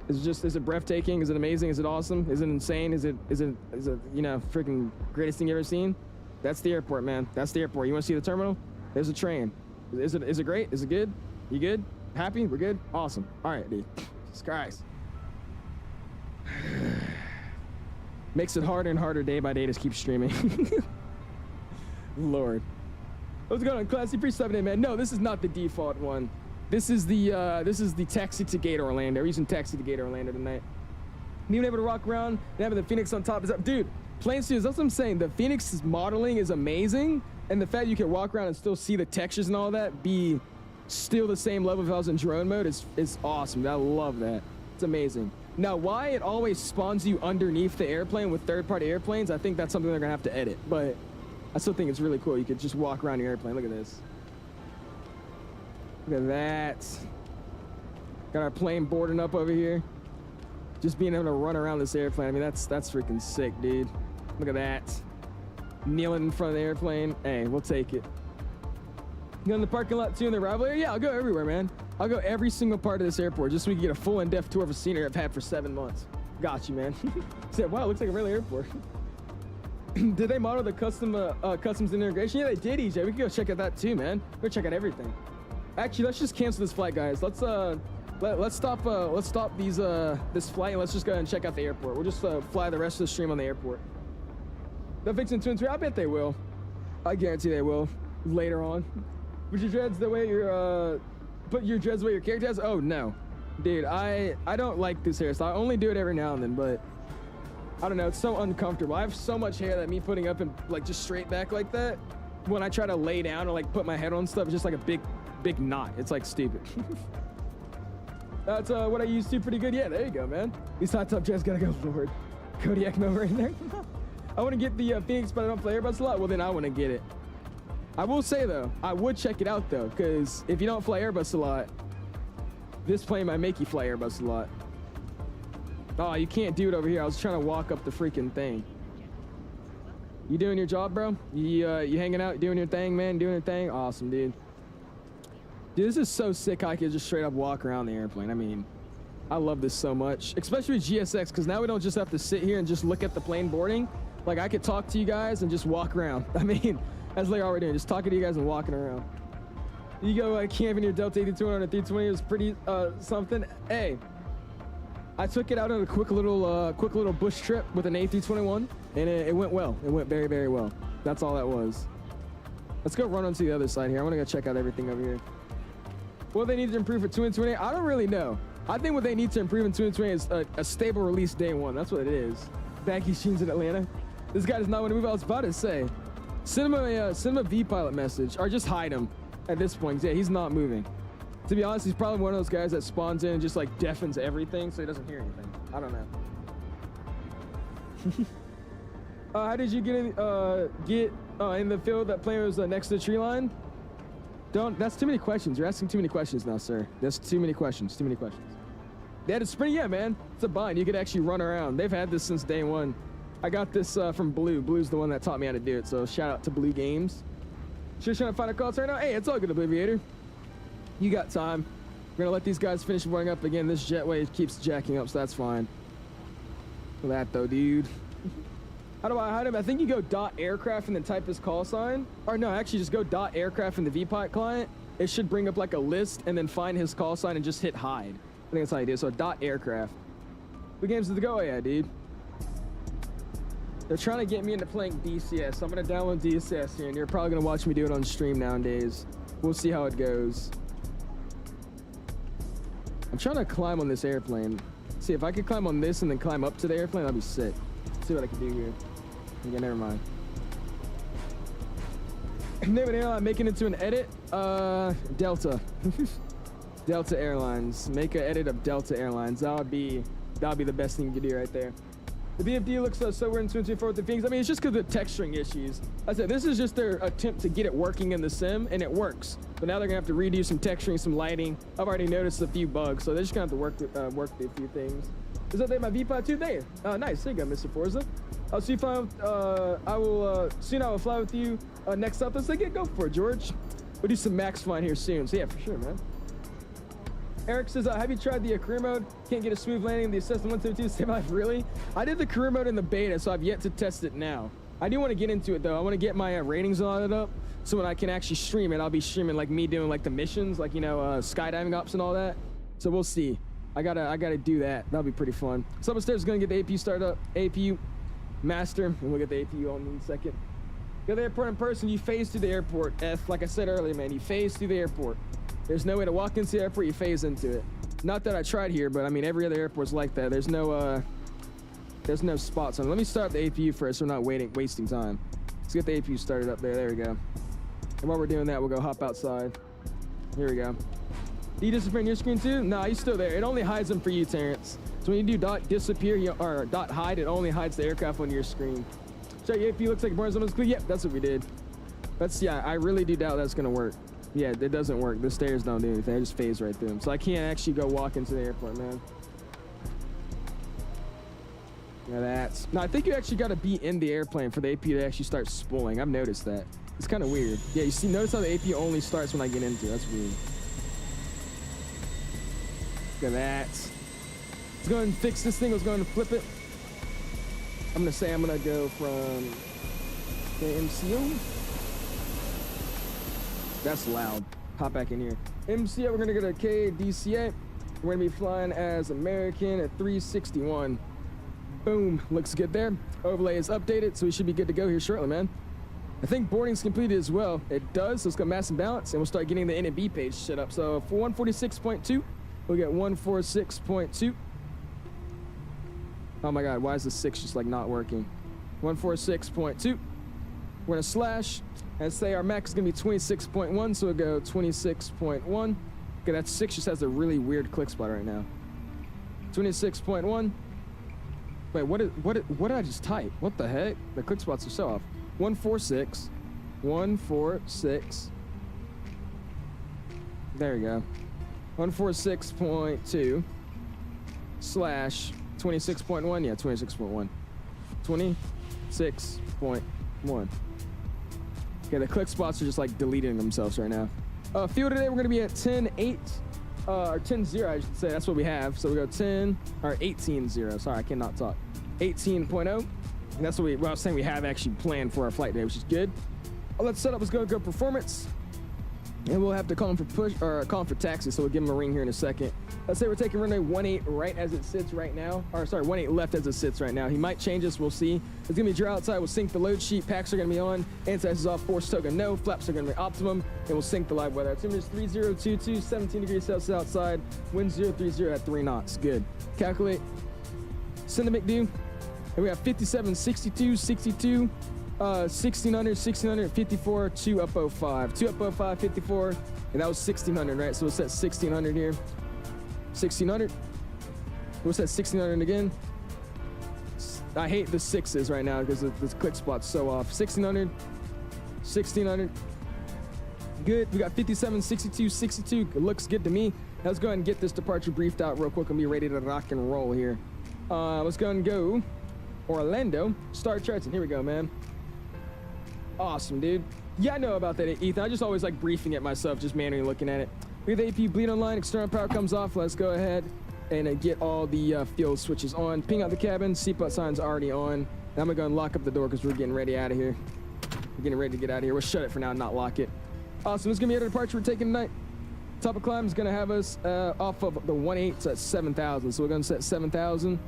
Is it breathtaking? Is it amazing? Is it awesome? Is it insane? Is it you know, freaking greatest thing you ever seen? That's the airport, man. That's the airport. You want to see the terminal? There's a train. Is it great? Is it good? You good? Happy? We're good? Awesome. All right, dude. Jesus Christ. Makes it harder and harder day by day to keep streaming. Lord. What's going on, Classy? Appreciate it, man. No, this is not the default one. This is the taxi to Gate Orlando. We're using taxi to Gate Orlando tonight. Being able to rock around and having the Fenix on top is up. Dude, plain serious, that's what I'm saying. The Fenix's modeling is amazing. And the fact you can walk around and still see the textures and all that be still the same level if I was in drone mode is awesome. I love that. It's amazing. Now, why it always spawns you underneath the airplane with third-party airplanes, I think that's something they're going to have to edit. But I still think it's really cool. You could just walk around your airplane. Look at this. Look at that. Got our plane boarding up over here. Just being able to run around this airplane. I mean, that's freaking sick, dude. Look at that. Kneeling in front of the airplane. Hey, we'll take it. You go in the parking lot too in the arrival area? Yeah, I'll go everywhere, man. I'll go every single part of this airport just so we can get a full in-depth tour of a scenery I've had for 7 months. Got you, man. Said, wow, looks like a real airport. Did they model the customs integration? Yeah, they did, EJ. We can go check out that too, man. Go check out everything. Actually, let's just cancel this flight, guys. Let's stop this flight and let's just go ahead and check out the airport. We'll just fly the rest of the stream on the airport. They'll fix it in 2 and 3. I bet they will. I guarantee they will later on. Put your dreads the way your character has? Oh no, dude. I don't like this hairstyle. I only do it every now and then, but I don't know. It's so uncomfortable. I have so much hair that me putting up and like just straight back like that, when I try to lay down or like put my head on stuff, it's just like a big knot. It's like stupid. That's what I used to pretty good. Yeah, there you go, man. These hot top jets gotta go forward. Cody Ekmo right there. I want to get the Fenix, but I don't play Airbus a lot. Well, then I want to get it. I will say though, I would check it out though, because if you don't fly Airbus a lot, this plane might make you fly Airbus a lot. Oh, you can't do it over here. I was trying to walk up the freaking thing. You doing your job, bro? You hanging out, doing your thing, man? Doing your thing? Awesome, dude. Dude, this is so sick. I could just straight up walk around the airplane. I mean, I love this so much, especially with GSX, because now we don't just have to sit here and just look at the plane boarding. Like, I could talk to you guys and just walk around. I mean, that's like all we're doing, just talking to you guys and walking around. You go camping your Delta 8200 on a 320. It was pretty something. Hey, I took it out on a quick little bush trip with an A321, and it went well. It went very, very well. That's all that was. Let's go run onto the other side here. I want to go check out everything over here. What they need to improve for 2 and 20? I don't really know. I think what they need to improve in 2 and 20 is a stable release day one. That's what it is. Baggy jeans in Atlanta. This guy does not want to move. I was about to say, send him a V-pilot message, or just hide him at this point. Yeah, he's not moving. To be honest, he's probably one of those guys that spawns in and just like deafens everything so he doesn't hear anything. I don't know. How did you get in the field that plane was next to the tree line? That's too many questions. You're asking too many questions now, sir. That's too many questions. Too many questions. They had a sprint, yeah, man. It's a bind. You could actually run around. They've had this since day one. I got this from Blue. Blue's the one that taught me how to do it. So shout out to Blue Games. Just trying to find a call right now. Hey, it's all good, Obliviator. You got time. We're gonna let these guys finish warming up again. This jetway keeps jacking up, so that's fine. For that though, dude. How do I hide him? I think you go .aircraft and then type his call sign. Or no, actually just go .aircraft in the VPOT client. It should bring up like a list and then find his call sign and just hit hide. I think that's how you do it. So .aircraft. What games did it go? Oh yeah, dude. They're trying to get me into playing DCS. So I'm gonna download DCS here, and you're probably gonna watch me do it on stream nowadays. We'll see how it goes. I'm trying to climb on this airplane. See if I could climb on this and then climb up to the airplane. That'd be sick. Let's see what I can do here. Okay, never mind. Name of an airline, making it to an edit. Delta. Delta Airlines. Make an edit of Delta Airlines. That'll be the best thing you can do right there. The BFD looks so we're in 2024 with the things. I mean, it's just because of the texturing issues. I said this is just their attempt to get it working in the sim, and it works. But now they're gonna have to redo some texturing, some lighting. I've already noticed a few bugs, so they're just gonna have to work through a few things. Is that there my V-Pod too? There. Nice. There you go, Mr. Forza. I'll see if I will fly with you next up. Let's go for it, George. We'll do some max flying here soon. So yeah, for sure, man. Eric says, have you tried the career mode? Can't get a smooth landing. The Cessna 172 save my life. Really? I did the career mode in the beta, so I've yet to test it now. I do want to get into it though. I want to get my ratings on it up, so when I can actually stream it, I'll be streaming like me doing like the missions, like, you know, skydiving ops and all that. So we'll see. I gotta do that. That'll be pretty fun. So upstairs is gonna get the APU started up. APU master, and we'll get the APU on in a second. Go to the airport in person. You phase through the airport. Like I said earlier, man, you phase through the airport. There's no way to walk into the airport, you phase into it. Not that I tried here, but I mean, every other airport's like that. There's no spots on it. Let me start the APU first so we're not wasting time. Let's get the APU started up there. There we go. And while we're doing that, we'll go hop outside. Here we go. Do you disappear on your screen too? Nah, he's still there. It only hides them for you, Terrence. So when you do .disappear or .hide, it only hides the aircraft on your screen. So your APU looks like Barnes almost clear. Yep, that's what we did. Yeah, I really do doubt that's gonna work. Yeah, it doesn't work. The stairs don't do anything. I just phase right through them. So I can't actually go walk into the airport, man. Now that's... No, I think you actually got to be in the airplane for the AP to actually start spooling. I've noticed that. It's kind of weird. Yeah, you see, notice how the AP only starts when I get into it. That's weird. Look at that. Let's go ahead and fix this thing. Let's go ahead and flip it. I'm going to say I'm going to go from KMCO. That's loud. Hop back in here. MCO, we're gonna go to KDCA. We're gonna be flying as American at 361. Boom, looks good there. Overlay is updated, so we should be good to go here shortly, man. I think boarding's completed as well. It does, so let's go mass and balance, and we'll start getting the NB page set up. So for 146.2, we'll get 146.2. Oh my God, why is the 6 just like not working? 146.2. We're gonna slash and say our max is gonna be 26.1, so we'll go 26.1. Okay, that 6 just has a really weird click spot right now. 26.1. Wait, what did I just type? What the heck? The click spots are so off. 146. 146. There we go. 146.2 slash 26.1. Yeah, 26.1. 26.1. Okay, the click spots are just like deleting themselves right now. Fuel today, we're gonna be at 10.8, or 10.0, I should say. That's what we have. So we go 10, or 18.0. Sorry, I cannot talk. 18.0. And that's what I was saying we have actually planned for our flight today, which is good. Let's set up, let's go performance. And we'll have to call him for push, or call him for taxi, so we'll give him a ring here in a second. Let's say we're taking runway 18 right as it sits right now. Or sorry, 18 left as it sits right now. He might change us, we'll see. It's gonna be dry outside, we'll sync the load sheet, packs are gonna be on, anti-ice is off, force token no, flaps are gonna be optimum, and we'll sync the live weather. Our temperature is 3022, 17 degrees Celsius outside, wind 030 at 3 knots, good. Calculate, send a McDo, and we have 57, 62, 62, 1600, 1654, 2 up 05. 2 up 05, 54, and that was 1600, right? So we'll set 1600 here. 1600. We'll set 1600 again. I hate the 6s right now because the click spot's so off. 1600, 1600. Good. We got 57, 62, 62. It looks good to me. Let's go ahead and get this departure briefed out real quick and be ready to rock and roll here. Let's go and go Orlando. Start charts, and here we go, man. Awesome, dude. Yeah, I know about that, Ethan. I just always like briefing it myself, just manually looking at it. We have the AP bleed online, external power comes off. Let's go ahead and get all the fuel switches on. Ping out the cabin, seatbelt sign's already on. Now I'm gonna go and lock up the door because we're getting ready out of here. We're getting ready to get out of here. We'll shut it for now and not lock it. Awesome, this is gonna be our departure we're taking tonight. Top of climb is gonna have us off of the 18, so that's 7,000. So we're gonna set 7,000.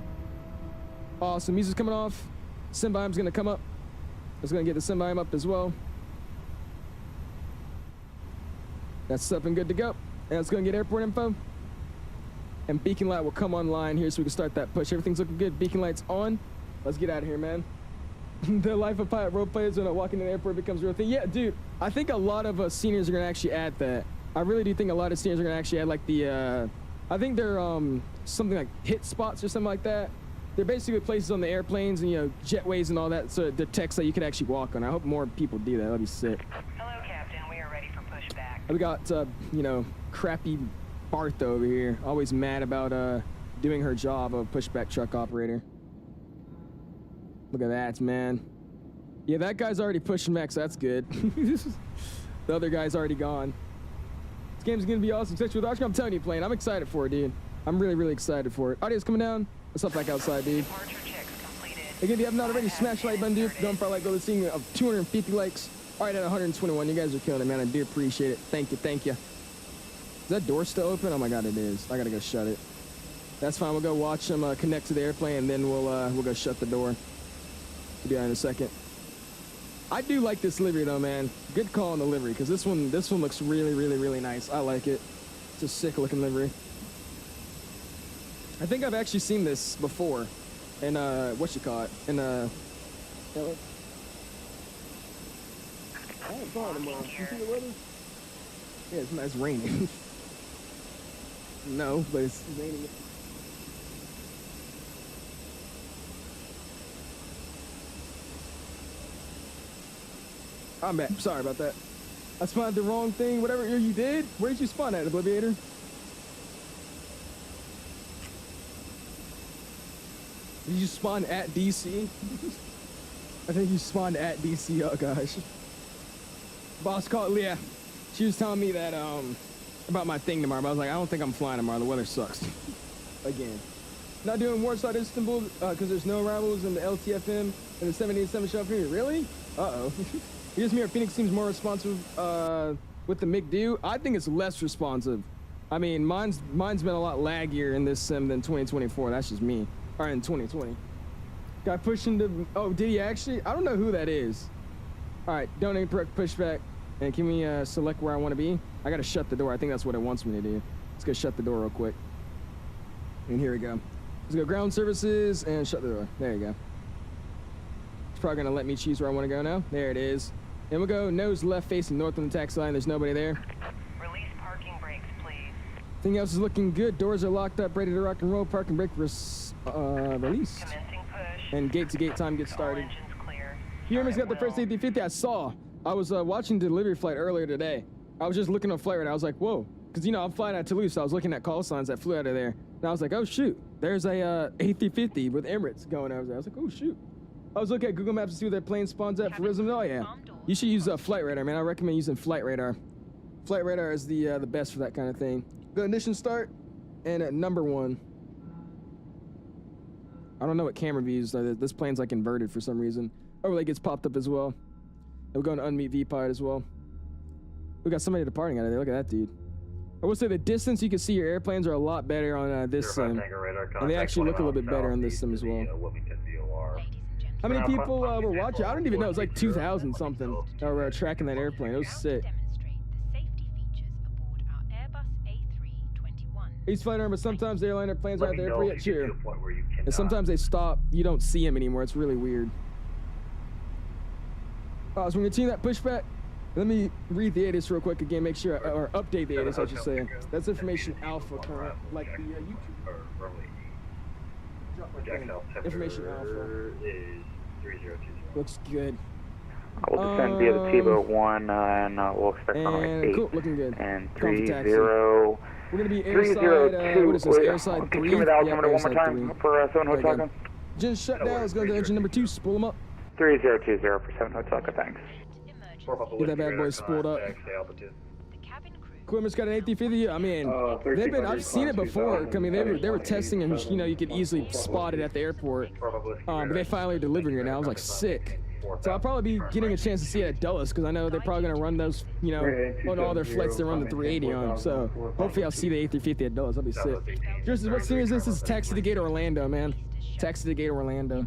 Awesome, music's coming off. Sim-Bim's gonna come up. Let's go and get the Sim-Bim up as well. That's up and good to go. And let's go and get airport info. And beacon light will come online here so we can start that push. Everything's looking good. Beacon light's on. Let's get out of here, man. The life of pilot role players when I walk into the airport becomes a real thing. Yeah, dude, I think a lot of seniors are gonna actually add that. I really do think a lot of seniors are gonna actually add like the, I think they're something like hit spots or something like that. They're basically places on the airplanes and, you know, jetways and all that, so the text that you could actually walk on. I hope more people do that. That'd be sick. Hello, Captain. We are ready for pushback. We got, you know, crappy Bartha over here, always mad about doing her job of pushback truck operator. Look at that, man. Yeah, that guy's already pushing back, so that's good. The other guy's already gone. This game's gonna be awesome. Sexual with Oscar, I'm telling you, Plane. I'm excited for it, dude. I'm really, really excited for it. Audio's coming down. What's up back outside, dude? Again, if you have not already, smash the like button, dude. Don't for like, go to seeing of 250 likes. All right, at 121. You guys are killing it, man. I do appreciate it. Thank you, thank you. Is that door still open? Oh my God, it is. I gotta go shut it. That's fine. We'll go watch them connect to the airplane, and then we'll go shut the door. We'll do that in a second. I do like this livery though, man. Good call on the livery, because this one looks really, really, really nice. I like it. It's a sick looking livery. I think I've actually seen this before, in what you call it, in oh, it's on tomorrow. You see the weather? Yeah, it's raining. No, but it's raining. I'm back. Sorry about that. I spawned the wrong thing. Whatever you did. Where did you spawn at, Obliviator? Did you spawn at DC? I think you spawned at DC. Oh gosh. Boss called Leah. She was telling me that about my thing tomorrow. But I was like, I don't think I'm flying tomorrow. The weather sucks. Again. Not doing Warsaw Istanbul because there's no arrivals in the LTFM and the 787 shuttle for me. Really? Uh-oh. Here's me. Our Phoenix seems more responsive with the McDo. I think it's less responsive. I mean, mine's been a lot laggier in this sim than 2024. That's just me. Or in 2020. Got pushed into. Oh, did he actually? I don't know who that is. All right, donate pushback. And can we select where I want to be? I gotta shut the door. I think that's what it wants me to do. Let's go shut the door real quick. And here we go. Let's go ground services and shut the door. There you go. It's probably gonna let me choose where I want to go now. There it is. And we'll go nose left facing north on the taxi line. There's nobody there. Release parking brakes, please. Everything else is looking good. Doors are locked up, ready to rock and roll. Parking brake released. Commencing push. And gate to gate time gets started. All engines clear. Human's got the first A350. I saw. I was watching the delivery flight earlier today. I was just looking on flight radar. I was like, whoa. Because, you know, I'm flying out of Toulouse, so I was looking at call signs that flew out of there. And I was like, oh, shoot. There's a A350 with Emirates going over there. I was like, oh, shoot. I was looking at Google Maps to see where that plane spawns at for Rism. Oh, yeah. You should use flight radar, man. I recommend using flight radar. Flight radar is the best for that kind of thing. Go ignition start. And at number 1. I don't know what camera views. This plane's like inverted for some reason. Overlay gets popped up as well. And we're going to unmute VPod as well. We got somebody departing out of there. Look at that dude. I will say the distance you can see your airplanes are a lot better on this sim. And they actually look a little bit better on this sim as well. How many people were watching? I don't even know. It's like 2,000 something that were tracking that airplane. It was sick. He's flying around, but sometimes the airliner planes are out there pretty cheer. And sometimes they stop. You don't see them anymore. It's really weird. So we're gonna continue that pushback. Let me read the ATIS real quick again, make sure, or update the ATIS, I should say. That's information alpha current, like the YouTube. Information alpha. Looks good. We'll descend via the TBO 1 and we'll expect runway 8. Cool, looking good. And 30. 30. We're going to be airside, what is this, airside 3? Give me the altimeter one more time for 7 Hotel. Engine shut down, let's go to engine number 2, spool them up. 3020 for 7 Hotel, thanks. Get that bad boy spooled up. Equipment's got an A350. I mean, I've seen it before. I mean, they were testing and, you know, you could easily spot it at the airport. But they finally delivering it now. I was like, sick. So I'll probably be getting a chance to see it at Dulles because I know they're probably going to run those, you know, on all their flights they run the 380 on. So hopefully I'll see the A350 at Dulles. That'll be sick. Just what series is this? This is Taxi to Gate Orlando, man. Taxi to Gate Orlando.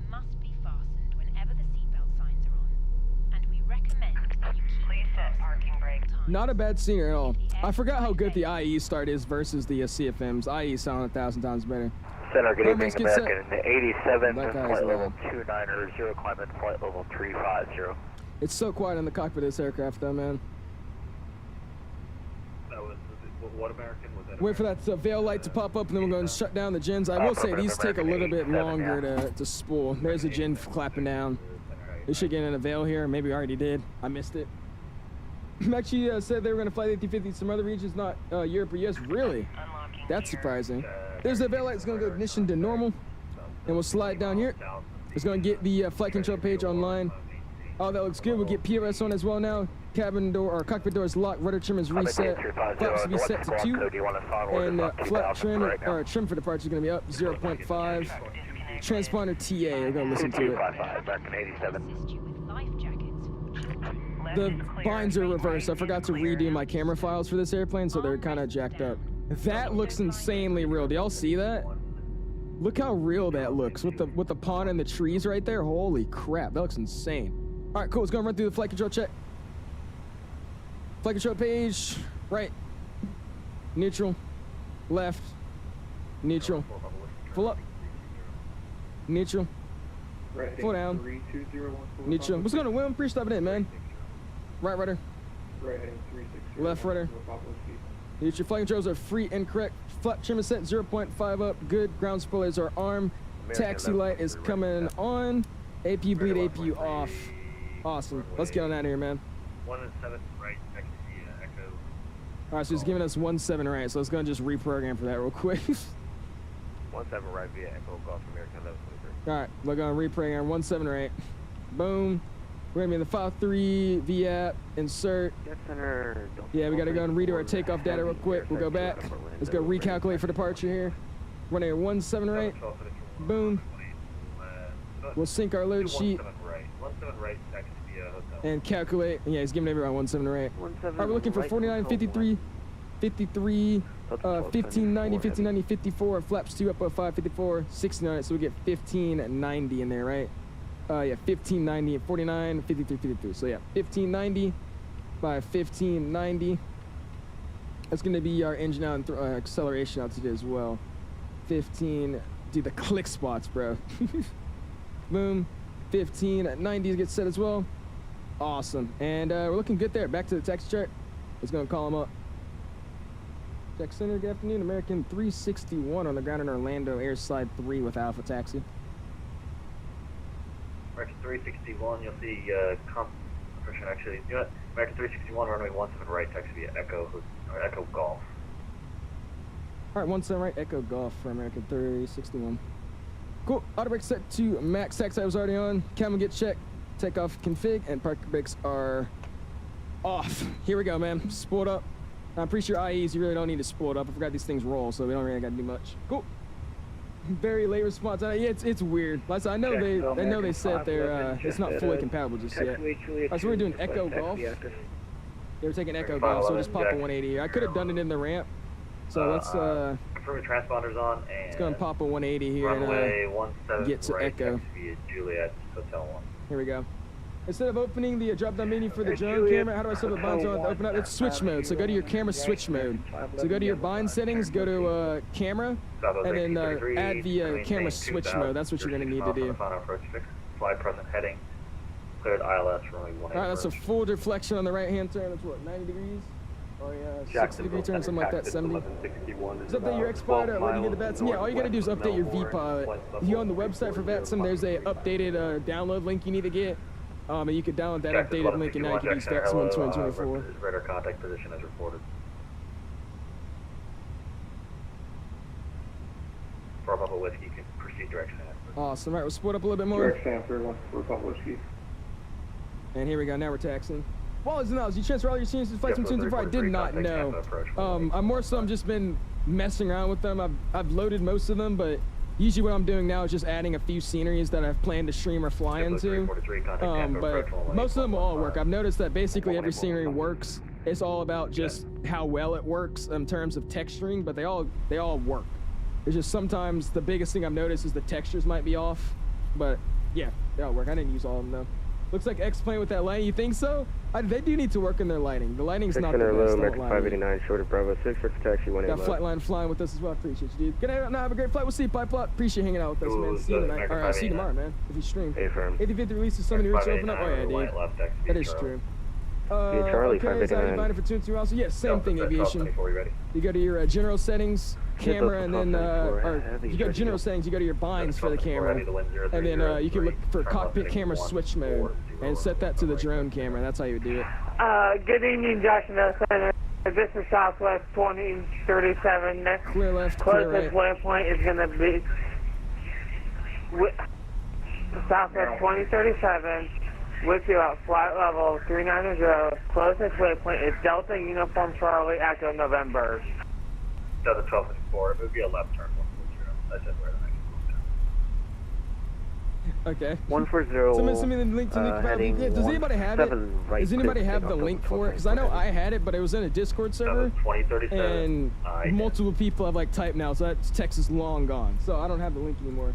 Please set parking brake. Not a bad scenery at all. I forgot how good the IE start is versus the CFMs. IE sound 1,000 times better. Center, good evening, Let's get set. American 87, That guy's flight level loud. 290, climb at flight level 350. It's so quiet in the cockpit of this aircraft, though, man. That was, what American was that? Wait for that veil light to pop up, and then we're going to shut down the gens. I will say these take a little bit longer to spool. There's a gen clapping down. We should get in a veil here. Maybe we already did. I missed it. Actually said they were going to fly the A350 to some other regions, not Europe or US. Really? That's surprising. There's the veil light. It's going to go ignition to normal, and we'll slide down here. It's going to get the flight control page online. Oh, that looks good. We'll get POS on as well now. Cabin door or cockpit door is locked. Rudder trim is reset. Flaps to be set to 2. And flap trim or trim for departure is going to be up 0.5. Transponder TA. We're going to listen to it. The binds are reversed. I forgot to redo my camera files for this airplane, so they're kind of jacked up. That looks insanely real. Do y'all see that? Look how real that looks with the pond and the trees right there. Holy crap, that looks insane. All right, cool. Let's go run through the flight control check. Flight control page, right, neutral, left, neutral, full up, neutral, full down, neutral. What's going on, Will? Appreciate stopping in, man. Right rudder, left rudder. Neutral. Flight controls are free and correct. Flap trim is set 0.5 up. Good. Ground spoilers are armed. Taxi light is coming on. APU bleed, APU off. Awesome. Let's get on out of here, man. 17 right, taxi, Echo. All right, so he's giving us 17 right, so let's go and just reprogram for that real quick. 17 right via Echo Golf American 1123. All right, we're going to reprogram 17 right. Boom. We're going to be in the 53 VAP, insert. Yeah, we got to go and redo our takeoff data real quick. We'll go back. Let's go recalculate for departure here. Running at 17 right. Boom. We'll sync our load sheet. 17 right, taxi via hotel. And calculate. Yeah, he's giving everyone 17 right. All right, we're looking for 49, 53, 53, 1590, 1590, 54, flaps 2 up 5, 54, 69. So we get 1590 in there, right? Yeah, 1590, 49, 53, 53. So yeah, 1590 by 1590. That's going to be our engine out and acceleration altitude as well. 15, dude, the click spots, bro. Boom. 1590 gets set as well. Awesome. And we're looking good there. Back to the taxi chart. Let's go and call him up. Jack Center, good afternoon. American 361 on the ground in Orlando, airside 3 with Alpha Taxi. American 361, you'll see, actually, you know what? American 361, runway 17 right, taxi via Echo Golf. All right, 17 right, Echo Golf for American 361. Cool, auto brake set to max. Taxi I was already on. Camera get checked. Takeoff config, and park brakes are off. Here we go, man. Spooled up. I'm pretty sure IEs, you really don't need to spool it up. I forgot these things roll, so we don't really got to do much. Cool. Very late response. Yeah, it's weird. I know they said they're it's not fully compatible just yet. Alright, so we're doing Echo Golf. They were taking Echo Golf, so just pop a 180 here. I could have done it in the ramp. So let's confirm transponders on, and let's go and pop a 180 here runway and get to right, Echo. taxi via Juliet Hotel 1. Here we go. Instead of opening the drop-down menu for the drone camera, how do I set the binds on to open up? It's switch mode. So go to your camera switch mode. So go to your bind settings, go to camera, and then add the camera switch mode. That's what you're going to need to do. Fly present heading. Cleared ILS runway 18. All right, that's a full deflection on the right-hand turn. That's what, 90 degrees? Or 60-degree turn, something like that, 70. Just update your X-Pilot when you get the Vatsim. Yeah, all you got to do is update your V-Pilot. If you go on the website for Vatsim, there's a updated download link you need to get. And you can download that updated link, and now you can use Vatsim in 2024. Radar contact position as reported. For Papa Whiskey, you can proceed direction. Awesome. All right, we'll split up a little bit more. Whiskey. And here we go. Now we're taxing. Well, as you transfer all your scenes to Flight Sim 224. I did not know. I'm just been messing around with them. I've loaded most of them, but usually what I'm doing now is just adding a few sceneries that I've planned to stream or fly into. But most of them will all work. I've noticed that basically every scenery works. It's all about just how well it works in terms of texturing, but they all work. It's just sometimes the biggest thing I've noticed is the textures might be off, but yeah, they all work. I didn't use all of them though. Looks like X-plane with that lighting. You think so? They do need to work on their lighting. The lighting's not the 600 best. low, I won't American lie to you. 589, short of Bravo 6, for taxi 18 Got left. Flightline flying with us as well. Appreciate you, dude. Good night. No, have a great flight. We'll see you, Pipe Plot. Appreciate hanging out with us, man. See you tonight. Or see you tomorrow, man. If you stream. Affirm. 8050 releases so many routes open up. Oh, yeah, dude. That is true. Charlie, Okay, is that you 589. buying it for 2 and 2 also? Yes, same thing, aviation. You go to your general settings, camera, and then, or you go to general settings, you go to your binds for the camera, and then you can look for cockpit camera switch mode, and set that to the drone camera. That's how you would do it. Good evening, Joshua Center. This is Southwest 2037. Next Clear left, clear closest right. waypoint is going to be Southwest 2037. With you at flight level 390. Closest waypoint is Delta Uniform Charlie Echo November. Delta 1254. It would be a left turn 140. That's just where the next Okay. 140. Send me the link to the heading yeah, does anybody have it? 17 right, Does anybody clear have the takeoff, link Delta for it? Because I know I had it, but it was in a Discord server, 2037. and multiple people have like typed now, so that text is long gone. So I don't have the link anymore.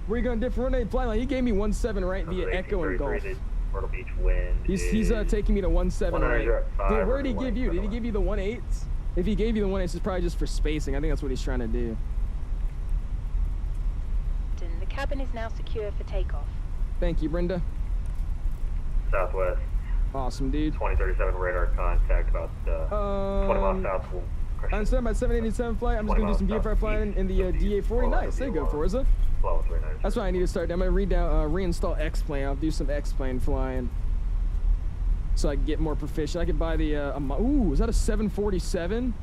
Where you going different runway flying line? He gave me 17 right via Echo and Golf. Myrtle Beach wind. He's taking me to 17 right. 105 Dude, where did he or give you? Did he give you the 18s? If he gave you the 18s, it's probably just for spacing. I think that's what he's trying to do. The cabin is now secure for takeoff. Thank you, Brenda. Southwest. Awesome, dude. 2037 radar contact about 20 miles south. I understand my 787 flight. I'm just going to do some VFR flying in the DA40. Nice. There you go, Forza. That's what I need to start. I'm going to reinstall X-plane. I'll do some X-plane flying so I can get more proficient. I could buy the, ooh, is that a 747?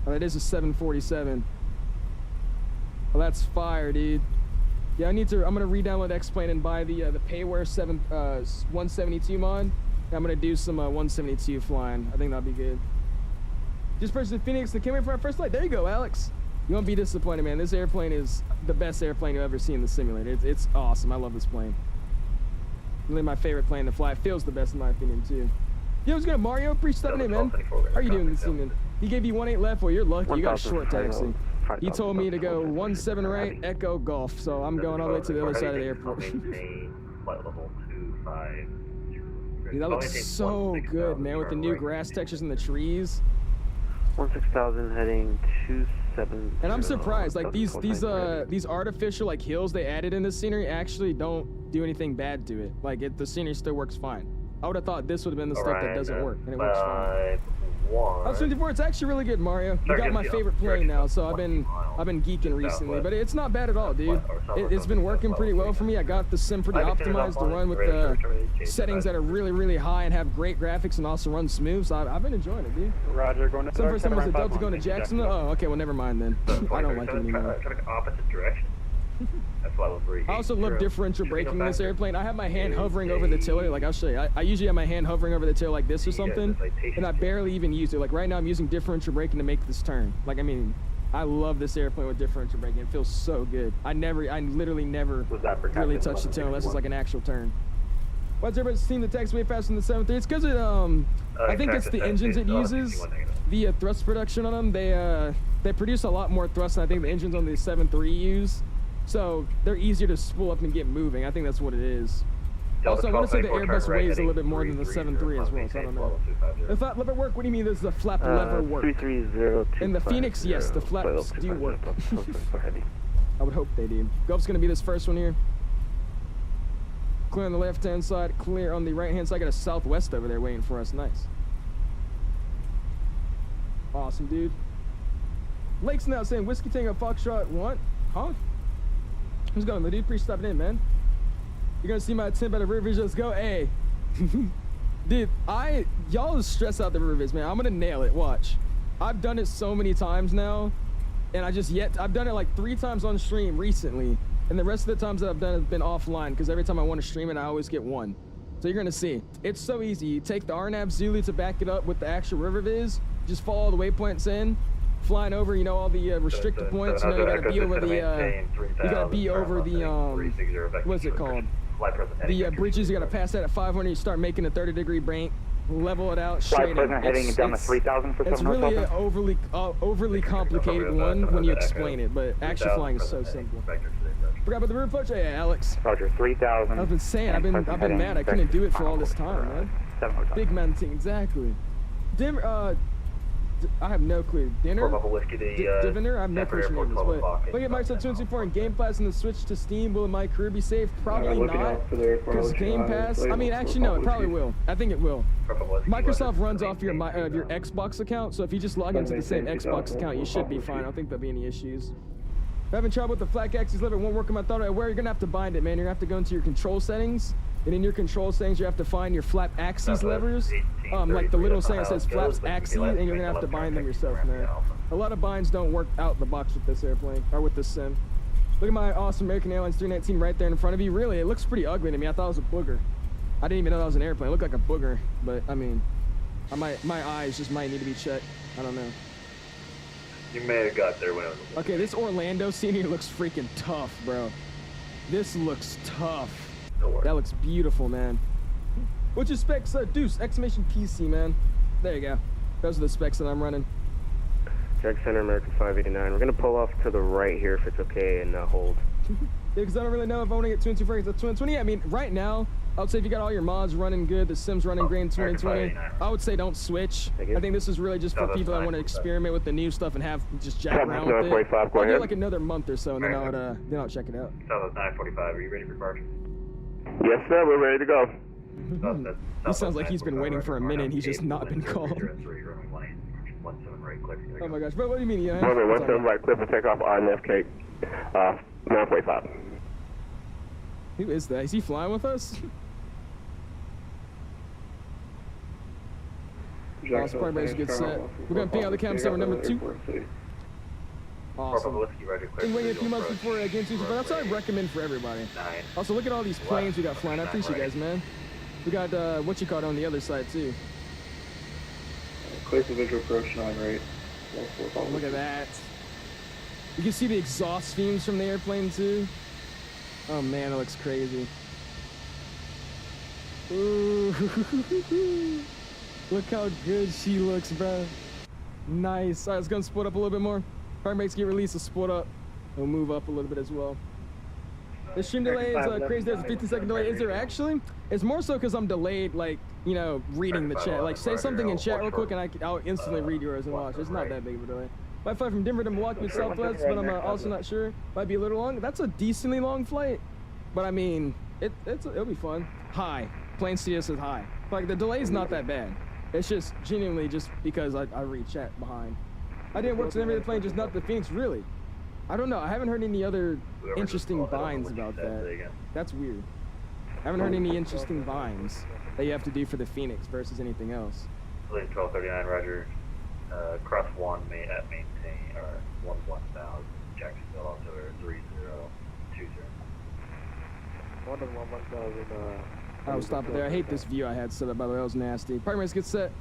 Oh, that is a 747. Oh, that's fire, dude. Yeah, I'm going to re-download X-plane and buy the Payware 172 mod. And I'm going to do some 172 flying. I think that'll be good. Just purchased the Phoenix and came in for our first flight. There you go, Alex. You won't be disappointed, man. This airplane is the best airplane you'll ever see in the simulator. It's awesome. I love this plane. Really my favorite plane to fly. It feels the best in my opinion, too. Yo, what's good, Mario? Appreciate stepping in, man. How are you doing this evening? He gave you 18 left. Well, you're lucky. You got a short taxi. He told me to go 17 right, Echo Golf. So I'm going all the way to the other side of the airport. Dude, that looks so good, man, with the new grass textures and the trees. 16,000 heading 27. And I'm surprised, like these artificial like hills they added in this scenery actually don't do anything bad to it. Like the scenery still works fine. I would have thought this would have been the stuff that doesn't work, and it works fine. House 24, it's actually really good, Mario. You got my favorite plane now, so I've been geeking recently, but it's not bad at all, dude. It's been working pretty well for me. I got the sim pretty optimized to run with the settings that are really, really high and have great graphics and also run smooth. So I've been enjoying it, dude. Roger, going to so first time was the Delta going to Jacksonville. Oh, okay, well never mind then. I don't like it anymore. Opposite direction. That's why I also love differential braking in this airplane. I have my hand hovering over the tiller. Like I'll show you. I usually have my hand hovering over the tiller like this or something, and I barely even use it. Like right now I'm using differential braking to make this turn. Like I mean, I love this airplane with differential braking. It feels so good. I literally never really touch the tiller unless it's like an actual turn. Why's everybody seem to text way faster than the 7.3? It's because it I think it's the engines it uses, the thrust production on them. They produce a lot more thrust than I think the engines on the 7.3 use. So they're easier to spool up and get moving. I think that's what it is. Also, I want to say the Airbus weighs a little bit more than the 7.3 as well, so I don't know. The flap lever work? What do you mean does the flap lever work? 330. In the Phoenix, yes, the flaps do work. I would hope they do. Gulf's going to be this first one here. Clear on the left-hand side, clear on the right-hand side. I got a Southwest over there waiting for us. Nice. Awesome, dude. Lake's now saying Whiskey Tango Foxtrot, what? Huh? Who's going, my dude? Appreciate stopping in, man. You're gonna see my attempt at a river viz. Let's go. Hey. Dude, y'all stress out the river viz, man. I'm gonna nail it. Watch. I've done it so many times now, and I've done it like 3 times on stream recently, and the rest of the times that I've done it have been offline, because every time I want to stream it, I always get 1. So you're gonna see. It's so easy. You take the RNAV Zulu to back it up with the actual river viz, just follow all the waypoints in, flying over, you know, all the restricted points. You know, you gotta be over the, what's it called? The bridges. You gotta pass that at 500. You start making a 30-degree bank. level it out Flight straight up. President heading down to 3,000 for It's 7 really an overly complicated one when you explain it, but actually flying is so simple. Forgot about the route approach. Hey, Alex. Roger, 3,000. I've been saying, I've been mad. I couldn't do it for all this time, man. Big man thing, exactly. I have no clue. Diviner? I have no clue what your name is. But look at Microsoft 224 and Game Pass and the switch to Steam. Will my career be safe? Probably not. Because Game Pass, I mean, actually, no, it probably will. I think it will. Microsoft runs off your Xbox account, so if you just log into the same Xbox account, you should be fine. I don't think there'll be any issues. Having trouble with the flat axis lever, it won't work on my thought. Where you're gonna have to bind it, man. You're gonna have to go into your control settings, and in your control settings, you have to find your flap axis levers, like the little saying that says flaps axes, and you're gonna have to bind them yourself, man. A lot of binds don't work out the box with this airplane or with this sim. Look at my awesome American Airlines 319 right there in front of you. Really, it looks pretty ugly to me. I thought it was a booger. I didn't even know that was an airplane. It looked like a booger, but I mean, my eyes just might need to be checked. I don't know. You may have got there when it was. Okay, this Orlando scene here looks freaking tough, bro. This looks tough. That looks beautiful, man. What's your specs, Deuce? Exclamation PC, man. There you go. Those are the specs that I'm running. Jack Center, American 589. We're gonna pull off to the right here if it's okay and hold. Yeah, because I don't really know if I want to get 2 and 2 frames. 2 and 20. I mean, right now, I would say if you got all your mods running good, the sims running great in 2020, I would say don't switch. I think this is really just for people that want to experiment with the new stuff and have just jack around with it. I'll do like another month or so, and then I'll check it out. Southwest 945. Are you ready for departure? Yes, sir. We're ready to go. He sounds like he's been waiting for a minute. He's just not been called. Oh my gosh, bro, what do you mean? Yeah. 17 right, clear for takeoff on FK. 945. Who is that? Is he flying with us? Awesome, probably ready to get set. We're gonna ping out the KMCO number 2. Awesome. Been waiting a few months before game 2, but that's what I recommend for everybody. Also, look at all these planes we got flying. I appreciate you guys, man. We got what you call it on the other side too. Clear for visual approach 9 right. Look at that. You can see the exhaust fumes from the airplane too. Oh man, that looks crazy. Ooh. Look how good she looks, bro. Nice. All right, let's go and split up a little bit more. Firebreaks get released, let's split up. We'll move up a little bit as well. The stream delay is crazy. There's a 15-second delay. Is there actually? It's more so because I'm delayed, like, you know, reading the chat. Like, say something in chat real quick and I'll instantly read yours and watch. It's not that big of a delay. Might fly from Denver to Milwaukee with Southwest, but I'm also not sure. Might be a little long. That's a decently long flight. But I mean, it'll be fun. High. Plane CS is high. Like, the delay's not that bad. It's just genuinely just because I read chat behind. I didn't work to every plane, just not the Phoenix, really. I don't know. I haven't heard any other interesting binds about that. That's weird. I haven't heard any interesting binds that you have to do for the Phoenix versus anything else. 1239, Roger. Cross 1 at maintain, or 11,000. Jacksonville, October 3020. 1,000. I'll stop it there. I hate this view I had set up, by the way. That was nasty. Partners get set.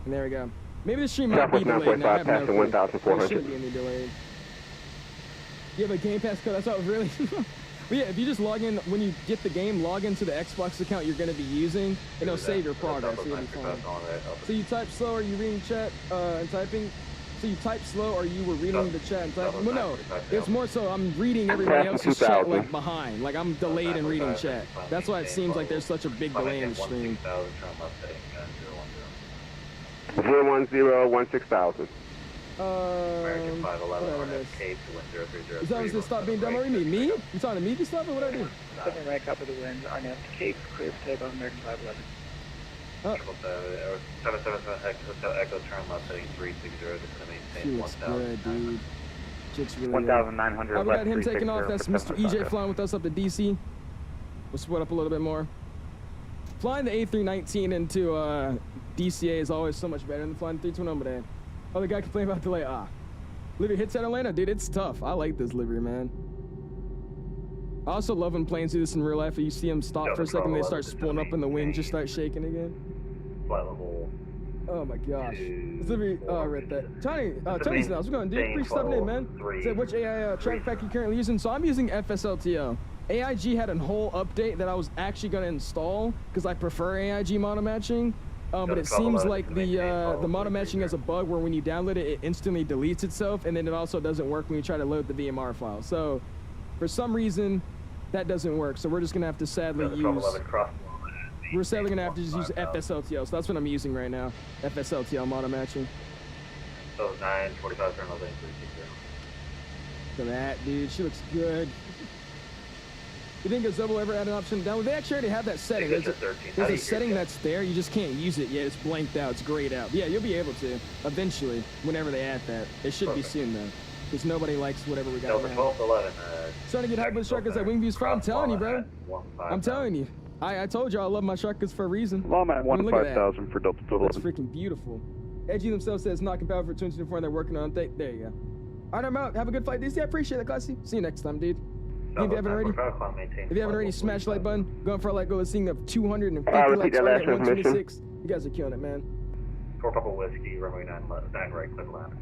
And there we go. Maybe the stream might be delayed now. I have no clue. There shouldn't be any delayed. You have a Game Pass code? That's all, really? But yeah, if you just log in, when you get the game, log into the Xbox account you're going to be using, and it'll save your progress. So you'll be fine. So you type slow, or you reading chat and typing? So you type slow, or you were reading the chat and typing? Well, no. It's more so I'm reading everybody else's chat, like, behind. Like, I'm delayed in reading chat. That's why it seems like there's such a big delay in the stream. 010 16,000. American 511 on escape to wind 030. Is that was to stop being dumb? Or me? Me? You talking to me to stop, or what I do? 7 right, copy the wind, RNF Cape, clear for takeoff, American 511. 777 Hotel Echo, turn left heading 360 to maintain 1,000. Good, dude. Chick's really 1,900 left. We got him taking 360 off. That's Mr. EJ flying with us up to DC. We'll split up a little bit more. Flying the A319 into DCA is always so much better than flying the 320 today. Oh, the guy complaining about delay. Livery hits at Atlanta? Dude, it's tough. I like this livery, man. I also love when planes do this in real life. You see them stop for a second, they start spooling up in the wind, just start shaking again. Flight level. Oh my gosh. This livery, I read that. Tony Snells, what's going on, dude? Appreciate stopping in, man. Said, which AI track pack you currently using? So I'm using FSLTO. AIG had a whole update that I was actually going to install because I prefer AIG mono matching. but it seems like the model matching has a bug where when you download it, it instantly deletes itself, and then it also doesn't work when you try to load the VMR file. So for some reason, that doesn't work. So we're just gonna have to sadly we're sadly gonna have to just use FSLTL. So that's what I'm using right now, FSLTL model matching. So 945 turn left 360. Look at that, dude. She looks good. You think 𝐕𝐄 will ever add an option to download? They actually already have that setting. There's a setting that's there. You just can't use it yet. It's blanked out. It's grayed out. Yeah, you'll be able to eventually, whenever they add that. It should be soon though, because nobody likes whatever we got now. 1211. Starting to get hype with shotguns at Wingview's fine. I'm telling you, bro. I'm telling you. I told you I love my shotguns for a reason. Well, I'm at 15,000 for Delta 1211. That's freaking beautiful. EDHI themselves says not compatible for 2024 and they're working on it. There you go. All right, I'm out. Have a good flight, DC. I appreciate it, Classy. See you next time, dude. If you haven't already, smash like button. Going for a like goal, seeing of 250 likes right at 126. You guys are killing it, man. 4 Papa Whiskey, runway 9 right, click land.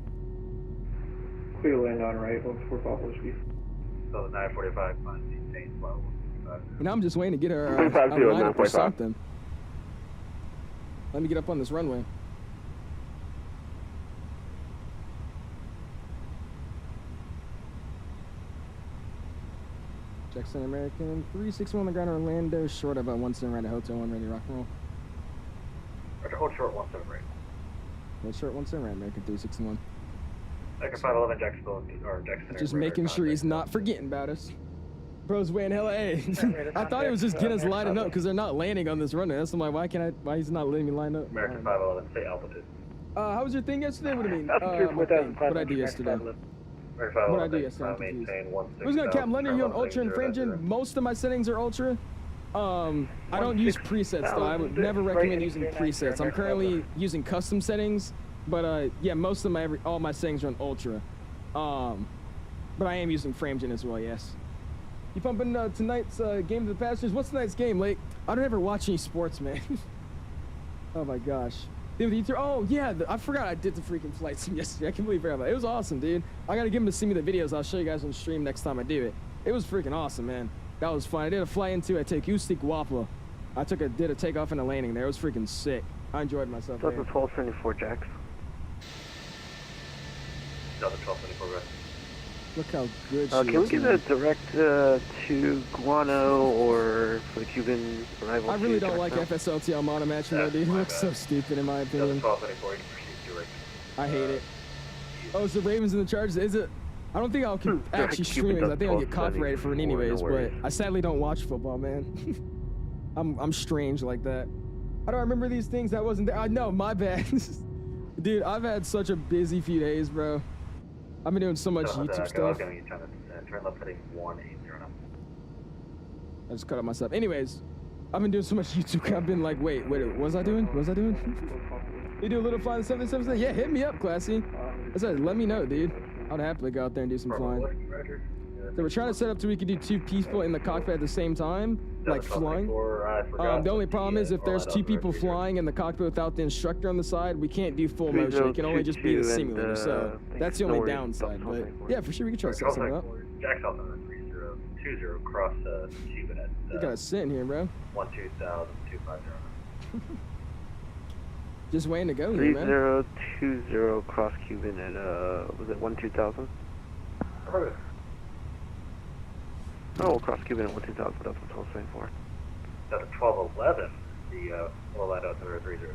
Clear land on right, 4 Papa Whiskey. So 945, maintain slow. And I'm just waiting to get her a lineup or something. Let me get up on this runway. Jackson American 361 on the ground, Orlando, short of 17 right at Hotel 1, ready rock and roll. Roger, hold short 17 right. Yeah, short 17 right, American 361. Second 511 Jacksonville, or Jackson. Just making sure he's not forgetting about us. Bro's weighing hella A. I thought he was just getting us lining up because they're not landing on this runway. That's why why he's not letting me line up. American 511, say altitude. How was your thing yesterday? What do you mean? What I do yesterday? What I do yesterday? Who's gonna Cap London? You on Ultra and Fringing? Most of my settings are Ultra. I don't use presets though. I would never recommend using presets. I'm currently using custom settings, but yeah, most of all my settings are on Ultra. But I am using FrameGen as well. Yes. You pumping tonight's game to the passengers? What's tonight's game, Lake? I don't ever watch any sports, man. Oh my gosh. Oh yeah, I forgot I did the freaking flight sim yesterday. I can't believe I forgot. It was awesome, dude. I gotta give him to see me the videos. I'll show you guys on stream next time I do it. It was freaking awesome, man. That was fun. I did a fly into 𝐕𝐿𝐼𝐿𝐼. I did a takeoff and a landing there. It was freaking sick. I enjoyed myself. Delta 1274 Jacks. Delta 1274 right. Look how good she can we get a direct to Guano or for the Cuban arrival? I really don't like FSLTL model matching though, dude. It looks so stupid in my opinion. I hate it. Oh, it's the Ravens and the Chargers. Is it? I don't think I'll actually stream it. I think I'll get copyrighted for it anyways. But I sadly don't watch football, man. I'm strange like that. How do I remember these things? That wasn't there. I know, my bad. Dude, I've had such a busy few days, bro. I've been doing so much YouTube stuff. Turn left heading 180 now. I just cut up myself. Anyways, I've been doing so much YouTube. I've been like, wait, what was I doing? What was I doing? You do a little flying 777? Yeah, hit me up, Classy. I said, let me know, dude. I'd happily go out there and do some flying. So we're trying to set up so we can do 2 people in the cockpit at the same time, like flying. The only problem is if there's 2 people flying in the cockpit without the instructor on the side, we can't do full motion. It can only just be the simulator. So that's the only downside. But yeah, for sure we can try to set something up. Jack Delta 3020 cross Cuban at. You got a sit in here, bro. 120,250. Just waiting to go here, man. 3020 cross Cuban at was it 12,000? Oh, cross Cuban at 12,000. That's what 1274. That's 1211. The Orlando 302.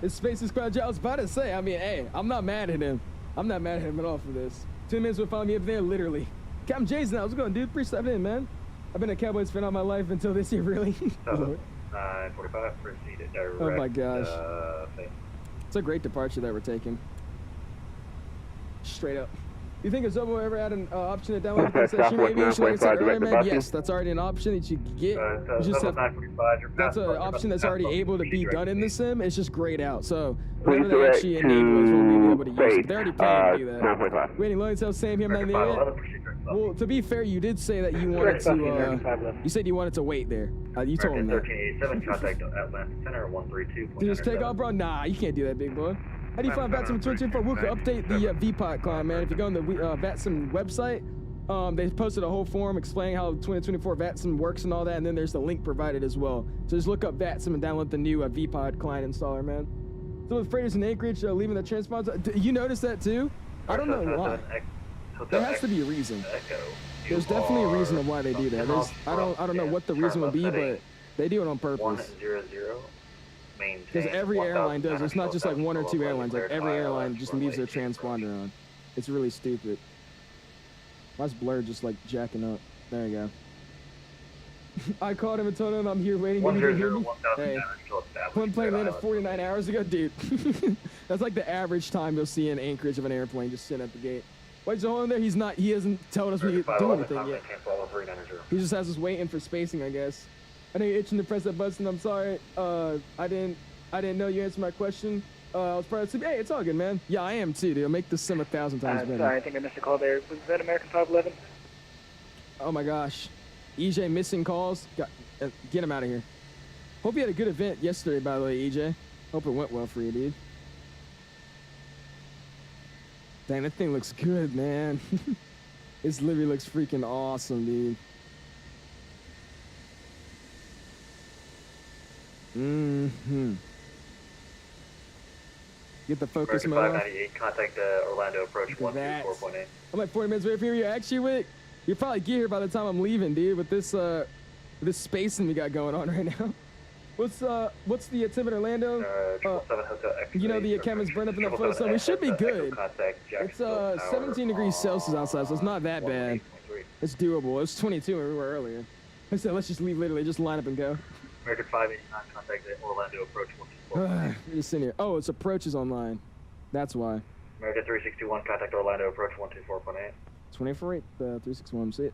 It's Space Squad. I was about to say. I mean, hey, I'm not mad at him. I'm not mad at him at all for this. 2 minutes would find me up there, literally. Captain J's now. What's going, dude? Pretty stepped in, man. I've been a Cowboys fan all my life until this year, really. 945. Proceed direct. Oh my gosh. It's a great departure that we're taking. Straight up. You think 𝐕𝐿 will ever add an option to download the session aviation? Like I said earlier, man, yes, that's already an option that you can get. You just have, that's an option that's already able to be done in the sim. It's just grayed out. So whenever they actually enable it, we'll be able to use it. They're already planning to do that. Waiting, loading cell, same here, man. Well, to be fair, you did say that you wanted to. You said you wanted to wait there. You told him that. 1387, contact Atlantic Center 132. Did this take off, bro? Nah, you can't do that, big boy. How do you find Vatsim Twitch info? We could update the VPOT client, man. If you go on the Vatsim website, They posted a whole forum explaining how 2024 Vatsim works and all that, and then there's the link provided as well. So just look up Vatsim and download the new VPod client installer, man. So with freighters in Anchorage leaving the transponders, you notice that too? I don't know why. There has to be a reason. There's definitely a reason of why they do that. I don't know what the reason would be, but they do it on purpose. 100. Because every airline does. It's not just like one or two airlines. Like every airline just leaves their transponder on. It's really stupid. Why's Blur just like jacking up? There you go. I called him and told him I'm here waiting. Hey, one plane landed 49 hours ago, dude. That's like the average time you'll see in Anchorage of an airplane just sitting at the gate. Wait, so in there, he hasn't told us we do anything yet. He just has us waiting for spacing, I guess. I know you're itching to press that button. I'm sorry. I didn't know you answered my question. I was probably hey, it's all good, man. Yeah, I am too, dude. I'll make this sim 1,000 times better. Sorry, I think I missed a call there. Was that American 511? Oh my gosh. EJ missing calls. Get him out of here. Hope you had a good event yesterday, by the way, EJ. Hope it went well for you, dude. Dang, that thing looks good, man. This literally looks freaking awesome, dude. Get the focus mode. 598, contact Orlando approach 124.8. I'm like 40 minutes away from here. Actually, Wick, you'll probably get here by the time I'm leaving, dude. With this spacing we got going on right now. What's the altimeter, Orlando? You know the cabin's burned up in that photo, so we should be good. It's 17 degrees Celsius outside, so it's not that bad. It's doable. It was 22 when we were earlier. I said let's just leave literally, just line up and go. American 589, contact Orlando approach 124.8. We're just in here. Oh, it's approaches online. That's why. American 361, contact Orlando approach 124.8. 24.8, 361, see it.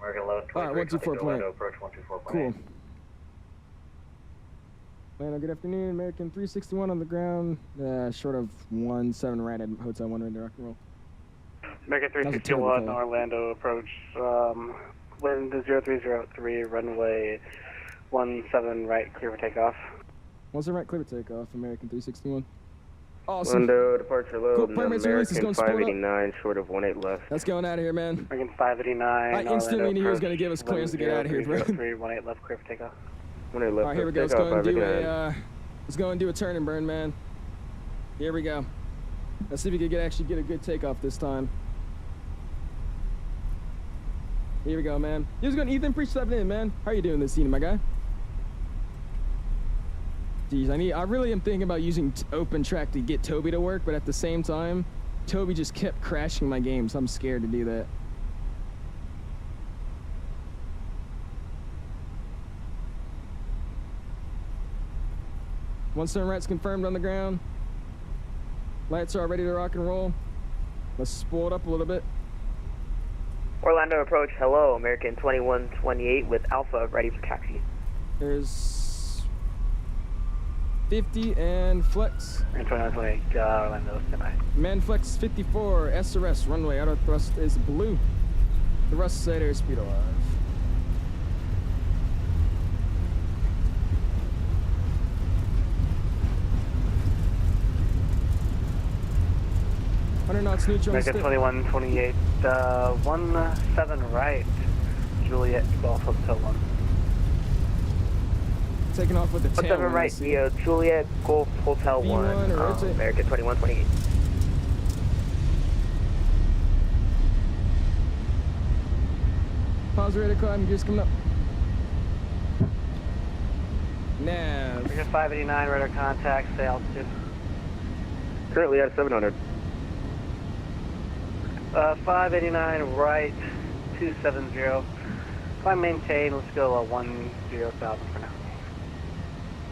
American 1123, all right, contact Orlando approach 124.8. Cool. Orlando, good afternoon. American 361 on the ground, short of 17 right at Hotel 1 Render Rock and Roll. American 361, Orlando approach, wind 0303, runway 17 right, clear for takeoff. 17 right, clear for takeoff, American 361. Awesome. Window departure low, cool. American 589, short of 18 left. That's going out of here, man. American 589, I instantly knew he was going to give us clearance to get out of here, bro. 18 left, clear for takeoff. All right, here we go. Let's go and do a turn and burn, man. Here we go. Let's see if we can actually get a good takeoff this time. Here we go, man. Here's going Ethan. Appreciate stepping in, man. How you doing this evening, my guy? Jeez, I really am thinking about using open track to get Toby to work, but at the same time, Toby just kept crashing my game, so I'm scared to do that. One turn right's confirmed on the ground. Lights are ready to rock and roll. Let's spool it up a little bit. Orlando approach, hello, American 2128 with Alpha ready for taxi. There's 50 and flex. 2128, Orlando, standby. Man flex 54, SRS, runway, auto thrust is blue. The rest said airspeed alive. Knots neutral. American 2128, 17 right, Juliet Golf Hotel 1. Taking off with the tail. 17 right, Juliet Golf Hotel 1, American 2128. Pause radar climb, gears coming up. Nav. American 589, radar contact, stay altitude. Currently at 700. 589 right, 270. If I maintain, let's go 10,000 for now.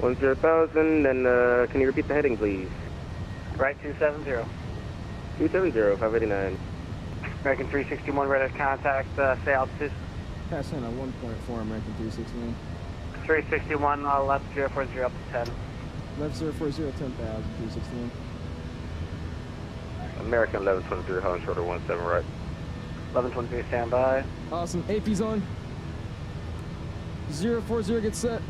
10,000, and can you repeat the heading, please? Right, 270. 270, 589. American 361, radar contact, stay altitude. Passing on 1.4, American 361. 361, left 040 up to 10. Left 040, 10,000, 361. American 1123, hot shorter 17 right. 1123, standby. Awesome. AP's on. 040 gets set.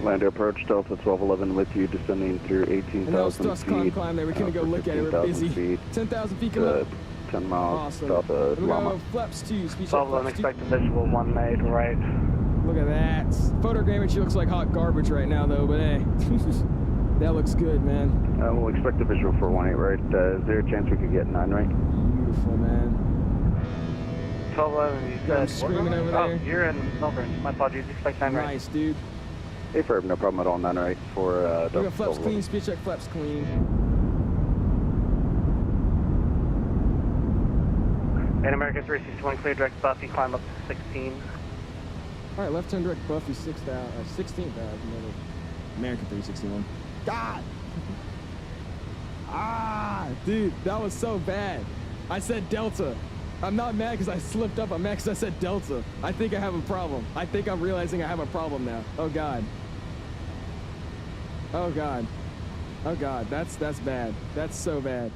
Land approach, Delta 1211 with you, descending through 18,000 feet. And that was thrust climb there. We couldn't go look at it. We're busy. 10,000 feet, come up. 10 miles Awesome. south of We got Lama. flaps 2, speed check Solve flaps 2. unexpected visual 1 made right. Look at that. Photogrammetry looks like hot garbage right now, though, but hey. That looks good, man. We'll expect a visual for 18 right. Is there a chance we could get 9 right? Beautiful, man. 1211, you Got him said. screaming over Oh, there. you're in Melbourne. My apologies. Expect 9 right. Nice, dude. Hey, Ferb, no problem at all. 9 right for We got Delta flaps 1211. clean, speed check flaps clean. And American 361, clear direct Buffy, climb up to 16. All right, left turn direct Buffy 16,000. American 361. God! Dude, that was so bad. I said Delta. I'm not mad because I slipped up. I'm mad because I said Delta. I think I have a problem. I think I'm realizing I have a problem now. Oh, God. Oh, God. Oh, God. That's bad. That's so bad.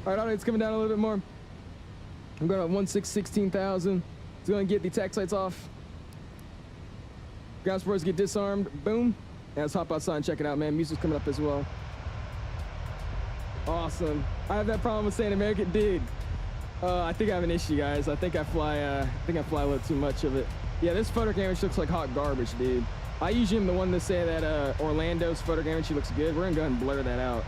All right, it's coming down a little bit more. I'm going to 16,000. It's going to get the tax lights off. Ground supports get disarmed. Boom. And let's hop outside and check it out, man. Music's coming up as well. Awesome. I have that problem with saying American, dude. I think I have an issue, guys. I think I fly a little too much of it. Yeah, this photogrammetry looks like hot garbage, dude. I usually am the one to say that Orlando's photogrammetry looks good. We're gonna go ahead and blur that out.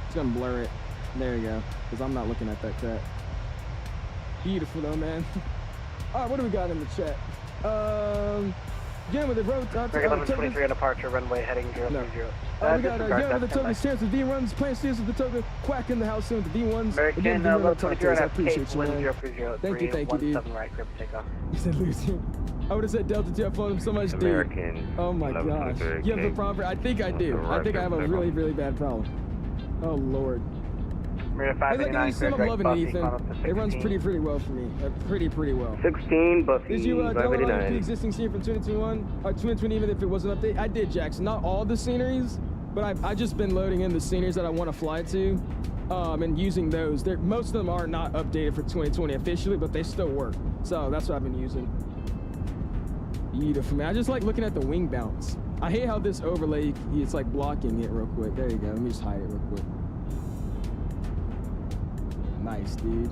Just gonna blur it. There you go. Because I'm not looking at that crap. Beautiful though, man. All right, what do we got in the chat? Again with the road. 1123 on departure, runway heading 030. We got again with the token stairs with D1s, playing stairs with the token, quack in the house soon with the D1s. American Again, 1123 I on appreciate you, man. 030. Thank you, dude. 17 right, clear for takeoff. You said loser. I would have said Delta 2. I followed him so much, dude. American. Oh my gosh. You have the proper. I think I do. I think I have a really, really bad problem. Oh lord. Mirror Hey, look at 589, this. I'm loving it, Ethan. It runs pretty well for me. Pretty well. 16, Buffy, Did you download all the 589. pre-existing scenery from 2021 or 2020 even if it wasn't updated? I did, Jackson. Not all the sceneries, but I've just been loading in the sceneries that I want to fly to, and using those. Most of them are not updated for 2020 officially, but they still work. So that's what I've been using. Beautiful, man. I just like looking at the wing bounce. I hate how this overlay, it's like blocking it real quick. There you go. Let me just hide it real quick. Nice, dude.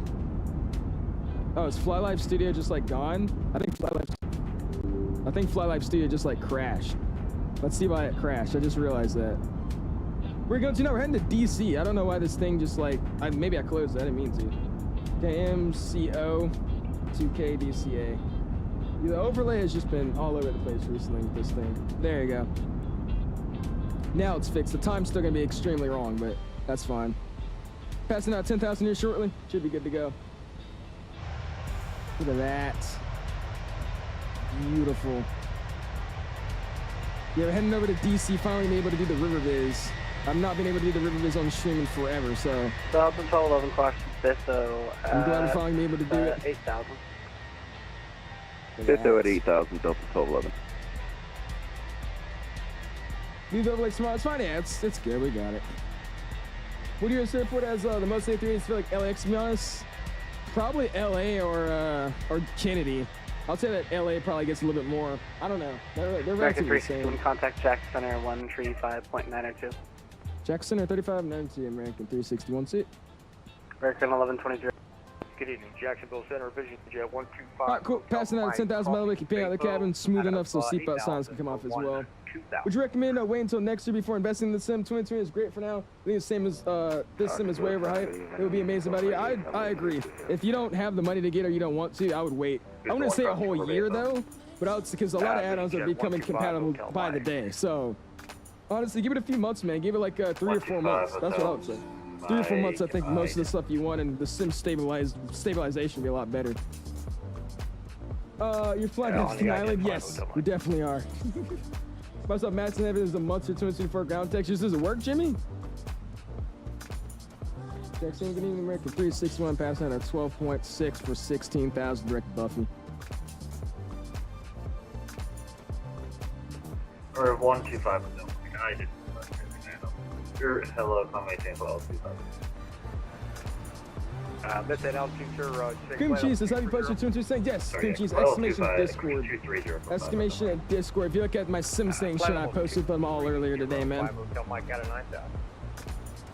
Oh, is Fly Life Studio just like gone? I think Fly Life Studio just like crashed. Let's see why it crashed. I just realized that. We're going to, we're heading to DC. I don't know why this thing just like, maybe I closed it. I didn't mean to. KMCO to KDCA. The overlay has just been all over the place recently with this thing. There you go. Now it's fixed. The time's still gonna be extremely wrong, but that's fine. Passing out 10,000 here shortly. Should be good to go. Look at that. Beautiful. Yeah, we're heading over to DC, finally being able to do the river viz. I've not been able to do the river viz on stream in forever, so. Delta 1211 question Bisso. I'm glad we're finally able to do it. 8,000. Bisso at 8,000, Delta 1211. Leave the overlay smart. It's fine, yeah, it's good. We got it. What do you guys airport as the most A320s feel like LAX, to be honest? Probably LA or Kennedy. I'll say that LA probably gets a little bit more. I don't know. They're relatively the same. Contact Jack Center 135.902. Jack Center 3592, American 361 seat. American 1120. Good evening, Jacksonville Center, Vision Jet 125. All right, cool. Passing out 10,000 miles away, keeping out the cabin smooth enough so seatbelt signs can come off as well. Would you recommend waiting until next year before investing in the sim? 2020 is great for now. I think the same as this sim is way overhyped. It would be amazing about it. I agree. If you don't have the money to get or you don't want to, I would wait. I wouldn't say a whole year though, but because a lot of add-ons are becoming compatible by the day. So honestly, give it a few months, man. Give it like 3 or 4 months. That's what I would say. 3 or 4 months, I think most of the stuff you want and the sim stabilization will be a lot better. You're flying next to Island? Yes, we definitely are. What's up, Mattson? There's a month or 2024 ground textures. Does it work, Jimmy? Jackson, good evening, American 361, passing out at 12.6 for 16,000 direct Buffy. Or 125 no. I did. Hello, come maintain for L25. Miss that altitude, sir. Cream Cheese, does that you posted 2 saying? Yes, Cream Cheese, exclamation Discord. Exclamation at Discord. If you look at my sim saying shit, I posted them all earlier today, man.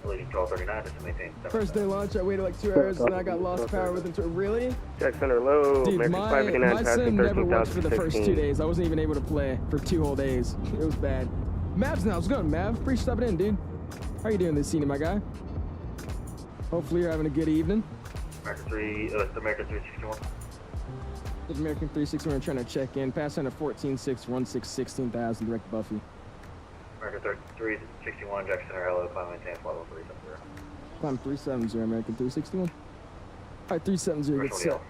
leading 1239 just to maintain. First day launch, I waited like 2 hours and I got lost power within 2. Really? Jack Center low, Dude, American my 589 sim passing never worked for the first 2 13,016. days. I wasn't even able to play for 2 whole days. It was bad. Mavs now, how's it going, Mav? Appreciate stopping in, dude. How you doing this evening, my guy? Hopefully you're having a good evening. American 361. With American 360, we're trying to check in. Pass on a 14.6, 16,000, direct Buffy. American 361, Jack Center, hello, climb maintain flight level 370. Climb 370, American 361. Alright, 370, get set. What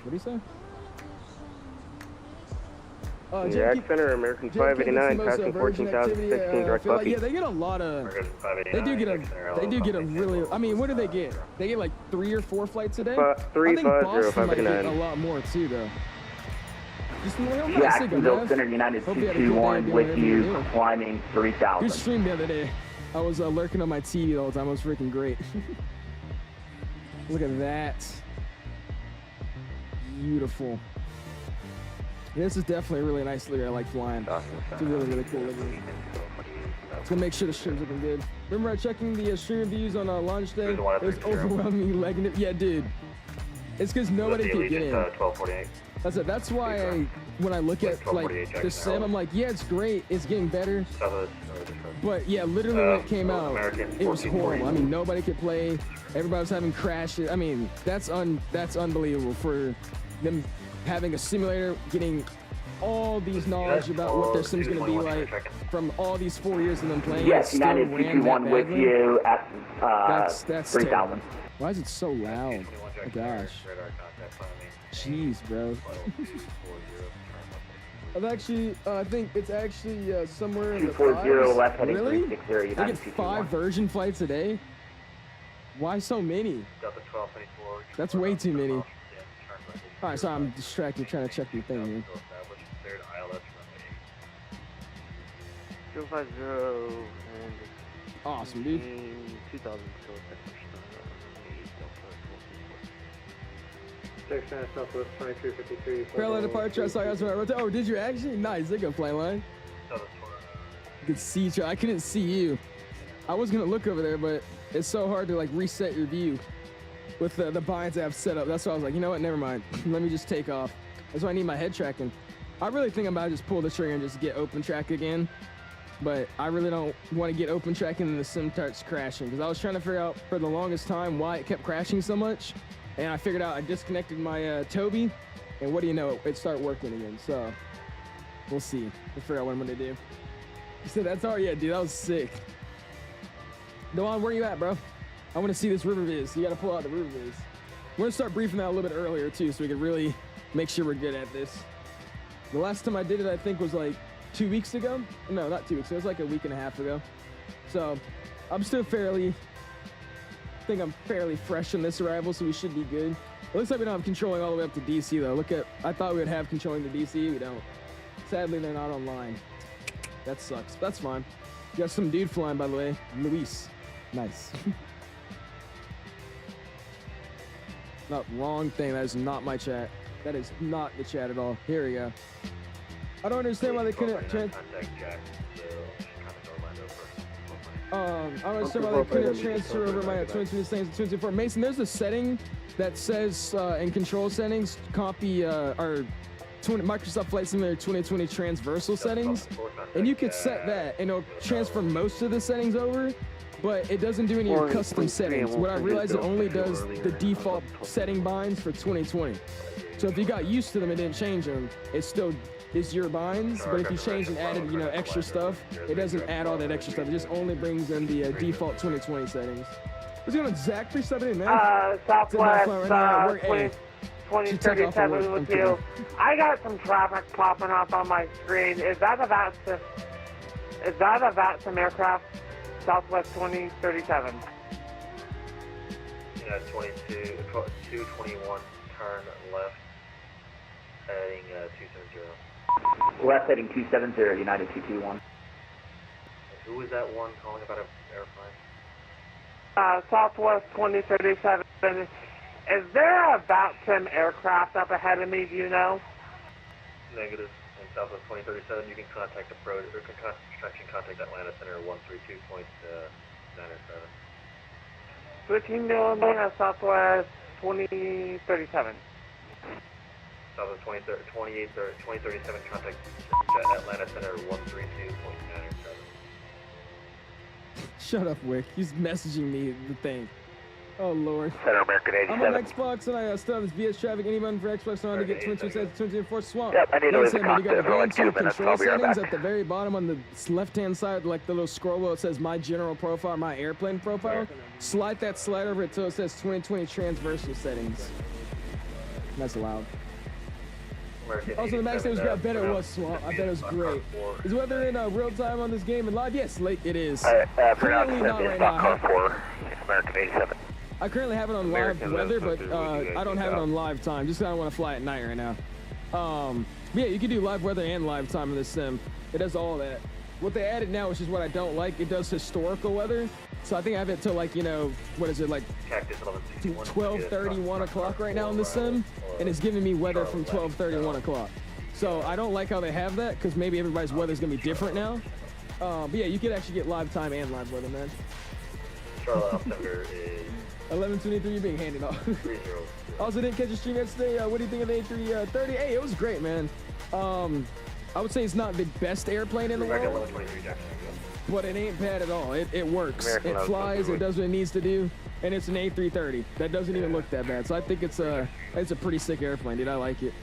do you say? Jack Center, American 589, passing 14,016, direct Buffy. Yeah, they get a lot of. They do get a really. I mean, what do they get? They get like 3 or 4 flights a day. I think Boston might get a lot more too, though. Jacksonville Center, United 221 with you, climbing 3,000. Good stream the other day. I was lurking on my TV the whole time. It was freaking great. Look at that. Beautiful. Yeah, this is definitely a really nice livery. I like flying. It's a really, really cool livery. Let's go make sure the stream's looking good. Remember checking the stream reviews on launch day? It was overwhelmingly legging it. Yeah, dude. It's because nobody could get in. 1248. That's it. That's why when I look at like the sim, I'm like, yeah, it's great. It's getting better. But yeah, literally when it came out, it was horrible. I mean, nobody could play. Everybody was having crashes. I mean, that's unbelievable for them having a simulator, getting all these knowledge about what their sim's gonna be like from all these 4 years of them playing. Yes, United 221 with you at that's 3,000. Why is it so loud? Oh my gosh. Jeez, bro. I think it's actually somewhere in the 240 left heading Really? 360 They get 5 version flights a day? Why so many? That's way too many. Alright, so I'm distracted trying to check your thing here. 050 and Awesome, dude. 2000 Southwest 2353. Parallel departure, I saw you guys when I wrote that. Oh, did you actually? Nice, they go fly line. You could see each other. I couldn't see you. I was gonna look over there, but it's so hard to like reset your view with the binds I have set up. That's why I was like, you know what, never mind. Let me just take off. That's why I need my head tracking. I really think I'm about to just pull the trigger and just get open track again. But I really don't want to get open tracking and the sim starts crashing. Because I was trying to figure out for the longest time why it kept crashing so much. And I figured out I disconnected my Toby. And what do you know, it started working again. So we'll see. We'll figure out what I'm going to do. You said that's all? Yeah, dude, that was sick. Dewan, where you at, bro? I want to see this river viz. You got to pull out the river viz. We're going to start briefing that a little bit earlier, too, so we can really make sure we're good at this. The last time I did it, I think, was like 2 weeks ago. No, not 2 weeks ago. It was like a week and a half ago. So I'm still fairly fresh on this arrival, so we should be good. It looks like we don't have controlling all the way up to DC, though. I thought we would have controlling to DC. We don't. Sadly, they're not online. That sucks. That's fine. You got some dude flying, by the way. Luis. Nice. Not wrong thing. That is not my chat. That is not the chat at all. Here we go. I don't understand why they couldn't I don't understand why they couldn't transfer over my 2020 settings to 2024. Mason, there's a setting that says in control settings, copy our Microsoft Flight Simulator 2020 transversal settings, and you could set that, and it'll transfer most of the settings over, but it doesn't do any of your custom settings. What I realized, it only does the default setting binds for 2020. So if you got used to them and didn't change them, it still is your binds, but if you changed and added, extra stuff, it doesn't add all that extra stuff. It just only brings in the default 2020 settings. What's going on, Zach? Please step it in, man. Southwest 2037 with you. I got some traffic popping up on my screen. Is that a Vatsim aircraft? Southwest 2037. Yeah, 221, turn left, heading 270. Left heading 270, United 221. Who was that one calling about an airplane? Southwest 2037. Is there a Vatsim aircraft up ahead of me, do you know? Negative. And Southwest 2037, you can contact approach or contact Atlanta Center 132.907. Switching to Atlanta Southwest 2037. Southwest 2037, contact Atlanta Center 132.907. Shut up, Wick. He's messaging me the thing. Oh, Lord. Center American 87. I'm on Xbox and I still have this VS traffic. Anyone for Xbox on to get 22 Swamp. Yep, I need to leave the You got cockpit to for go like into 2 your minutes. control I'll be right settings back. at the very bottom on the left-hand side, like the little scroll wheel. It says My General Profile, My Airplane Profile. Slide that slide over until it says 2020 Transversal Settings. That's loud. Also, the max was great. I bet it was Swamp. I bet it was great. Is weather in real time on this game and live? Yes, late it is. Currently not right now. American 87. I currently have it on live weather, but I don't have it on live time. Just 'cause I don't want to fly at night right now. But yeah, you can do live weather and live time in this sim. It does all that. What they added now, which is what I don't like, it does historical weather. So I think I have it till like, you know, what is it, like 12:30, 1 o'clock right now in the sim, and it's giving me weather from 12:30 to 1 o'clock. So I don't like how they have that, because maybe everybody's weather's gonna be different now. But yeah, you could actually get live time and live weather, man. Charlotte Offender is 11:23, you're being handed off. 30. Also didn't catch a stream yesterday. What do you think of the A330? Hey, it was great, man. I would say it's not the best airplane in the world, but it ain't bad at all. It works. It flies. It does what it needs to do, and it's an A330. That doesn't even look that bad. So I think it's a pretty sick airplane, dude. I like it.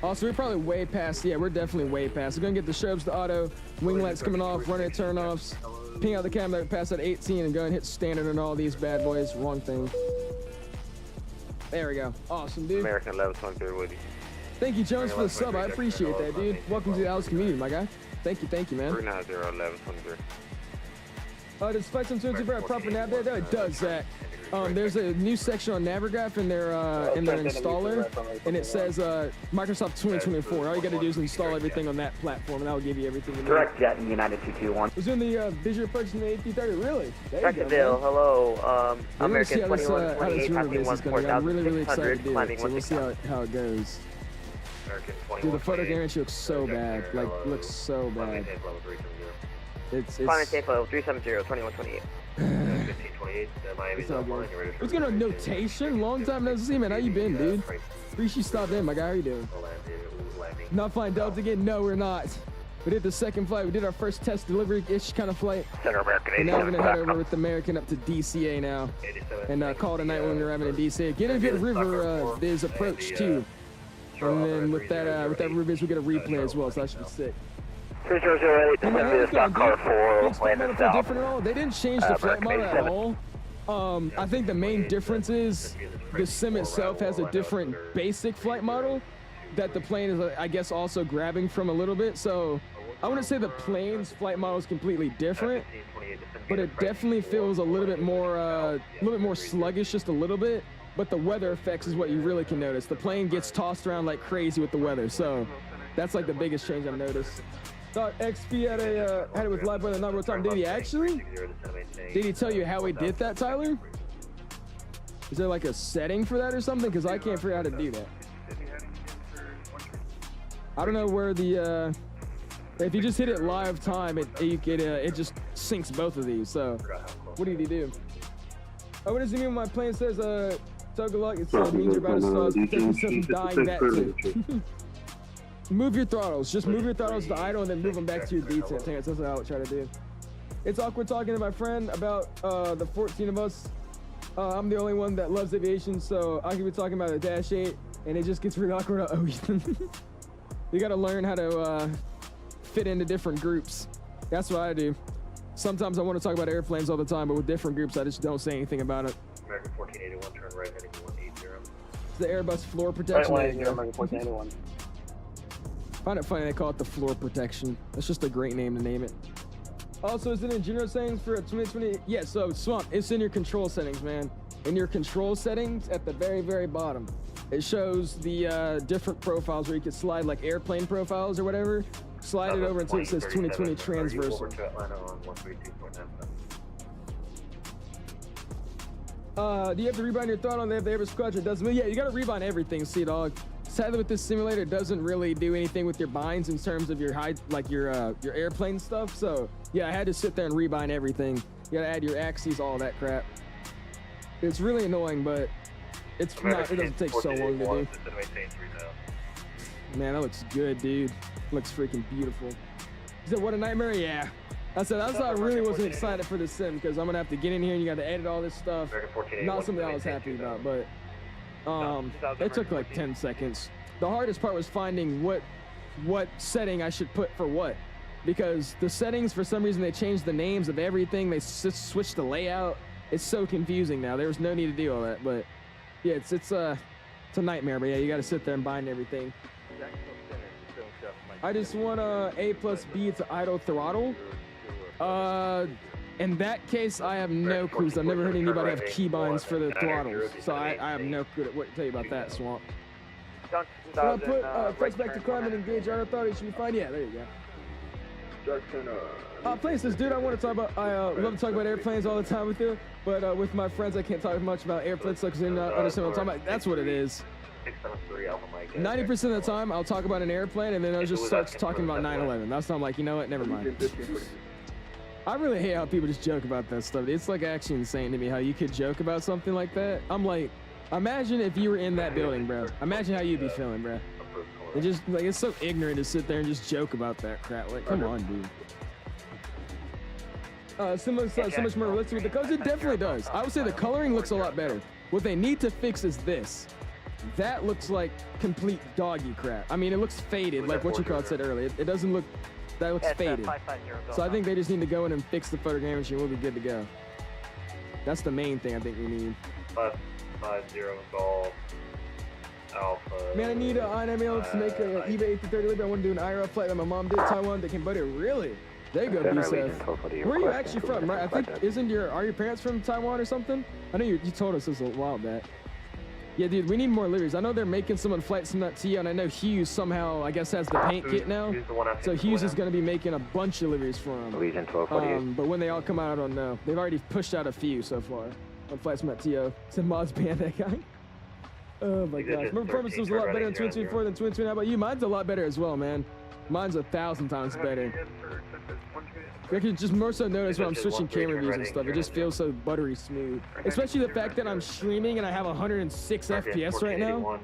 Also, we're probably way past. Yeah, we're definitely way past. We're gonna get the strobes to auto, wing lights coming off, running turn-offs, ping out the camera, pass at 18, and go and hit standard on all these bad boys. Wrong thing. There we go. Awesome, dude. American 1123 with you. Thank you, Jones, for the sub. I appreciate that, dude. Welcome to the Alice community, my guy. Thank you, man. 390-1123. Does Vatsim 22 for a proper nav there? It does, Zach. There's a new section on Navigraph in their installer, and it says Microsoft 2024. All you got to do is install everything on that platform, and that will give you everything you need. Direct jet in United 221. Was doing the visual purchasing the A330, really? Jacksonville, hello. American How this 2128, river base is going. I'm really excited to do it, climbing so we'll see how it goes. Dude, the photo camera looks so bad. Like, looks so bad. It's Climbing info 370, 2128. 1528, Miami's online. What's going on, Notation? Long time no see, man. How you been, dude? Appreciate you stopped in, my guy. How you doing? Not flying Delta again? No, we're not. We did the second flight. We did our first test delivery-ish kind of flight. Center American 87. And now we're going to head over with American up to DCA now. And call it a night when we're having a DCA. Get a good river biz approach, too. And then with that river biz, we get a replay as well, so that should be sick. 3008, descend to stock car 4, landing south. Different at all. They didn't change the flight model at all. I think the main difference is the sim itself has a different basic flight model that the plane is, I guess, also grabbing from a little bit. So I wouldn't say the plane's flight model is completely different, but it definitely feels a little bit more sluggish, just a little bit. But the weather effects is what you really can notice. The plane gets tossed around like crazy with the weather, so that's like the biggest change I've noticed. Thought XP had it with live weather, not real time. Did he actually? Did he tell you how he did that, Tyler? Is there like a setting for that or something? Because I can't figure out how to do that. I don't know where the if you just hit it live time, it just syncs both of these. So what did he do? Oh, what does it mean when my plane says tug of luck? It means you're about to start something dying. That too. Move your throttles. Just move your throttles to idle and then move them back to your detent. That's what I would try to do. It's awkward talking to my friend about the 14 of us. I'm the only one that loves aviation, so I could be talking about a Dash 8, and it just gets really awkward. Oh, Ethan. You got to learn how to fit into different groups. That's what I do. Sometimes I want to talk about airplanes all the time, but with different groups, I just don't say anything about it. American 1481, turn right, heading 180. It's the Airbus floor protection. American 1481. I find it funny they call it the floor protection. That's just a great name to name it. Also, is it in general settings for 2020? Yeah, so Swamp, it's in your control settings, man. In your control settings at the very, very bottom. It shows the different profiles where you can slide like airplane profiles or whatever. Slide it over until it says 2020 transversal. Do you have to rebind your throttle on the Airbus quadrant? Yeah, you gotta rebind everything, Sea Dog. sadly with this simulator, it doesn't really do anything with your binds in terms of your your airplane stuff. So yeah, I had to sit there and rebind everything. You gotta add your axes, all that crap. It's really annoying, but it's not. It doesn't take so long to do. Man, that looks good, dude. Looks freaking beautiful. You said what a nightmare? Yeah. I said that's why I really wasn't excited for this sim, because I'm gonna have to get in here and you got to edit all this stuff. Not something I was happy about, but it took like 10 seconds. The hardest part was finding what setting I should put for what, because the settings, for some reason, they changed the names of everything. They switched the layout. It's so confusing now. There was no need to do all that, but yeah, it's a nightmare. But yeah, you got to sit there and bind everything. I just want A+B to idle throttle. In that case, I have no clues. I've never heard anybody have keybinds for the throttles, so I have no clue what to tell you about that, Swamp. When I put flex back to climb and engage auto throttle, it should be fine. Yeah, there you go. Places, dude, I want to talk about. I love to talk about airplanes all the time with you, but with my friends, I can't talk much about airplanes because they don't understand what I'm talking about. That's what it is. 90% of the time, I'll talk about an airplane, and then I'll just start talking about 9/11. That's when I'm like, you know what? Never mind. I really hate how people just joke about that stuff. It's like actually insane to me how you could joke about something like that. I'm like, imagine if you were in that building, bro. Imagine how you'd be feeling, bro. It just like it's so ignorant to sit there and just joke about that crap. Like, come on, dude. So much more realistic with the colors. It definitely does. I would say the coloring looks a lot better. What they need to fix is this. That looks like complete doggy crap. I mean, it looks faded, like what you called said earlier. It doesn't look. That looks faded. So I think they just need to go in and fix the photogrammetry and we'll be good to go. That's the main thing I think we need. 550 Golf Alpha. Man, I need an INML to make an eBay A330. I want to do an IRL flight that my mom did. Taiwan to Cambodia. Really? There you go, BSF. Where are you actually from? Right? I think are your parents from Taiwan or something? I know you told us this a while back. Yeah, dude, we need more liveries. I know they're making some on Flight Sim TO, and I know Hughes somehow, I guess, has the paint kit now. So Hughes is going to be making a bunch of liveries for them. But when they all come out, I don't know. They've already pushed out a few so far on Flight Sim TO. Said mods ban that guy. Oh my gosh. My performance was a lot better in 2024 than 2020. How about you? Mine's a lot better as well, man. Mine's 1,000 times better. I can just more so notice when I'm switching camera views and stuff. It just feels so buttery smooth. Especially the fact that I'm streaming and I have 106 FPS right now.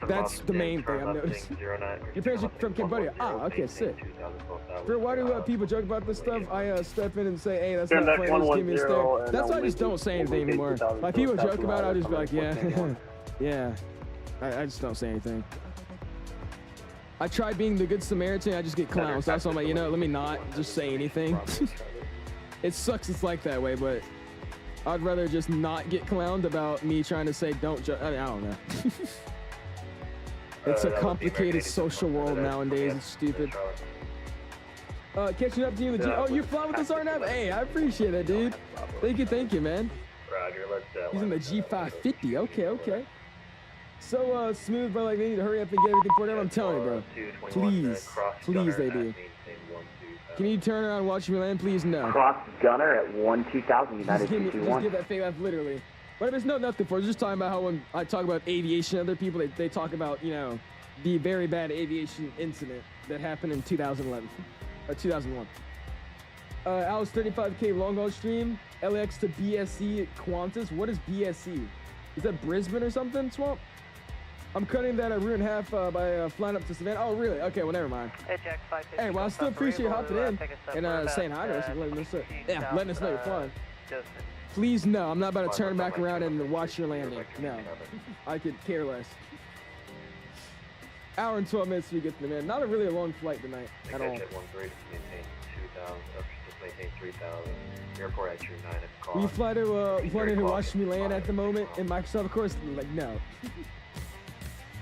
That's the main thing I've noticed. Your parents are from Cambodia. Ah, okay, sick. Why do people joke about this stuff? I step in and say, hey, that's not funny, just give me a stare. That's why I just don't say anything anymore. Like, people joke about it, I'll just be like, yeah. Yeah. I just don't say anything. I tried being the good Samaritan, I just get clowns. That's why I'm like, you know, let me not just say anything. It sucks it's like that way, but I'd rather just not get clowned about me trying to say don't judge. I mean, I don't know. It's a complicated social world nowadays. It's stupid. Catching up to you in the G. Oh, you fly with this Arnab? Hey, I appreciate that, dude. Thank you, man. Roger, let's He's in the G550. Okay. So smooth, but like they need to hurry up and get everything for them. I'm telling you, bro. Please, they do. Can you turn around and watch me land? Please, no. Cross gunner at 1-2000 United Just give that fake laugh, literally. But if it's nothing for, just talking about how when I talk about aviation, other people they talk about, you know, the very bad aviation incident that happened in 2011 or 2001. Alice 35K long haul stream, LAX to BSC Qantas. What is BSC? Is that Brisbane or something, Swamp? I'm cutting that a route in half by flying up to Savannah. Oh, really? Okay, well, never mind. Hey, Jack, 550. Hey, well, I still appreciate you hopping in and saying hi to us and letting us know you're flying. Please, no, I'm not about to turn back around and watch your landing. No, I could care less. Hour and 12 minutes to get to the man. Not a really long flight tonight at all. Maintain 3,000. Airport at 29 at the Will you fly to watch me land at the moment in Microsoft? Of course, like, no.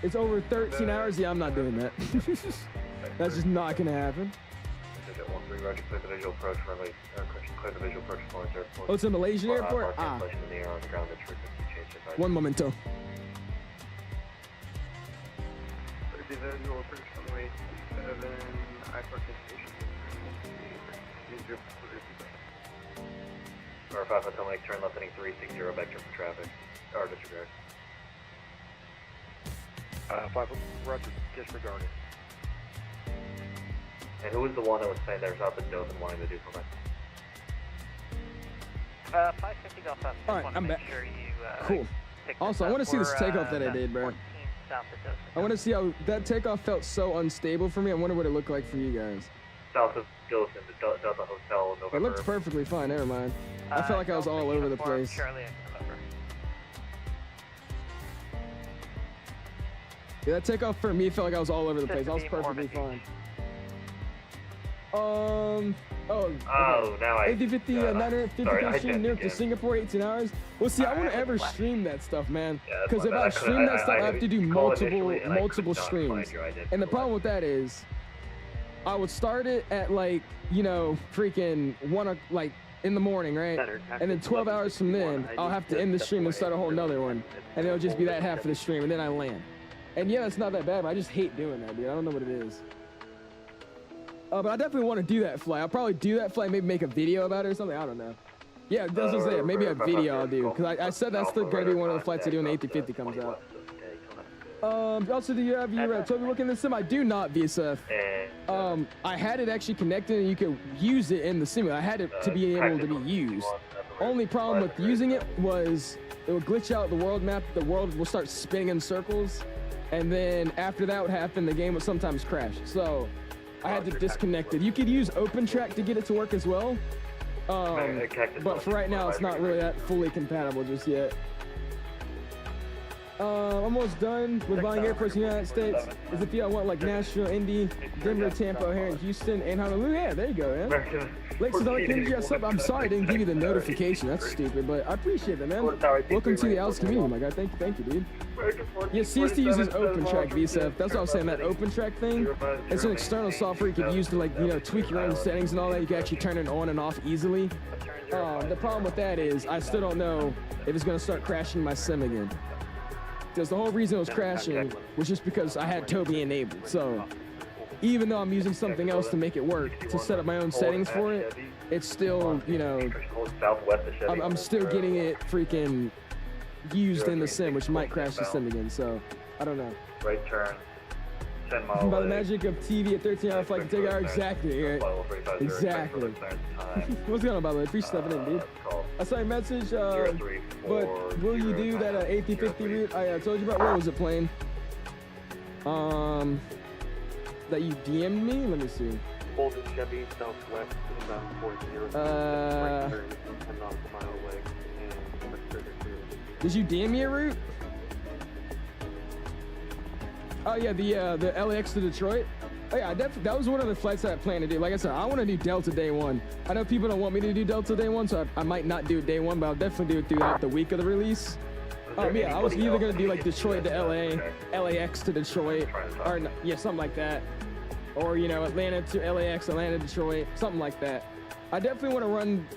It's over 13 hours. Yeah, I'm not doing that. That's just not going to happen. Roger, clear the visual approach runway. Clear the visual approach Florence Airport. Oh, it's a Malaysian airport? Ah. One momento. Visual approach runway 7, I-Park station. Or 5 Hotel Lake, turn left heading 360 vector for traffic. Or disregard. 5, roger, disregarded. And who was the one that was saying there's nothing Dothan wanting to do for me? 550 Golf South. All right, I'm back. Sure you, cool. Also, I want to see this takeoff that I did, bro. I want to see how that takeoff felt so unstable for me. I wonder what it looked like for you guys. South of Dothan, the Delta Hotel, November. It looked perfectly fine. Never mind. I felt like I was all over the place. Yeah, that takeoff for me felt like I was all over the place. I was perfectly fine. Now I... A350, 950 stream New York to Singapore, 18 hours. Well, see, I wouldn't ever stream that stuff, man. Because if I stream that stuff, I have to do multiple streams. And the problem with that is, I would start it at like, you know, freaking like in the morning, right? And then 12 hours from then, I'll have to end the stream and start a whole nother one. And it'll just be that half of the stream, and then I land. And yeah, it's not that bad, but I just hate doing that, dude. I don't know what it is. But I definitely want to do that flight. I'll probably do that flight, maybe make a video about it or something. I don't know. Yeah, that's what I'm saying. Maybe a video I'll do. Because I said that's still going to be one of the flights I do when the A350 comes out. Also, do you have your Toby look in the sim? I do not, VSF. I had it actually connected and you could use it in the simulator. I had it to be able to be used. Only problem with using it was it would glitch out the world map. The world will start spinning in circles. And then after that would happen, the game would sometimes crash. So I had to disconnect it. You could use OpenTrack to get it to work as well. But for right now, it's not really that fully compatible just yet. Almost done with buying airports in the United States. Is if you want like Nashville, Indy, Denver, Tampa, here in Houston, and Honolulu. Yeah, there you go, man. Lakes of KMCO, I'm sorry I didn't give you the notification. That's stupid, but I appreciate that, man. Welcome to the Alice community, my guy. Thank you, dude. Yeah, CST uses OpenTrack, VSF. That's what I was saying, that OpenTrack thing. It's an external software you could use to, like, you know, tweak your own settings and all that. You can actually turn it on and off easily. The problem with that is I still don't know if it's going to start crashing my sim again. Because the whole reason it was crashing was just because I had Toby enabled. So even though I'm using something else to make it work, to set up my own settings for it, it's still, you know, I'm still getting it freaking used in the sim, which might crash the sim again. So I don't know. Right turn. 10 miles. By the magic of TV, a 13-hour flight can take hours. Exactly, right? Exactly. What's going on, by the way? Appreciate stepping in, dude. I saw your message, but will you do that A350 route I told you about? Where was it playing? That you DM'd me? Let me see. Bolton Chevy Southwest, inbound 40. 10 nautical mile away. Did you DM me a route? Oh yeah, the LAX to Detroit. Oh yeah, that was one of the flights that I planned to do. Like I said, I want to do Delta day one. I know people don't want me to do Delta day one, so I might not do it day one, but I'll definitely do it throughout the week of the release. Yeah, I was either gonna do like Detroit to LA, LAX to Detroit, or yeah, something like that, or you know, Atlanta to LAX, Atlanta to Detroit, something like that. I definitely want to run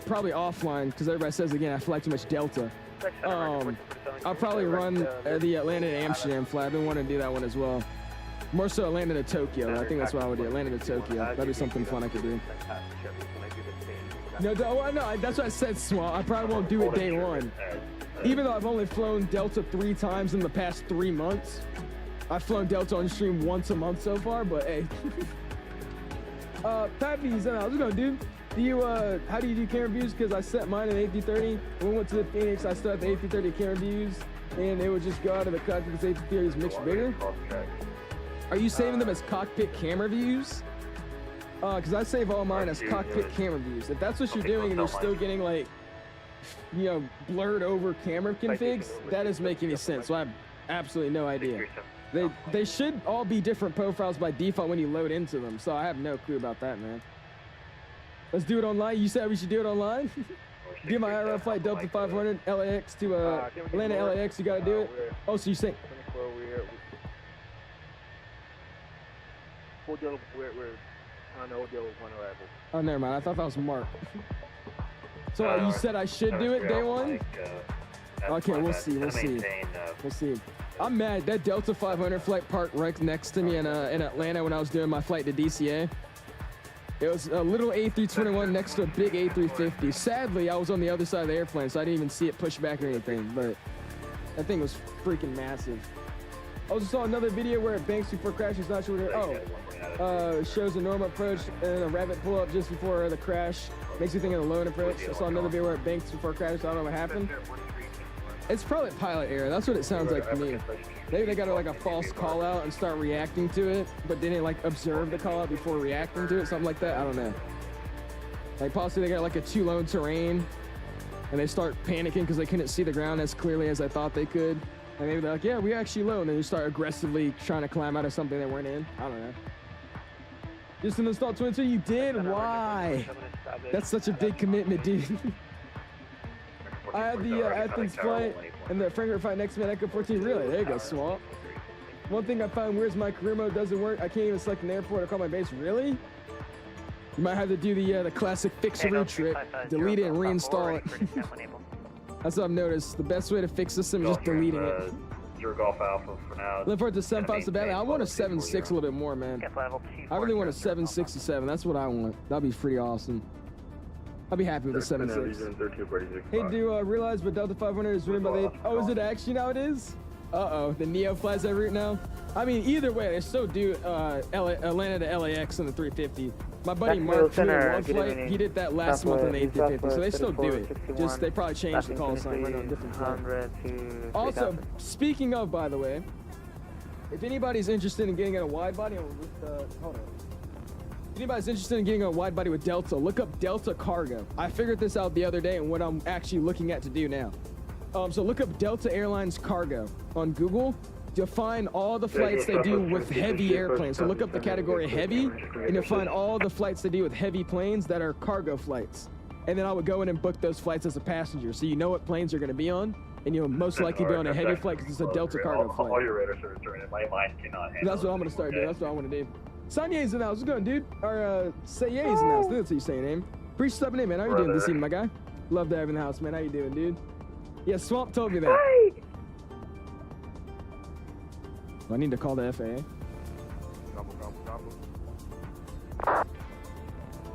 probably offline because everybody says again I fly too much Delta. I'll probably run the Atlanta to Amsterdam flight. I've been wanting to do that one as well. More so Atlanta to Tokyo. I think that's what I would do. Atlanta to Tokyo. That'd be something fun I could do. No, that's what I said, Small. I probably won't do it day one. Even though I've only flown Delta 3 times in the past 3 months. I've flown Delta on stream once a month so far, but hey. Pappy's, I was gonna do. How do you do camera views? Because I set mine in A330. When we went to the Phoenix, I still had the A330 camera views, and it would just go out of the cockpit because A330 is much bigger. Are you saving them as cockpit camera views? Because I save all mine as cockpit camera views. If that's what you're doing and you're still getting like, you know, blurred over camera configs, that doesn't make any sense. So I have absolutely no idea. They should all be different profiles by default when you load into them. So I have no clue about that, man. Let's do it online. You said we should do it online? Get my IRL flight Delta 500 LAX to Atlanta LAX. You gotta do it. Oh, so you saying? Oh, never mind. I thought that was Mark. So you said I should do it day one? Okay, we'll see. We'll see. We'll see. I'm mad. That Delta 500 flight parked right next to me in Atlanta when I was doing my flight to DCA. It was a little A321 next to a big A350. Sadly, I was on the other side of the airplane, so I didn't even see it push back or anything, but that thing was freaking massive. Also saw another video where it banks before crash. He's not sure what shows a normal approach and a rapid pull up just before the crash. Makes you think of a low approach. I saw another video where it banks before crash. I don't know what happened. It's probably pilot error. That's what it sounds like to me. Maybe they got like a false call out and start reacting to it, but didn't like observe the call out before reacting to it. Something like that. I don't know. Like possibly they got like a too low terrain and they start panicking because they couldn't see the ground as clearly as I thought they could. And maybe they're like, yeah, we're actually low. And then you start aggressively trying to climb out of something they weren't in. I don't know. Just an install 22, you did? Why? That's such a big commitment, dude. I had the Athens flight and the Frankfurt flight next minute, Echo 14. Really? There you go, Swamp. One thing I found weird is my career mode doesn't work. I can't even select an airport or call my base. Really? You might have to do the classic fixeroo trick. Delete it and reinstall it. That's what I've noticed. The best way to fix the system is just deleting it. Golf Alpha for now. Look forward to 7.5 Sabbath. I want a 7.6 a little bit more, man. I really want a 7.67. That's what I want. That'd be pretty awesome. I'll be happy with the 7.6. Hey, do realize but Delta 500 is written by the... Oh, is it actually now it is? Uh-oh, the Neo flies that route now? I mean, either way, they still do Atlanta to LAX on the 350. My buddy Mark flew one flight. He did that last month on the A350, so they still do it. Just they probably changed the call sign, run on a different flight. Also, speaking of, by the way, if anybody's interested in getting a wide body with, hold on. If anybody's interested in getting a wide body with Delta, look up Delta Cargo. I figured this out the other day and what I'm actually looking at to do now. So look up Delta Airlines Cargo on Google. You'll find all the flights they do with heavy airplanes. So look up the category heavy, and you'll find all the flights they do with heavy planes that are cargo flights. And then I would go in and book those flights as a passenger, so you know what planes you're going to be on, and you'll most likely be on a heavy flight because it's a Delta cargo flight. All your radar service are in it. My mind cannot handle. That's what I'm going to start doing. That's what I want to do. Sanye's in the house. What's going, dude? Or Saye's in the house. That's how you say your name. Appreciate you stepping in, man. How you doing this evening, my guy? Love to have you in the house, man. How you doing, dude? Yeah, Swamp told me that. Hey! I need to call the FAA.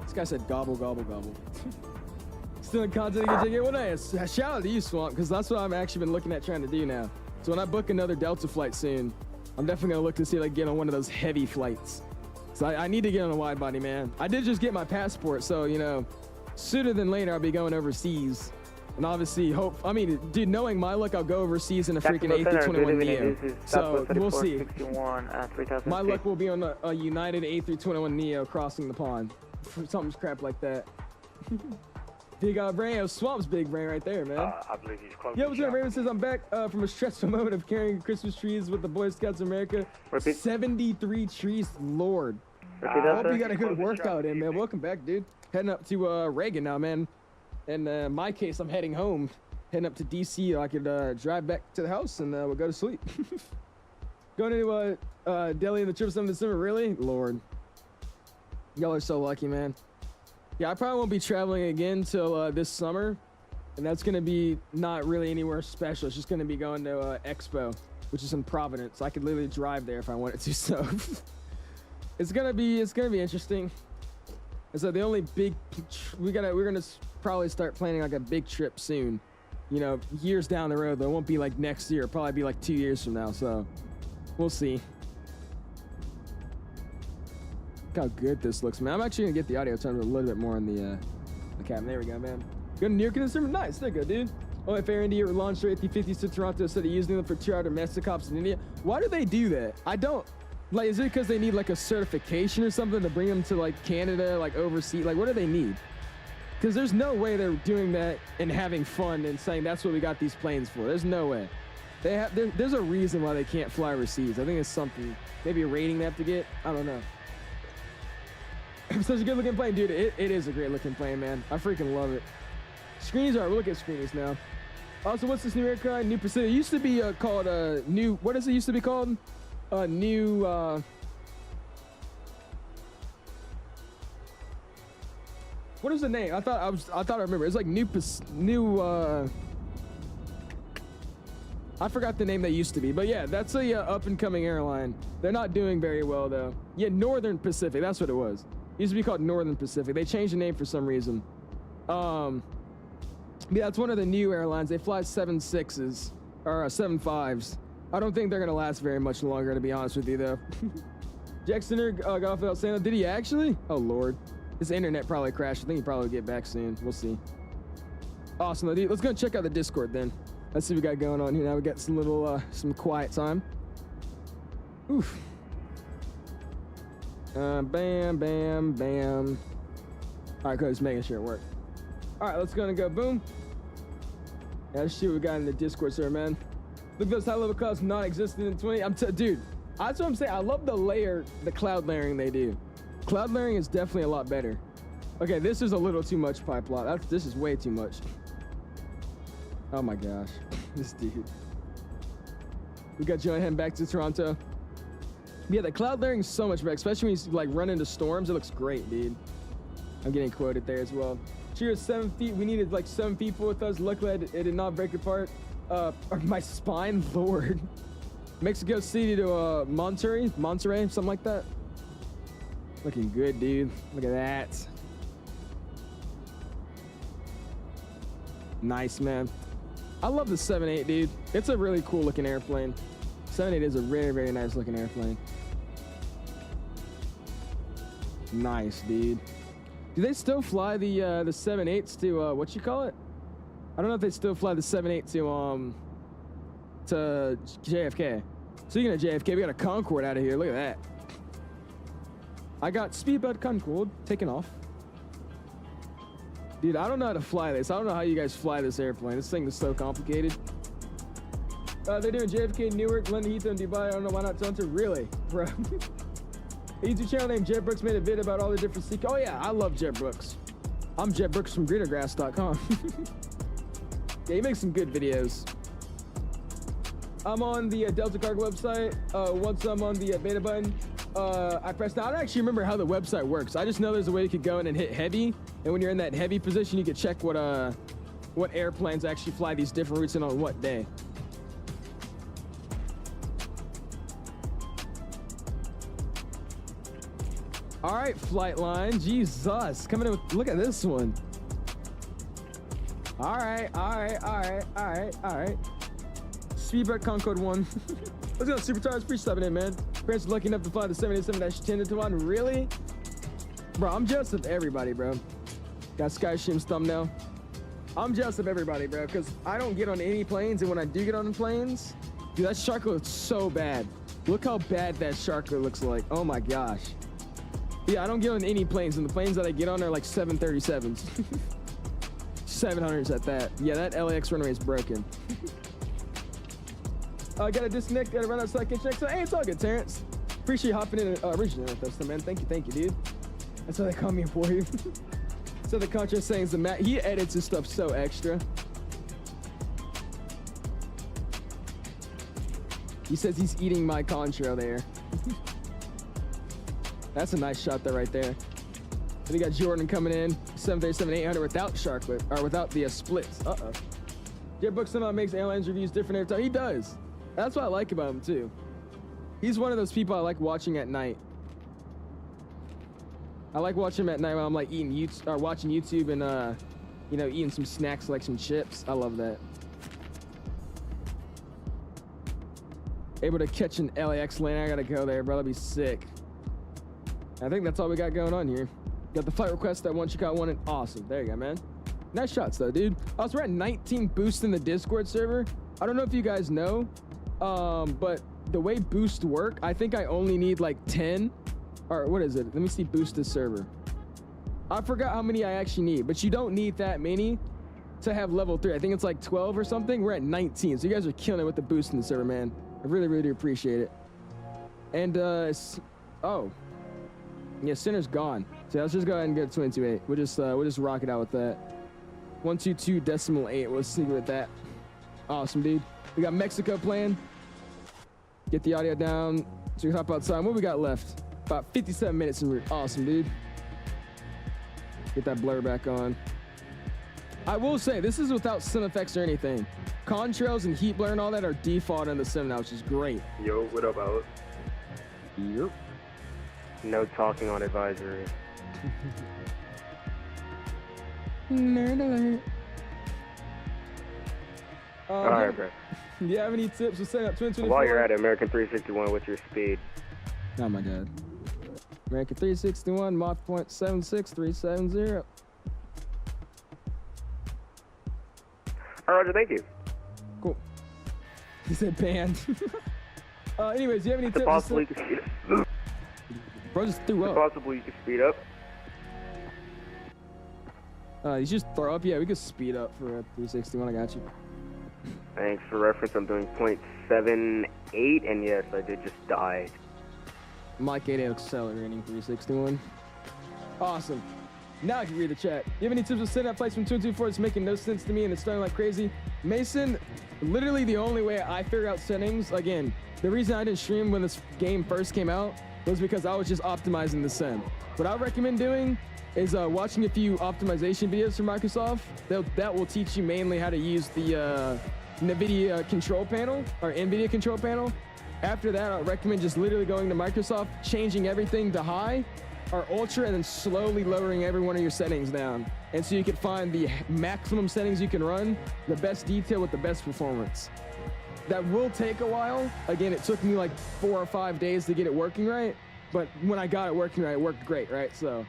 This guy said gobble, gobble, gobble. Still in content again. Well, nice. Shout out to you, Swamp, because that's what I've actually been looking at trying to do now. So when I book another Delta flight soon, I'm definitely going to look to see if I can get on one of those heavy flights. So I need to get on a wide body, man. I did just get my passport, so, you know, sooner than later, I'll be going overseas. And obviously, dude, knowing my luck, I'll go overseas in a freaking A321 Neo. So we'll see. My luck will be on a United A321 Neo crossing the pond. Something's crap like that. Big brain, Swamp's big brain right there, man. I believe he's close. Yeah, what's up? Raven says, I'm back from a stressful moment of carrying Christmas trees with the Boy Scouts of America. 73 trees, Lord. I hope you got a good workout in, man. Welcome back, dude. Heading up to Reagan now, man. In my case, I'm heading home, heading up to DC. I could drive back to the house and we'll go to sleep. Going to Delhi in the trip 7th December, really? Lord. Y'all are so lucky, man. Yeah, I probably won't be traveling again till this summer. And that's going to be not really anywhere special. It's just going to be going to Expo, which is in Providence. I could literally drive there if I wanted to, so. It's gonna be interesting. And so the only big, we're gonna probably start planning like a big trip soon. You know, years down the road, though. It won't be like next year. It'll probably be like 2 years from now. So we'll see. Look how good this looks, man. I'm actually gonna get the audio turned a little bit more on the cabin. There we go, man. Good to New York consumer. Nice. There you go, dude. Oh, if Air India launched their A350s to Toronto instead of using them for 2-hour domestic ops in India. Why do they do that? I don't. Like, is it because they need like a certification or something to bring them to like Canada, like overseas? Like, what do they need? Because there's no way they're doing that and having fun and saying that's what we got these planes for. There's no way. There's a reason why they can't fly overseas. I think it's something, maybe a rating they have to get. I don't know. Such a good looking plane, dude. It is a great looking plane, man. I freaking love it. Screens are, we'll look at screens now. Also, what's this new aircraft? New Pacific. It used to be called new, what does it used to be called? New, what is the name? I thought I remember. It's like I forgot the name they used to be, but yeah, that's a up and coming airline. They're not doing very well though. Yeah, Northern Pacific. That's what it was. It used to be called Northern Pacific. They changed the name for some reason. Yeah, it's one of the new airlines. They fly 7.6s or 7.5s. I don't think they're gonna last very much longer, to be honest with you, though. Jackson got off without saying that. Did he actually? Oh Lord, his internet probably crashed. I think he probably will get back soon. We'll see. Awesome, dude. Let's go check out the Discord then. Let's see what we got going on here. Now we got some little some quiet time. Oof. Bam, bam, bam. All right, cool. Just making sure it worked. All right, let's go and go. Boom. Yeah, let's see what we got in the Discord server, man. Look at those high-level clouds non-existent in 20. Dude, that's what I'm saying. I love the cloud layering they do. Cloud layering is definitely a lot better. Okay, this is a little too much pipe lot. This is way too much. Oh my gosh, this dude. We got Joe heading back to Toronto. Yeah, the cloud layering is so much better, especially when you like run into storms. It looks great, dude. I'm getting quoted there as well. Cheers, 7 feet. We needed like 7 people with us. Luckily, it did not break apart. My spine, Lord. Mexico City to Monterrey, something like that. Looking good, dude. Look at that. Nice, man. I love the 7.8, dude. It's a really cool looking airplane. 7.8 is a very, very nice looking airplane. Nice, dude. Do they still fly the 7.8s to what you call it? I don't know if they still fly the 7.8 to JFK. Speaking of JFK, we got a Concorde out of here. Look at that. I got Speedbird Concorde taken off. Dude, I don't know how to fly this. I don't know how you guys fly this airplane. This thing is so complicated. They're doing JFK, Newark, London, Heathrow, and Dubai. I don't know why not Toronto. Really, bro. A YouTube channel named Jet Brooks made a vid about all the different Oh yeah, I love Jet Brooks. I'm Jet Brooks from greenergrass.com. Yeah, he makes some good videos. I'm on the Delta Cargo website. Once I'm on the beta button, I pressed. I don't actually remember how the website works. I just know there's a way you could go in and hit heavy, and when you're in that heavy position, you can check what airplanes actually fly these different routes and on what day. All right, Flightline. Jesus, coming in with. Look at this one. All right. Speedbird Concorde 1. Let's go, Superstars. Appreciate stepping in, man. Parents lucky enough to fly the 787-10 to Taiwan. Really? Bro, I'm jealous of everybody, bro. Got Sky Shim's thumbnail. I'm jealous of everybody, bro, because I don't get on any planes, and when I do get on the planes, dude, that shark looks so bad. Look how bad that shark looks like. Oh my gosh. Yeah, I don't get on any planes, and the planes that I get on are like 737s. 700s at that. Yeah, that LAX runway is broken. Gotta disconnect, gotta run outside, catch next. Hey, it's all good, Terrence. Appreciate you hopping in originally with us, man. Thank you, dude. That's why they call me for you. So the contrast saying is the Matt. He edits his stuff so extra. He says he's eating my Contra there. That's a nice shot there, right there. And we got Jordan coming in, 737-800 without sharklet, or without the splits. Uh-oh. Jetbook somehow makes airlines reviews different every time. He does. That's what I like about him, too. He's one of those people I like watching at night. I like watching him at night when I'm like eating YouTube, or watching YouTube and, you know, eating some snacks like some chips. I love that. Able to catch an LAX lane. I gotta go there, bro. That'd be sick. I think that's all we got going on here. Got the flight request that one you got one, and awesome. There you go, man. Nice shots though, dude. Also, we're at 19 boosts in the Discord server. I don't know if you guys know, but the way boosts work, I think I only need like 10, or what is it? Let me see, boost the server. I forgot how many I actually need, but you don't need that many to have level 3. I think it's like 12 or something. We're at 19, so you guys are killing it with the boost in the server, man. I really, really do appreciate it. And, oh. Yeah, Center's gone. So let's just go ahead and get 22.8. We'll just rock it out with that. 122.8. We'll see with that. Awesome, dude. We got Mexico playing. Get the audio down. So we hop outside. What we got left? About 57 minutes in route. Awesome, dude. Get that blur back on. I will say, this is without sim effects or anything. Contrails and heat blur and all that are default in the sim now, which is great. Yo, what up, Alex? Yep. No talking on advisory. Nerd alert. Alright, bro. Do you have any tips for setting up Twin 24? While you're at it, American 361, what's your speed? Oh my God. American 361, Mach 0.76370. All right, Roger, thank you. Cool. He said banned. Anyways, do you have any tips? Possibly you can speed up. Bro just threw up. Possibly you can speed up. You just throw up? Yeah, we could speed up for 361. I got you. Thanks. For reference, I'm doing 0.78, and yes, I did just die. Mach 8 accelerating 361. Awesome. Now I can read the chat. You have any tips for setting up flights from 224? It's making no sense to me and it's starting like crazy. Mason, literally the only way I figure out settings, again, the reason I didn't stream when this game first came out was because I was just optimizing the sim. What I recommend doing is watching a few optimization videos from Microsoft. That will teach you mainly how to use the NVIDIA control panel or NVIDIA control panel. After that, I recommend just literally going to Microsoft, changing everything to high or ultra, and then slowly lowering every one of your settings down. And so you can find the maximum settings you can run, the best detail with the best performance. That will take a while. Again, it took me like 4 or 5 days to get it working right, but when I got it working right, it worked great, right? So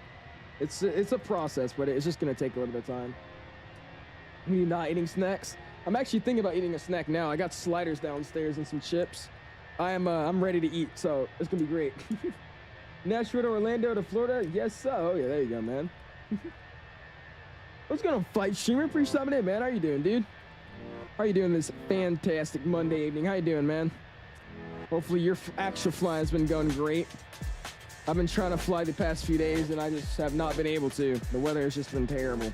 it's a process, but it's just gonna take a little bit of time. You're not eating snacks? I'm actually thinking about eating a snack now. I got sliders downstairs and some chips. I'm ready to eat, so it's gonna be great. Nashville to Orlando to Florida? Yes, sir. Oh yeah, there you go, man. What's going on, Flight Streamer? Appreciate stopping in, man. How you doing, dude? How you doing this fantastic Monday evening? How you doing, man? Hopefully your actual flying has been going great. I've been trying to fly the past few days, and I just have not been able to. The weather has just been terrible.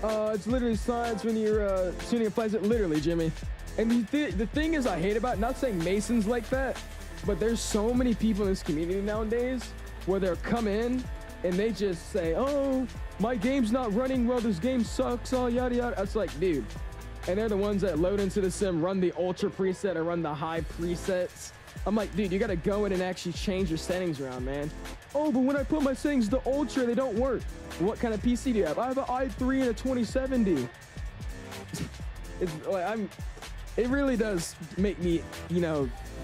It's literally science when you're tuning your flights. Literally, Jimmy. And the thing is I hate about, not saying Mason's like that, but there's so many people in this community nowadays where they'll come in and they just say, oh, my game's not running well, this game sucks, oh, yada, yada. It's like, dude. And they're the ones that load into the sim, run the ultra preset or run the high presets. I'm like, dude, you gotta go in and actually change your settings around, man. Oh, but when I put my settings to ultra, they don't work. What kind of PC do you have? I have an i3 and a 2070. It's like, it really does make me,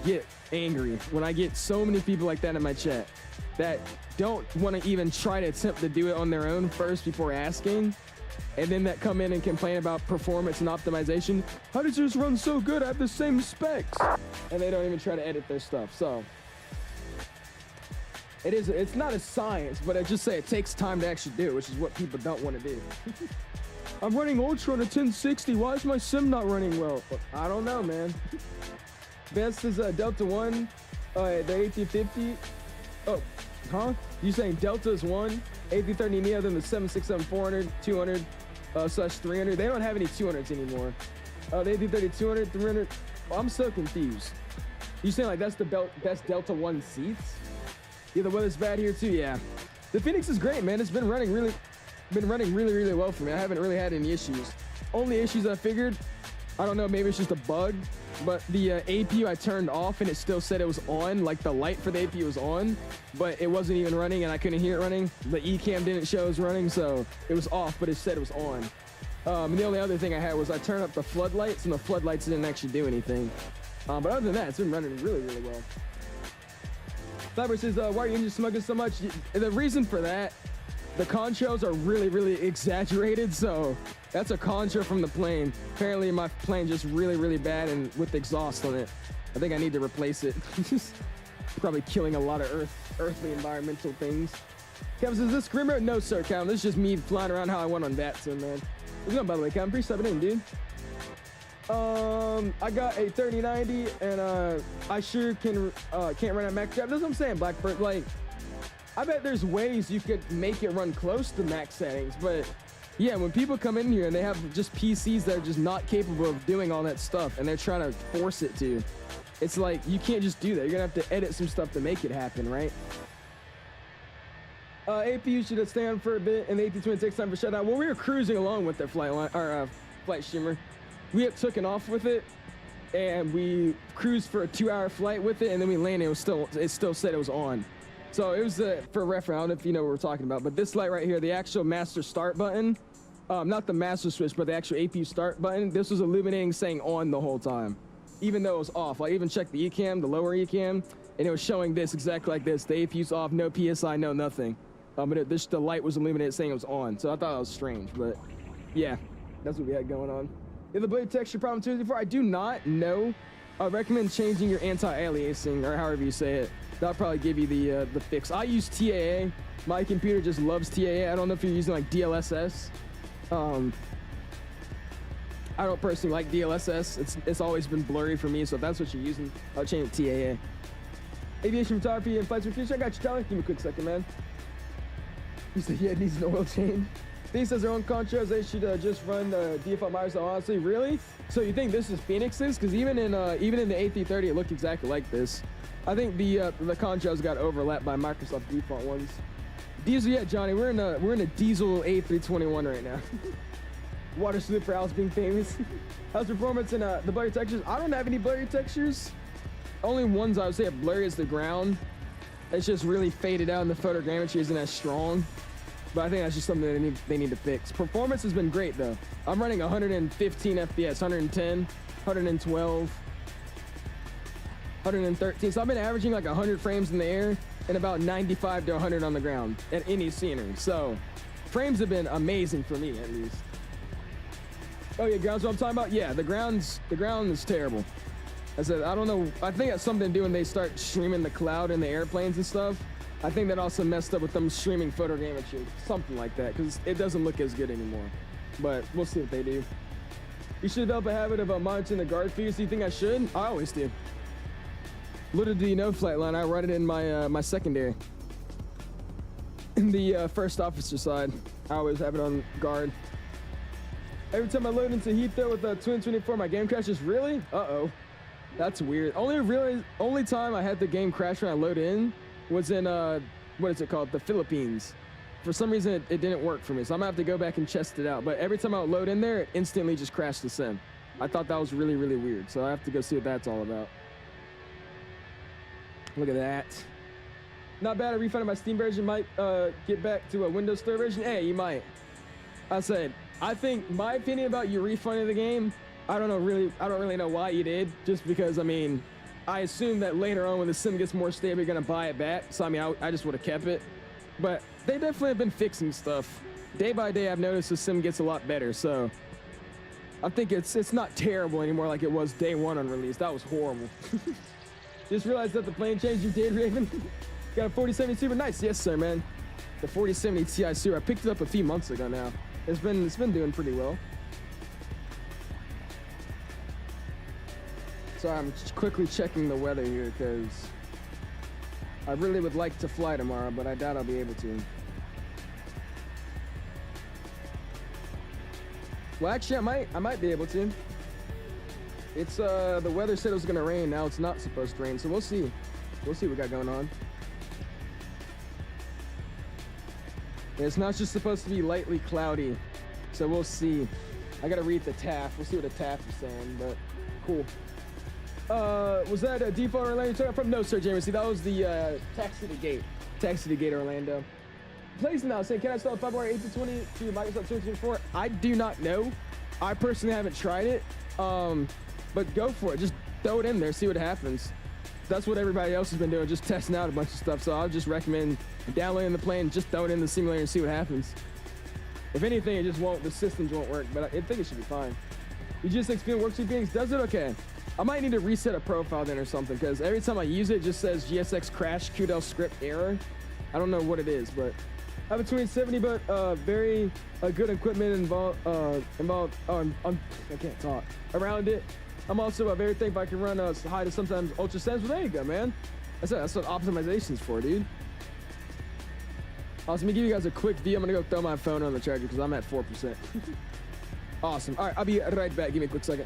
get angry when I get so many people like that in my chat that don't want to even try to attempt to do it on their own first before asking, and then that come in and complain about performance and optimization. How does yours run so good? I have the same specs. And they don't even try to edit their stuff. So it's not a science, but I just say it takes time to actually do it, which is what people don't want to do. I'm running ultra on a 1060. Why is my sim not running well? I don't know, man. Best is Delta 1, the A350. Oh, huh? You saying Delta is 1, A330 Neo, then the 767-400, 200, /300. They don't have any 200s anymore. The A330 200, 300. Oh, I'm so confused. You saying like that's the best Delta 1 seats? Yeah, the weather's bad here too. Yeah, the Fenix is great, man. It's been running really well for me. I haven't really had any issues. Only issues I figured, I don't know, maybe it's just a bug, but the APU I turned off and it still said it was on, like the light for the APU was on, but it wasn't even running and I couldn't hear it running. The eCam didn't show it was running, so it was off, but it said it was on. And the only other thing I had was I turned up the floodlights and the floodlights didn't actually do anything. But other than that, it's been running really well. Cyber says, why are your engines smoking so much? The reason for that, the contrails are really exaggerated, so that's a contrail from the plane. Apparently my plane just really bad and with exhaust on it. I think I need to replace it. Probably killing a lot of earthly environmental things. Kevin says, is this Screamer? No, sir, Kevin. This is just me flying around how I want on Vatsim, man. What's going, by the way, Kevin? Appreciate it in, dude. I got a 3090 and I sure can't run at max cap. That's what I'm saying, Blackbird. Like, I bet there's ways you could make it run close to max settings, but yeah, when people come in here and they have just PCs that are just not capable of doing all that stuff and they're trying to force it to, it's like, you can't just do that. You're gonna have to edit some stuff to make it happen, right? APU should have stayed on for a bit and the A320 takes time for shutdown. Well, we were cruising along with the flight streamer. We had taken off with it and we cruised for a 2-hour flight with it and then we landed. It still said it was on. So it was for reference. I don't know if you know what we're talking about, but this light right here, the actual master start button, not the master switch, but the actual APU start button. This was illuminating saying on the whole time, even though it was off. I even checked the ECAM, the lower ECAM, and it was showing this exactly like this. The APU's off, no PSI, no nothing. But the light was illuminated saying it was on. So I thought it was strange, but yeah, that's what we had going on. If the blade texture problem 204, I do not know. I recommend changing your anti-aliasing, or however you say it. That'll probably give you the fix. I use TAA. My computer just loves TAA. I don't know if you're using like DLSS. I don't personally like DLSS. It's always been blurry for me, so if that's what you're using, I'll change it to TAA. Aviation photography and flight certification. I got you, Tyler. Give me a quick second, man. You said, yeah, it needs an oil change. He says their own contrails, they should just run the default Myers. Honestly, really? So you think this is Fenix's? Because even in the A330, it looked exactly like this. I think the contrails got overlapped by Microsoft default ones. Diesel, yeah, Johnny, we're in a diesel A321 right now. Water salute for Alice being famous. How's performance in the blurry textures? I don't have any blurry textures. Only ones I would say are blurry is the ground. It's just really faded out, and the photogrammetry isn't as strong. But I think that's just something that they need to fix. Performance has been great though. I'm running 115 FPS, 110, 112, 113. So I've been averaging like 100 frames in the air and about 95 to 100 on the ground at any scenery. So frames have been amazing for me, at least. Oh yeah, ground's what I'm talking about. Yeah, the ground is terrible. I said, I don't know. I think that's something to do when they start streaming the cloud and the airplanes and stuff. I think that also messed up with them streaming photogrammetry, something like that, because it doesn't look as good anymore. But we'll see what they do. You should develop a habit of monitoring the guard figures. Do you think I should? I always do. Little do you know, Flightline, I run it in my secondary. In the first officer side, I always have it on guard. Every time I load into Heathrow with a Twin 24, my game crashes. Really? Uh-oh. That's weird. Only time I had the game crash when I load in was in, what is it called? The Philippines. For some reason, it didn't work for me, so I'm gonna have to go back and test it out. But every time I would load in there, it instantly just crashed the sim. I thought that was really, really weird, so I have to go see what that's all about. Look at that. Not bad. A refund of my Steam version might get back to a Windows 3 version. Hey, you might. I think my opinion about you refunding the game, I don't really know why you did. Just because, I mean, I assume that later on when the sim gets more stable, you're gonna buy it back. So I mean, I just would have kept it. But they definitely have been fixing stuff. Day by day, I've noticed the sim gets a lot better. So I think it's not terrible anymore like it was day one on release. That was horrible. Just realized that the plane change you did, Raven. Got a 4070 Super. Nice, yes sir, man. The 4070 Ti Super. I picked it up a few months ago now. It's been doing pretty well. So I'm just quickly checking the weather here because I really would like to fly tomorrow, but I doubt I'll be able to. Well, actually, I might be able to. It's the weather said it was gonna rain. Now it's not supposed to rain, so we'll see. We'll see what we got going on. Yeah, it's not just supposed to be lightly cloudy, so we'll see. I gotta read the TAF. We'll see what the TAF is saying, but cool. Was that a default Orlando you're talking from? No, sir, Jameson. That was the Taxi to Gate. Taxi to Gate Orlando. Plays now saying, can I install February 8 to 20 to Microsoft 2024? I do not know. I personally haven't tried it. But go for it. Just throw it in there, see what happens. That's what everybody else has been doing, just testing out a bunch of stuff. So I'll just recommend downloading the plane, just throw it in the simulator and see what happens. If anything, the systems won't work, but I think it should be fine. You just experience works with Phoenix, does it? Okay. I might need to reset a profile then or something, because every time I use it, it just says GSX crash, QDEL script error. I don't know what it is, but I have a 2070, but very good equipment involved. I can't talk around it. I'm also very thankful I can run high to sometimes ultra sense. Well, there you go, man. That's what optimization's for, dude. Awesome. Let me give you guys a quick view. I'm gonna go throw my phone on the charger because I'm at 4%. Awesome. All right, I'll be right back. Give me a quick second.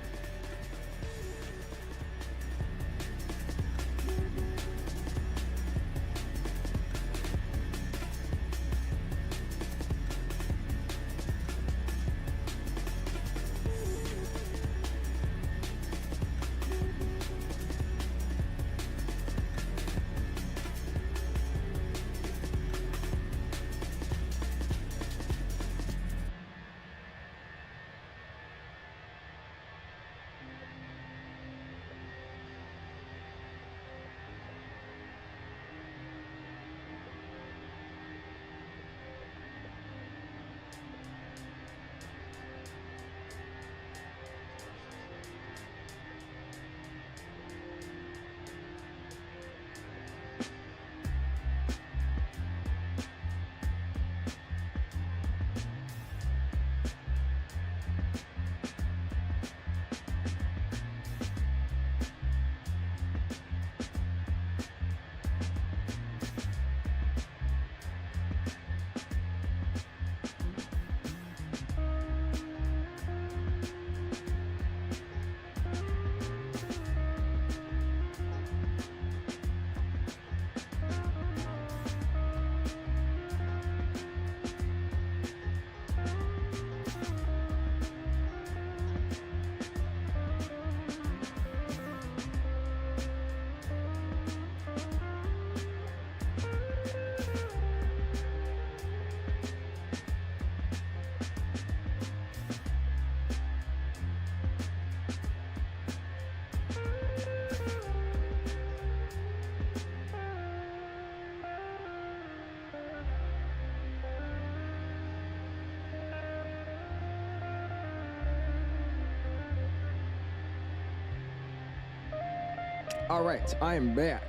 All right, I am back.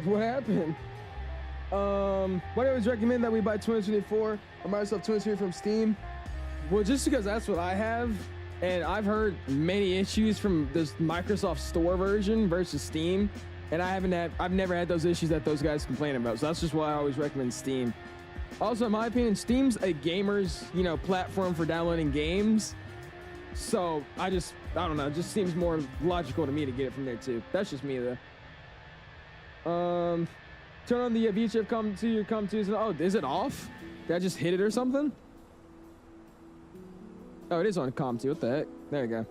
What happened? Why do I always recommend that we buy 2024 or Microsoft 2023 from Steam? Well, just because that's what I have, and I've heard many issues from this Microsoft Store version versus Steam, and I've never had those issues that those guys complain about. So that's just why I always recommend Steam. Also, in my opinion, Steam's a gamer's, platform for downloading games. So I don't know, it just seems more logical to me to get it from there too. That's just me though. Turn on the VHF COM2. Oh, is it off? Did I just hit it or something? Oh, it is on COM2. What the heck? There we go.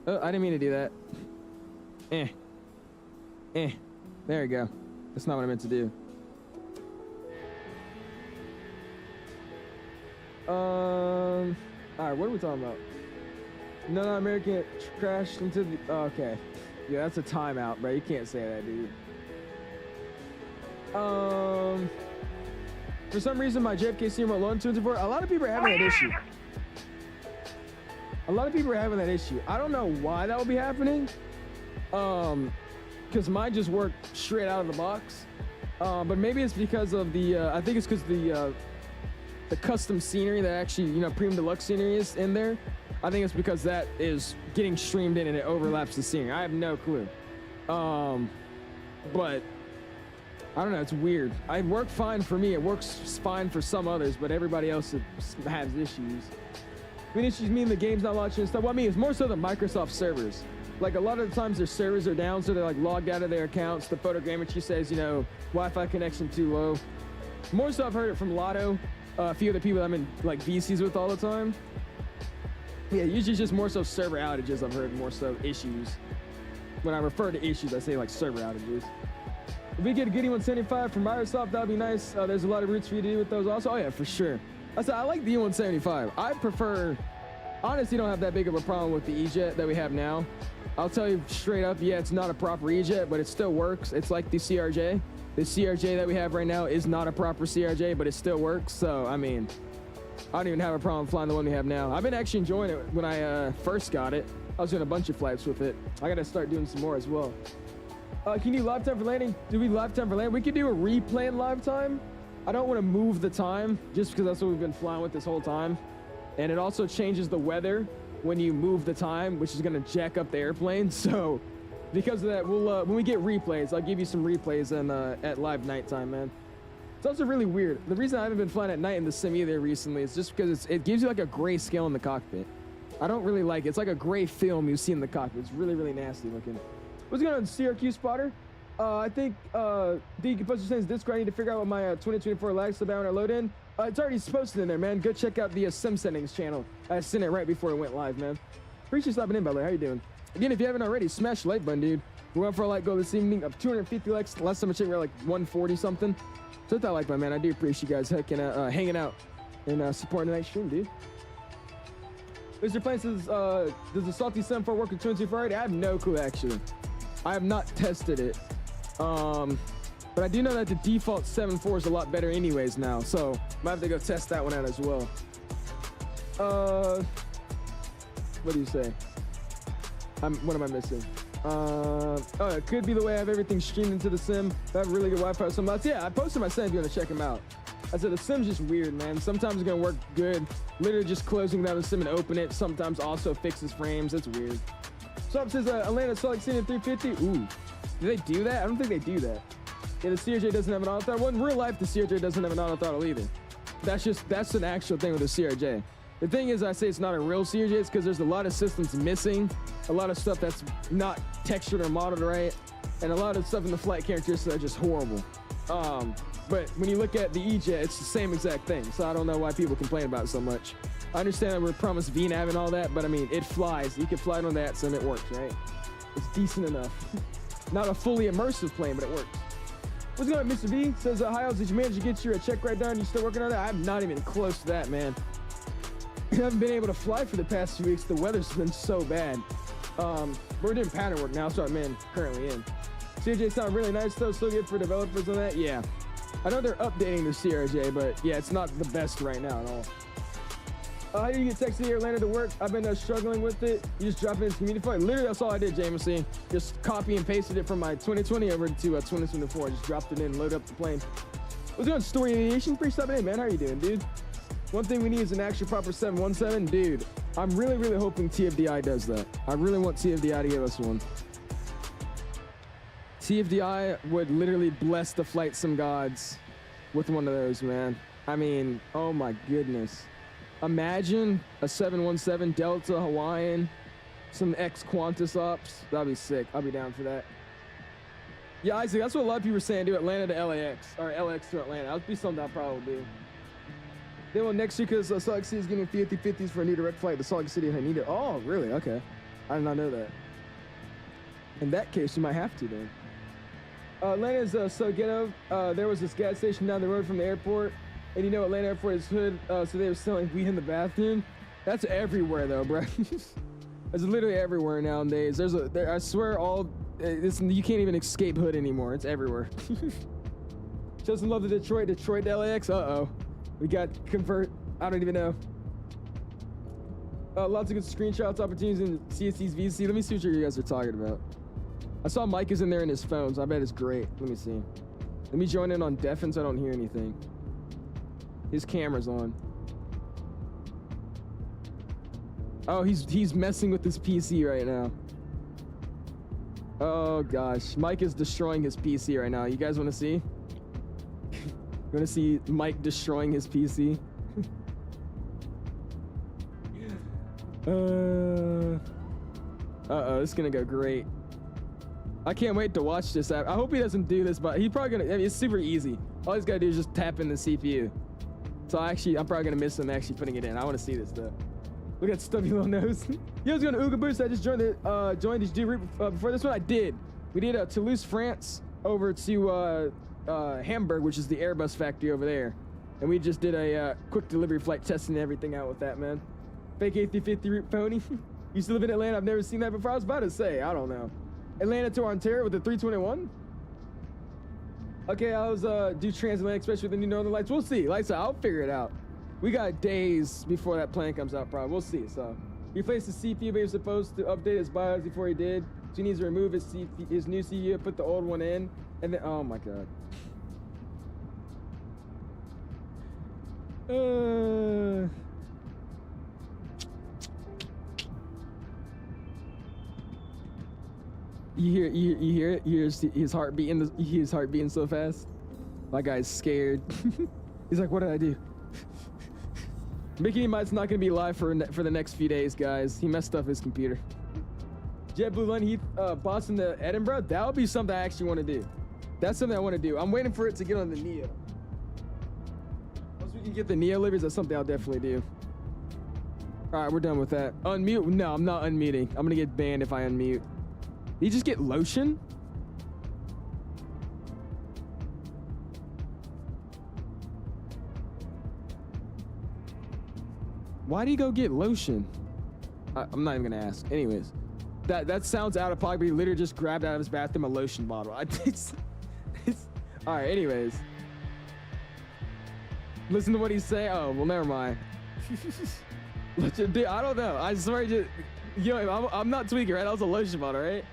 Oh, I didn't mean to do that. There we go. That's not what I meant to do. All right, what are we talking about? No, American crashed into the. Oh, okay. Yeah, that's a timeout, bro. You can't say that, dude. For some reason, my JFK stream went low in 24. A lot of people are having that issue. I don't know why that would be happening. Because mine just worked straight out of the box. But maybe it's because of the. I think it's because the custom scenery that actually, premium deluxe scenery is in there. I think it's because that is getting streamed in and it overlaps the scenery. I have no clue. But I don't know. It's weird. It worked fine for me. It works fine for some others, but everybody else has issues. I mean, issues mean the game's not launching and stuff. Well, I mean, it's more so the Microsoft servers. Like a lot of the times their servers are down, so they're like logged out of their accounts. The photogrammetry says, Wi-Fi connection too low. More so I've heard it from Lotto, a few other people that I'm in like VCs with all the time. Yeah, usually just more so server outages. I've heard more so issues. When I refer to issues, I say like server outages. If we get a good E175 from Microsoft, that'd be nice. There's a lot of routes for you to do with those also. Oh yeah, for sure. I like the E175. I prefer, honestly don't have that big of a problem with the E-Jet that we have now. I'll tell you straight up, yeah, it's not a proper E-Jet, but it still works. It's like the CRJ. The CRJ that we have right now is not a proper CRJ, but it still works. So, I mean, I don't even have a problem flying the one we have now. I've been actually enjoying it when I first got it. I was doing a bunch of flights with it. I got to start doing some more as well. Can you do live time for landing? Do we live time for landing? We could do a replay in live time. I don't want to move the time just because that's what we've been flying with this whole time. And it also changes the weather when you move the time, which is going to jack up the airplane. So because of that, we'll when we get replays, I'll give you some replays at live nighttime, man. It's also really weird. The reason I haven't been flying at night in the sim either recently is just because it gives you like a gray scale in the cockpit. I don't really like it. It's like a gray film you see in the cockpit. It's really, really nasty looking. What's going on, CRQ spotter? I think Decomposer sends Discord. I need to figure out what my 2024 lag step out when I load in. It's already posted in there, man. Go check out the sim settings channel. I sent it right before it went live, man. Appreciate you stopping in, Butler. How you doing? Again, if you haven't already, smash the like button, dude. We went for a like goal this evening of 250 likes. Last time I checked, we were like 140 something. So hit that like button, man. I do appreciate you guys hanging out and supporting tonight's stream, dude. Mr. Plane says, does the Salty 74 work with 2024 already? I have no clue, actually. I have not tested it. But I do know that the default 7.4 is a lot better anyways now, so might have to go test that one out as well. What do you say? What am I missing? Oh, it could be the way I have everything streamed into the sim. I have really good Wi-Fi or something else. Yeah, I posted my sim if you want to check them out. I said the sim's just weird, man. Sometimes it's gonna work good. Literally just closing down the sim and open it. Sometimes also fixes frames. It's weird. Sup says Atlanta Salt Lake City 350. Ooh, do they do that? I don't think they do that. Yeah, the CRJ doesn't have an auto throttle. Well, in real life, the CRJ doesn't have an auto throttle either. That's an actual thing with the CRJ. The thing is, I say it's not a real CRJ, it's because there's a lot of systems missing, a lot of stuff that's not textured or modeled right, and a lot of stuff in the flight characteristics are just horrible. But when you look at the E-Jet, it's the same exact thing, so I don't know why people complain about it so much. I understand that we're promised VNAV and all that, but I mean, it flies. You can fly it on that, so it works, right? It's decent enough. Not a fully immersive plane, but it works. What's going on, Mr. B? Says, hi, did you manage to get your check right down? You still working on that? I'm not even close to that, man. I haven't been able to fly for the past 2 weeks. The weather's been so bad. We're doing pattern work now, so I'm currently in. CRJ sound really nice, though. Still good for developers on that? Yeah. I know they're updating the CRJ, but yeah, it's not the best right now at all. How do you get Texas Atlanta to work? I've been struggling with it. You just drop it in the community flight. Literally, that's all I did, Jameson. Just copy and pasted it from my 2020 over to 2024. Just dropped it in, loaded up the plane. What's going on, Story Aviation? Appreciate stopping in, man. How are you doing, dude? One thing we need is an actual proper 717. Dude, I'm really, really hoping TFDI does that. I really want TFDI to give us one. TFDI would literally bless the flight sim gods with one of those, man. I mean, oh my goodness. Imagine a 717 Delta Hawaiian, some ex-Qantas ops. That'd be sick. I'll be down for that. Yeah, Isaac, that's what a lot of people are saying. Do Atlanta to LAX, or LX to Atlanta. That would be something I'll probably do. Then well, next year, because Salt Lake City is getting 50/50s for a new direct flight to Salt Lake City if I need it. Oh, really? Okay. I did not know that. In that case, you might have to then. Atlanta's so ghetto. There was this gas station down the road from the airport. And you know Atlanta Airport is hood, so they were selling weed in the bathroom. That's everywhere though, bro. It's literally everywhere nowadays. I swear you can't even escape hood anymore. It's everywhere. Doesn't love the Detroit to LAX. Uh-oh. We got convert. I don't even know. Lots of good screenshots, opportunities in CSC's VC. Let me see what you guys are talking about. I saw Mike is in there in his phone, so I bet it's great. Let me see. Let me join in on deafen so I don't hear anything. His camera's on. Oh, he's messing with his PC right now. Oh gosh, Mike is destroying his PC right now. You guys want to see? You want to see Mike destroying his PC? Uh-oh, it's gonna go great. I can't wait to watch this app. I hope he doesn't do this, but he's probably gonna. I mean, it's super easy. All he's gotta do is just tap in the CPU. So I'm probably gonna miss him actually putting it in. I want to see this stuff. Look at stubby little nose. Yo, what's going on, Ooga Boost? I just joined the Did you do route before this one? I did. We did Toulouse, France, over to Hamburg, which is the Airbus factory over there, and we just did a quick delivery flight testing everything out with that, man. Fake A350 route pony. You still live in Atlanta? I've never seen that before. I was about to say, I don't know. Atlanta to Ontario with the 321. Okay, I was do transatlantic, especially with the new Northern Lights. We'll see. Lights out. I'll figure it out. We got days before that plane comes out, probably. We'll see. So, he replaced the CPU, but he was supposed to update his BIOS before he did. So he needs to remove his new CPU, put the old one in, and then oh my god. You hear it? You hear his heart beating. His heart beating so fast. My guy's scared. He's like, "What did I do?" Mickey Mike's not gonna be live for the next few days, guys. He messed up his computer. JetBlue London Heath, Boston to Edinburgh. That would be something I actually want to do. That's something I want to do. I'm waiting for it to get on the Neo. Once we can get the Neo livers, that's something I'll definitely do. All right, we're done with that. Unmute? No, I'm not unmuting. I'm gonna get banned if I unmute. Did you just get lotion? Why do you go get lotion? I'm not even gonna ask. Anyways, that sounds out of pocket, but he literally just grabbed out of his bathroom a lotion bottle. All right, anyways. Listen to what he's saying. Oh, well, never mind. Dude, I don't know. I swear, I'm not tweaking, right? That was a lotion bottle, right?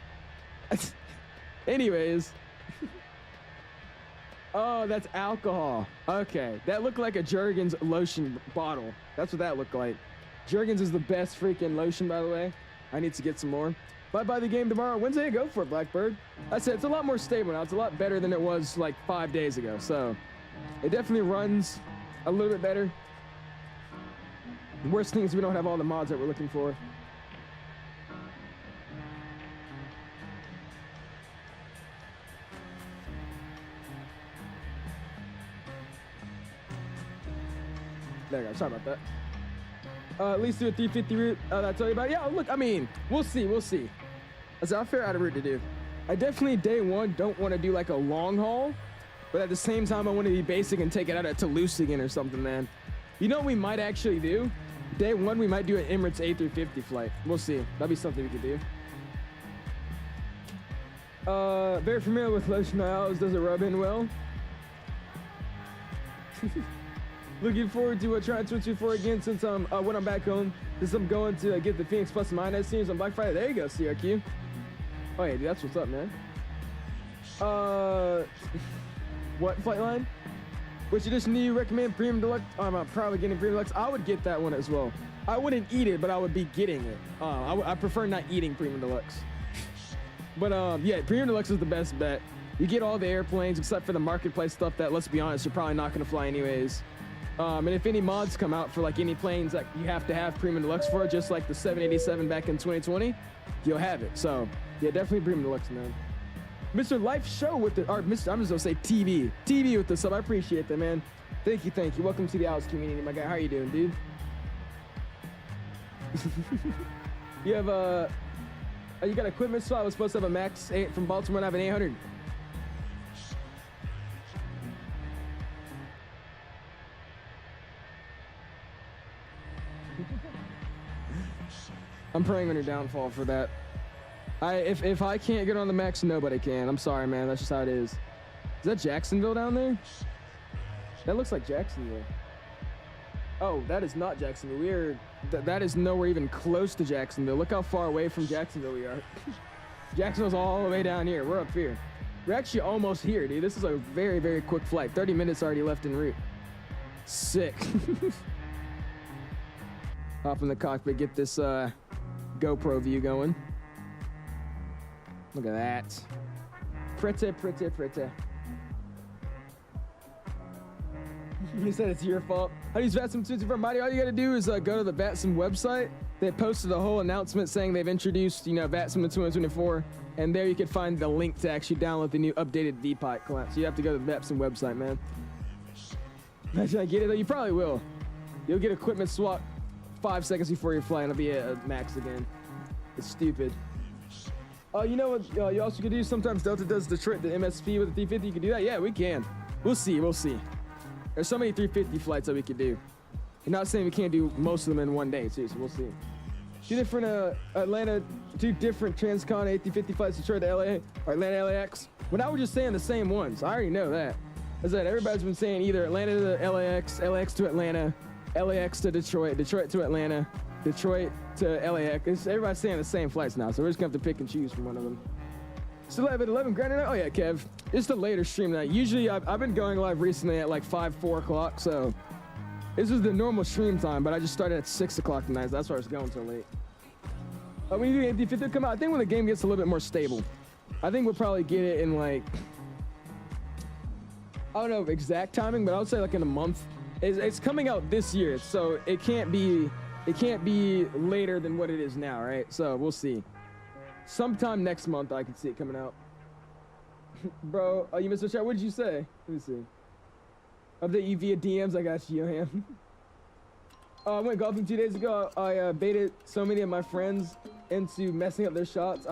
Anyways. Oh, that's alcohol. Okay, that looked like a Jergens lotion bottle. That's what that looked like. Jergens is the best freaking lotion, by the way. I need to get some more. Bye the game tomorrow. Wednesday, go for it, Blackbird. I said it's a lot more stable now. It's a lot better than it was like 5 days ago. So it definitely runs a little bit better. The worst thing is we don't have all the mods that we're looking for. There you go. Sorry about that. At least do a 350 route that I told you about. Yeah, look, I mean, we'll see. That's a fair out of route to do. I definitely, day one, don't want to do like a long haul, but at the same time, I want to be basic and take it out at Toulouse again or something, man. You know what we might actually do? Day one, we might do an Emirates A350 flight. We'll see. That'd be something we could do. Very familiar with lotion oils. Does it rub in well? Looking forward to trying 224 again since when I'm back home. Since I'm going to get the Phoenix Plus Minus teams on Black Friday. There you go, CRQ. Oh yeah, dude, that's what's up, man. What flight line? Which edition do you recommend? Premium Deluxe? I'm probably getting Premium Deluxe. I would get that one as well. I wouldn't eat it, but I would be getting it. I prefer not eating Premium Deluxe. But yeah, Premium Deluxe is the best bet. You get all the airplanes except for the marketplace stuff that, let's be honest, you're probably not going to fly anyways. And if any mods come out for like any planes that you have to have Premium Deluxe for, just like the 787 back in 2020, you'll have it. So yeah, definitely Premium Deluxe, man. Mr. Life Show with the, or Mr. I'm just gonna say TV with the sub. I appreciate that, man. Thank you. Welcome to the Alex community, my guy. How are you doing, dude? You have you got equipment swap. I was supposed to have a Max 8 from Baltimore and I have an 800. I'm praying on your downfall for that. If I can't get on the Max, nobody can. I'm sorry, man. That's just how it is. Is that Jacksonville down there? That looks like Jacksonville. Oh, that is not Jacksonville. That is nowhere even close to Jacksonville. Look how far away from Jacksonville we are. Jacksonville's all the way down here. We're up here. We're actually almost here, dude. This is a very, very quick flight. 30 minutes already left en route. Sick. Hop in the cockpit, get this GoPro view going. Look at that. Pretty. He said it's your fault. How do you use Vatsim 224 Mighty? All you gotta do is go to the Vatsim website. They posted a whole announcement saying they've introduced, Vatsim in 2024, and there you can find the link to actually download the new updated VPIC collapse. So you have to go to the Vatsim website, man. Imagine I get it though. You probably will. You'll get equipment swap 5 seconds before you're flying. It'll be a Max again. It's stupid. You know what you also could do? Sometimes Delta does Detroit, the MSP with the 350. You can do that? Yeah, we can. We'll see. There's so many 350 flights that we could do. I'm not saying we can't do most of them in one day, too, so we'll see. Two different Transcon A350 flights, Detroit to LA, or Atlanta LAX. Well, now we're just saying the same ones. I already know that. As I said, everybody's been saying either Atlanta to LAX, LAX to Atlanta, LAX to Detroit, Detroit to Atlanta, Detroit to LAX. Everybody's saying the same flights now, so we're just going to have to pick and choose from one of them. Still live at 11 grand night? Oh yeah, Kev. It's the later stream night. Usually I've been going live recently at like 4 o'clock, so this is the normal stream time, but I just started at 6 o'clock tonight, so that's why I was going so late. When you do AD50 come out, I think when the game gets a little bit more stable. I think we'll probably get it in like, I don't know exact timing, but I would say like in a month. It's coming out this year, so it can't be later than what it is now, right? So we'll see. Sometime next month I can see it coming out. Bro, you missed a chat. What did you say? Let me see. Update you via DMs. I got you, Yoham. I went golfing 2 days ago. I baited so many of my friends into messing up their shots.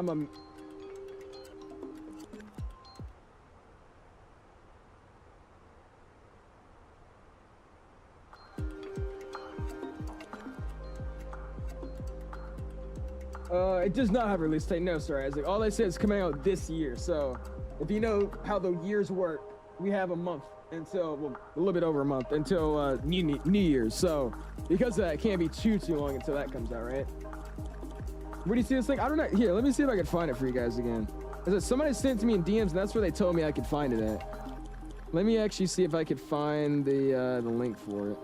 It does not have a release date, no, sir, Isaac. All I said is coming out this year. So, if you know how the years work, we have a month until, well, a little bit over a month until New Year's. So, because of that, it can't be too long until that comes out, right? Where do you see this thing? I don't know. Here, let me see if I can find it for you guys again. Somebody sent it to me in DMs, and that's where they told me I could find it at. Let me actually see if I could find the link for it.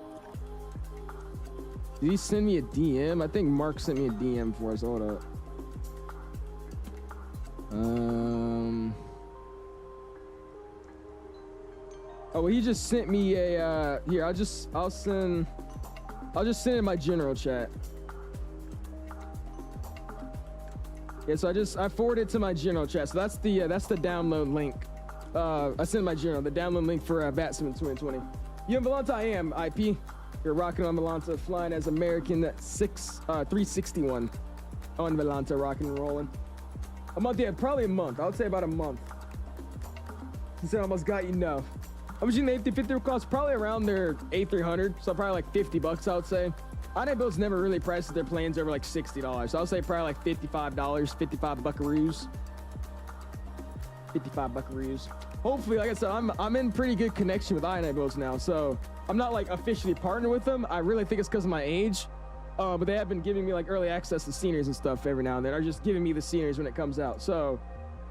Did he send me a DM? I think Mark sent me a DM for us. Hold up. Oh, well, he just sent me a here. I'll just send it in my general chat. Yeah, so I forwarded it to my general chat. So that's the download link. I sent my general, the download link for Vatsim in 2020. You in Volanta? I am, IP. You're rocking on Volanta, flying as American 361 on Volanta, rocking and rolling. A month, yeah, probably a month. I would say about a month. He said, almost got you, no. How much you think the A350 would cost? Probably around their A300, so probably like $50, I would say. Airbus never really priced their planes over like $60, so I would say probably like $55, 55 buckaroos. 55 buckaroos. Hopefully, like I said, I'm in pretty good connection with 𝐈𝐼 now, so I'm not like officially partnered with them. I really think it's because of my age, but they have been giving me like early access to sceneries and stuff every now and then, or just giving me the sceneries when it comes out. So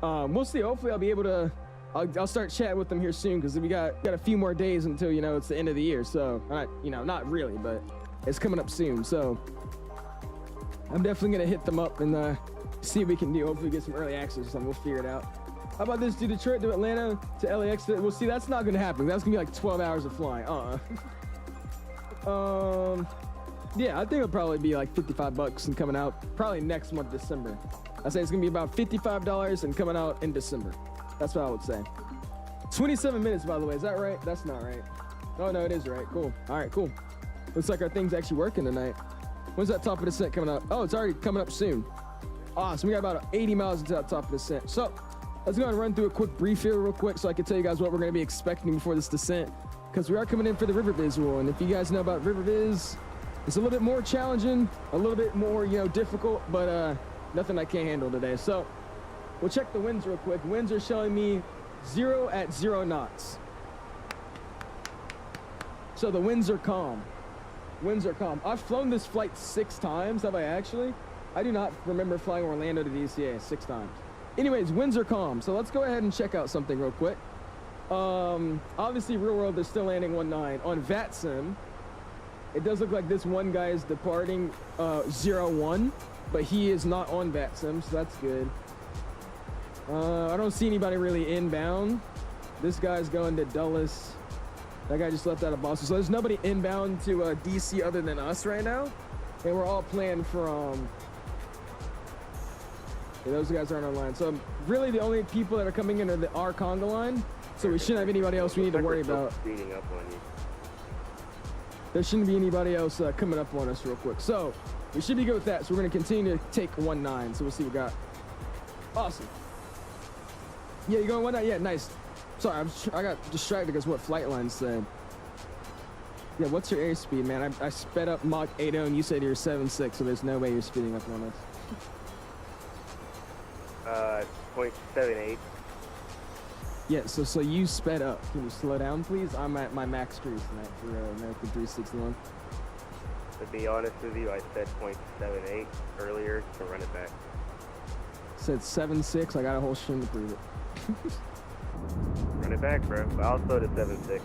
we'll see. Hopefully, I'll be able to. I'll start chatting with them here soon because we got a few more days until it's the end of the year. So not really, but it's coming up soon. So I'm definitely gonna hit them up and see what we can do. Hopefully, get some early access or something. We'll figure it out. How about this? Do Detroit to Atlanta to LAX? Well, see, that's not gonna happen. That's gonna be like 12 hours of flying. Yeah, I think it'll probably be like 55 bucks and coming out probably next month, December. I say it's gonna be about $55 and coming out in December. That's what I would say. 27 minutes, by the way. Is that right? That's not right. Oh no, it is right. Cool. All right, cool. Looks like our thing's actually working tonight. When's that top of descent coming up? Oh, it's already coming up soon. Awesome. We got about 80 miles until that top of descent. So let's go ahead and run through a quick brief here real quick so I can tell you guys what we're going to be expecting before this descent, because we are coming in for the river visual. And if you guys know about river viz, it's a little bit more challenging, a little bit more, difficult, but nothing I can't handle today. So we'll check the winds real quick. Winds are showing me 0 at 0 knots. So the winds are calm. Winds are calm. I've flown this flight 6 times. Have I actually? I do not remember flying Orlando to DCA 6 times. Anyways, winds are calm. So let's go ahead and check out something real quick. Obviously, real world, they're still landing 19. On Vatsim, it does look like this one guy is departing 01, but he is not on Vatsim, so that's good. I don't see anybody really inbound. This guy's going to Dulles. That guy just left out of Boston. So there's nobody inbound to DC other than us right now. And we're all planned from... Yeah, those guys aren't online. So really the only people that are coming in are our Conga line. So we shouldn't have anybody else we need to worry about. Speeding up on you. There shouldn't be anybody else coming up on us real quick. So we should be good with that. So we're going to continue to take 19. So we'll see what we got. Awesome. Yeah, you going 19? Yeah, nice. Sorry, I got distracted because what flight line said. Yeah, what's your airspeed, man? I sped up Mach 80 and you said you're 7.6, so there's no way you're speeding up on us. 0.78. Yeah, so you sped up. Can you slow down, please? I'm at my max cruise tonight for American 361. To be honest with you, I said 0.78 earlier to run it back. Said 7.6. I got a whole string to prove it. Run it back, bro. I'll slow to 7.6.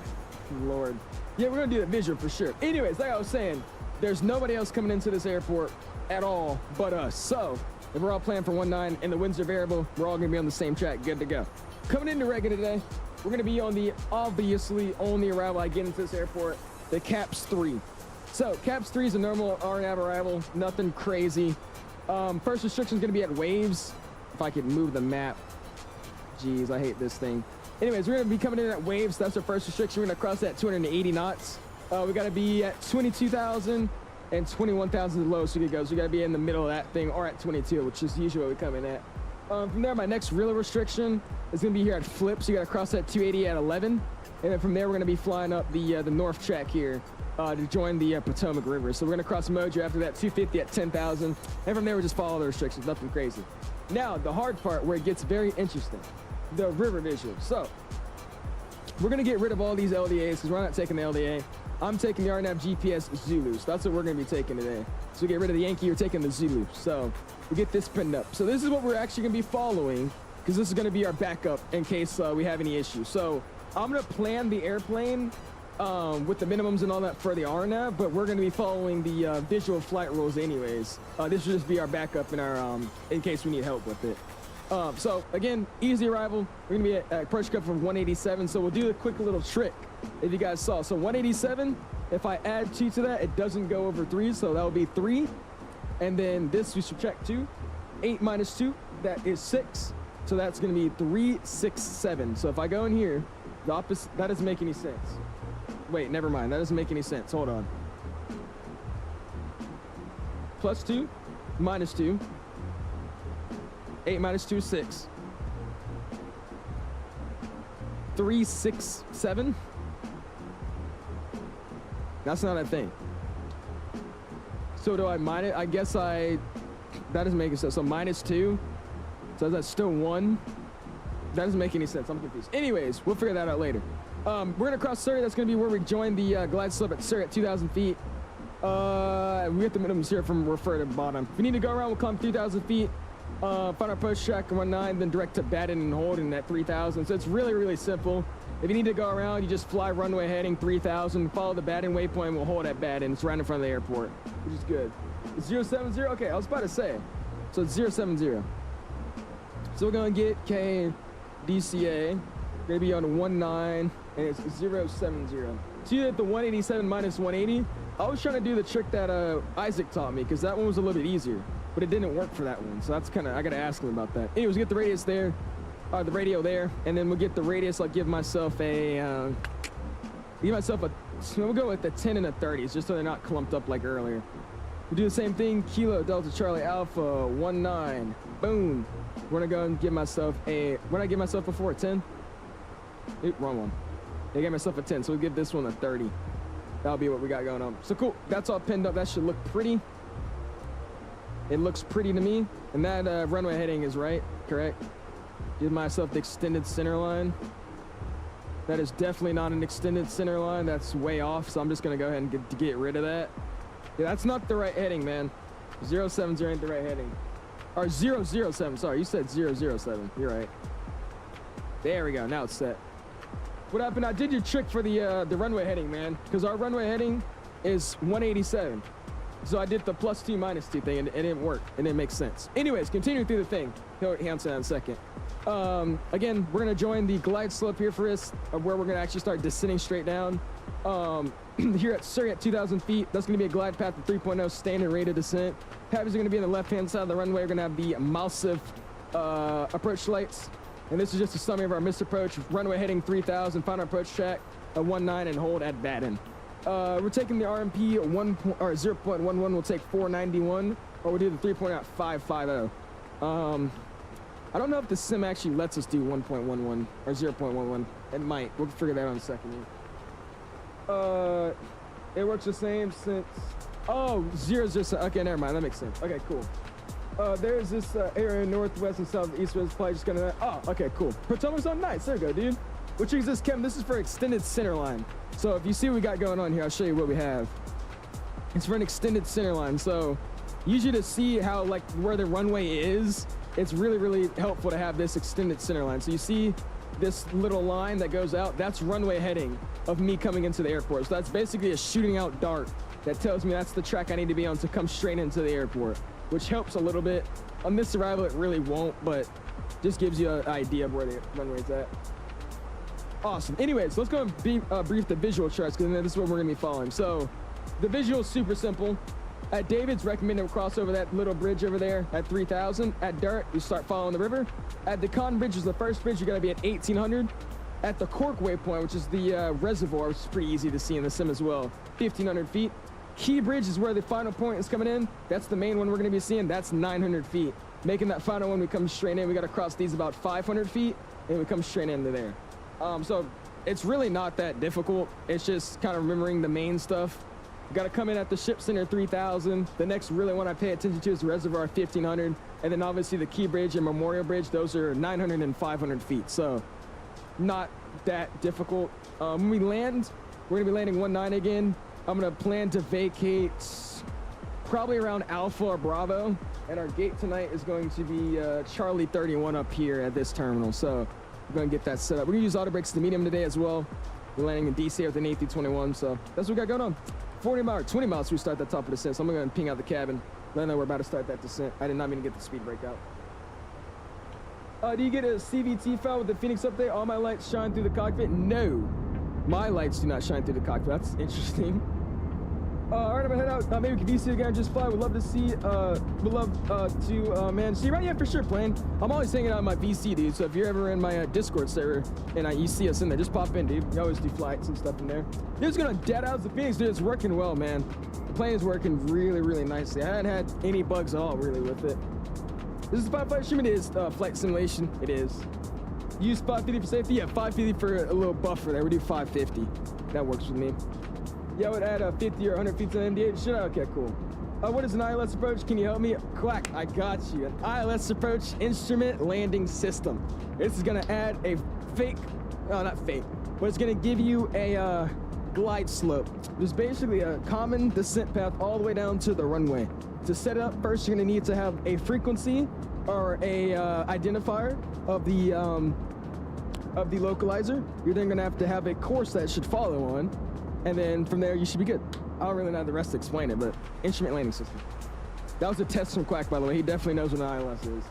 Lord. Yeah, we're gonna do that visual for sure. Anyways, like I was saying, there's nobody else coming into this airport at all but us. So if we're all planning for 19 and the winds are variable, we're all gonna be on the same track, good to go. Coming into Reagan today, we're gonna be on the obviously only arrival I get into this airport, the CAPS 3. So CAPS 3 is a normal RNAV arrival, nothing crazy. First restriction is gonna be at waves. If I could move the map. Jeez, I hate this thing. Anyways, we're gonna be coming in at waves. That's our first restriction. We're gonna cross at 280 knots. We gotta be at 22,000 and 21,000 the lowest we could go. So we gotta be in the middle of that thing, or at 22, which is usually what we come in at. From there, my next real restriction is gonna be here at Flip. So you gotta cross at 280 at 11. And then from there, we're gonna be flying up the north track here to join the Potomac River. So we're gonna cross Mojo after that, 250 at 10,000. And from there, we just follow the restrictions, nothing crazy. Now, the hard part where it gets very interesting, the river visual. So we're gonna get rid of all these LDAs because we're not taking the LDA. I'm taking the RNAV GPS Zulu. So that's what we're gonna be taking today. So we get rid of the Yankee, we're taking the Zulu. So we get this pinned up. So this is what we're actually gonna be following because this is gonna be our backup in case we have any issues. So I'm gonna plan the airplane with the minimums and all that for the RNAV, but we're gonna be following the visual flight rules anyways. This will just be our backup in our in case we need help with it. So again, easy arrival. We're gonna be at approach cup from 187. So we'll do a quick little trick if you guys saw. So 187, if I add 2 to that, it doesn't go over 3. So that will be 3. And then this we subtract 2. 8 minus 2, that is 6. So that's gonna be 3, 6, 7. So if I go in here, the opposite, that doesn't make any sense. Wait, never mind. That doesn't make any sense. Hold on. Plus 2, minus 2. 8 minus 2 is 6. 3, 6, 7. That's not a thing. So do I minus? I guess that doesn't make sense. So minus 2. So that's still 1. That doesn't make any sense. I'm confused. Anyways, we'll figure that out later. We're gonna cross Surrey. That's gonna be where we join the glide slope at Surrey at 2,000 feet. We have the minimums here from refer to bottom. If we need to go around, we'll climb 3,000 feet. Find our approach track 19, then direct to Baden and hold in at 3,000. So it's really, really simple. If you need to go around, you just fly runway heading 3,000, follow the Baden waypoint, we'll hold at Baden. It's right in front of the airport, which is good. It's 070, okay, I was about to say. So it's 070. So we're gonna get KDCA, gonna be on 19, and it's 070. So you hit the 187 minus 180. I was trying to do the trick that Isaac taught me, because that one was a little bit easier, but it didn't work for that one. So that's kind of, I gotta ask him about that. Anyways, get the radius there. The radio there, and then we'll get the radius. I'll give myself a, we'll go with the 10 and the 30s, just so they're not clumped up like earlier. We'll do the same thing, Kilo Delta Charlie Alpha 19, boom. We're gonna go and give myself a, what did I give myself before, 10? Oop, wrong one. I gave myself a 10, so we'll give this one a 30. That'll be what we got going on. So cool, that's all pinned up. That should look pretty. It looks pretty to me, and that runway heading is right, correct? Give myself the extended center line. That is definitely not an extended center line. That's way off, so I'm just gonna go ahead and get rid of that. Yeah, that's not the right heading, man. 070 ain't the right heading. Or 007, sorry, you said 007. You're right. There we go, now it's set. What happened? I did your trick for the runway heading, man, because our runway heading is 187. So I did the +2 -2 thing, and it didn't work. It didn't make sense. Anyways, continuing through the thing. He'll answer that in a second. Again, we're gonna join the glide slope here for us, where we're gonna actually start descending straight down. Here at Surrey at 2,000 feet, that's gonna be a glide path of 3.0 standard rate of descent. Patterns are gonna be on the left-hand side of the runway. We're gonna have the Msfs approach lights, and this is just a summary of our missed approach. Runway heading 3,000, find our approach track at 19 and hold at Baden. We're taking the RMP 0.11. We'll take 491, or we'll do the 3.550. I don't know if the sim actually lets us do 1.11 or 0.11. It might. We'll figure that out in a second. It works the same since. Oh, 007. Okay, never mind. That makes sense. Okay, cool. There's this area northwest and south east west flight just gonna. Oh, okay, cool. Potomac's on nice. There we go, dude. Which is this, Kevin? This is for extended center line. So if you see what we got going on here, I'll show you what we have. It's for an extended center line. So usually to see how, like, where the runway is, it's really, really helpful to have this extended center line. So you see this little line that goes out, that's runway heading of me coming into the airport. So that's basically a shooting out dart that tells me that's the track I need to be on to come straight into the airport, which helps a little bit. On this arrival, it really won't, but just gives you an idea of where the runway's at. Awesome. Anyways, let's go and brief the visual charts, because this is what we're gonna be following. So the visual is super simple. At David's, recommended we cross over that little bridge over there at 3,000. At Dart, you start following the river. At the Con Bridge is the first bridge. You're gonna be at 1,800. At the Cork waypoint, which is the reservoir, which is pretty easy to see in the sim as well, 1,500 feet. Key Bridge is where the final point is coming in. That's the main one we're gonna be seeing. That's 900 feet. Making that final one, we come straight in. We gotta cross these about 500 feet, and we come straight into there. So it's really not that difficult. It's just kind of remembering the main stuff. You gotta come in at the ship center 3,000. The next really one I pay attention to is the reservoir 1,500. And then obviously the Key Bridge and Memorial Bridge, those are 900 and 500 feet. So not that difficult. When we land, we're gonna be landing 19 again. I'm gonna plan to vacate probably around Alpha or Bravo. And our gate tonight is going to be Charlie 31 up here at this terminal. So we're gonna get that set up. We're gonna use auto brakes to medium today as well. We're landing in DCA with an A321, so that's what we got going on. 20 miles to restart that top of the descent, so I'm gonna ping out the cabin. Let them know we're about to start that descent. I did not mean to get the speed brake out. Do you get a CVT file with the Fenix update? All my lights shine through the cockpit? No, my lights do not shine through the cockpit. That's interesting. All right, I'm gonna head out. Maybe we can VC again, just fly. Would love to see, would love to, man, see, right? Yeah, for sure, plan. I'm always hanging out on my VC, dude. So if you're ever in my Discord server and you see us in there, just pop in, dude. We always do flights and stuff in there. Dude's gonna dead out the Fenix, dude. It's working well, man. The plane is working really, really nicely. I haven't had any bugs at all, really, with it. This is a flight stream. It is flight simulation. It is. Use 550 for safety. Yeah, 550 for a little buffer there. We do 550. That works with me. Yeah, I would add 50 or 100 feet to the MDH. Should I? Okay, cool. What is an ILS approach? Can you help me? Quack, I got you. An ILS approach instrument landing system. This is gonna add a fake, no, not fake, but it's gonna give you a glide slope. There's basically a common descent path all the way down to the runway. To set it up, first you're gonna need to have a frequency or a identifier of the localizer. You're then gonna have to have a course that should follow on, and then from there you should be good. I don't really know the rest to explain it, but instrument landing system. That was a test from Quack, by the way. He definitely knows what an ILS is.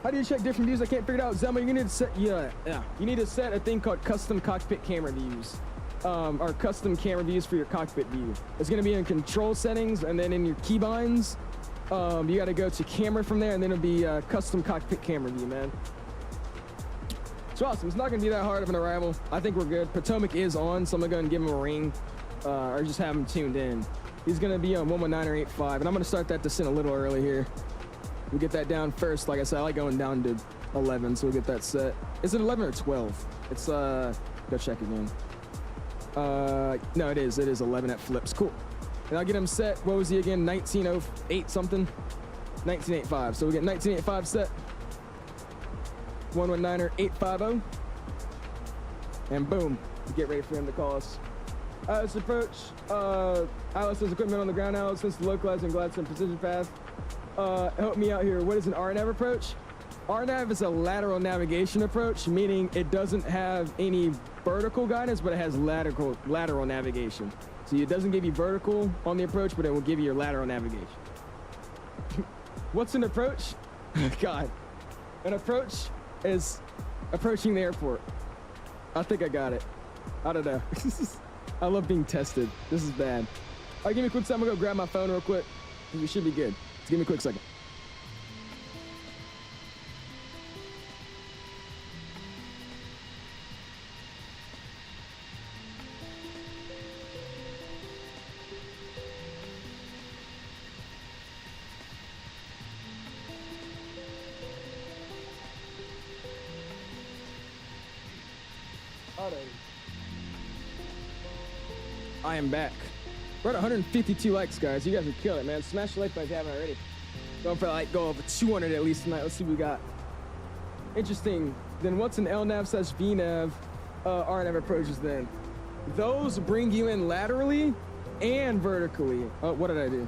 How do you check different views? I can't figure it out. Zelma, you need to set, you need to set a thing called custom cockpit camera views. Or custom camera views for your cockpit view. It's gonna be in control settings, and then in your keybinds, you gotta go to camera from there, and then it'll be custom cockpit camera view, man. It's awesome. It's not gonna be that hard of an arrival. I think we're good. Potomac is on, so I'm gonna go and give him a ring, or just have him tuned in. He's gonna be on 119 or 85, and I'm gonna start that descent a little early here. We'll get that down first. Like I said, I like going down to 11, so we'll get that set. Is it 11 or 12? It's, go check again. No, it is 11 at flips. Cool. And I'll get him set. What was he again? 1908 something? 1985. So we get 1985 set. 119er 850. And boom. Get ready for him to call us. ILS approach. ILS has equipment on the ground now since the localizer and Gladstone precision path. Help me out here. What is an RNAV approach? RNAV is a lateral navigation approach, meaning it doesn't have any vertical guidance, but it has lateral navigation. So it doesn't give you vertical on the approach, but it will give you your lateral navigation. What's an approach? God. An approach is approaching the airport. I think I got it. I don't know. I love being tested. This is bad. All right, give me a quick second. I'm gonna go grab my phone real quick. We should be good. Just give me a quick second. I am back. We're at 152 likes, guys. You guys are killing it, man. Smash the like button if you haven't already. Going for like go over 200 at least tonight. Let's see what we got. Interesting. Then what's an LNAV/VNAV RNAV approaches then? Those bring you in laterally and vertically. Oh, what did I do?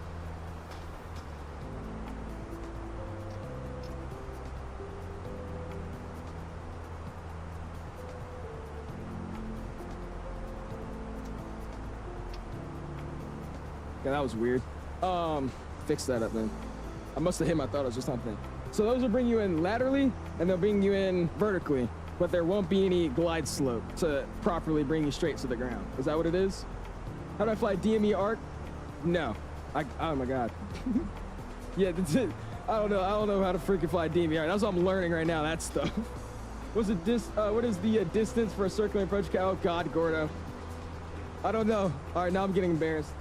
Yeah, that was weird. Fix that up then. I must have hit my thought. It was just something. So those will bring you in laterally, and they'll bring you in vertically, but there won't be any glide slope to properly bring you straight to the ground. Is that what it is? How do I fly DME ARC? No. Oh my God. Yeah, that's it. I don't know how to freaking fly DME ARC. That's what I'm learning right now, that stuff. What is the distance for a circular approach? Oh God, Gordo. I don't know. All right, now I'm getting embarrassed.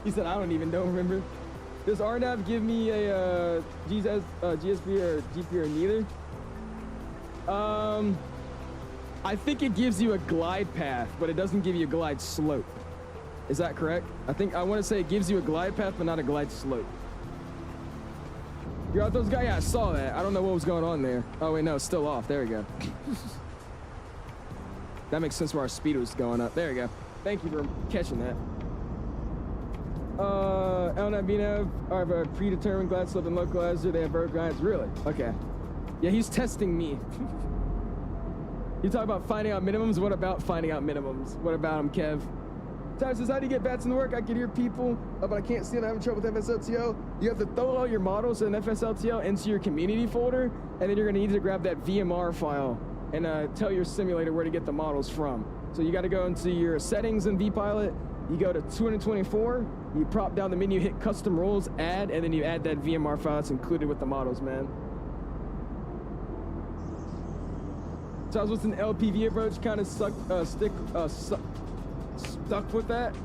He said, I don't even know, remember? Does RNAV give me a GSP or GP or neither? I think it gives you a glide path, but it doesn't give you a glide slope. Is that correct? I want to say it gives you a glide path, but not a glide slope. You're out those guys? Yeah, I saw that. I don't know what was going on there. Oh, wait, no, it's still off. There we go. That makes sense where our speed was going up. There we go. Thank you for catching that. LNAV, BNAV are a predetermined glide slope and localizer. They have vertical guidance. Really? Okay. Yeah, he's testing me. You talk about finding out minimums. What about finding out minimums? What about him, Kev? Ty says, how do you get Vatsim to work? I can hear people, but I can't see them having trouble with FSLTO. You have to throw all your models in FSLTO into your community folder, and then you're gonna need to grab that VMR file and tell your simulator where to get the models from. So you gotta go into your settings in vPilot. You go to 224, you prop down the menu, hit custom rules, add, and then you add that VMR file that's included with the models, man. Charles, what's an LPV approach? Kind of stuck with that.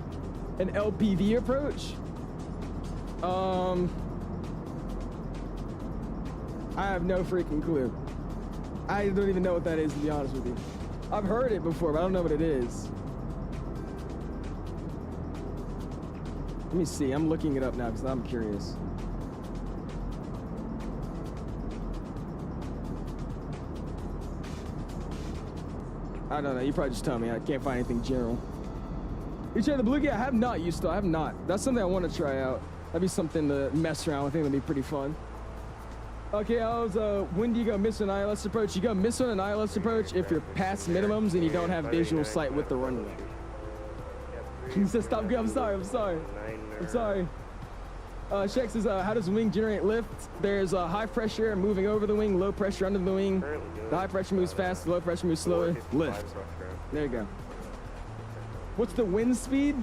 An LPV approach? I have no freaking clue. I don't even know what that is, to be honest with you. I've heard it before, but I don't know what it is. Let me see. I'm looking it up now because I'm curious. I don't know. You probably just tell me. I can't find anything general. You tried the Blue? I have not used to. I have not. That's something I want to try out. That'd be something to mess around with. I think that'd be pretty fun. Okay, when do you go miss an ILS approach? You go miss on an ILS approach if you're past minimums and you don't have visual sight with the runway. He said, stop. I'm sorry. I'm sorry. I'm sorry. Shaq says, how does the wing generate lift? There's high pressure moving over the wing, low pressure under the wing. The high pressure moves fast, the low pressure moves slower. Lift. There you go. What's the wind speed?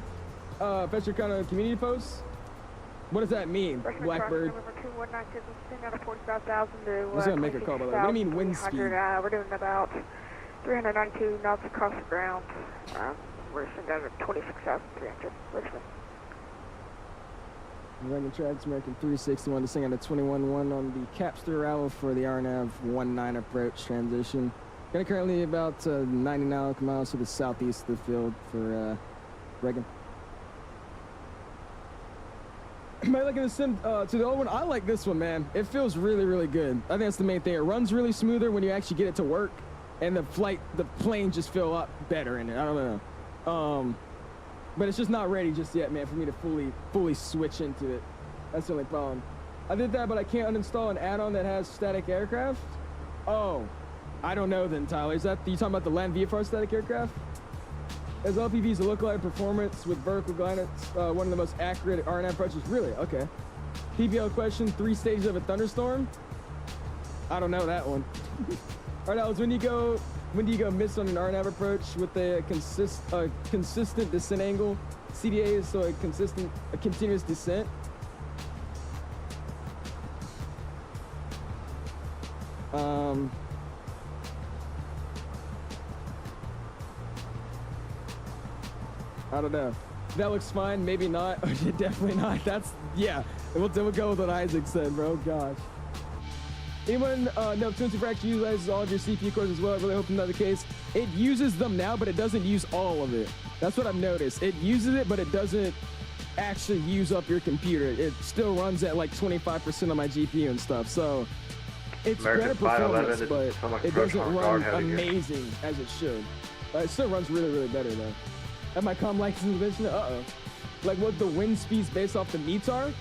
Fetcher kind of community posts. What does that mean, Blackbird? I'm just gonna make a call by the way. What do you mean wind speed? We're doing about 392 knots across the ground. We're sending down to 26,300. Richmond. American Tracks, American 361 to sing on the 21-1 on the caps through arrival for the RNAV 19 approach transition. Gonna currently about 90 nautical miles to the southeast of the field for Reagan. Am I liking the sim to the old one? I like this one, man. It feels really, really good. I think that's the main thing. It runs really smoother when you actually get it to work, and the plane just feel a lot better in it. I don't know. But it's just not ready just yet, man, for me to fully switch into it. That's the only problem. I did that, but I can't uninstall an add-on that has static aircraft. Oh, I don't know then, Tyler. Is that you talking about the land VFR static aircraft? As LPV's a lookalike performance with vertical guidance, one of the most accurate RNAV approaches. Really? Okay. PBL question: 3 stages of a thunderstorm. I don't know that one. All right, Alex, when do you go miss on an RNAV approach with a consistent descent angle? CDA is so a continuous descent. I don't know. That looks fine. Maybe not. Definitely not. That's, yeah. We'll go with what Isaac said, bro. Gosh. Anyone know if Fracture utilizes all of your CPU cores as well? I really hope that's the case. It uses them now, but it doesn't use all of it. That's what I've noticed. It uses it, but it doesn't actually use up your computer. It still runs at like 25% of my GPU and stuff. So it's better performance, but it doesn't run amazing as it should. It still runs really, really better though. Have my comm license mentioned? Uh-oh. Like what the wind speeds based off the METAR?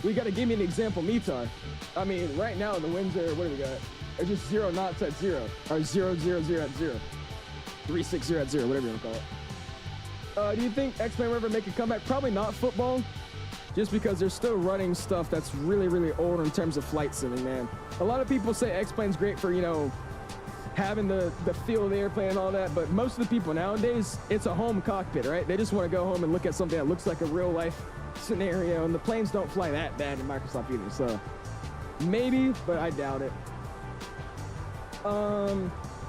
We gotta give me an example METAR. I mean, right now the winds are, what do we got? They're just 0 knots at 0. Or 0, 0, 0 at 0. 360 at 0, whatever you want to call it. Do you think X-Men will ever make a comeback? Probably not football. Just because they're still running stuff that's really, really old in terms of flight simming, man. A lot of people say X-Plane's great for, you know, having the feel of the airplane and all that, but most of the people nowadays, it's a home cockpit, right? They just want to go home and look at something that looks like a real life scenario, and the planes don't fly that bad in Microsoft either, so maybe, but I doubt it.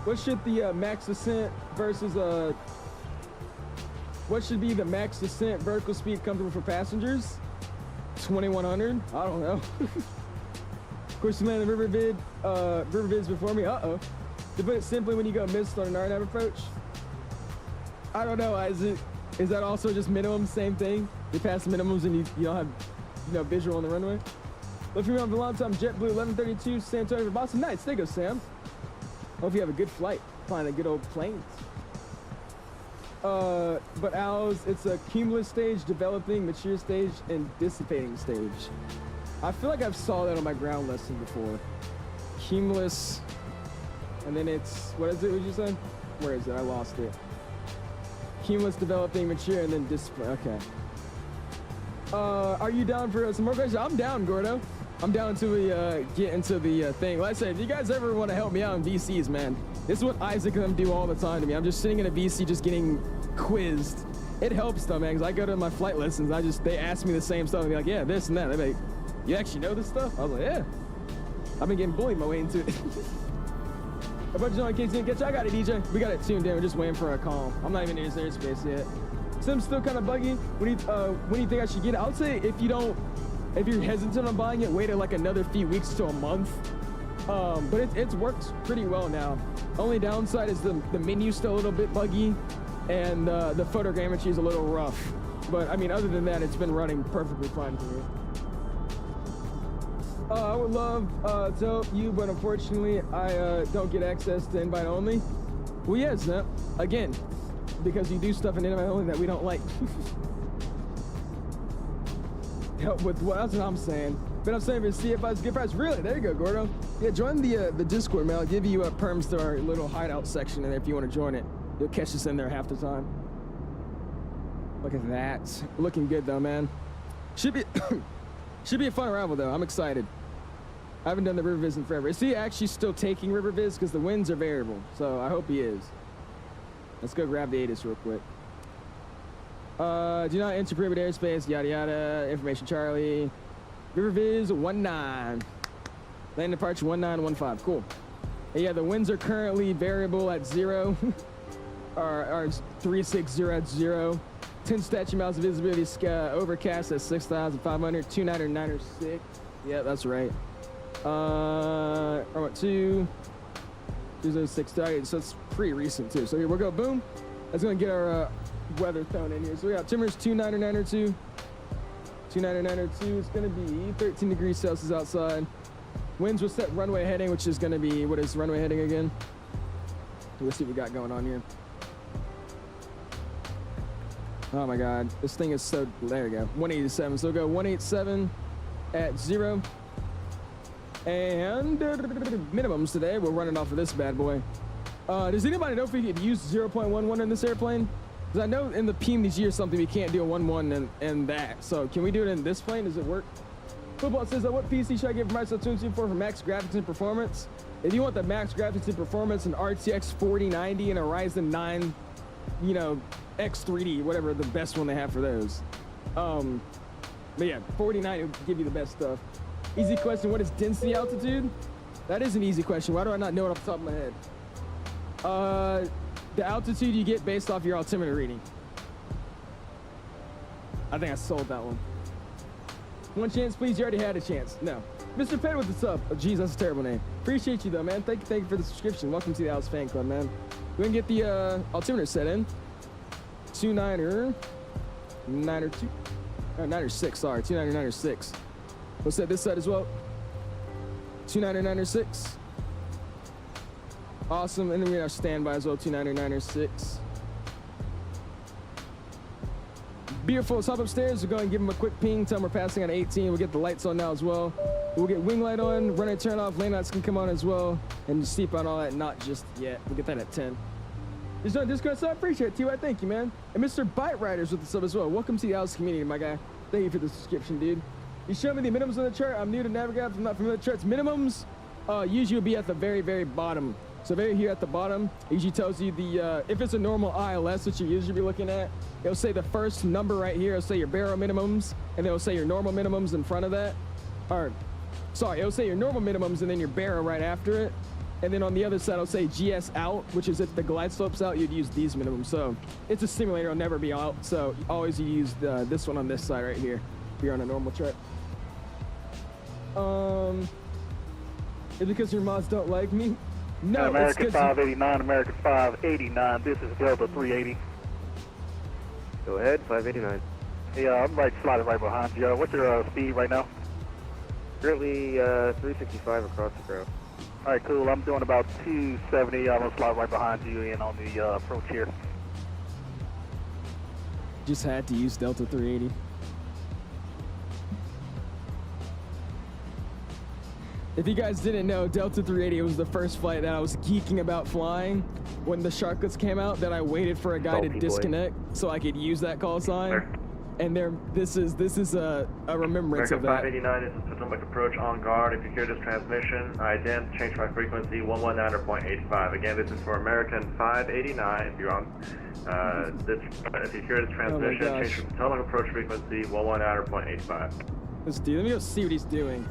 What should the max descent versus what should be the max descent vertical speed comfortable for passengers? 2100? I don't know. Of course, you landed river vids before me. Uh-oh. To put it simply, when you go missed on an RNAV approach, I don't know, Isaac. Is that also just minimum, same thing? You pass the minimums and you don't have, you know, visual on the runway? Look for me on the long time, JetBlue 1132, San Antonio for Boston. Nice, there you go, Sam. Hope you have a good flight, flying the good old planes. But ours, it's a cumulus stage, developing, mature stage, and dissipating stage. I feel like I've saw that on my ground lesson before. Cumulus, and then it's, what is it, what you said? Where is it? I lost it. Cumulus, developing, mature, and then dissipate. Okay. Are you down for some more questions? I'm down, Gordo. I'm down until we get into the thing. Like I said, if you guys ever want to help me out in VCs, man, this is what Isaac and them do all the time to me. I'm just sitting in a VC just getting quizzed. It helps though, man, because I go to my flight lessons. They ask me the same stuff and be like, yeah, this and that. They're like, you actually know this stuff? I was like, yeah. I've been getting bullied my way into it. A bunch of on 𝐂𝐶. I got it, DJ. We got it tuned in. We're just waiting for a call. I'm not even in his airspace yet. Sim's still kind of buggy. When do you think I should get it? I would say if you're hesitant on buying it, wait like another few weeks to a month. But it works pretty well now. Only downside is the menu's still a little bit buggy, and the photogrammetry is a little rough. But I mean, other than that, it's been running perfectly fine for me. I would love to help you, but unfortunately, I don't get access to invite only. Well, yeah, Snap. Again, because you do stuff in invite only that we don't like. Help with what? That's what I'm saying. But I'm saying for CFI's gift prize. Really? There you go, Gordo. Yeah, join the Discord, man. I'll give you perms to our little hideout section in there if you want to join it. You'll catch us in there half the time. Look at that. Looking good though, man. Should be should be a fun arrival though. I'm excited. I haven't done the river viz in forever. Is he actually still taking river viz? Because the winds are variable. So I hope he is. Let's go grab the ATIS real quick. Do not enter prohibited airspace, yada yada. Information Charlie. River viz 19. Land departure 1915. Cool. And yeah, the winds are currently variable at 0. or 360 at 0. 10 statute miles of visibility, overcast at 6,500, 299.6. Yeah, that's right. 2, 206, so it's pretty recent too. So here we'll go, boom. That's gonna get our weather thrown in here. So we got timbers 299.2. 299.2. It's gonna be 13 degrees Celsius outside. Winds will set runway heading, which is gonna be, what is runway heading again? Let's see what we got going on here. Oh my God, this thing is so, there we go, 187. So we'll go 187 at 0. And minimums today, we're running off of this bad boy. Does anybody know if we could use 0.11 in this airplane? Because I know in the PMDG or something, we can't do a 1.1 and that. So can we do it in this plane? Does it work? Football says, what PC should I give myself tuning for max graphics and performance? If you want the max graphics and performance, an RTX 4090 and a Ryzen 9, you know, X3D, whatever the best one they have for those. But yeah, 4090 will give you the best stuff. Easy question, what is density altitude? That is an easy question. Why do I not know it off the top of my head? The altitude you get based off your altimeter reading. I think I sold that one. One chance, please. You already had a chance. No. Mr. Penn with the sub. Oh, geez, that's a terrible name. Appreciate you, though, man. Thank you for the subscription. Welcome to the Alice Fan Club, man. We're going to get the altimeter set in. 29er 2. Oh, 9er 6, sorry. 29er 9er 6. We'll set this side as well. 29er 9er 6. Awesome. And then we got our standby as well. 29er 9er 6. Beautiful. Let's hop upstairs. We'll go and give them a quick ping. Tell them we're passing on 18. We'll get the lights on now as well. We'll get wing light on. Runner turn off. Lane lights can come on as well. And steep on all that. Not just yet. We'll get that at 10. Just on Discord, so I appreciate it, T.Y. Thank you, man. And Mr. Bite Riders with the sub as well. Welcome to the Alice community, my guy. Thank you for the subscription, dude. You showed me the minimums on the chart. I'm new to Navigraph. I'm not familiar with charts. Minimums usually will be at the very, very bottom. So very here at the bottom, it usually tells you the, if it's a normal ILS, which you usually be looking at, it'll say the first number right here. It'll say your barrel minimums, and then it'll say your normal minimums in front of that. Or, sorry, it'll say your normal minimums and then your barrel right after it. And then on the other side, it'll say GS out, which is if the glide slope's out, you'd use these minimums. So it's a simulator, it'll never be out. So always you use this one on this side right here if you're on a normal chart. It's because your mods don't like me? No, American it's 589, American 589. This is Delta 380. Go ahead, 589. Yeah, I'm sliding right behind you. What's your speed right now? Currently 365 across the ground. All right, cool. I'm doing about 270. I'm gonna slide right behind you and on the approach here. Just had to use Delta 380. If you guys didn't know, Delta 380 was the first flight that I was geeking about flying when the Sharklets came out, that I waited for a guy to disconnect so I could use that call sign. And this is a remembrance American of that. 589, this is Potomac approach on guard. If you hear this transmission, ident, change my frequency 119.85. Again, this is for American 589. If you're on if you hear this transmission, change your Potomac approach frequency 119.85. Let's do. Let me go see what he's doing.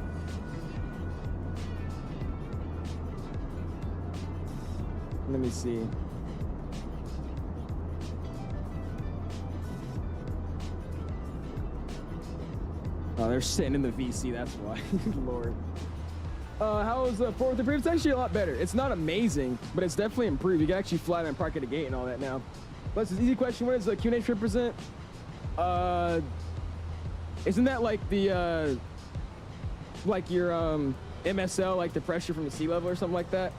Let me see. Oh, they're sitting in the VC, that's why. Lord. How is the 4th improved? It's actually a lot better. It's not amazing, but it's definitely improved. You can actually fly and park at a gate and all that now. But it's an easy question. What does the QNH represent? Isn't that like the, like your MSL, like the pressure from the sea level or something like that?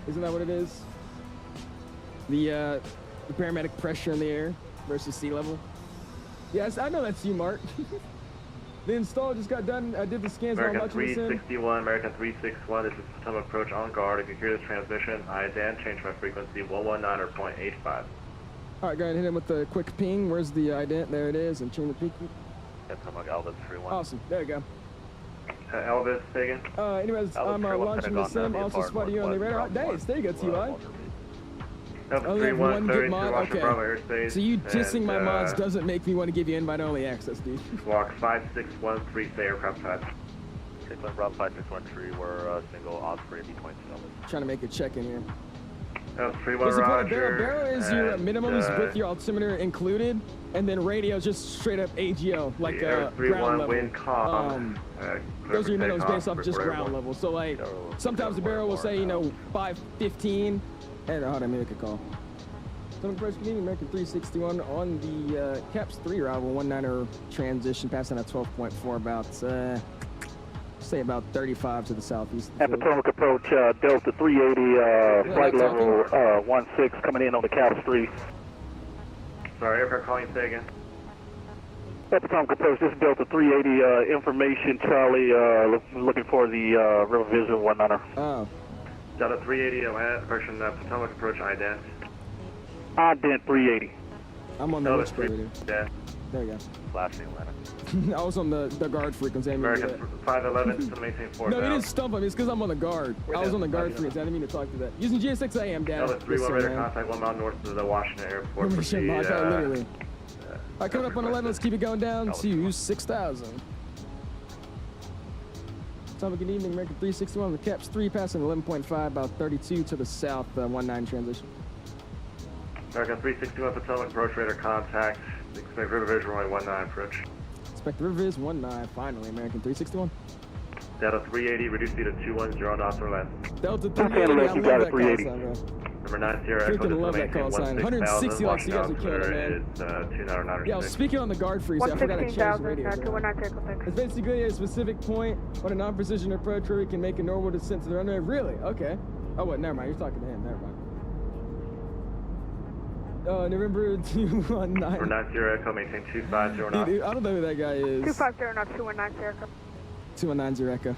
Isn't that what it is? The paramedic pressure in the air versus sea level? Yes, I know that's you, Mark. The install just got done. I did the scans. American 361, American 361, this is Potomac approach on guard. If you hear this transmission, 𝐈 change my frequency 119 or 0.85. All right, go ahead and hit him with the quick ping. Where's the ident? There it is. And change the peak. Potomac Elvis 31. Awesome. There you go. Elvis, say again. Anyways, I'm launching the sim. Also spotted you on the radar. Nice. There you go, T.Y. Only have one good mod. Okay. So you dissing my mods doesn't make me want to give you invite-only access, dude. Walk 5613, stay aircraft type. 61 Bravo 5613, we're single Osprey B-22 Elvis. Trying to make a check in here. Elvis 31 Roger. Barrel is your minimums with your altimeter included, and then radio is just straight up AGO, like ground level. Wind calm. Those are your minimums based off just ground level. So like, sometimes the barrel will say, you know, 515. And hold on, make a call. Some approach Canadian American 361 on the CAPS 3 arrival 19er transition, passing at 12.4, about say about 35 to the southeast. At Potomac approach, Delta 380, flight level 16 coming in on the CAPS 3. Sorry, aircraft calling, say again. At Potomac approach, this is Delta 380, information Charlie, looking for the River Vision 19er. Oh. Delta 380, Atlanta, version Potomac approach, ident. Ident 380. I'm on the Delta which radio? Yeah. There you go. Flashing Atlanta. I was on the guard frequency. American 511, to maintain 4. No, you didn't stump him. It's because I'm on the guard. I was on the guard frequency. I didn't mean to talk to that. Using GS6 AM, Dad. Delta 31 radar contact 1 mile north of the Washington airport. Literally. All right, coming up on 11, let's keep it going down to 6,000. Good evening, American 361 with CAPS 3 passing 11.5, about 32 to the south, 19 transition. American 361 Potomac approach radar contact. Expect River Vision runway 19 approach. Expect River Vision 19, finally, American 361. Delta 380, reduce speed to 210 knots or less. Delta 380, I love that call sign, bro. Number 90, freaking love that call sign. 160 likes, you guys are killing it, man. Yeah, I was speaking on the guard freeze, I forgot to change the radio. It's basically a specific point on a non-precision approach where we can make a normal descent to the runway. Really? Okay. Oh, what? Never mind. You're talking to him. Never mind. November 219. Number 90, Echo, maintain 250 knots. Dude, I don't know who that guy is. 250 knots, 219 Echo. 219 Echo.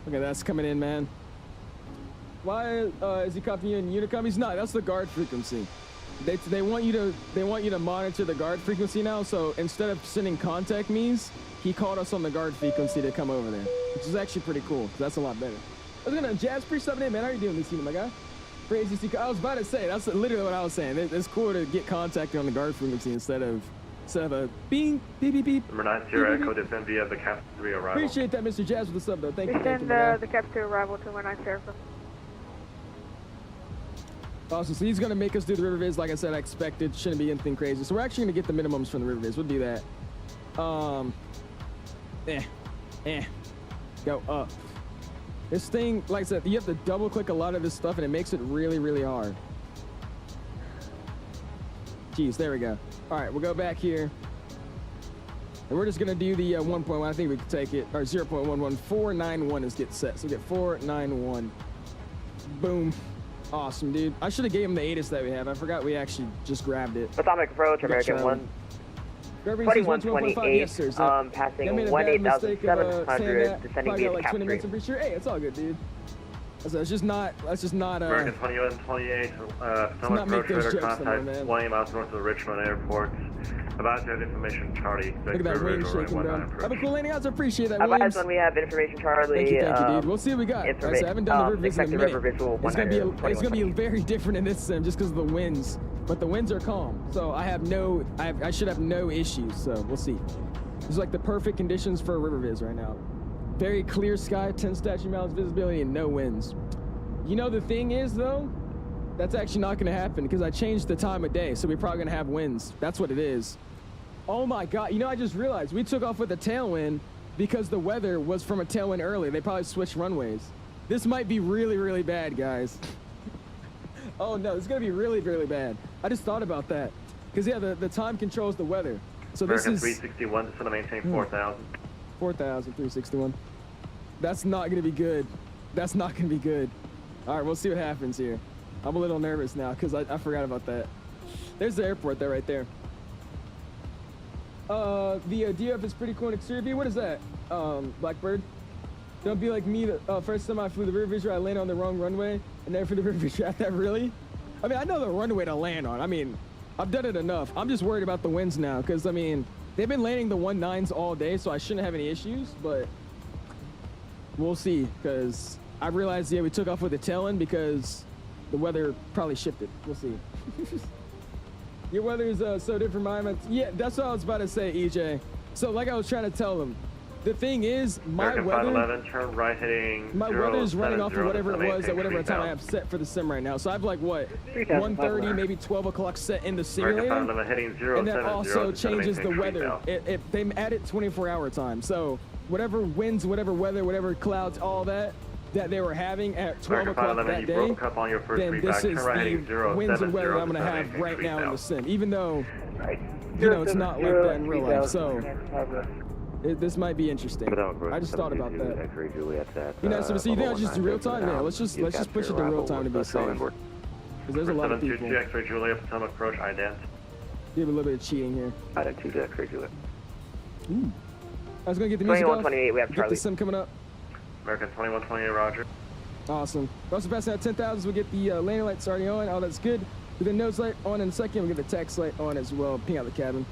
Okay, that's coming in, man. Why is he copying you in Unicom? He's not. That's the guard frequency. They want you to monitor the guard frequency now. So instead of sending contact me's, he called us on the guard frequency to come over there, which is actually pretty cool. That's a lot better. I was gonna Jazz pre-7 man. How are you doing this evening, my guy? For ACC, I was about to say that's literally what I was saying. It's cool to get contacted on the guard frequency instead of a bing, beep, beep, beep. Number 90, Echo, descend via the CAPS 3 arrival. Appreciate that, Mr. Jazz, with the sub though. Thank you. Descend the CAPS 3 arrival to 19 Echo. Awesome, so he's gonna make us do the river viz. Like I said, I expected. Shouldn't be anything crazy. So we're actually gonna get the minimums from the river viz. We'll do that. Go up. This thing, like I said, you have to double click a lot of this stuff and it makes it really, really hard. Jeez, there we go. All right, we'll go back here. And we're just gonna do the 1.1. I think we can take it, or 0.11. 491 is get set. So get 491. Boom. Awesome, dude. I should have gave him the ATIS that we have. I forgot we actually just grabbed it. Potomac approach, American 2128, yes, sir. passing 18,700, descending via like 20 minutes, I'm pretty sure. Hey, it's all good, dude. So it's just not, American 2128, Potomac approach radar contact 20 miles north of the Richmond airport. About to have information, Charlie. Look at that wing shaking, bro. Have a cool landing, guys. I appreciate that, Advise Williams. when we have information, Charlie. Thank you, dude. We'll see what we got. Like I said, I haven't done the river visit in a minute. It's gonna be very different in this sim just because of the winds. But the winds are calm, so I should have no issues. So we'll see. This is like the perfect conditions for a river viz right now. Very clear sky, 10 statute miles visibility, and no winds. You know the thing is though, that's actually not gonna happen because I changed the time of day, so we're probably gonna have winds. That's what it is. Oh my God, you know, I just realized we took off with a tailwind because the weather was from a tailwind early. They probably switched runways. This might be really, really bad, guys. Oh no, it's gonna be really, really bad. I just thought about that. Because, yeah, the time controls the weather. So American this is... 361, just want to maintain 4,000. 4,000, 361. That's not going to be good. That's not going to be good. All right, we'll see what happens here. I'm a little nervous now because I forgot about that. There's the airport there, right there. The DF is pretty cool in exterior view. What is that, Blackbird? Don't be like me. First time I flew the river visual, I landed on the wrong runway and then for the river visual. That really? I mean, I know the runway to land on. I mean, I've done it enough. I'm just worried about the winds now because, I mean, they've been landing the 19s all day, so I shouldn't have any issues, but we'll see because I realized, yeah, we took off with the tail end because the weather probably shifted. We'll see. Your weather is so different from mine. Yeah, that's what I was about to say, EJ. So like I was trying to tell them, the thing is, my American weather, 511, turn right heading my weather is running off of whatever it was at whatever time I have set for the sim right now. So I have like what, 1:30, maybe 12 o'clock set in the simulator, American 511 heading and that 070, also changes the weather. 3000. They added 24-hour time. So whatever winds, whatever weather, whatever clouds, all that they were having at 12 o'clock that day, then this is the winds and weather I'm going to have right now in the sim, even though, you know, it's not like that in real life. So this might be interesting. I just thought about that. You know, so you think I'll just do real time? Yeah, let's just push it to real time to be safe. Because there's a lot of people. 722 X-ray Juliet, Potomac approach, ident. You have a little bit of cheating here. Ident 2 X-ray Juliet. Ooh. I was gonna get the music off. 2128, we have Get Charlie. the sim coming up. American 2128, roger. Awesome. We're also passing out 10,000. We'll get the landing lights already on. Oh, that's good. With the nose light on in a second, we'll get the tax light on as well. Ping out the cabin.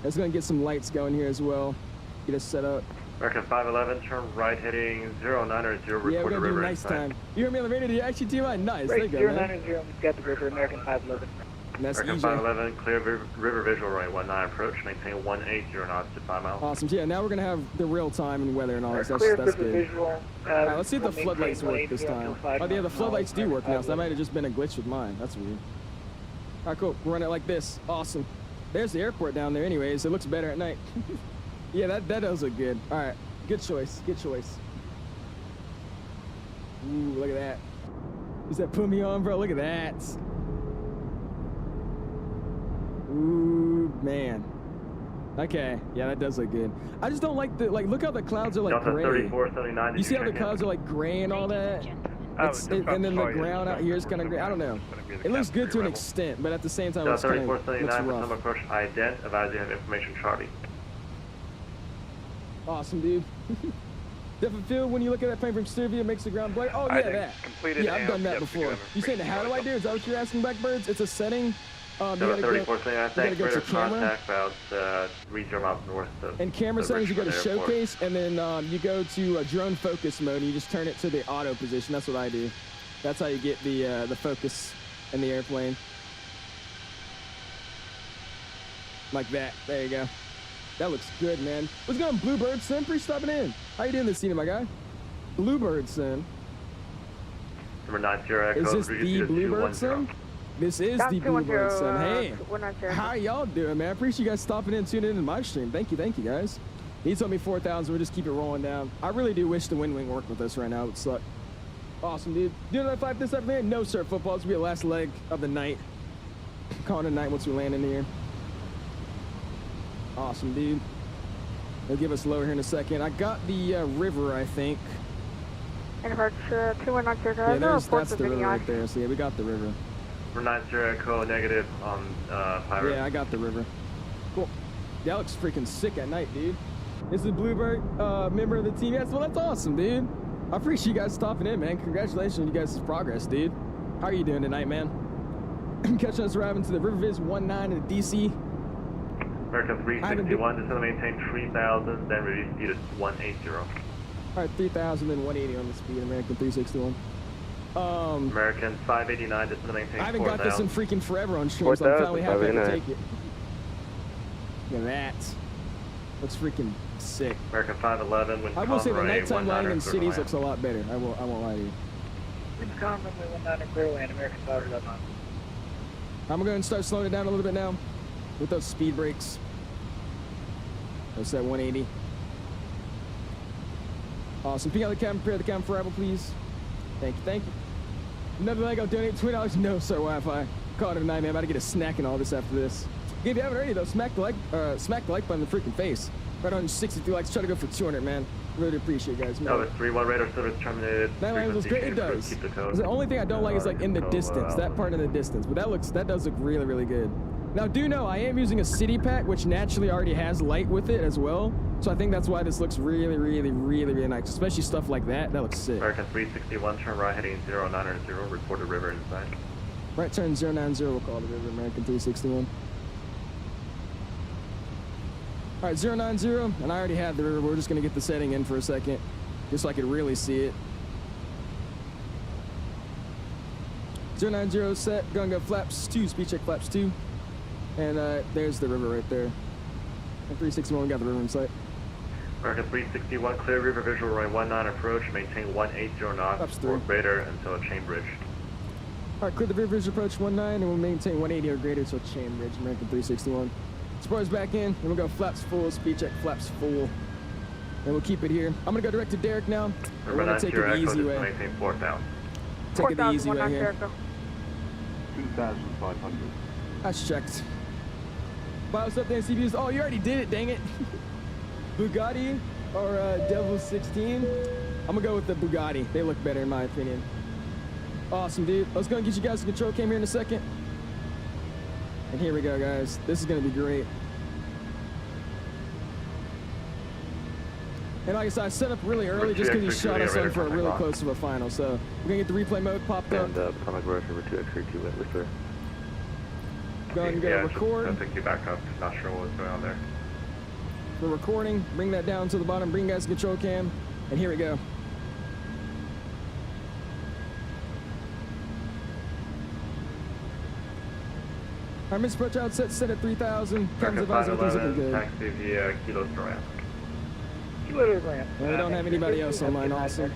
That's gonna get some lights going here as well. Get us set up. American 511, turn right heading 090, report yeah, we're gonna do river nice inside. time. You heard me on the radio? Did you actually do mine? Nice. There you Right, go, 090, man. we've got the river, American 511. And that's American EJ. 511, clear river visual right 19 approach, maintain 180 knots to 5 miles. Awesome. So yeah, now we're gonna have the real time and weather and all that. That's Clear good. river visual. All right, let's see if the we'll floodlights maintain work this 180 time. until Oh yeah, the 5 floodlights do work now, so that 511. might have just been a glitch with mine. That's weird. All right, cool. We'll run it like this. Awesome. There's the airport down there anyways. It looks better at night. Yeah, that does look good. All right. Good choice. Good choice. Ooh, look at that. Does that put me on, bro? Look at that. Ooh, man. Okay. Yeah, that does look good. I just don't like the, look how the clouds are like Delta gray. 3479, You see how the clouds are like gray and all that? And then the ground out here is kind of gray. I don't know. It looks good to an extent, but at the same time, it's Delta kind of looks 3479, rough. Potomac approach, ident, advise you have information, Charlie. Awesome, dude. Different feel when you look at that plane from exterior, it makes the ground blur. Oh, yeah, that. Yeah, I've done that before. You saying, how do I do? Is that what you're asking, Blackbirds? It's a setting. You gotta go to camera. About 30 miles north of And camera settings, you go to Richmond Airport. showcase, and then you go to drone focus mode, and you just turn it to the auto position. That's what I do. That's how you get the focus in the airplane. Like that. There you go. That looks good, man. What's going on, Bluebird Sim? Appreciate you stopping in. How you doing this evening, my guy? Bluebird Sim. Number 90 Echo. Is this the Bluebird Sim? This is the Bluebird Sim. Hey, how y'all doing, man? I appreciate you guys stopping in and tuning in to my stream. Thank you, guys. He told me 4,000. We'll just keep it rolling down. I really do wish the wind wing worked with us right now. It would suck. Awesome, dude. Doing another flight this afternoon? No, sir. Football. This will be the last leg of the night. Calling it a night once we land in here. Awesome, dude. They'll give us lower here in a second. I got the river, I think. And approach 2190. Yeah, that's the river right there. So yeah, we got the river. Number 90 Echo, negative on Pirate. Yeah, I got the river. Cool. That looks freaking sick at night, dude. This is Bluebird, member of the team. Yes, well, that's awesome, dude. I appreciate you guys stopping in, man. Congratulations on you guys' progress, dude. How are you doing tonight, man? Catching us arriving to the River Viz 19 in DC. American 361, just going to maintain 3,000, then reduce speed to 180. All right, 3,000, then 180 on the speed, American 361. American 589, just going to maintain 4,000. I haven't got this in freaking forever on stream, so I'm finally happy I can take it. Look at that. Looks freaking sick. American 511, wind I will say the runway nighttime lighting in 19 cities looks a lot better. I won't lie to you. Wind calm, runway 19 clear land, American 511. I'm going to start slowing it down a little bit now with those speed brakes. That's that 180. Awesome. Ping out the cam, prepare the cam for arrival, please. Thank you. Another leg, I'll donate $20. No, sir, Wi-Fi. call it a night, man. I'm about to get a snack and all this after this. If you haven't already, though, smack the like button in the freaking face. Right on 63 likes. Try to go for 200, man. Really appreciate it, guys. Man. Elvis 3-1 radar service terminated. That was great. It does. The only thing I don't like is like in the distance, that part in the distance. But that does look really, really good. Now, do know I am using a city pack, which naturally already has light with it as well. So I think that's why this looks really, really, really, really nice. Especially stuff like that. That looks sick. American 361, turn right heading 090, reported river inside. Right turn 090, we'll call the river, American 361. All right, 090, and I already had the river. We're just gonna get the setting in for a second, just so I could really see it. 090 set, gonna go flaps 2, speed check flaps 2. And there's the river right there. And 361, we got the river in sight. American 361, clear river visual runway 19 approach, maintain 180 knots or greater until a chain bridge. All right, clear the river visual approach 19, and we'll maintain 180 or greater until chain bridge, American 361. Spurs back in, and we'll go flaps full, speed check flaps full. And we'll keep it here. I'm gonna go direct to Derek now. We're gonna take it the easy way. Maintain 4,000. Take it the easy way here. 2,500. That's checked. Bios up there, CVs. Oh, you already did it, dang it. Bugatti or Devil 16. I'm gonna go with the Bugatti. They look better in my opinion. Awesome, dude. Let's go and get you guys a control cam here in a second. And here we go, guys. This is gonna be great. And like I said, I set up really early just because he shot us on for a really close of a final. So we're gonna get the replay mode popped up. And Potomac Road over 2X32 at Whistler. Go ahead and go record. I'll take you back up. Not sure what was going on there. We're recording. Bring that down to the bottom. Bring guys control cam. And here we go. Our Mr. Approach out set at 3,000. Captain's advisor, everything's looking good. Taxi via Kilo Storan. Kilo Storan. We don't have anybody else online, awesome.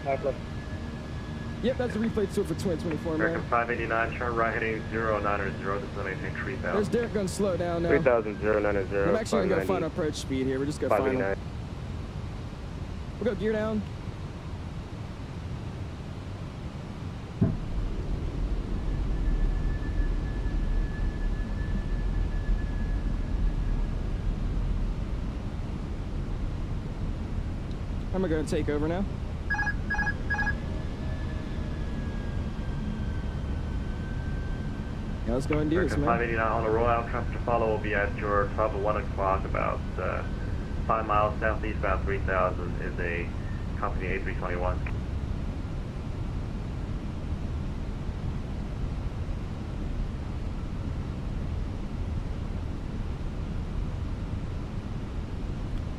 Yep, that's the replay tour for 2024, man. American 589, turn right heading 090, this is the maintain 3,000. There's Derek gonna slow down now. 3,000, 090, I'm actually gonna go final approach speed here. We're just gonna final. We'll go gear down. I'm gonna go and take over now. Yeah, let's go and do this, man. 589 on the rollout. Traffic to follow will be at your 12 at 1 o'clock, about 5 miles southeast, about 3,000 is a company A321.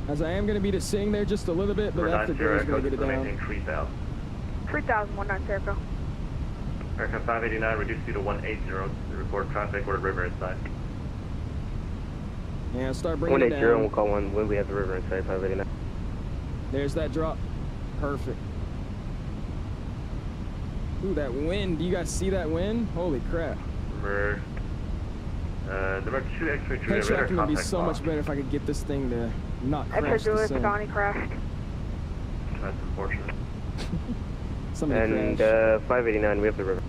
As I am going to be just sitting there just a little bit, but after Barry's going to get it down. 3,000. 3,000, 19 Echo. American 589, reduce speed to 180 to record traffic or river inside. Yeah, start bringing it down. 180, we'll call one when we have the river inside, 589. There's that drop. Perfect. Ooh, that wind. Do you guys see that wind? Holy crap. Number 2 X-ray 2. Head tracking would be so much better if I could get this thing to not crash the sun. Donnie crashed. That's unfortunate. And 589, we have the river.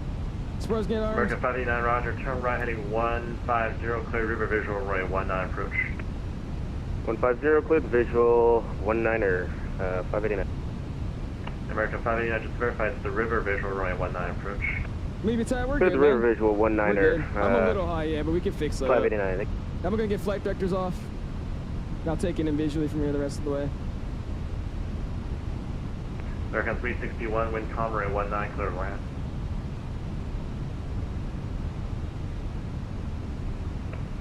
Spurs getting armed. American 589, roger. Turn right heading 150, clear river visual, runway 19 approach. 150, clear the visual, 19er, 589. American 589, just verify it's the river visual, runway 19 approach. Maybe it's we're clear good, the river man. visual, 19er. I'm a little high, yeah, but we can fix that. 589, I think. I'm going to get flight directors off. I'll take it in visually from here the rest of the way. American 361, wind calm, runway 19, clear to land.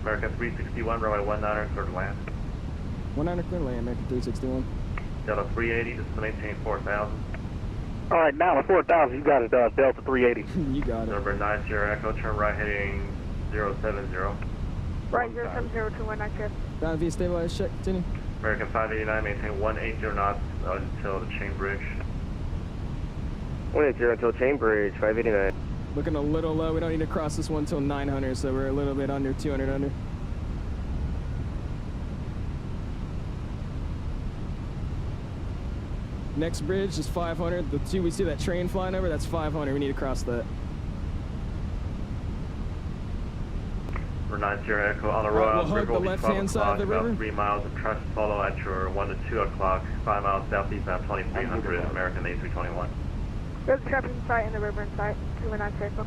American 361, runway 19, clear to land. 19 clear to land, American 361. Delta 380, this is to maintain 4,000. All right, now at 4,000, you got it, Delta 380. You got it. Number 90 Echo, turn right heading 070. Right, 070 to 196. Down via stabilized check, continue. American 589, maintain 180 knots until the chain bridge. 180 until chain bridge, 589. Looking a little low. We don't need to cross this one until 900, so we're a little bit under 200 under. Next bridge is 500. The two we see that train flying over, that's 500. We need to cross that. For 90 Echo on the road, we'll hug the left-hand side of the river. About 3 miles of traffic follow at your 1 to 2 o'clock, 5 miles southeast at 2300 American A321. There's traffic in sight in the river in sight, 219 Echo.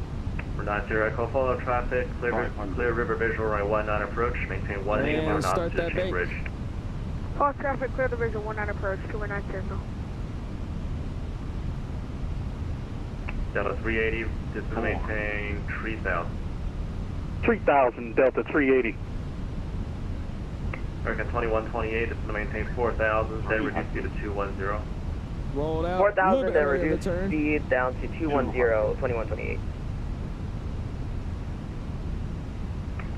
For 90 Echo, follow traffic, clear river visual, runway 19 approach, maintain 180 knots to Chain Bridge. Follow traffic, clear the visual 19 approach, 219 Echo. Delta 380, this is maintain 3000. 3000, Delta 380. American 2128, this is to maintain 4000, then reduce speed to 210. Roll it out. 4000, then reduce speed down to 210, 2128.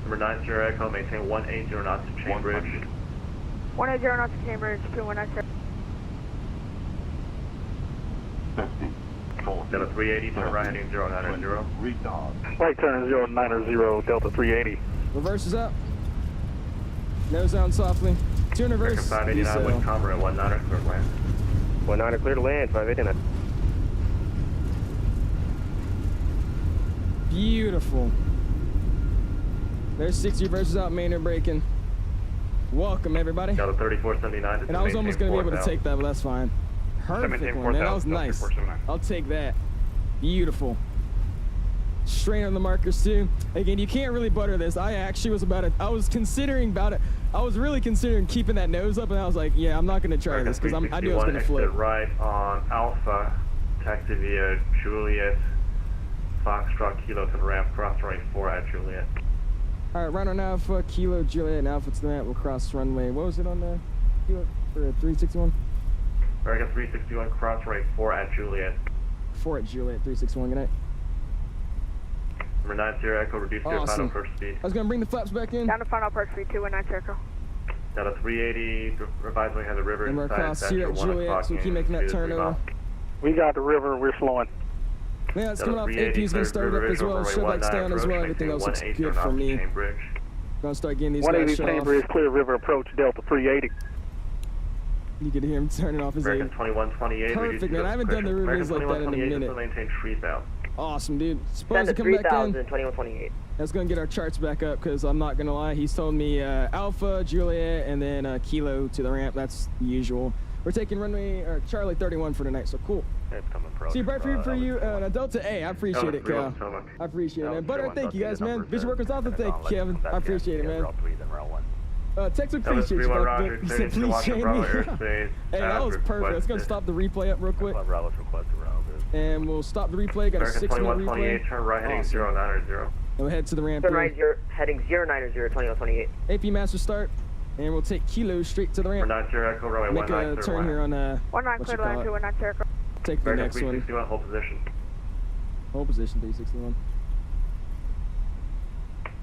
Number 90 Echo, maintain 180 knots to Chain Bridge. 180 knots to Chain Bridge, 219 50. Delta 380, turn right heading 090. Right turn 090, Delta 380. Reverse is up. Nose down softly. Turn reverse. 589 with Comber at 19 clear to land. 19 clear to land, 589. Beautiful. There's 60 reverses out, main and braking. Welcome, everybody. Delta 3479. And I was almost going to be able to take that, but that's fine. Perfect one, man. That was nice. I'll take that. Beautiful. Straight on the markers, too. Again, you can't really butter this. I actually was I was really considering keeping that nose up, and I was like, yeah, I'm not going to try this, because I knew I was going to flip. Right on Alpha, taxi via Juliet, Foxtrot, Kilo to the ramp, cross runway 4 at Juliet. All right, right on Alpha, Kilo, Juliet, and Alpha to the ramp. We'll cross runway. What was it on the Kilo for 361? American 361, cross runway 4 at Juliet. 4 at Juliet, 361, good night. Number 90 Echo, reduce your final approach speed. I was going to bring the flaps back in. Down to final approach speed, 219 Echo. Delta 380, revise when we have the river and we're inside. across here at Juliet, so we keep making that turn over. We got the river, we're slowing. Yeah, it's coming off. AP's going to start it up as well. Should lights down as well. Everything else looks good for me. Going to start getting these guys shut off. 180 Chain Bridge, clear river approach, Delta 380. You can hear him turning off his American 2128. Perfect, man. I haven't done the river's like that in a minute. Maintain 3000. Awesome, dude. Supposed to come back in. 2128. That's going to get our charts back up, because I'm not going to lie. He's told me Alpha, Juliet, and then Kilo to the ramp. That's the usual. We're taking runway Charlie 31 for tonight, so cool. See, bright for you, Delta A. I appreciate it, Cal. I appreciate it, man. Butter, thank you guys, man. Vision Workers Alpha, thank you, Kevin. I appreciate it, man. Text would appreciate you, but you said please chain me. Hey, that was perfect. Let's go stop the replay up real quick. And we'll stop the replay. Got a 6-minute replay. Turn right heading 090. And we'll head to the ramp. Turn right heading 090, 2128. AP master start. And we'll take Kilo straight to the ramp. Make a turn here on 19 clear to land, 219 Echo. Take the next one. Hold position. Hold position, 361.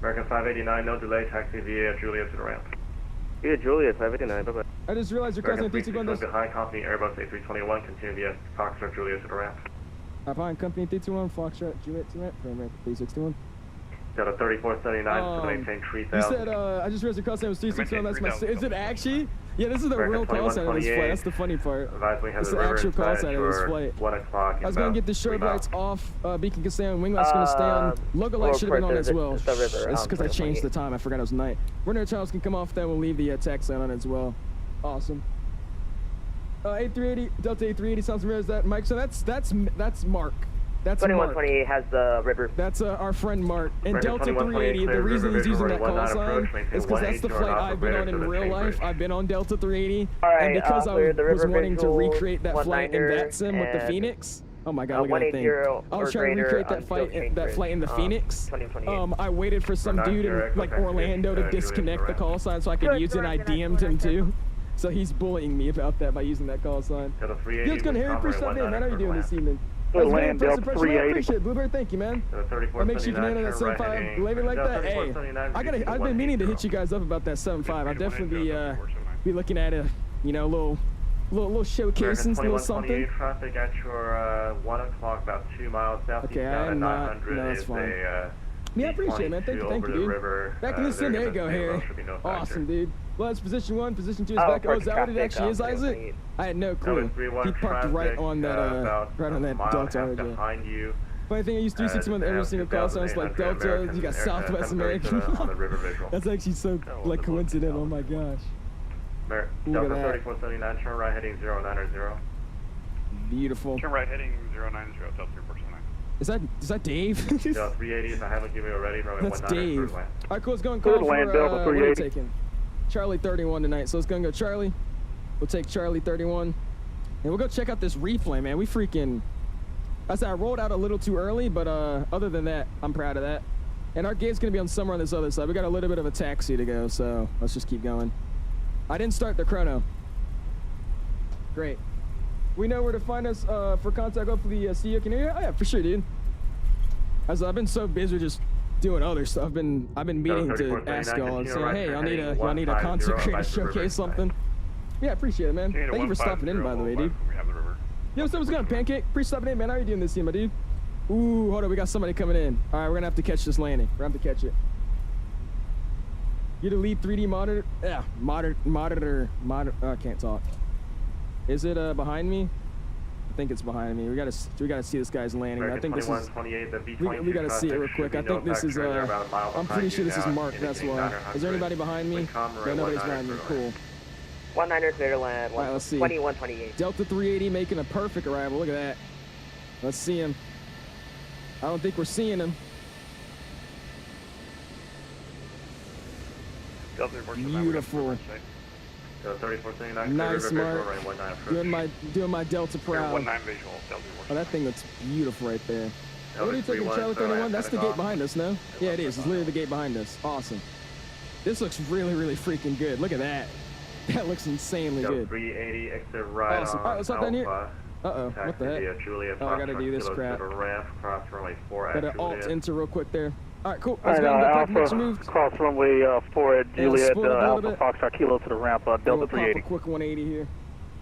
American 589, no delay, taxi via Juliet to the ramp. Yeah, Juliet, 589, bye-bye. I just realized you're crossing 361. Behind company Airbus A321, continue via Foxtrot Juliet to the ramp. Behind company 321, Foxtrot Juliet to ramp, from ramp 361. Delta 3479, to maintain 3000. You said, I just realized your call sign was 361, that's my, is it actually? Yeah, this is the real call sign of this flight, that's the funny part. It's the actual call sign of this flight. 1 o'clock. I was going to get the short lights off, beacon can stay on, wing light's going to stay on, logo light should have been on as well. It's because I changed the time, I forgot it was night. Runner channels can come off, then we'll leave the tax sign on as well. Awesome. A380, Delta A380 sounds familiar as that, Mike, so that's Mark. That's 2128 has the river. That's our friend Mark. And Delta 380, the reason he's using that call sign is because that's the flight I've been on in real life. I've been on Delta 380. And because I was wanting to recreate that flight in Vatsim with the Phoenix. Oh my god, look at that thing. I was trying to recreate that flight in the Phoenix. I waited for some dude in like Orlando to disconnect the call sign so I could use it, and I DM'd him too. So he's bullying me about that by using that call sign. Yo, it's good, Harry. Appreciate that, man. How are you doing this evening? Land Delta 380. I appreciate it, Blueberry. Thank you, man. I'll make sure you can handle that 7.5 later like that. Hey, I've been meaning to hit you guys up about that 7.5. I'll definitely be looking at a, you know, little showcasing, little something. Traffic at your 1 o'clock, about 2 miles south. Okay, I'm not. No, that's fine. Yeah, I appreciate it, man. Thank you, dude. Back in this in, there you go, Harry. Awesome, dude. Well, that's position 1. Position 2 is back. Oh, is that what it actually is, Isaac? I had no clue. He parked right on that, right on that Delta. Behind you. Funny thing, I use 360 on every single call. Sounds like Delta. You got Southwest American. That's actually so like coincidental. Oh my gosh. Delta 3479, turn right heading 090. Beautiful. Turn right heading 090, Delta 3479. Is that Dave? Delta 380, if I haven't given you already, runway That's 19. Dave. All right, cool. Let's go and call for Delta 380. what are we taking? Charlie 31 tonight. So let's go and go Charlie. We'll take Charlie 31. And we'll go check out this replay, man. We freaking... I said I rolled out a little too early, but other than that, I'm proud of that. And our gate's going to be on somewhere on this other side. We got a little bit of a taxi to go, so let's just keep going. I didn't start the chrono. Great. We know where to find us for contact. Hopefully, CEO can hear you. Oh, yeah, for sure, dude. I've been so busy just doing other stuff. I've been meaning to ask y'all and say, hey, y'all need a content creator showcase something. Yeah, appreciate it, man. Thank you for stopping in, by the way, dude. Yo, what's going on, Pancake? Appreciate stopping in, man. How are you doing this year, my dude? Ooh, hold on. We got somebody coming in. All right, we're going to have to catch this landing. We're going to have to catch it. You the lead 3D monitor? Yeah, monitor. I can't talk. Is it behind me? I think it's behind me. We gotta see this guy's landing. I think this is. We gotta see it real quick. I think this is. I'm pretty sure this is Mark. That's why. Is there anybody behind me? No, nobody's behind me. Cool. 19 clear to land. All right, let's see. 2128. Delta 380 making a perfect arrival. Look at that. Let's see him. I don't think we're seeing him. Beautiful. Nice, Mark. Doing my Delta proud. Oh, that thing looks beautiful right there. What are you taking, Charlie 31? That's the gate behind us, no? Yeah, it is. It's literally the gate behind us. Awesome. This looks really, really freaking good. Look at that. That looks insanely good. 380, exit right. Awesome. All right, let's hop down here. Uh-oh, what the heck? Oh, I gotta do this crap. Gotta alt into real quick there. All right, cool. Let's go and Alpha, cross runway 4 at Juliet, Alpha Foxtrot Kilo to the ramp, Delta 380. Pop a quick 180 here.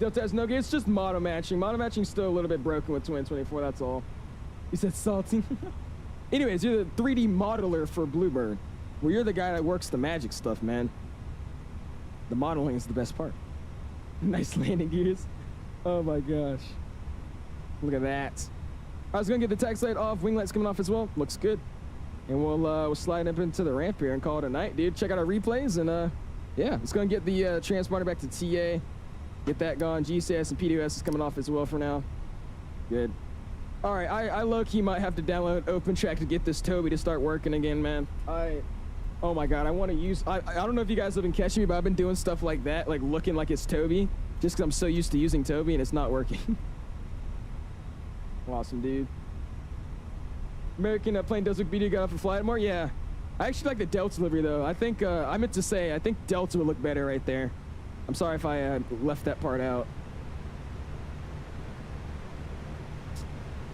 Delta has no gate. It's just model matching. Model matching's still a little bit broken with 2024, that's all. You said salty. Anyways, you're the 3D modeler for Bluebird. Well, you're the guy that works the magic stuff, man. The modeling is the best part. Nice landing gears. Oh my gosh. Look at that. I was gonna get the tax light off, wing lights coming off as well. Looks good. And we'll slide up into the ramp here and call it a night, dude. Check out our replays and yeah, it's gonna get the transponder back to TA. Get that gone. GCS and PDOS is coming off as well for now. Good. All right, I low-key might have to download OpenTrack to get this Toby to start working again, man. Oh my God, I want to use, I don't know if you guys have been catching me, but I've been doing stuff like that, like looking like it's Toby, just because I'm so used to using Toby and it's not working. Awesome, dude. American plane does look better. Got off a flight more. Yeah, I actually like the Delta delivery though. I think I meant to say I think Delta would look better right there. I'm sorry if I left that part out.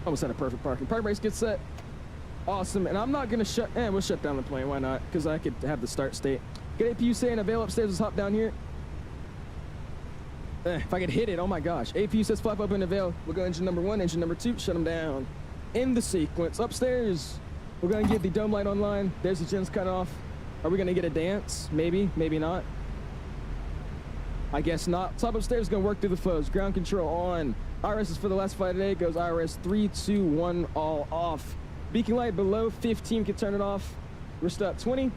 Almost had a perfect parking. Park brakes get set. Awesome, and I'm not gonna we'll shut down the plane. Why not? Because I could have the start state. Get APU saying avail upstairs. Let's hop down here. If I could hit it, oh my gosh. APU says flap up and avail. We'll go engine number 1, engine number 2, shut them down. In the sequence, upstairs, we're gonna get the dome light online. There's the gens cut off. Are we gonna get a dance? Maybe, maybe not. I guess not. Top upstairs gonna work through the flows. Ground control on. IRS is for the last flight today. Goes IRS 3, 2, 1, all off. Beacon light below 15 can turn it off. We're still at 20.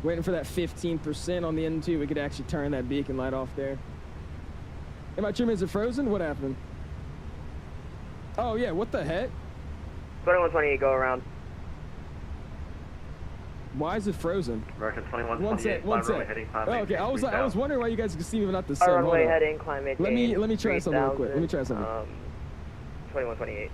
Waiting for that 15% on the end too. We could actually turn that beacon light off there. Am I trim? Is it frozen? What happened? Oh yeah, what the heck? 2128, go around. Why is it frozen? American 2128, one sec. Oh, okay, I was wondering why you guys could see me not the same. Runway heading, climb maintain. Let me try something real quick. Let me try something. 2128.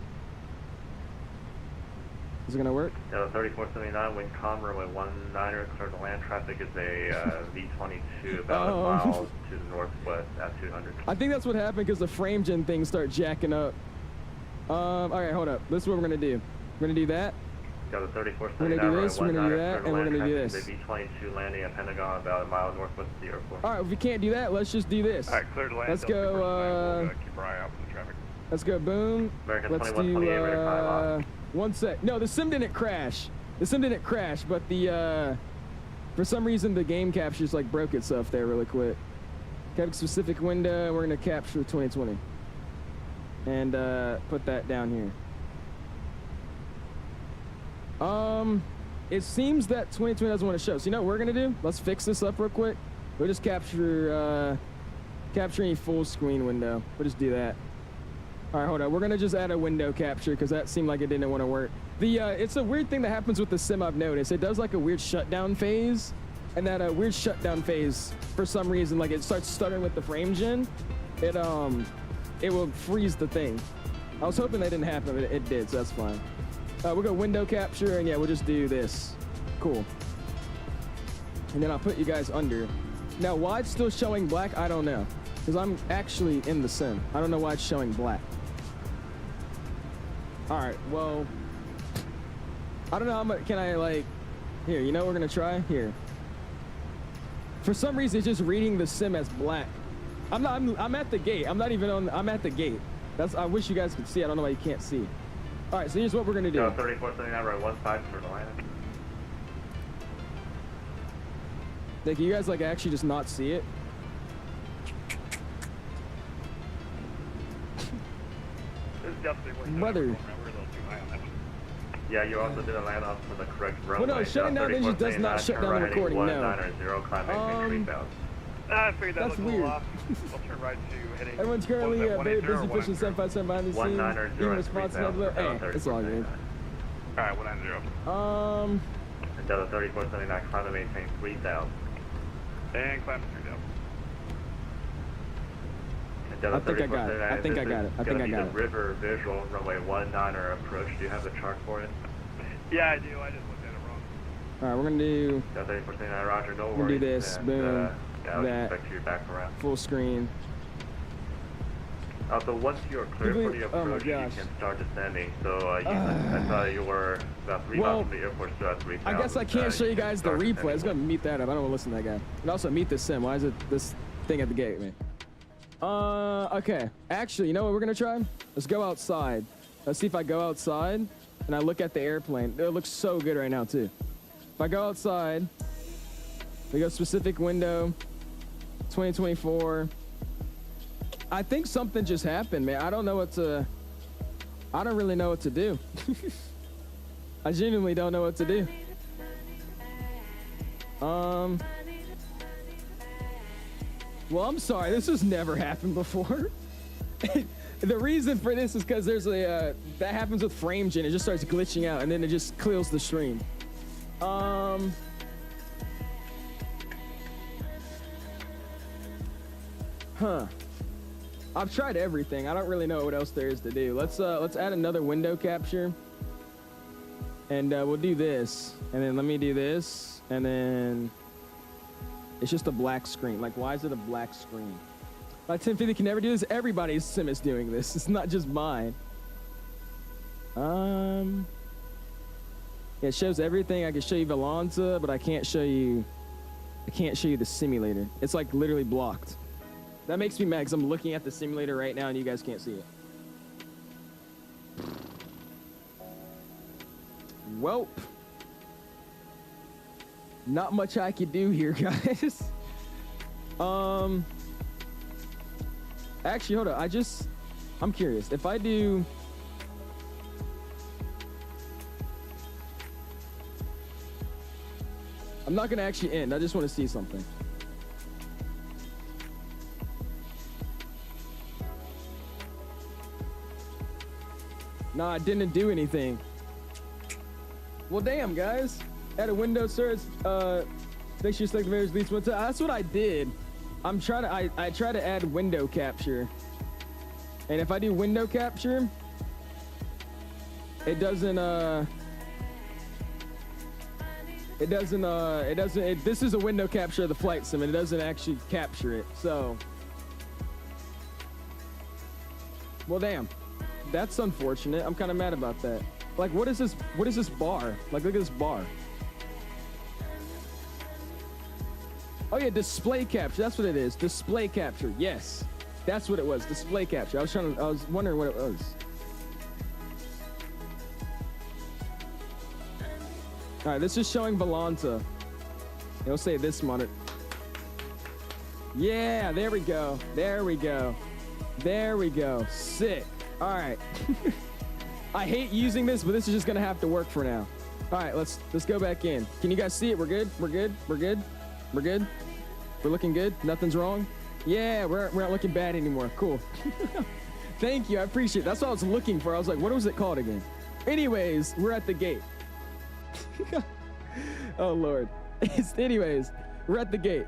Is it gonna work? Yeah, 3479, wind calm, runway 19er, clear to land. Traffic is a V22 about a mile to the northwest at 200. I think that's what happened because the frame gen things start jacking up. All right, hold up. This is what we're gonna do. We're gonna do that. Got the 3479. We're gonna do this. We're gonna do that, and we're gonna do this. The V22 landing at Pentagon about a mile northwest of the airport. All right, if we can't do that, let's just do this. All right, clear to land. Let's go. Keep our eye out for the traffic. Let's go. Boom. American let's 2128, ready for time off. One sec. No, the sim didn't crash. The sim didn't crash, but the for some reason the game captures like broke itself there really quick. Capture specific window. We're gonna capture 2020 and put that down here. It seems that 2020 doesn't want to show. So you know what we're gonna do? Let's fix this up real quick. We'll just capture any full screen window. We'll just do that. All right, hold on. We're gonna just add a window capture because that seemed like it didn't want to work. It's a weird thing that happens with the sim. I've noticed it does like a weird shutdown phase, and that weird shutdown phase for some reason, like it starts stuttering with the frame gen. It will freeze the thing. I was hoping that didn't happen, but it did, so that's fine. We'll go window capture, and yeah, we'll just do this. Cool. And then I'll put you guys under. Now, why it's still showing black, I don't know. Because I'm actually in the sim. I don't know why it's showing black. All right, well, I don't know how much, can I like, here, you know what we're gonna try? Here. For some reason, it's just reading the sim as black. I'm at the gate. I'm not even on, I'm at the gate. I wish you guys could see. I don't know why you can't see. All right, so here's what we're gonna do. 3479, right, 15 for the line. Like, you guys like actually just not see it? This is definitely worth Brother. We're a little too high on that one. Yeah, you also did a land off for the correct runway. Well, no, shutting down engine does not shut down the recording, no. 1990, climb maintain 3000. I figured that That's was a little weird. off. I'll turn right to heading. Everyone's currently very busy pushing 757 behind the scenes. Being responsible. Hey, it's all good. Alright, 190. Delta 3479, climb and maintain 3000. And climb to 3000. I think I got it. I think I got it. I think I got it. River visual runway 19er approach. Do you have the chart for it? Yeah, I do. I just looked at it wrong. All right, we're gonna do. Delta 3479, Roger. No worries. We're gonna do this. And, Boom. yeah, I'll that. expect you back around. Full screen. So once you're clear for the approach, you can start descending. So I thought you were about 3 miles from the airport, so that's 3,000. I guess I can't show you guys the replay. I was gonna meet that up. I don't want to listen to that guy. And also meet the sim. Why is it this thing at the gate, man? Okay. Actually, you know what we're gonna try? Let's go outside. Let's see if I go outside and I look at the airplane. It looks so good right now too. If I go outside, we go specific window, 2024. I think something just happened, man. I don't know what to. I don't really know what to do. I genuinely don't know what to do. Well, I'm sorry. This has never happened before. The reason for this is because there's a that happens with frame gen. It just starts glitching out and then it just clears the stream. Huh. I've tried everything. I don't really know what else there is to do. Let's add another window capture. And we'll do this. And then let me do this. And then it's just a black screen. Like, why is it a black screen? My 1050 can never do this. Everybody's sim is doing this. It's not just mine. Yeah, it shows everything. I can show you Valonza, but I can't show you the simulator. It's like literally blocked. That makes me mad because I'm looking at the simulator right now and you guys can't see it. Welp. Not much I can do here, guys. Actually, hold on. I'm curious. If I do... I'm not going to actually end. I just want to see something. Nah, I didn't do anything. Well, damn, guys. Add a window search. Make sure you select the various leads one time. That's what I did. I'm trying to. I try to add window capture, and if I do window capture, it doesn't. This is a window capture of the flight sim, and it doesn't actually capture it. So, well, damn. That's unfortunate. I'm kind of mad about that. Like, what is this? What is this bar? Like, look at this bar. Oh yeah, display capture. That's what it is. Display capture. Yes, that's what it was. Display capture. I was wondering what it was. All right, this is showing Valonta. It'll say this monitor. Yeah, there we go. There we go. There we go. Sick. All right. I hate using this, but this is just gonna have to work for now. All right, let's go back in. Can you guys see it? We're good. We're good. We're good. We're good. We're looking good. Nothing's wrong. Yeah, we're not looking bad anymore. Cool. Thank you. I appreciate it. That's what I was looking for. I was like, what was it called again? Anyways, we're at the gate. Oh Lord. Anyways, we're at the gate.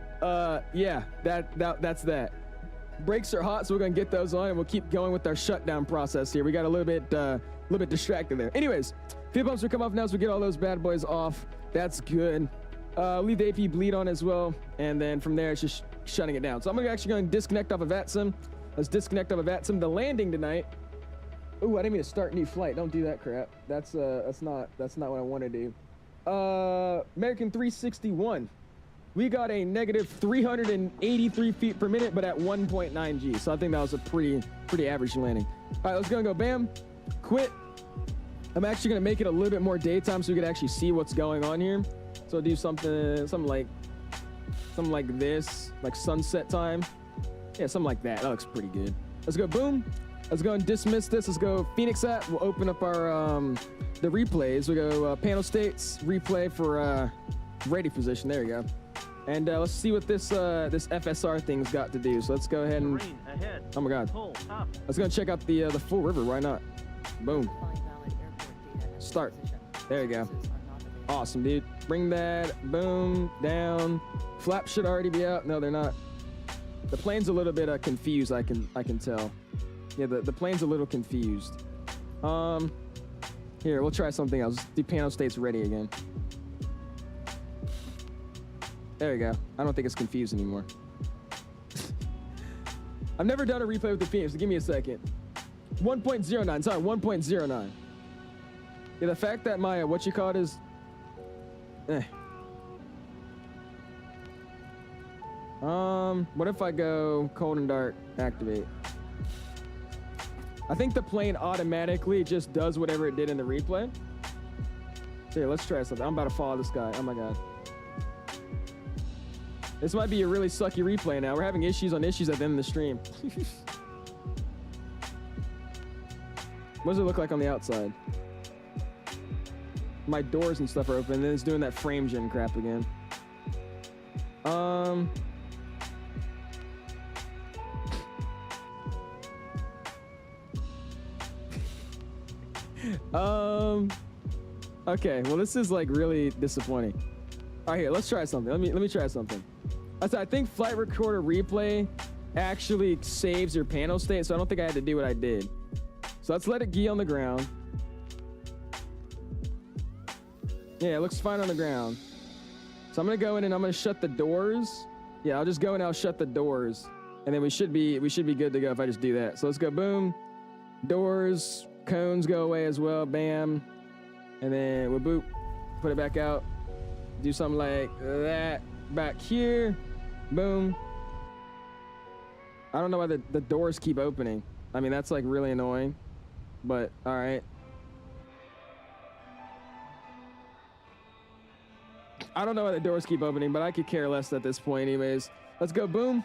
Yeah, that's that. Brakes are hot, so we're gonna get those on, and we'll keep going with our shutdown process here. We got a little bit distracted there. Anyways, fuel pumps will come off now, so we get all those bad boys off. That's good. Leave the AP bleed on as well, and then from there it's just shutting it down. So I'm actually going to disconnect off of Vatsim. Let's disconnect off of Vatsim. The landing tonight. Ooh, I didn't mean to start new flight. Don't do that crap. That's not what I want to do. American 361. We got a negative 383 feet per minute, but at 1.9 G. So I think that was a pretty average landing. All right, let's go bam, quit. I'm actually gonna make it a little bit more daytime so we can actually see what's going on here. So I'll do something like this, like sunset time. Yeah, something like that. That looks pretty good. Let's go boom. Let's go and dismiss this. Let's go Phoenix app. We'll open up our the replays. We go panel states, replay for ready position. There you go. And let's see what this FSR thing's got to do. So let's go ahead and oh my God, let's go check out the full river. Why not? Boom. Start. There you go. Awesome, dude. Bring that. Boom. Down. Flaps should already be out. No, they're not. The plane's a little bit confused. I can tell. Yeah, the plane's a little confused. Here, we'll try something else. The panel state's ready again. There you go. I don't think it's confused anymore. I've never done a replay with the Phoenix, so give me a second. 1.09, sorry, 1.09. Yeah, the fact that my, is, what if I go cold and dark, activate? I think the plane automatically just does whatever it did in the replay. So here, let's try something. I'm about to follow this guy. Oh my God. This might be a really sucky replay now. We're having issues on issues at the end of the stream. What does it look like on the outside? My doors and stuff are open, and then it's doing that frame gen crap again. Okay, well this is like really disappointing. All right, here, let's try something. Let me try something. I think flight recorder replay actually saves your panel state, so I don't think I had to do what I did. So let's let it gee on the ground. Yeah, it looks fine on the ground. So I'm gonna go in and I'm gonna shut the doors. Yeah, I'll just go and I'll shut the doors, and then we should be good to go if I just do that. So let's go boom, doors, cones go away as well, bam, and then we'll boop, put it back out. Do something like that back here. Boom. I don't know why the doors keep opening. I mean, that's like really annoying, but all right. I don't know why the doors keep opening, but I could care less at this point anyways. Let's go boom.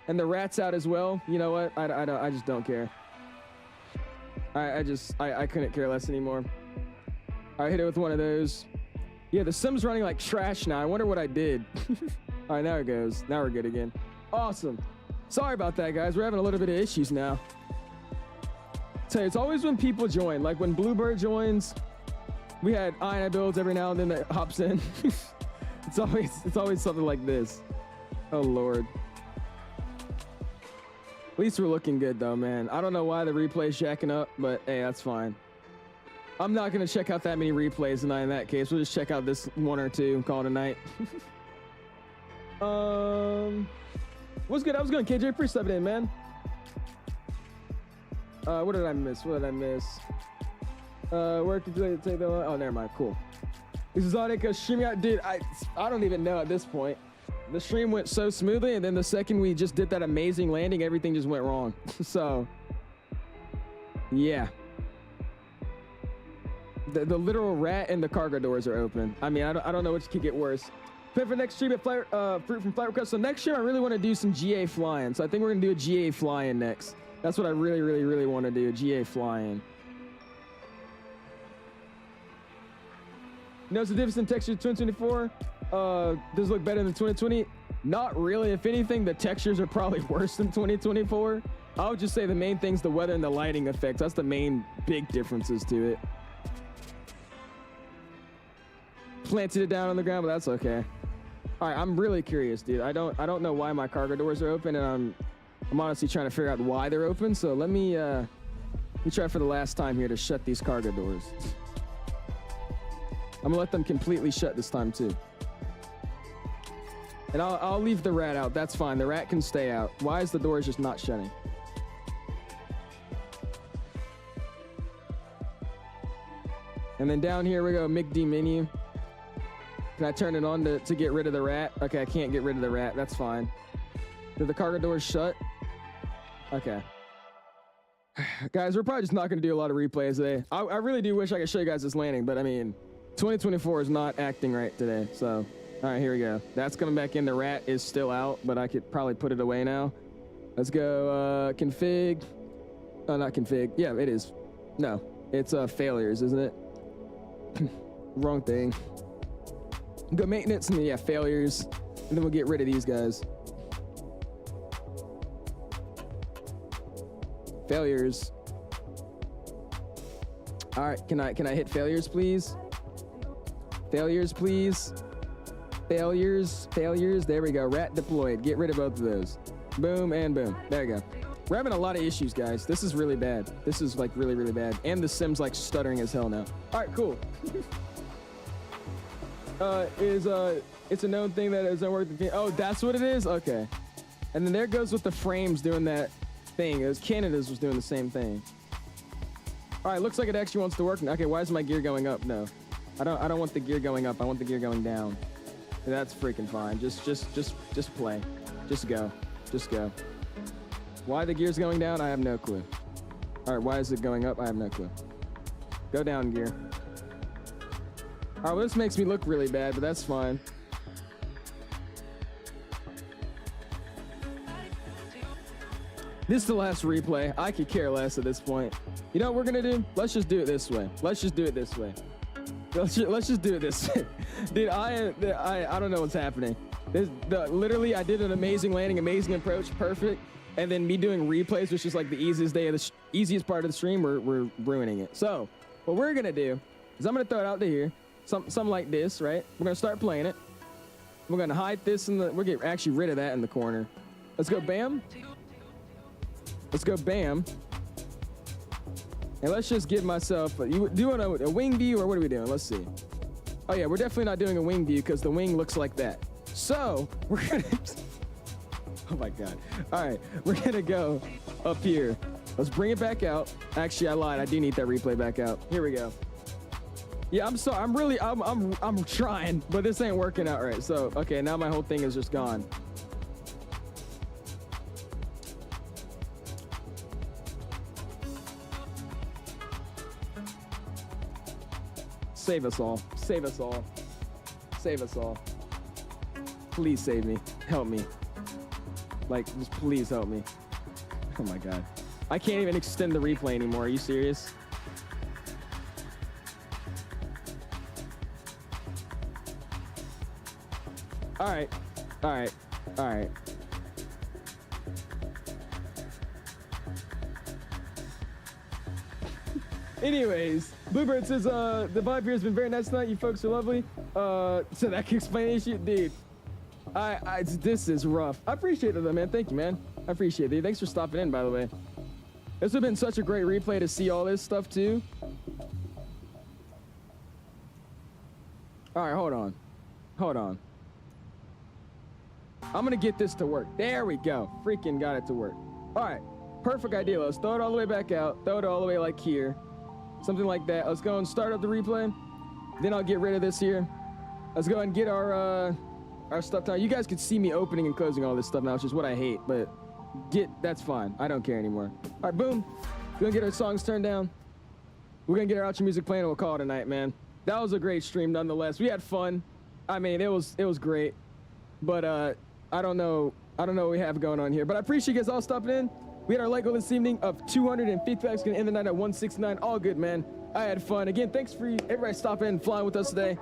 And the rat's out as well. You know what? I just don't care. I couldn't care less anymore. All right, hit it with one of those. Yeah, the sim's running like trash now. I wonder what I did. All right, now it goes. Now we're good again. Awesome. Sorry about that, guys. We're having a little bit of issues now. Tell you, it's always when people join. Like when Bluebird joins, we had INI builds every now and then that hops in. It's always something like this. Oh Lord. At least we're looking good though, man. I don't know why the replay's jacking up, but hey, that's fine. I'm not gonna check out that many replays tonight in that case. We'll just check out this one or two and call it a night. What's good? I was going KJ. Appreciate stepping in, man. What did I miss? Where did you take that one? Oh, never mind. Cool. This is all because streaming out, dude. I don't even know at this point. The stream went so smoothly, and then the second we just did that amazing landing, everything just went wrong. So, yeah. The literal rat and the cargo doors are open. I mean, I don't know which could get worse. Plan for next stream at Fruit from Flight Request. So next year, I really want to do some GA flying. So I think we're going to do a GA flying next. That's what I really want to do, a GA flying. Notice the difference in texture 2024. Does it look better than 2020? Not really. If anything, the textures are probably worse than 2024. I would just say the main thing's the weather and the lighting effects. That's the main big differences to it. Planted it down on the ground, but that's okay. All right, I'm really curious, dude. I don't know why my cargo doors are open, and I'm honestly trying to figure out why they're open. So let me try for the last time here to shut these cargo doors. I'm gonna let them completely shut this time too. And I'll leave the rat out. That's fine. The rat can stay out. Why is the doors just not shutting? And then down here we go, MIG-D menu. Can I turn it on to get rid of the rat? Okay, I can't get rid of the rat. That's fine. Did the cargo doors shut? Okay. Guys, we're probably just not going to do a lot of replays today. I really do wish I could show you guys this landing, but I mean, 2024 is not acting right today. So, all right, here we go. That's coming back in. The rat is still out, but I could probably put it away now. Let's go config. Oh, not config. Yeah, it is. No, it's failures, isn't it? Wrong thing. Go maintenance and then, yeah, failures. And then we'll get rid of these guys. Failures. All right, can I hit failures, please? Failures, please. Failures. There we go. Rat deployed. Get rid of both of those. Boom and boom. There you go. We're having a lot of issues, guys. This is really bad. This is like really, really bad. And the sim's like stuttering as hell now. All right, cool. It's a known thing that it doesn't work. Oh, that's what it is? Okay. And then there goes with the frames doing that thing. It was Canada's was doing the same thing. All right, looks like it actually wants to work. Okay, why is my gear going up? No, I don't want the gear going up. I want the gear going down. That's freaking fine. Just play. Just go. Why the gear's going down? I have no clue. All right, why is it going up? I have no clue. Go down, gear. All right, well, this makes me look really bad, but that's fine. This is the last replay. I could care less at this point. You know what we're gonna do? Let's just do it this way. Let's just do it this way. Let's just do it this way. Dude, I don't know what's happening. Literally, I did an amazing landing, amazing approach, perfect. And then me doing replays, which is like the easiest part of the stream, we're ruining it. So what we're gonna do is I'm gonna throw it out to here. Something like this, right? We're gonna start playing it. We're gonna hide this we're gonna get actually rid of that in the corner. Let's go bam. Let's go bam. And let's just give myself, you doing a wing view or what are we doing? Let's see. Oh yeah, we're definitely not doing a wing view because the wing looks like that. So we're gonna, oh my God. All right, we're gonna go up here. Let's bring it back out. Actually, I lied. I do need that replay back out. Here we go. Yeah, I'm sorry. I'm trying, but this ain't working out right. So, okay, now my whole thing is just gone. Save us all. Save us all. Save us all. Please save me. Help me. Like, just please help me. Oh my God. I can't even extend the replay anymore. Are you serious? All right. All right. All right. Anyways, Bluebird says, the vibe here has been very nice tonight. You folks are lovely. So that can explain the issue. Dude, this is rough. I appreciate it though, man. Thank you, man. I appreciate it, dude. Thanks for stopping in, by the way. This would have been such a great replay to see all this stuff too. All right, hold on. Hold on. I'm gonna get this to work. There we go. Freaking got it to work. All right, perfect idea. Let's throw it all the way back out. Throw it all the way like here. Something like that. Let's go and start up the replay. Then I'll get rid of this here. Let's go and get our stuff down. You guys can see me opening and closing all this stuff now, which is what I hate, but that's fine. I don't care anymore. All right, boom. We're gonna get our songs turned down. We're gonna get our outro music playing and we'll call it a night, man. That was a great stream nonetheless. We had fun. I mean, it was great. But I don't know what we have going on here. But I appreciate you guys all stopping in. We had our Lego this evening of 250 likes. Gonna end the night at 169. All good, man. I had fun. Again, thanks for everybody stopping in and flying with us today.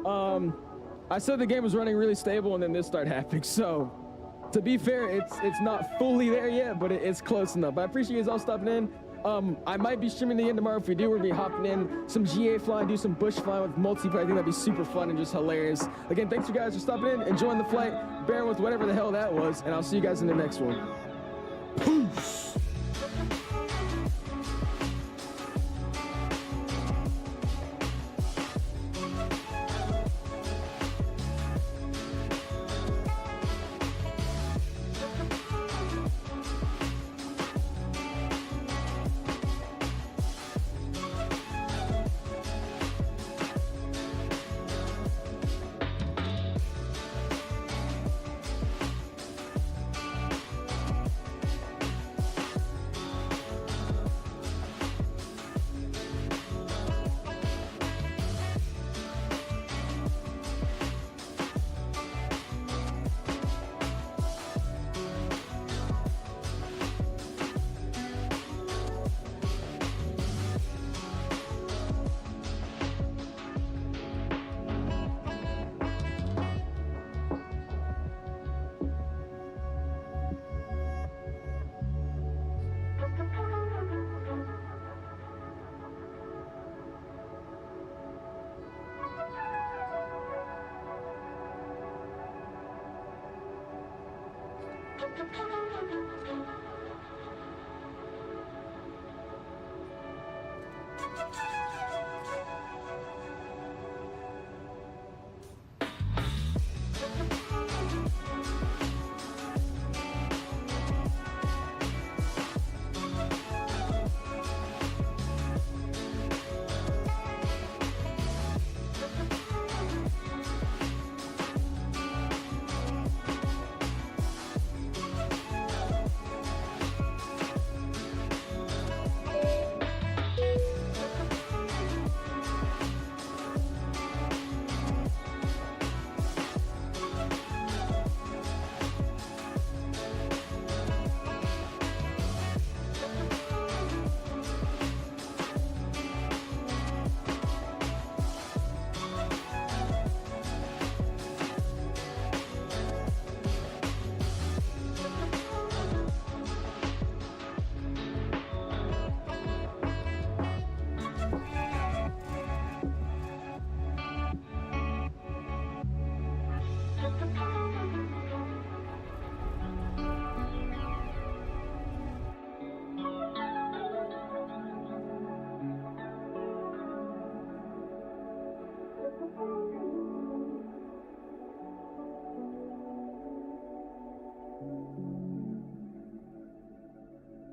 I said the game was running really stable, and then this started happening. So, to be fair, it's not fully there yet, but it's close enough. But I appreciate you guys all stopping in. I might be streaming the end tomorrow. If we do, we're gonna be hopping in some GA flying, do some bush flying with multiplayer. I think that'd be super fun and just hilarious. Again, thanks you guys for stopping in, enjoying the flight, bearing with whatever the hell that was, and I'll see you guys in the next one. Peace. Thank you.